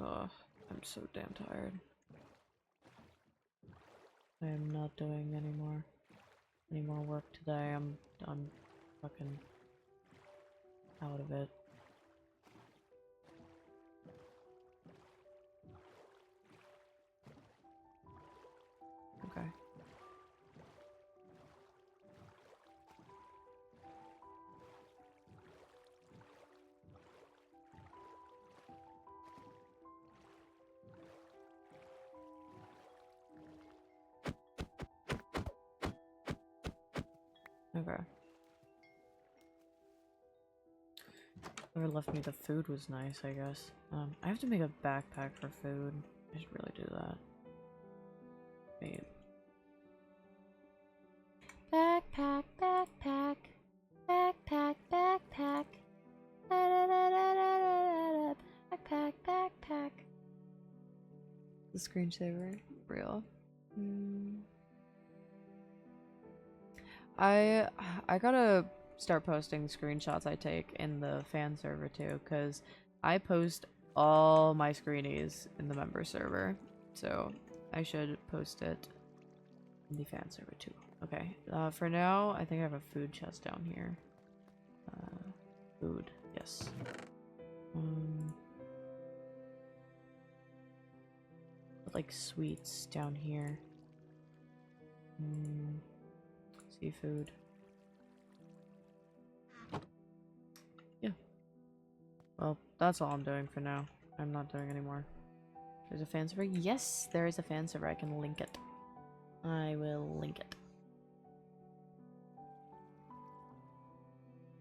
Ugh, I'm so damn tired. I am not doing any more work today. I'm fucking out of it. Okay. Okay. Whoever left me the food was nice, I guess. I have to make a backpack for food. I should really do that. Wait. Backpack, backpack, backpack, backpack, da-da-da-da-da-da-da. Backpack, backpack. The screensaver, real. I gotta start posting screenshots I take in the fan server too, because I post all my screenies in the member server, so I should post it in the fan server too. Okay, for now, I think I have a food chest down here. Food, yes. Put, like, sweets down here. Seafood. Yeah. Well, that's all I'm doing for now. I'm not doing any more. There's a fan server? Yes, there is a fan server. I can link it. I will link it.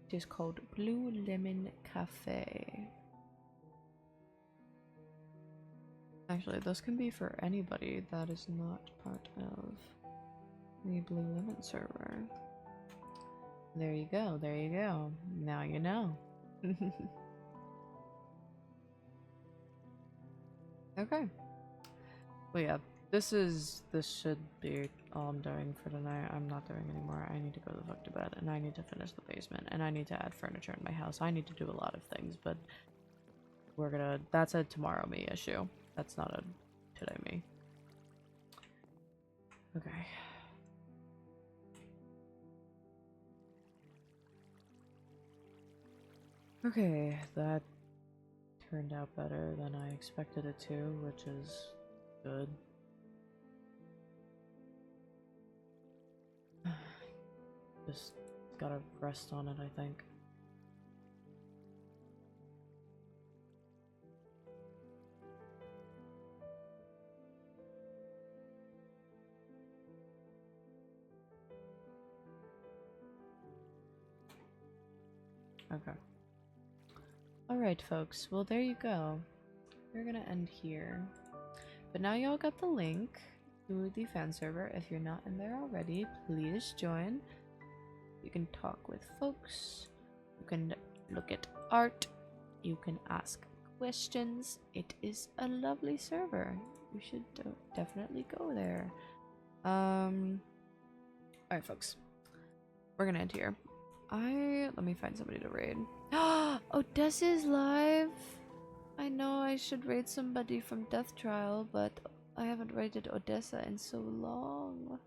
It is called Blue Lemon Cafe. Actually, this can be for anybody that is not part of the Blue Lemon server. There you go, there you go. Now you know. Okay. Well, yeah, this should be all I'm doing for tonight. I'm not doing anymore. I need to go the fuck to bed, and I need to finish the basement, and I need to add furniture in my house. I need to do a lot of things, but that's a tomorrow me issue. That's not a today me. Okay. Okay, that turned out better than I expected it to, which is good. Just gotta rest on it, I think. Okay. Alright, folks. Well, there you go. We're gonna end here. But now y'all got the link to the fan server. If you're not in there already, please join. You can talk with folks. You can look at art. You can ask questions. It is a lovely server. You should definitely go there. Alright, folks. We're gonna end here. Let me find somebody to raid. Odessa's live! I know I should raid somebody from Death Trial, but I haven't raided Odessa in so long.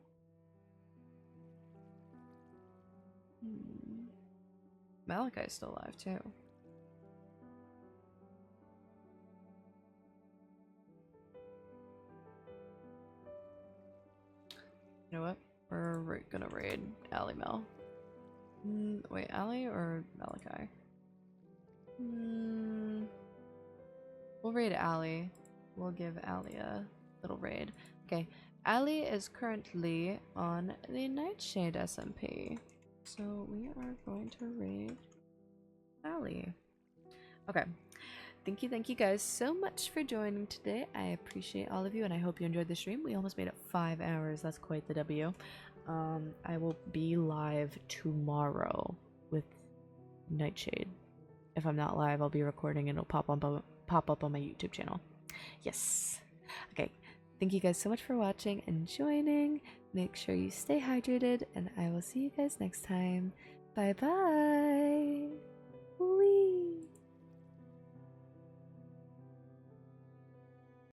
Malachi's still alive too. You know what? We're gonna raid Ally Mel. Wait, Ally or Malachi? We'll raid Ally. We'll give Ally a little raid. Okay, Ally is currently on the Nightshade SMP. So we are going to raid Ally. Okay. Thank you guys so much for joining today. I appreciate all of you and I hope you enjoyed the stream. We almost made it 5 hours. That's quite the W. I will be live tomorrow with Nightshade. If I'm not live, I'll be recording and it'll pop pop up on my YouTube channel. Yes. Okay. Thank you guys so much for watching and joining. Make sure you stay hydrated, and I will see you guys next time. Bye bye.